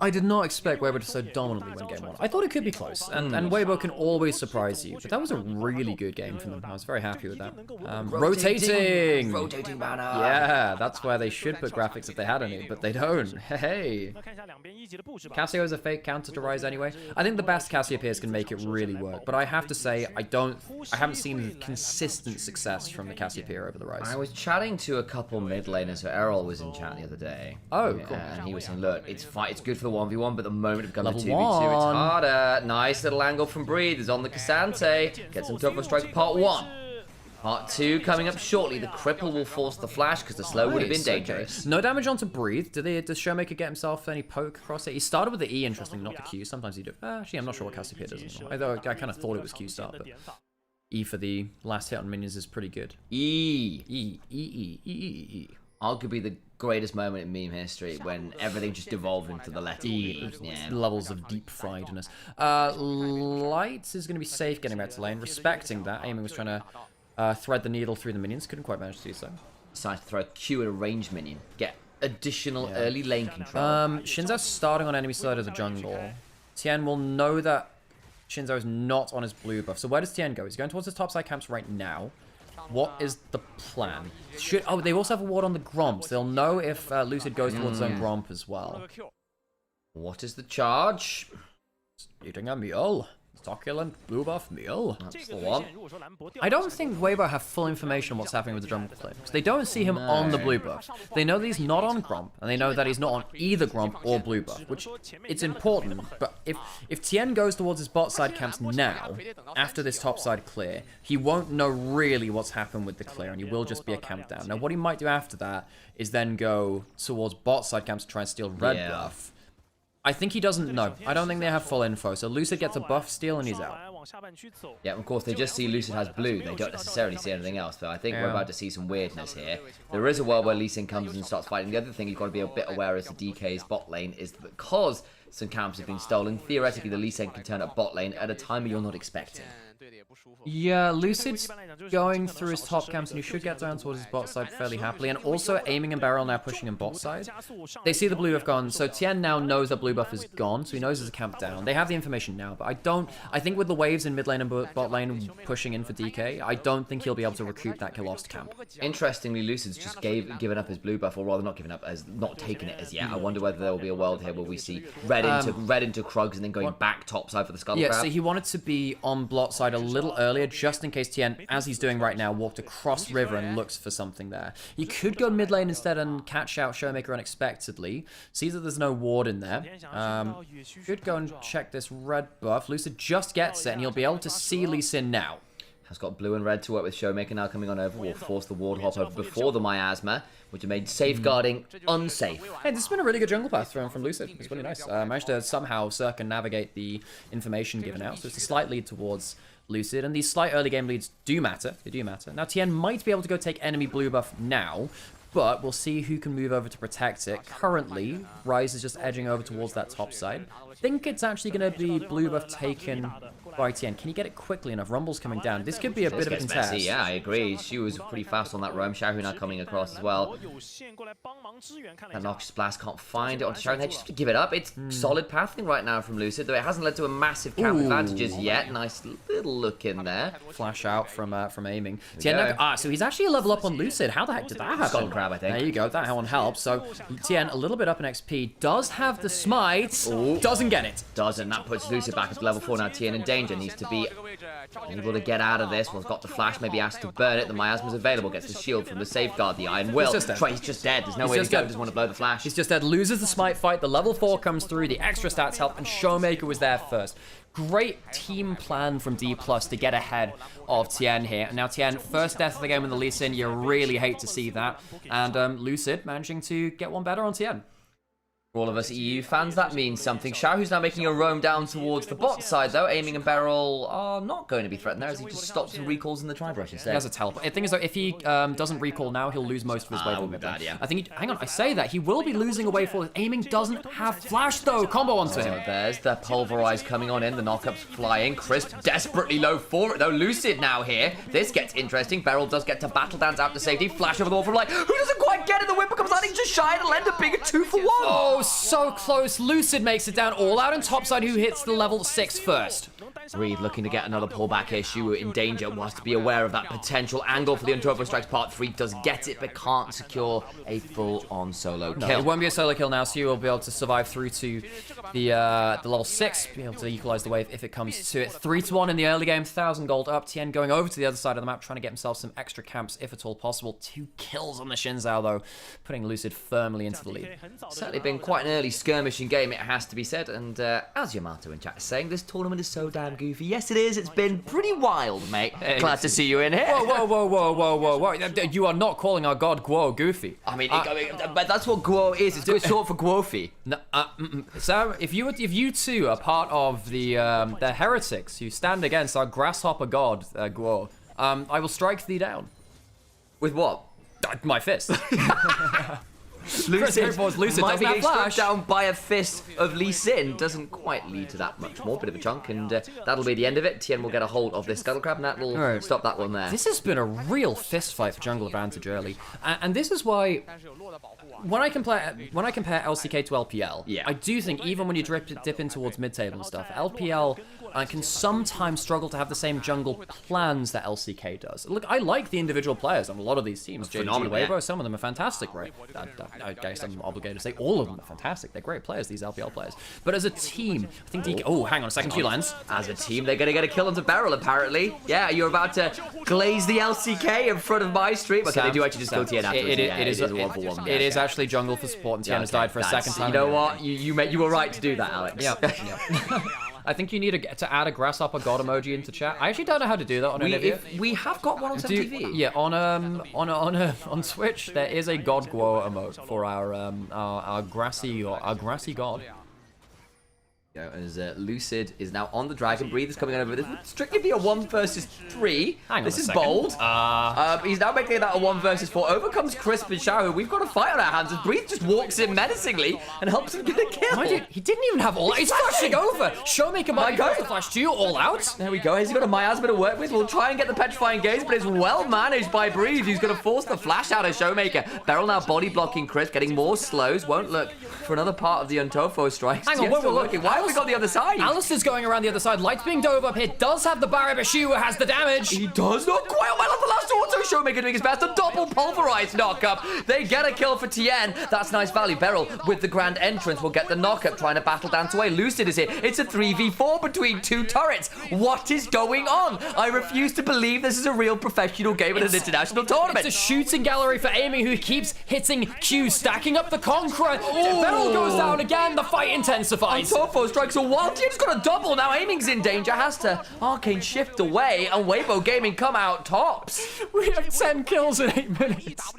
I did not expect Weibo to so dominantly win game 1. I thought it could be close, and Weibo can always surprise you, but that was a really good game from them. I was very happy with that. Rotating banner. Yeah, that's where they should put graphics if they had any, but they don't. Hey. Cassio is a fake counter to Rise anyway. I think the best Cassiopeias can make it really work, but I have to say, I haven't seen consistent success from the Cassiopeias here over the Rise. I was chatting to a couple mid laners, so Errol was in chat the other day. Oh, cool. And he was saying, look, it's good for the 1v1, but the moment it becomes a 2v2, Level it's 1. harder. Nice little angle from Breathe. He's on the Cassante. Gets him tougher strikes part 1. Part 2 coming up shortly. The cripple will force the flash because the slow would have been dangerous. Okay. No damage onto Breathe. Does Showmaker get himself any poke across it? He started with the E, interestingly, not the Q. Sometimes he do. Actually, I'm not sure what Cassiopeia does anymore. Although I kind of thought it was Q start, but E for the last hit on minions is pretty good. E. Arguably the greatest moment in meme history when everything just devolved into the letter E. Yeah. Levels of deep friedness. Light is going to be safe getting back to lane. Respecting that. Aiming was trying to thread the needle through the minions. Couldn't quite manage to do so. Decided to throw a Q at a ranged minion. Get additional early lane control. Shinzo's starting on enemy side of the jungle. Tian will know that Shinzo is not on his blue buff. So where does Tian go? He's going towards his topside camps right now. What is the plan? They also have a ward on the Gromp. So they'll know if Lucid goes towards zone Gromp as well. What is the charge? Eating a meal. Succulent blue buff meal. That's the one. I don't think Weibo have full information on what's happening with the jungle clip. Because they don't see him on the blue buff. They know that he's not on Gromp, and they know that he's not on either Gromp or blue buff, which it's important. But if Tien goes towards his bot side camps now, after this top side clear, he won't know really what's happened with the clear, and he will just be a camp down. Now, what he might do after that is then go towards bot side camps to try and steal red buff. I think he doesn't know. I don't think they have full info. So Lucid gets a buff steal and he's out. Yeah, of course, they just see Lucid has blue. They don't necessarily see anything else. But I think we're about to see some weirdness here. There is a world where Lee Sin comes and starts fighting. The other thing you've got to be a bit aware as the DK's bot lane is that because some camps have been stolen, theoretically the Lee Sin can turn up bot lane at a time you're not expecting. Yeah, Lucid's going through his top camps, and he should get down towards his bot side fairly happily. And also aiming and barrel now pushing him bot side. They see the blue buff gone, so Tien now knows that blue buff is gone, so he knows there's a camp down. They have the information now, but I think with the waves in mid lane and bot lane pushing in for DK, I don't think he'll be able to recoup that lost camp. Interestingly, Lucid's just given up his blue buff, or rather not given up, as not taken it as yet. I wonder whether there will be a world here where we see red into Krugs and then going back top side for the Scuttle Crab. So he wanted to be on bot side a little earlier, just in case Tien, as he's doing right now, walked across river and looks for something there. He could go mid lane instead and catch out Showmaker unexpectedly. Sees that there's no ward in there. Could go and check this red buff. Lucid just gets it, and he'll be able to see Lee Sin now. Has got blue and red to work with. Showmaker now coming on over. Will force the ward hop over before the miasma, which have made safeguarding unsafe. Hey, this has been a really good jungle path from Lucid. It's really nice. Managed to somehow circumnavigate the information given out, so it's a slight lead towards Lucid, and these slight early game leads do matter. They do matter. Now, Tien might be able to go take enemy blue buff now, but we'll see who can move over to protect it. Currently, Rise is just edging over towards that top side. I think it's actually going to be blue buff taken by Tien. Can he get it quickly enough? Rumble's coming down. This could be a bit of a contest. Yeah, I agree. She was pretty fast on that roam. Shahu now coming across as well. That Noxious Blast can't find it onto Shahu. They just have to give it up. It's solid pathing right now from Lucid, though it hasn't led to a massive camp advantages yet. Nice little look in there. Flash out from aiming. Tien so he's actually a level up on Lucid. How the heck did that happen? Scuttle Crab, I think. There you go. That one helps. So Tien a little bit up in XP. Does have the smite. Doesn't get it. Doesn't. That puts Lucid back up to level 4 now. Tien in danger. Needs to be able to get out of this. Well, got the flash. Maybe has to burn it. The miasma's available. Gets the shield from the safeguard. The Iron Will. He's just dead. There's no way to go. Doesn't want to blow the flash. He's just dead. Loses the smite fight. The level 4 comes through. The extra stats help. And Showmaker was there first. Great team plan from D+ to get ahead of Tien here. And now Tien, first death of the game in the Lee Sin. You really hate to see that. And Lucid managing to get one better on Tien. For all of us EU fans, that means something. Shahu's now making a roam down towards the bot side, though. Aiming and barrel are not going to be threatened there, as he just stops and recalls in the tri brush instead. He has a teleport. The thing is, though, if he doesn't recall now, he'll lose most of his wave. I think, hang on, I say that. He will be losing away for it. Aiming doesn't have flash, though. Combo onto him. There's the Pulverize coming on in. The knockups flying. Crisp desperately low for it, though. Lucid now here. This gets interesting. Beryl does get to battle dance out to safety. Flash over the wall from Light. Who doesn't quite get it? The Whimper comes landing just shy, and it'll end up being a 2-for-1. Oh, so close. Lucid makes it down all out, and topside who hits the level 6 first. Breathe looking to get another pullback here. Shu in danger, wants to be aware of that potential angle for the Untofo Strikes Part 3. Does get it, but can't secure a full-on solo kill. No, it won't be a solo kill now, so you will be able to survive through to the level 6, be able to equalize the wave if it comes to it. 3-1 in the early game, 1,000 gold up. Tien going over to the other side of the map, trying to get himself some extra camps if at all possible. 2 kills on the Shinzao, though, putting Lucid firmly into the lead. Certainly been quite an early skirmishing game, it has to be said. And as Yamato in chat is saying, this tournament is so damn goofy. Yes, it is. It's been pretty wild, mate. Glad to see you in here. Whoa. You are not calling our god Guo goofy. I mean, but that's what Guo is. It's short for Guofi. No, Sam, if you two are part of the heretics who stand against our grasshopper god, Guo, I will strike thee down. With what? My fist. Lucid might be getting struck flash down by a fist of Lee Sin. Doesn't quite lead to that much more. Bit of a chunk, and that'll be the end of it. Tien will get a hold of this Scuttle Crab, and that will stop that one there. This has been a real fist fight for jungle advantage early, and this is why when I compare LCK to LPL, I do think even when you dip in towards mid-table and stuff, LPL can sometimes struggle to have the same jungle plans that LCK does. Look, I like the individual players on a lot of these teams. JDG, Weibo, some of them are fantastic, right? I guess I'm obligated to say all of them are fantastic. They're great players, these LPL players. But as a team, I think they... Oh, hang on a second, Q-Lens. As a team, they're going to get a kill onto Beryl, apparently. Yeah, you're about to glaze the LCK in front of my stream. Okay, they do actually just go Tien after it is a 1-for-1. It is actually jungle for support, and Tien has died for a second time. You know what? You were right to do that, Alex. Yeah. I think you need to add a grasshopper god emoji into chat. I actually don't know how to do that on Onivia. We have got one on TV. Yeah, on Twitch there is a god Guo emote for our grassy god. As Lucid is now on the Dragon. Breathe is coming over. This would strictly be a 1 versus 3. This is bold. He's now making that a 1 versus 4. Over comes Crisp and Xiao. We've got a fight on our hands as Breathe just walks in menacingly and helps him get a kill. He didn't even have all out. He's flashing over. Showmaker might go to flash to you all out. There we go. He's got a miasma to work with. We'll try and get the petrifying gaze, but it's well managed by Breathe. He's going to force the flash out of Showmaker. Beryl now body blocking Crisp, getting more slows. Won't look for another part of the Untofo strikes. Hang on, why have we got the other side? Alistair's going around the other side. Light's being dove up here. Does have the barrier, but Shu has the damage. He does not quite well on the last auto. Showmaker doing his best. A double pulverized knockup. They get a kill for Tien. That's nice value. Beryl with the grand entrance will get the knockup, trying to battle dance away. Lucid is here. It's a 3v4 between 2 turrets. What is going on? I refuse to believe this is a real professional game at an international tournament. It's a shooting gallery for Aiming, who keeps hitting Q, stacking up the Conqueror. Beryl goes down again. The fight intensifies. Untofo strikes a wild. Tien's got a double. Now Aiming's in danger. Has to arcane shift away, and Weibo Gaming come out tops. We have 10 kills in 8 minutes.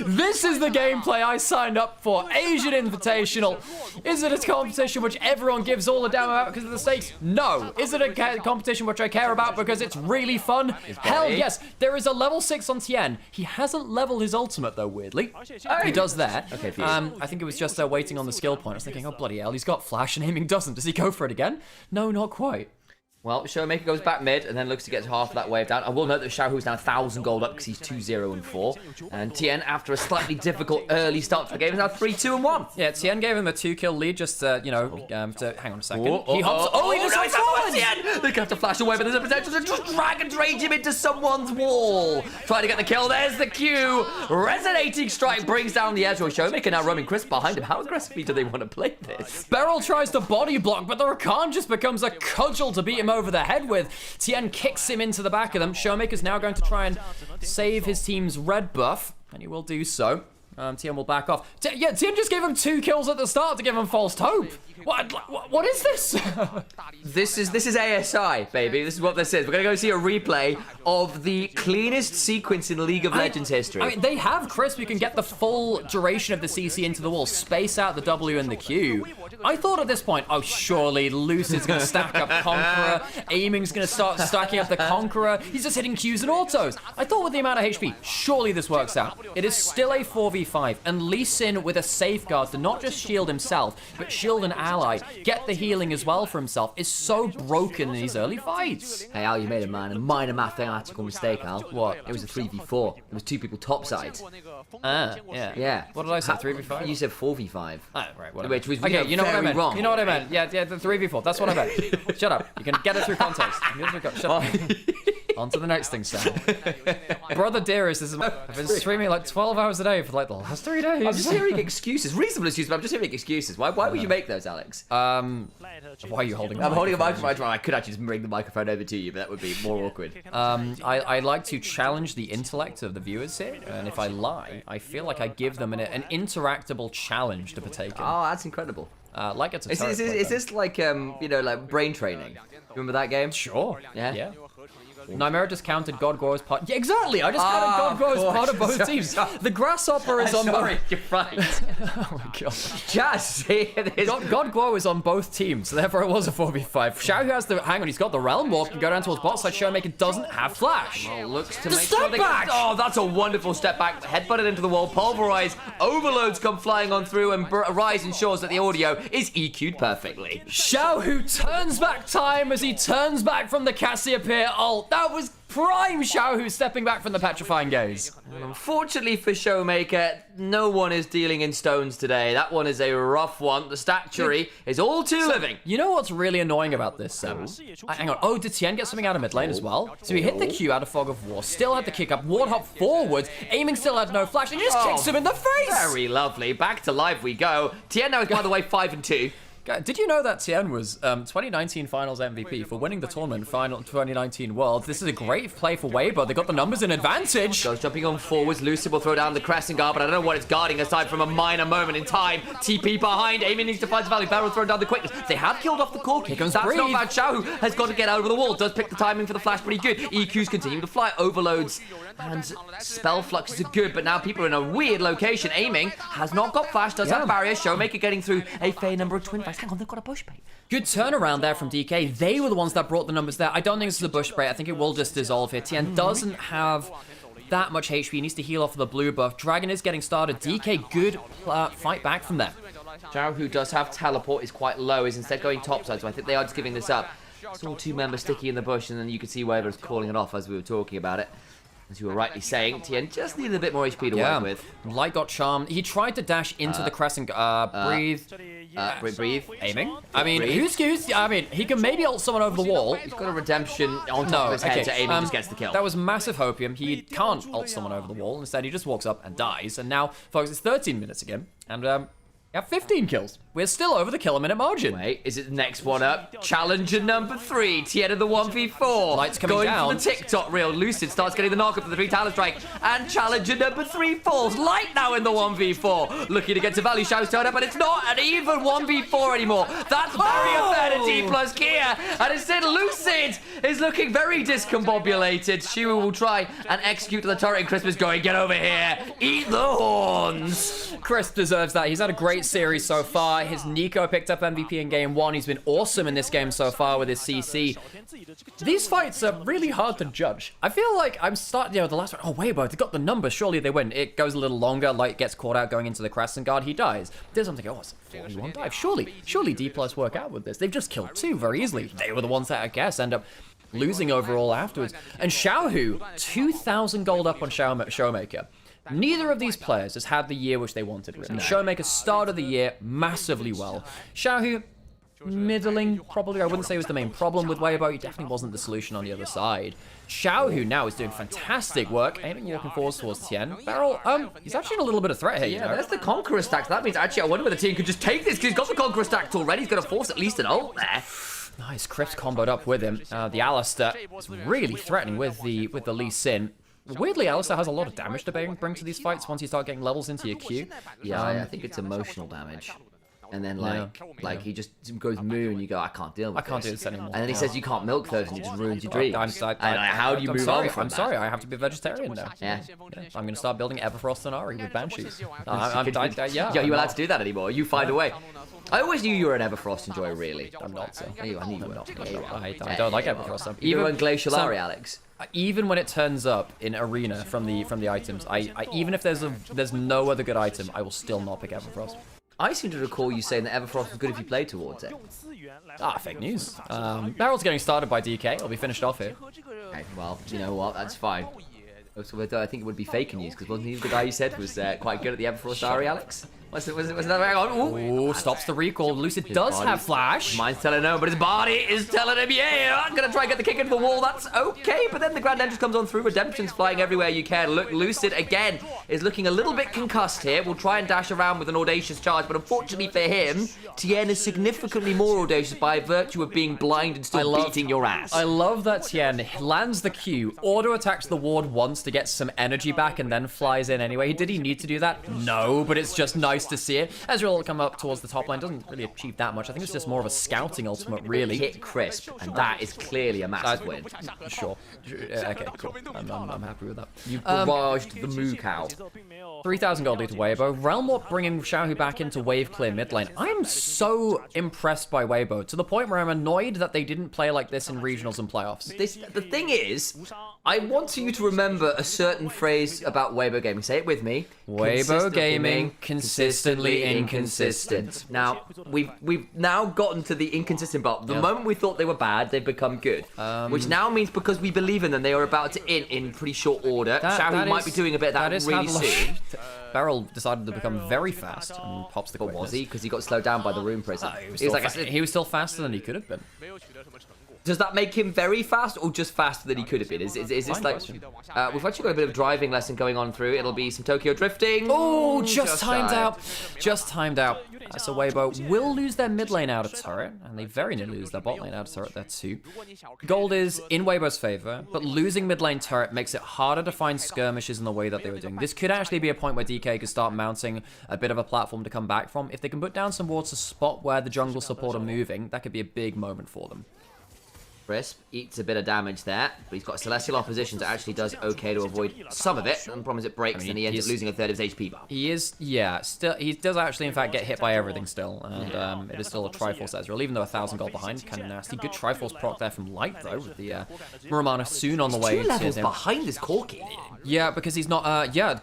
This is the gameplay I signed up for. Asian Invitational. Is it a competition which everyone gives all a damn about because of the stakes? No. Is it a competition which I care about because it's really fun? Hell yes. There is a level 6 on Tien. He hasn't leveled his ultimate though, weirdly. He does that. Okay, I think it was just waiting on the skill point. I was thinking, oh bloody hell, he's got flash and Aiming doesn't. Does he go for it again? No, not quite. Well, Showmaker goes back mid and then looks to get half of that wave down. I will note that Xiaohu's now 1,000 gold up because he's 2-0-4. And Tien, after a slightly difficult early start to the game, is now 3-2-1. Yeah, Tien gave him a 2-kill lead just, to hang on a second. He just forward! Tien! They're going to have to flash away, but there's a potential to just drag and rage him into someone's wall. Trying to get the kill. There's the Q. Resonating strike brings down the Ezreal. Showmaker now roaming Crisp behind him. How aggressively do they want to play this? Beryl tries to body block, but the Rakan just becomes a cudgel to beat him over the head with. Tien kicks him into the back of them. Showmaker's now going to try and save his team's red buff, and he will do so. Tien will back off. Tien just gave him 2 kills at the start to give him false hope. What is this? This is ASI, baby. This is what this is. We're going to go see a replay of the cleanest sequence in League of Legends history. I mean, they have Crisp. You can get the full duration of the CC into the wall, space out the W and the Q. I thought at this point, oh, surely Lucid's going to stack up Conqueror. Aiming's going to start stacking up the Conqueror. He's just hitting Qs and autos. I thought with the amount of HP, surely this works out. It is still a 4v5, and Lee Sin with a safeguard to not just shield himself, but shield an ally, get the healing as well for himself, is so broken in these early fights. Hey, Al, you made a minor mathematical mistake, Al. What? It was a 3v4. It was 2 people topside. Yeah. Yeah. What did I say, 3v5? You said 4v5. Oh, right, whatever. Which was okay, you know what I meant. wrong. You know what I meant. Yeah, the 3v4. That's what I meant. Shut up. You can get it through context. Shut up. On to the next thing, Sam. Brother dearest, I've been streaming like 12 hours a day for like the last 3 days. I'm just hearing excuses. Reasonable excuses, but I'm just hearing excuses. Why would you make those, Alex? Why are you holding I'm holding a microphone. I could actually just bring the microphone over to you, but that would be more awkward. I like to challenge the intellect of the viewers here, and if I lie, I feel like I give them an interactable challenge to partake in. Oh, that's incredible. Like it's a Is this like, you know, like brain training? Remember that game? Sure. Yeah. Nymaera just counted God Grow as part. Yeah, exactly. I just counted God Grow as part of both teams. The Grasshopper is on. Sorry, you're right. Oh my god. Just God Glow is on both teams, so therefore it was a 4v5. Xiaohu has the hang on. He's got the Realm Warp. Can go down towards bot side. Showmaker doesn't have flash. Well, looks to the make step sure back. Oh, that's a wonderful step back. Headbutted into the wall. Pulverize. Overloads come flying on through, and Rise ensures that the audio is EQ'd perfectly. Xiaohu turns back time as he turns back from the Cassiopeia ult. That was prime Xiaohu stepping back from the petrifying gaze. Unfortunately for Showmaker, no one is dealing in stones today. That one is a rough one. The statuary is all too living. You know what's really annoying about this, Sam? Hang on. Oh, did Tien get something out of mid lane as well? So he hit the Q out of Fog of War, still had the kick up, ward hop forwards, aiming still had no flash, and he just kicks him in the face! Very lovely. Back to live we go. Tien now is, by the way, 5-2. Did you know that Tien was 2019 Finals MVP for winning the tournament final 2019 Worlds? This is a great play for Weibo. They got the numbers in advantage. Goes jumping on forwards. Lucid will throw down the Crescent Guard, but I don't know what it's guarding aside from a minor moment in time. TP behind. Aiming needs to find value. Barrel thrown down the quickness. They have killed off the core kick. That's Breathe. not bad. Xiaohu has got to get over the wall. Does pick the timing for the flash pretty good. EQs continue to fly. Overloads and spell fluxes are good, but now people are in a weird location. Aiming has not got flash. Does have barrier. Showmaker getting through a fair number of twin fights. Hang on, they've got a bush bait. Good turnaround there from DK. They were the ones that brought the numbers there. I don't think this is a bush spray. I think it will just dissolve here. Tien doesn't have that much HP. He needs to heal off of the blue buff. Dragon is getting started. DK, good fight back from there. Zhao, who does have teleport, is quite low, is instead going topside, so I think they are just giving this up. It's all 2 members sticky in the bush, and then you can see Waver's calling it off as we were talking about it. As you were rightly saying, Tien just needed a bit more HP to work with. Light got charmed. He tried to dash into the Crescent. Breathe. Breathe. Aiming. I mean, I mean, he can maybe ult someone over the wall. He's got a redemption on top of his head, so aiming just gets the kill. That was massive hopium. He can't ult someone over the wall. Instead, he just walks up and dies. And now, folks, it's 13 minutes again. And, we have 15 kills. We're still over the kill-a-minute margin. Wait, is it the next one up? Challenger number 3, Tien of the 1v4. Lights coming down. Going for the TikTok reel. Lucid starts getting the knock up for the 3 talent strike. And Challenger number 3 falls. Light now in the 1v4. Looking to get to value. Shouts turn up, but it's not an even 1v4 anymore. That's very unfair to T plus Kia. And instead, Lucid is looking very discombobulated. Shiwu will try and execute the turret, and Crisp is going, get over here. Eat the horns. Crisp deserves that. He's had a great series so far. His Nico picked up MVP in game 1. He's been awesome in this game so far with his CC. These fights are really hard to judge. I feel like I'm starting, the last one. Oh, Weibo, they got the number. Surely they win. It goes a little longer. Light gets caught out going into the Crescent Guard. He dies. There's something. Oh, it's a 41 dive. Surely D plus work out with this. They've just killed 2 very easily. They were the ones that, I guess, end up losing overall afterwards. And Xiaohu, 2,000 gold up on Showmaker. Neither of these players has had the year which they wanted. Really. Showmaker started the year massively well. Xiaohu, middling, probably. I wouldn't say was the main problem with Weibo. He definitely wasn't the solution on the other side. Xiaohu now is doing fantastic work, aiming walking forwards towards Tien. Barrel, he's actually in a little bit of threat here. Yeah, there's the Conqueror stack. That means actually I wonder whether the team could just take this because he's got the Conqueror stacked already. He's going to force at least an ult there. Nice, Crypt comboed up with him. The Alistair is really threatening with the Lee Sin. Weirdly, Alistair has a lot of damage to bring to these fights once you start getting levels into your Q. Yeah, I think it's emotional damage. And then, like he just goes moo and you go, I can't deal with this. I can't do this anymore. And then he says you can't milk those and it just ruins your dreams. How do you move on from I'm sorry, I have to be a vegetarian now. Yeah. I'm going to start building Everfrost and Ari with Banshees. Yeah, you allowed to do that anymore. You find a way. I always knew you were an Everfrost enjoyer, really. I'm not, so. I knew you were not. I don't like Everfrost. Even when Glacial Ari, Alex. Even when it turns up in Arena from the items, even if there's no other good item, I will still not pick Everfrost. I seem to recall you saying that Everfrost was good if you played towards it. Ah, fake news. Barrel's getting started by DK. It'll be finished off here. Okay, well, you know what? That's fine. So I think it would be fake news, because wasn't he the guy you said was quite good at the Everfrost Ari, Alex? Was that right on? Ooh, stops the recall. Lucid does have flash. Mind's telling him no, but his body is telling him, yeah, I'm going to try and get the kick into the wall. That's okay, but then the Grand Entrance comes on through. Redemption's flying everywhere you can. Look, Lucid, again, is looking a little bit concussed here. Will try and dash around with an audacious charge, but unfortunately for him, Tien is significantly more audacious by virtue of being blind and still beating your ass. I love that Tien lands the Q, auto-attacks the ward once to get some energy back, and then flies in anyway. Did he need to do that? No, but it's just nice to see it. Ezreal will come up towards the top lane. Doesn't really achieve that much. I think it's just more of a scouting ultimate, really. Hit crisp, and that is clearly a massive win. Sure. Okay, cool. I'm happy with that. You barraged the moo cow. 3,000 gold lead to Weibo. Realm Warp bringing Xiaohu back into wave clear mid lane. I'm so impressed by Weibo, to the point where I'm annoyed that they didn't play like this in regionals and playoffs. The thing is, I want you to remember a certain phrase about Weibo gaming. Say it with me. Weibo gaming, consistently inconsistent. Now, we've now gotten to the inconsistent part. The moment we thought they were bad, they've become good. Which now means because we believe in them, they are about to in pretty short order. Xiaohu might be doing a bit of that really soon. Barrel decided to become very fast and pops the Was he? Because he got slowed down by the rune prison. He was still faster than he could have been. Does that make him very fast, or just faster than he could have been? Is this like... we've actually got a bit of driving lesson going on through. It'll be some Tokyo drifting. Oh, just timed out. Just timed out. So Weibo will lose their mid lane out of turret, and they very nearly lose their bot lane out of turret there too. Gold is in Weibo's favor, but losing mid lane turret makes it harder to find skirmishes in the way that they were doing. This could actually be a point where DK could start mounting a bit of a platform to come back from. If they can put down some wards to spot where the jungle support are moving, that could be a big moment for them. Crisp eats a bit of damage there, but he's got Celestial Opposition that actually does okay to avoid some of it. And the problem is it breaks, and he ends up losing a third of his HP bar. He is, yeah, still, he does actually in fact get hit by everything still, and it is still a Triforce Ezreal, even though 1,000 gold behind, kind of nasty. Good Triforce proc there from Light though, with the Muramana soon on the way. 2 levels behind this Corki. Yeah, because he's not,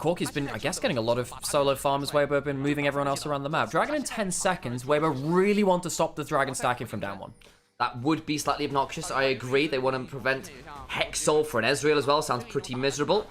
Corki's been, I guess, getting a lot of solo farm as Weibo been moving everyone else around the map. Dragon in 10 seconds, Weibo really want to stop the Dragon stacking from down 1. That would be slightly obnoxious, I agree. They want to prevent Hexol for an Ezreal as well. Sounds pretty miserable.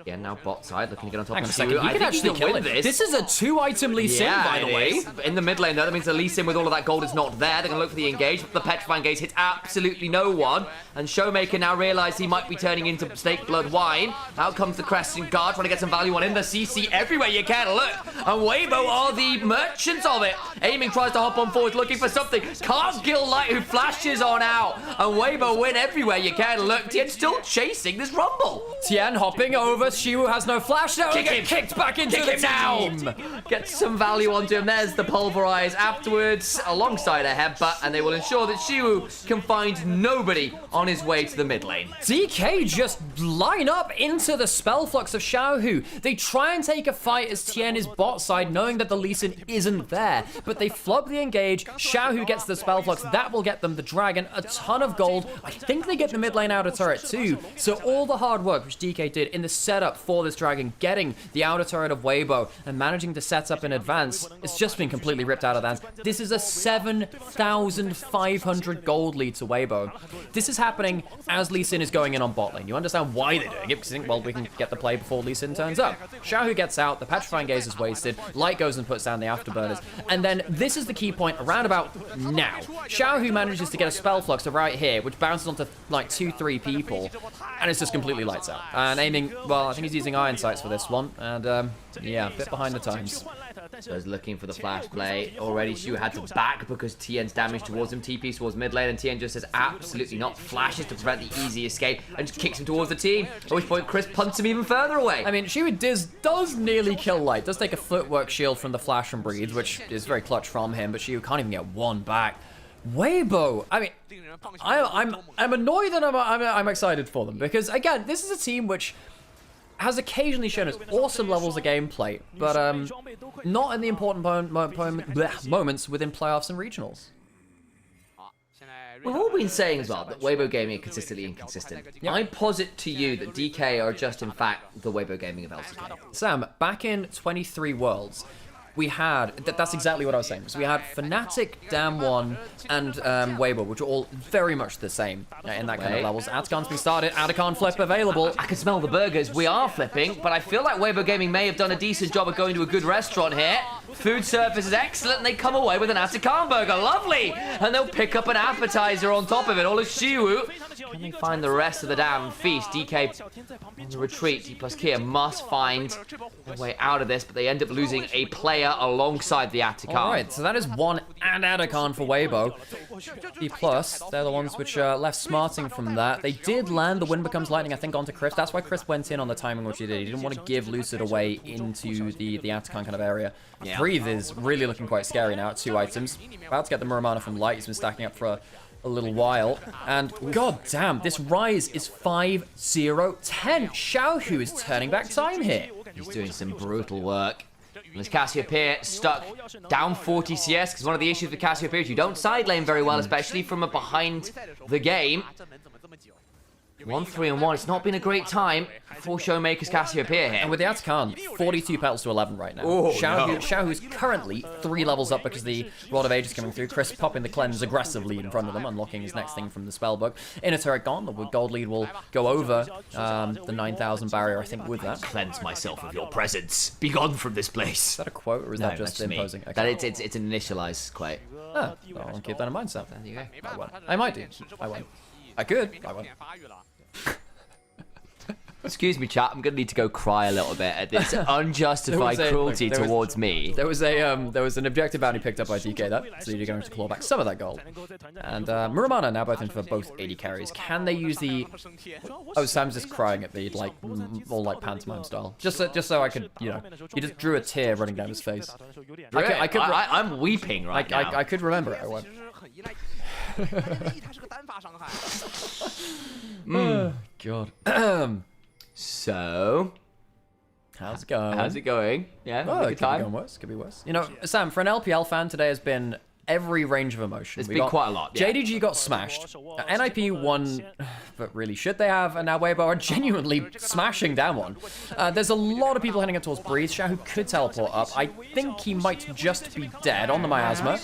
Yeah, now bot side looking to get on top of Xiaohu. I think actually kill this. This is a 2-item Lee Sin, by the way. In the mid lane, though, that means the Lee Sin with all of that gold is not there. They're going to look for the engage, but the Petrifying Gaze hits absolutely no one. And Showmaker now realizes he might be turning into Snake Blood Wine. Out comes the Crescent Guard, trying to get some value on him. The CC everywhere you can. Look, and Weibo are the merchants of it. Aiming tries to hop on forward, looking for something. Can't kill Light, who flashes on out. And Weibo win everywhere you can. Look, Tien's still chasing this Rumble. Tien hopping over. Shiwu has no flash now. Kick him. Kicked back into the team. Get some value onto him. There's the Pulverize afterwards, alongside a headbutt, and they will ensure that Shiwu can find nobody on his way to the mid lane. DK just line up into the spell flux of Xiaohu. They try and take a fight as Tien is bot side, knowing that the Lee Sin isn't there, but they flub the engage. Xiaohu gets the spell flux. That will get them the dragon, a ton of gold. I think they get the mid lane outer turret too. So all the hard work which DK did in the setup for this dragon, getting the outer turret of Weibo and managing to set up in advance, it's just been completely ripped out of hands. This is a 7,500 gold lead to Weibo. This is happening as Lee Sin is going in on bot lane. You understand why they're doing it, because you think, well, we can get the play before Lee Sin turns up. Xiaohu gets out, the Petrifying Gaze is wasted, Light goes and puts down the afterburners, and then this is the key point around about now. Xiaohu manages to get a spell flux to right here, which bounces onto like 2-3 people, and it's just completely lights out. And aiming, well, I think he's using Iron Sights for this one, and yeah, a bit behind the times. So he's looking for the flash play. Already Shu had to back because Tien's damage towards him. TP towards mid lane, and Tien just says absolutely not. Flashes to prevent the easy escape and just kicks him towards the team. At which point Chris punts him even further away. I mean, Shiwu does nearly kill Light. Does take a footwork shield from the Flash and Breathe, which is very clutch from him, but Shiwu can't even get one back. Weibo, I mean, I'm annoyed and I'm excited for them, because again, this is a team which has occasionally shown us awesome levels of gameplay, but not in the important moments within playoffs and regionals. We've all been saying as well that Weibo Gaming are consistently inconsistent. Yep. I posit to you that DK are just, in fact, the Weibo Gaming of LCK. Sam, back in 23 Worlds, we had, that's exactly what I was saying. So we had Fnatic, Damwon, and Weibo, which are all very much the same in that kind of levels. Atacon's been started, Atacon flip available. I can smell the burgers. We are flipping, but I feel like Weibo Gaming may have done a decent job of going to a good restaurant here. Food service is excellent, and they come away with an Atacon burger. Lovely! And they'll pick up an appetizer on top of it, all a shiwu. Can they find the rest of the damn feast? DK on the retreat. D plus Kia must find a way out of this, but they end up losing a player alongside the Atacon. Alright, so that is one and Atacon for Weibo. D plus, they're the ones which left smarting from that. They did land the Wind Becomes Lightning, I think, onto Chris. That's why Chris went in on the timing which he did. He didn't want to give Lucid away into the Atacon kind of area. Yeah. Breathe is really looking quite scary now at 2 items. About to get the Muramana from Light. He's been stacking up for a little while. And god damn, this Rise is 5-0-10. Xiaohu is turning back time here. He's doing some brutal work. And as Cassiopeia stuck down 40 CS, because one of the issues with Cassiopeia is you don't side lane very well, especially from a behind the game. 1-3-1. It's not been a great time for Showmaker's Cassiopeia here. And with the Atacon, 42 petals to 11 right now. Oh, Xiaohu is currently 3 levels up because the Rod of Age is coming through. Chris popping the cleanse aggressively in front of them, unlocking his next thing from the spellbook. Inner turret gone. The gold lead will go over the 9,000 barrier, I think, with that. Cleanse myself of your presence. Be gone from this place. Is that a quote, or is that just imposing? Okay. That it's an Initialise quote. Ah, I'll keep that in mind, Sam. There you go. I won't. I might do. I won't. I could. I won't. Excuse me, chat. I'm gonna need to go cry a little bit at this unjustified cruelty towards me. There was an objective bounty picked up by DK though, so you're going to claw back some of that gold. And Muramana now both in for both 80 carries. Can they use the? Oh, Sam's just crying at me like all like pantomime style. Just so I could, you know, he just drew a tear running down his face. I'm weeping right now. I could remember it. I won't. Oh, God. So, how's it going? How's it going? Yeah, oh, it could be going worse. Could be worse. You know, Sam, for an LPL fan, today has been every range of emotion. It's been quite a lot. Yeah. JDG got smashed. NIP won, but really should they have? And now Weibo are genuinely smashing down one. There's a lot of people heading up towards Breeze. Xiaohu could teleport up. I think he might just be dead on the miasma.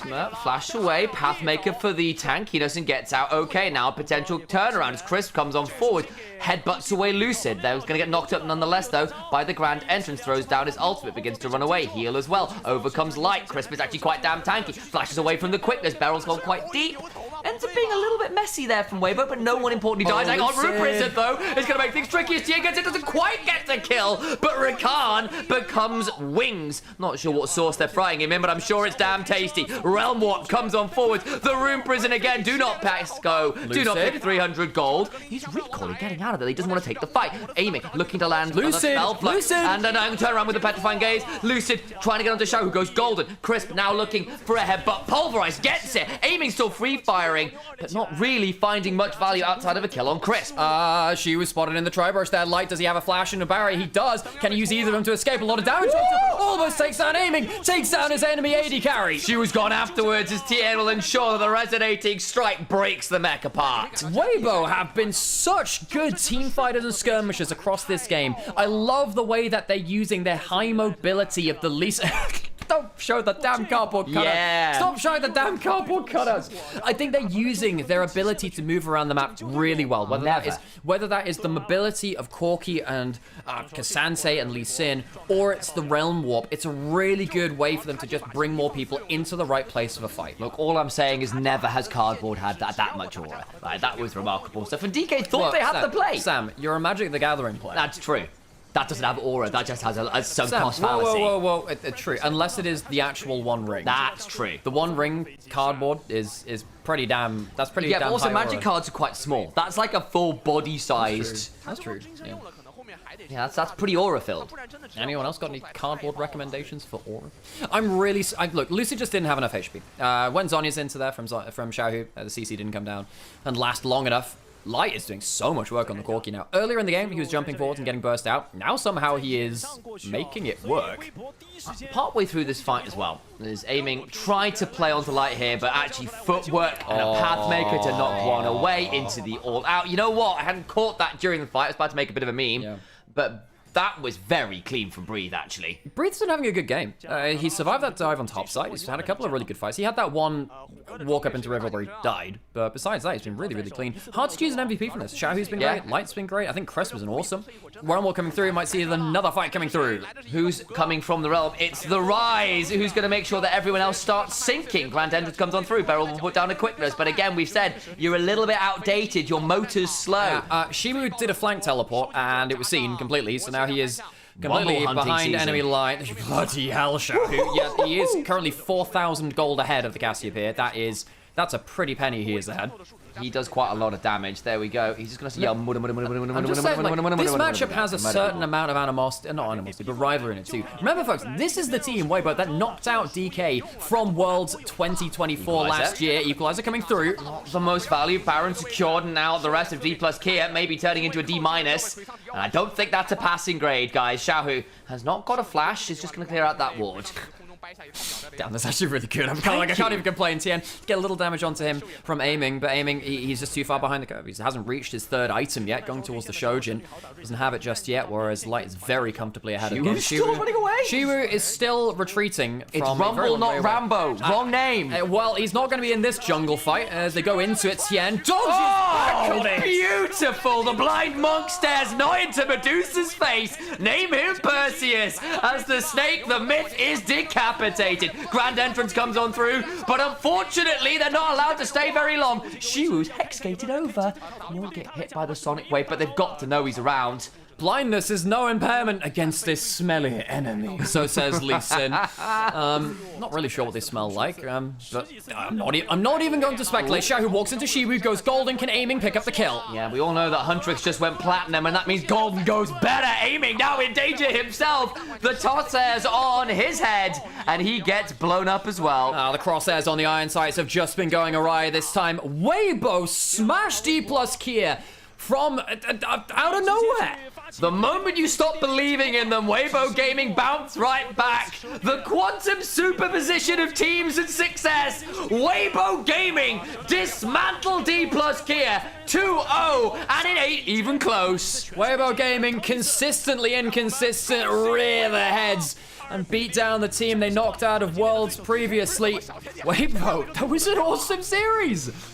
Flash away. Pathmaker for the tank. He doesn't get out. Okay, now potential turnaround as Crisp comes on forward. Headbutts away Lucid. They're going to get knocked up nonetheless, though, by the Grand Entrance. Throws down his ultimate. Begins to run away. Heal as well. Overcomes Light. Crisp is actually quite damn tanky. Flashes away from the quickness. Barrel's gone quite deep. Ends up being a little bit messy there from Weibo, but no one importantly dies. Hang on, Root Prison, though, is going to make things tricky as Tia gets it. Doesn't quite get the kill, but Rakan becomes Wings. Not sure what sauce they're frying him in, but I'm sure it's damn tasty. Realm Warp comes on forward. The Room Prison again. Do not pass go. Do not pick 300 gold. He's recalling, getting out of there. He doesn't want to take the fight. Aiming, looking to land Lucid. And then turn around with the Petrifying Gaze. Lucid trying to get onto Xiaohu, who goes golden. Crisp now looking for a headbutt. Pulverize gets it. Aiming still free firing, but not really finding much value outside of a kill on Crisp. She was spotted in the tri-burst there. Light, does he have a flash and a barrier? He does. Can he use either of them to escape? A lot of damage. Almost takes down Aiming. Takes down his enemy AD carry. She was gone afterwards as TN will ensure that the resonating strike breaks the mech apart. Weibo have been such good team fighters and skirmishers across this game. I love the way that they're using their high mobility of the least... Don't show the damn cardboard cutters. Yeah. Stop showing the damn cardboard cutters. I think they're using their ability to move around the map really well. Whether that is the mobility of Corki and Kasance and Lee Sin, or it's the Realm Warp, it's a really good way for them to just bring more people into the right place of a fight. Look, all I'm saying is never has cardboard had that much aura. Like, that was remarkable stuff. And DK thought they had the play. Sam, you're a Magic the Gathering player. That's true. That doesn't have aura. That just has a sunk cost fallacy. Whoa. True. Unless it is the actual One Ring. That's true. The One Ring cardboard is pretty damn. That's pretty damn. Yeah, but also high Magic aura. Cards are quite small. That's like a full body sized. That's true. Yeah, that's pretty aura filled. Anyone else got any cardboard recommendations for aura? Look, Lucid just didn't have enough HP. When Zonya's into there from Xiaohu, the CC didn't come down and last long enough. Light is doing so much work on the Corki now. Earlier in the game, he was jumping forward and getting burst out. Now somehow he is making it work. Partway through this fight as well, is Aiming tried to play onto Light here, but actually footwork and a Pathmaker to knock one away into the all-out. You know what? I hadn't caught that during the fight. I was about to make a bit of a meme, but that was very clean from Breathe, actually. Breathe's been having a good game. He survived that dive on top side. He's had a couple of really good fights. He had that one walk up into River where he died, but besides that, he's been really, really clean. Hard to choose an MVP from this. Xiaohu's been great. Light's been great. I think Crest was an awesome. One more coming through. You might see another fight coming through. Who's coming from the realm? It's the Rise, who's going to make sure that everyone else starts sinking. Grand Entrance comes on through. Beryl will put down a quickness, but again, we've said you're a little bit outdated. Your motor's slow. Shimu did a flank teleport, and it was seen completely, so now he is completely behind enemy line. Bloody hell, Xiaohu. Yeah, he is currently 4,000 gold ahead of the Cassiopeia. That's a pretty penny he is ahead. He does quite a lot of damage. There we go. He's just going to yell. I'm just saying, like, this matchup has a certain amount of animosity, not animosity, but rivalry in it too. Remember, folks, this is the team, Weibo, that knocked out DK from Worlds 2024 last year. Equalizer coming through. The most value. Baron secured, and now the rest of D plus Kia maybe turning into a D minus. And I don't think that's a passing grade, guys. Xiaohu has not got a flash. He's just going to clear out that ward. Damn, that's actually really good. I can't even complain. Tien, get a little damage onto him from Aiming, but Aiming, he's just too far behind the curve. He hasn't reached his third item yet, going towards the Shojin. Doesn't have it just yet, whereas Light is very comfortably ahead of him. Still running away? Shiwu is still retreating from... It's Rumble, not Rambo. Wrong name. Well, he's not going to be in this jungle fight as they go into it. Tien dodges. Beautiful. The blind monk stares not into Medusa's face. Name him Perseus. As the snake, the myth is decapitated. Grand Entrance comes on through, but unfortunately, they're not allowed to stay very long. Shiwu's hex-gated over. He'll get hit by the Sonic Wave, but they've got to know he's around. Blindness is no impairment against this smelly enemy, so says Lee Sin. Not really sure what they smell like, but I'm not even going to speculate. Xiaohu walks into Shiwu, goes golden, can Aiming pick up the kill? Yeah, we all know that Huntrix just went platinum, and that means golden goes better. Aiming now in danger himself. The tossair's on his head, and he gets blown up as well. The crosshairs on the iron sights have just been going awry this time. Weibo smashed D plus Kia from out of nowhere. The moment you stop believing in them, Weibo Gaming bounce right back. The quantum superposition of teams and success. Weibo Gaming dismantle D plus Kia 2-0, and it ain't even close. Weibo Gaming consistently inconsistent, rear their heads and beat down the team they knocked out of Worlds previously. Weibo, that was an awesome series.